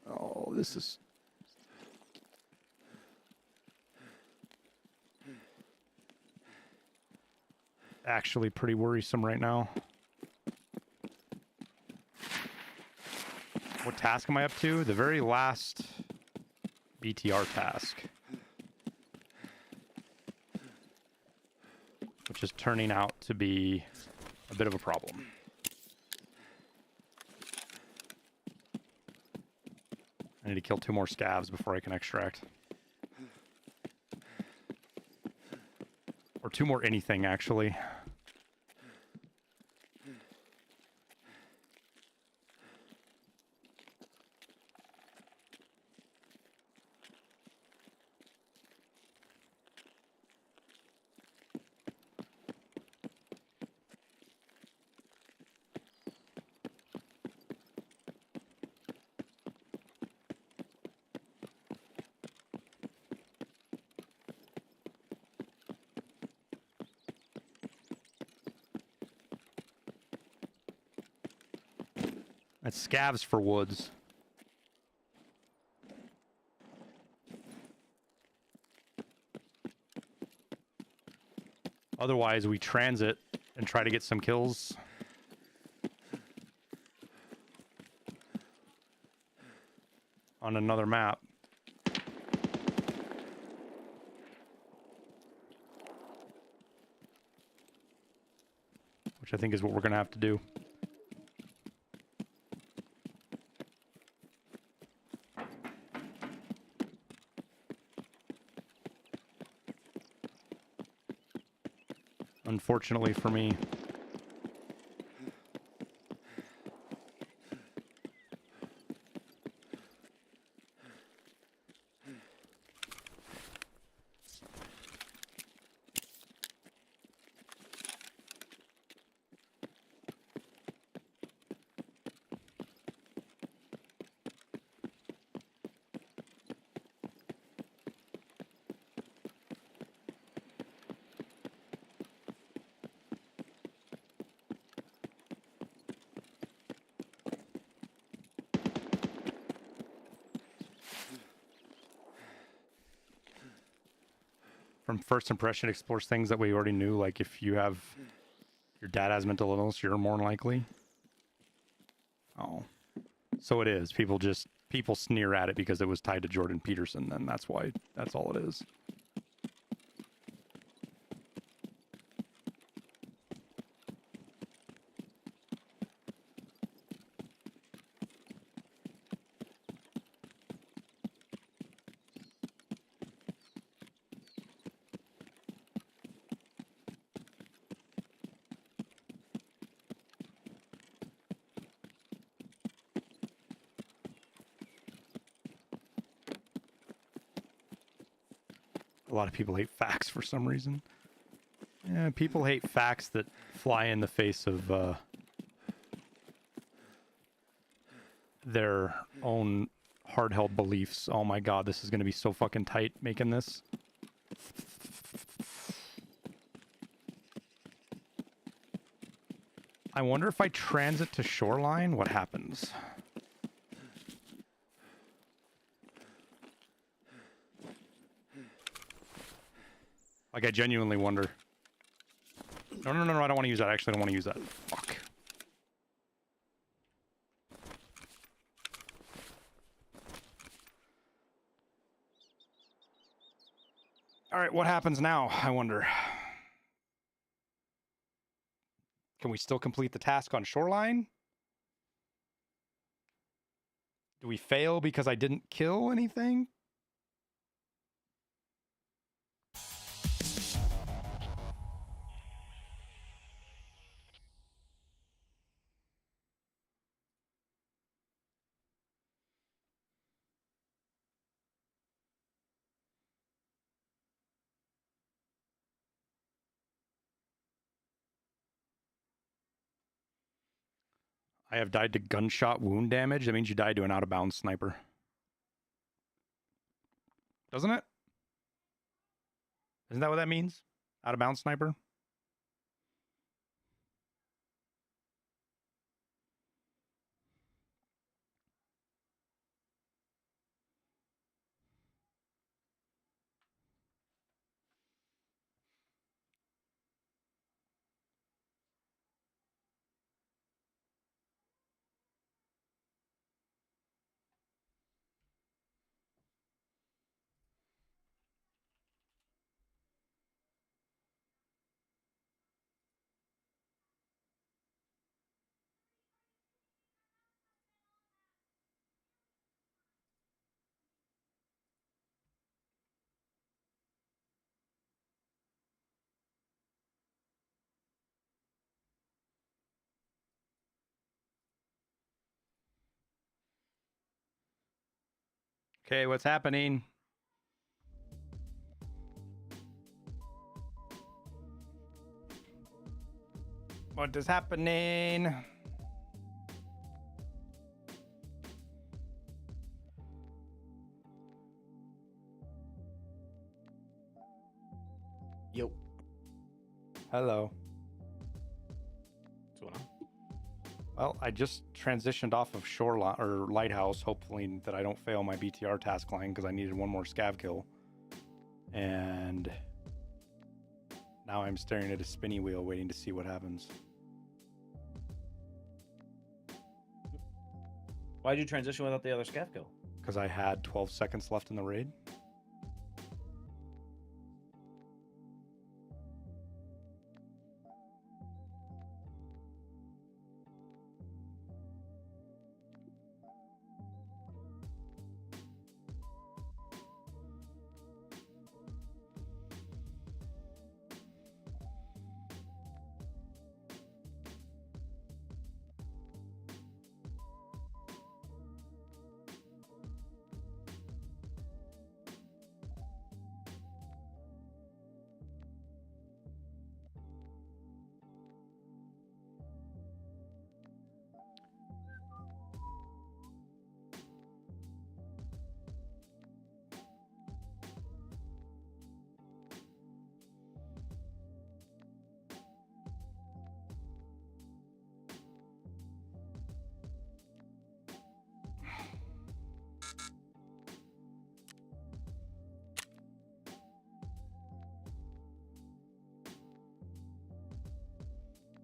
A: Oh, this is... actually pretty worrisome right now. What task am I up to? The very last BTR task. Which is turning out to be a bit of a problem. I need to kill 2 more scavs before I can extract. Or 2 more anything, actually. That's scavs for woods. Otherwise, we transit and try to get some kills. On another map. Which I think is what we're going to have to do. Unfortunately for me. From first impression, explores things that we already knew. Like if you have your dad has mental illness, you're more likely. Oh, so it is. People sneer at it because it was tied to Jordan Peterson. Then that's why. That's all it is. A lot of people hate facts for some reason. Yeah, people hate facts that fly in the face of their own hard-held beliefs. Oh my god, this is going to be so fucking tight making this. I wonder if I transit to shoreline, what happens? Like, I genuinely wonder. No, I don't want to use that. I actually don't want to use that. Fuck. Alright, what happens now, I wonder? Can we still complete the task on shoreline? Do we fail because I didn't kill anything? I have died to gunshot wound damage. That means you died to an out-of-bounds sniper. Doesn't it? Isn't that what that means? Out-of-bounds sniper? Okay, what's happening? What is happening?
E: Yo.
A: Hello.
E: What's going on?
A: Well, I just transitioned off of Shoreline or Lighthouse, hopefully that I don't fail my BTR task line because I needed one more scav kill. And now I'm staring at a spinny wheel waiting to see what happens.
E: Why'd you transition without the other scav kill?
A: Because I had 12 seconds left in the raid.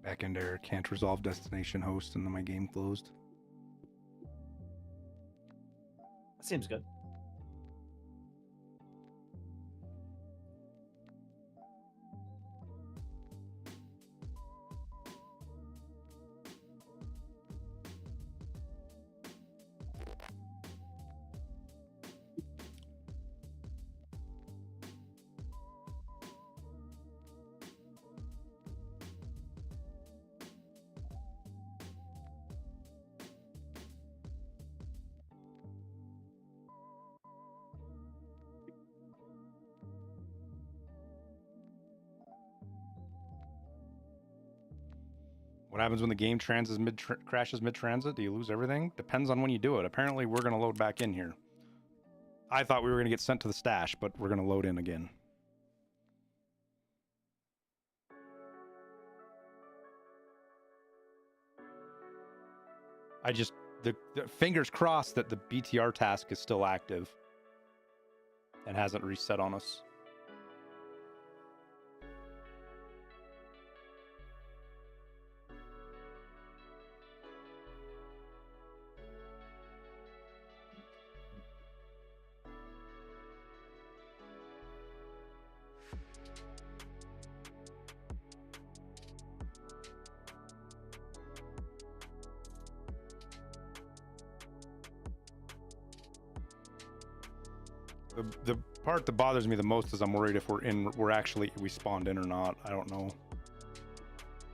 A: Backend error, can't resolve destination host, and then my game closed.
E: That seems good.
A: What happens when the game crashes mid-transit? Do you lose everything? Depends on when you do it. Apparently, we're going to load back in here. I thought we were going to get sent to the stash, but we're going to load in again. The fingers crossed that the BTR task is still active and hasn't reset on us. The part that bothers me the most is I'm worried if we spawned in or not. I don't know.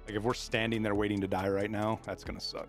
A: Like if we're standing there waiting to die right now, that's gonna suck.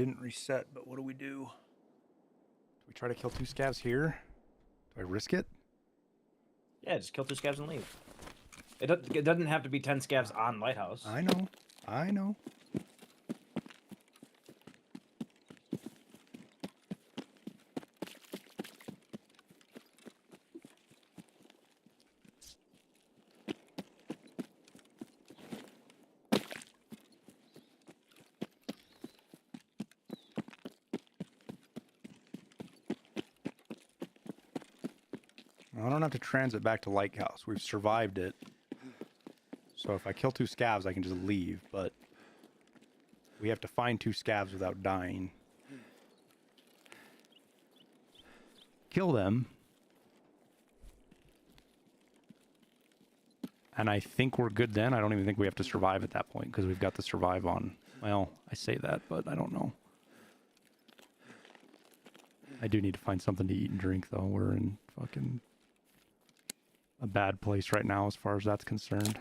A: didn't reset, but what do we do? Do we try to kill 2 scavs here? Do I risk it?
E: Yeah, just kill 2 scavs and leave. It doesn't have to be 10 scavs on lighthouse.
A: I know. I know. I don't have to transit back to Lighthouse. We've survived it. So if I kill 2 scavs, I can just leave, but we have to find 2 scavs without dying. Kill them. And I think we're good then. I don't even think we have to survive at that point because we've got the survive on. Well, I say that, but I don't know. I do need to find something to eat and drink, though. We're in fucking a bad place right now as far as that's concerned.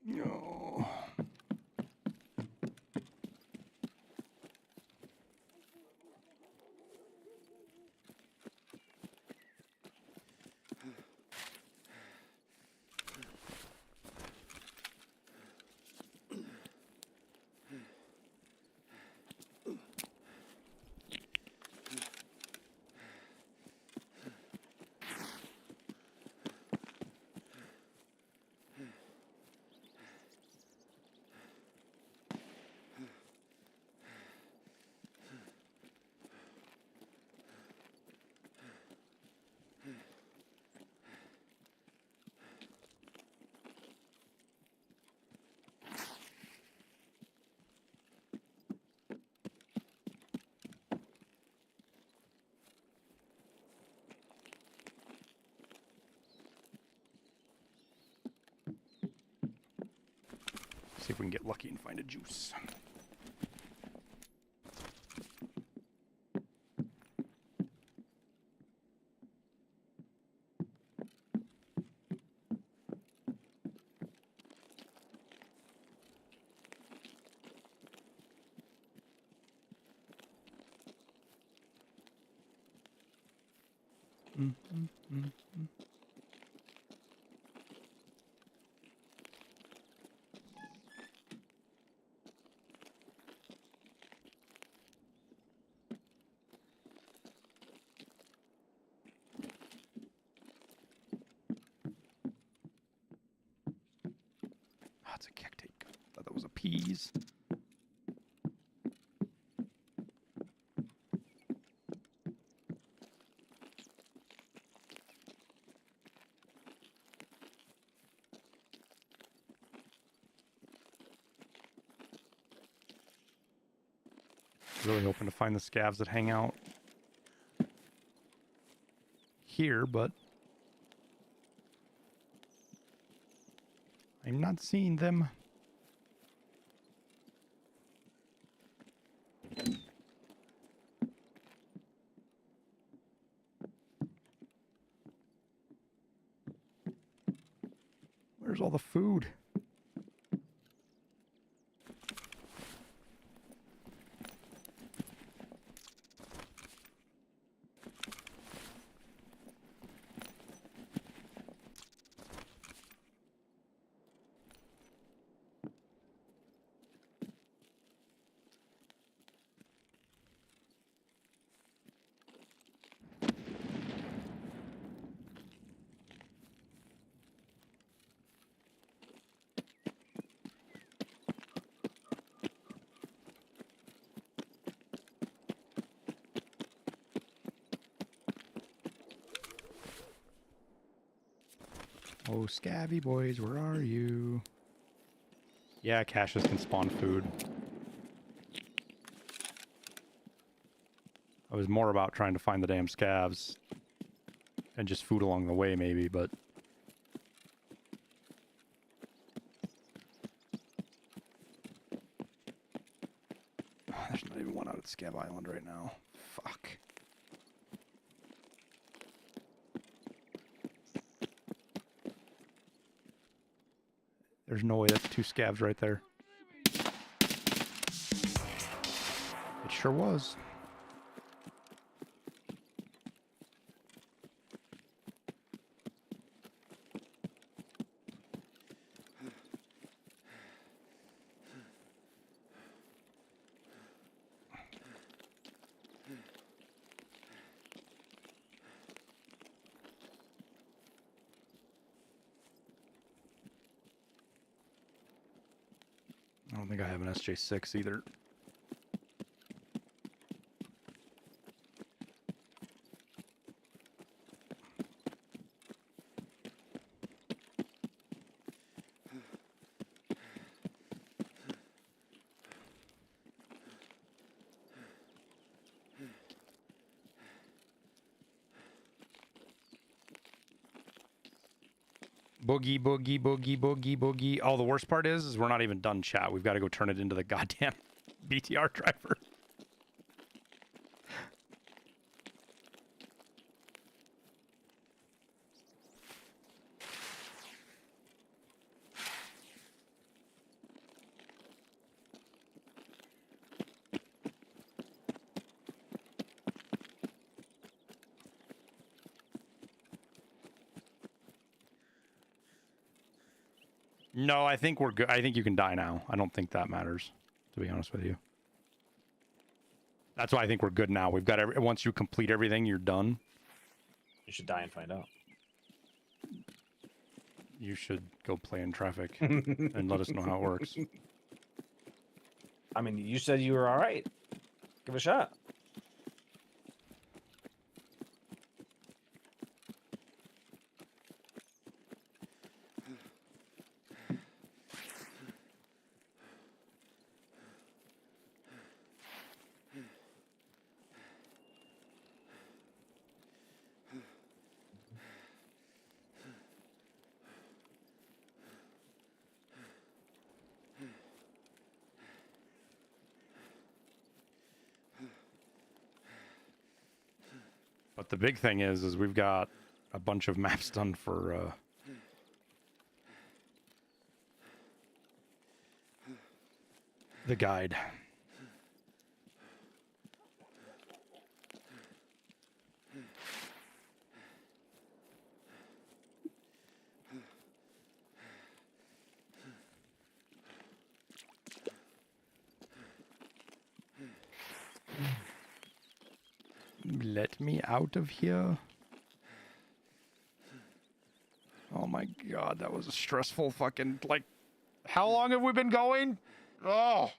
A: No. See if we can get lucky and find a juice. That's a kick take. I thought that was a peas. Really hoping to find the scavs that hang out here, but I'm not seeing them. Where's all the food? Oh, scabby boys, where are you? Yeah, caches can spawn food. I was more about trying to find the damn scavs and just food along the way, maybe, but there's not even one out at Scav Island right now. Fuck. There's no way that's 2 scavs right there. It sure was. I don't think I have an SJ6 either. Boogie, boogie, boogie, boogie, boogie. Oh, the worst part is we're not even done, chat. We've got to go turn it into the goddamn BTR driver. No, I think we're good. I think you can die now. I don't think that matters, to be honest with you. That's why I think we're good now. We've got once you complete everything, you're done.
E: You should die and find out.
A: You should go play in traffic and let us know how it works.
E: I mean, you said you were all right. Give it a shot.
A: But the big thing is we've got a bunch of maps done for the guide. Let me out of here. Oh my god, that was a stressful fucking, like, how long have we been going? Oh.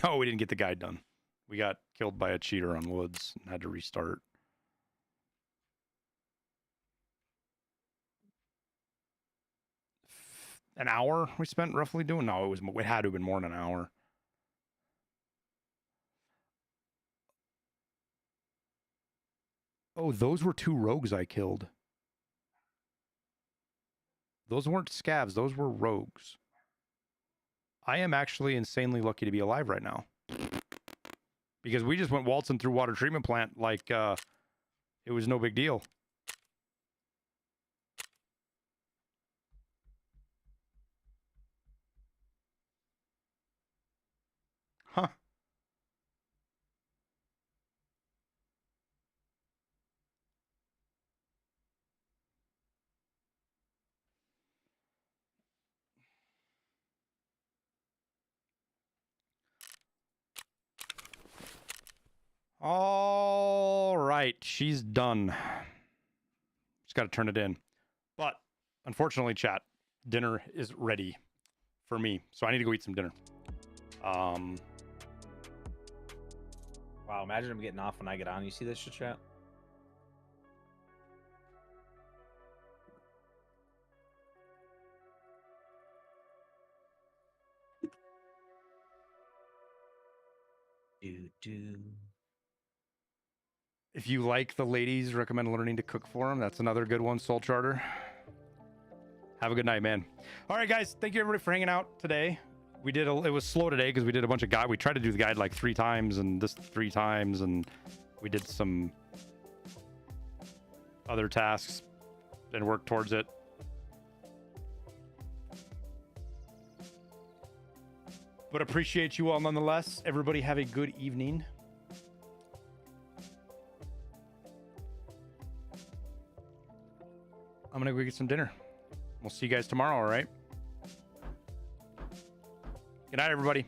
A: No, we didn't get the guide done. We got killed by a cheater on woods and had to restart. An hour we spent roughly doing? No, it had to have been more than an hour. Oh, those were 2 rogues I killed. Those weren't scavs, those were rogues. I am actually insanely lucky to be alive right now. Because we just went waltzing through water treatment plant like it was no big deal. Huh. All right, she's done. Just got to turn it in. But unfortunately, chat, dinner is ready for me, so I need to go eat some dinner.
E: Wow, imagine him getting off when I get on. You see this shit, chat?
A: If you like the ladies, recommend learning to cook for them. That's another good one, Soul Charter. Have a good night, man. All right, guys. Thank you, everybody, for hanging out today. We did it was slow today because we did a bunch of guide. We tried to do the guide like 3 times and this 3 times, and we did some other tasks and worked towards it. But appreciate you all nonetheless. Everybody have a good evening. I'm gonna go get some dinner. We'll see you guys tomorrow, all right? Good night, everybody.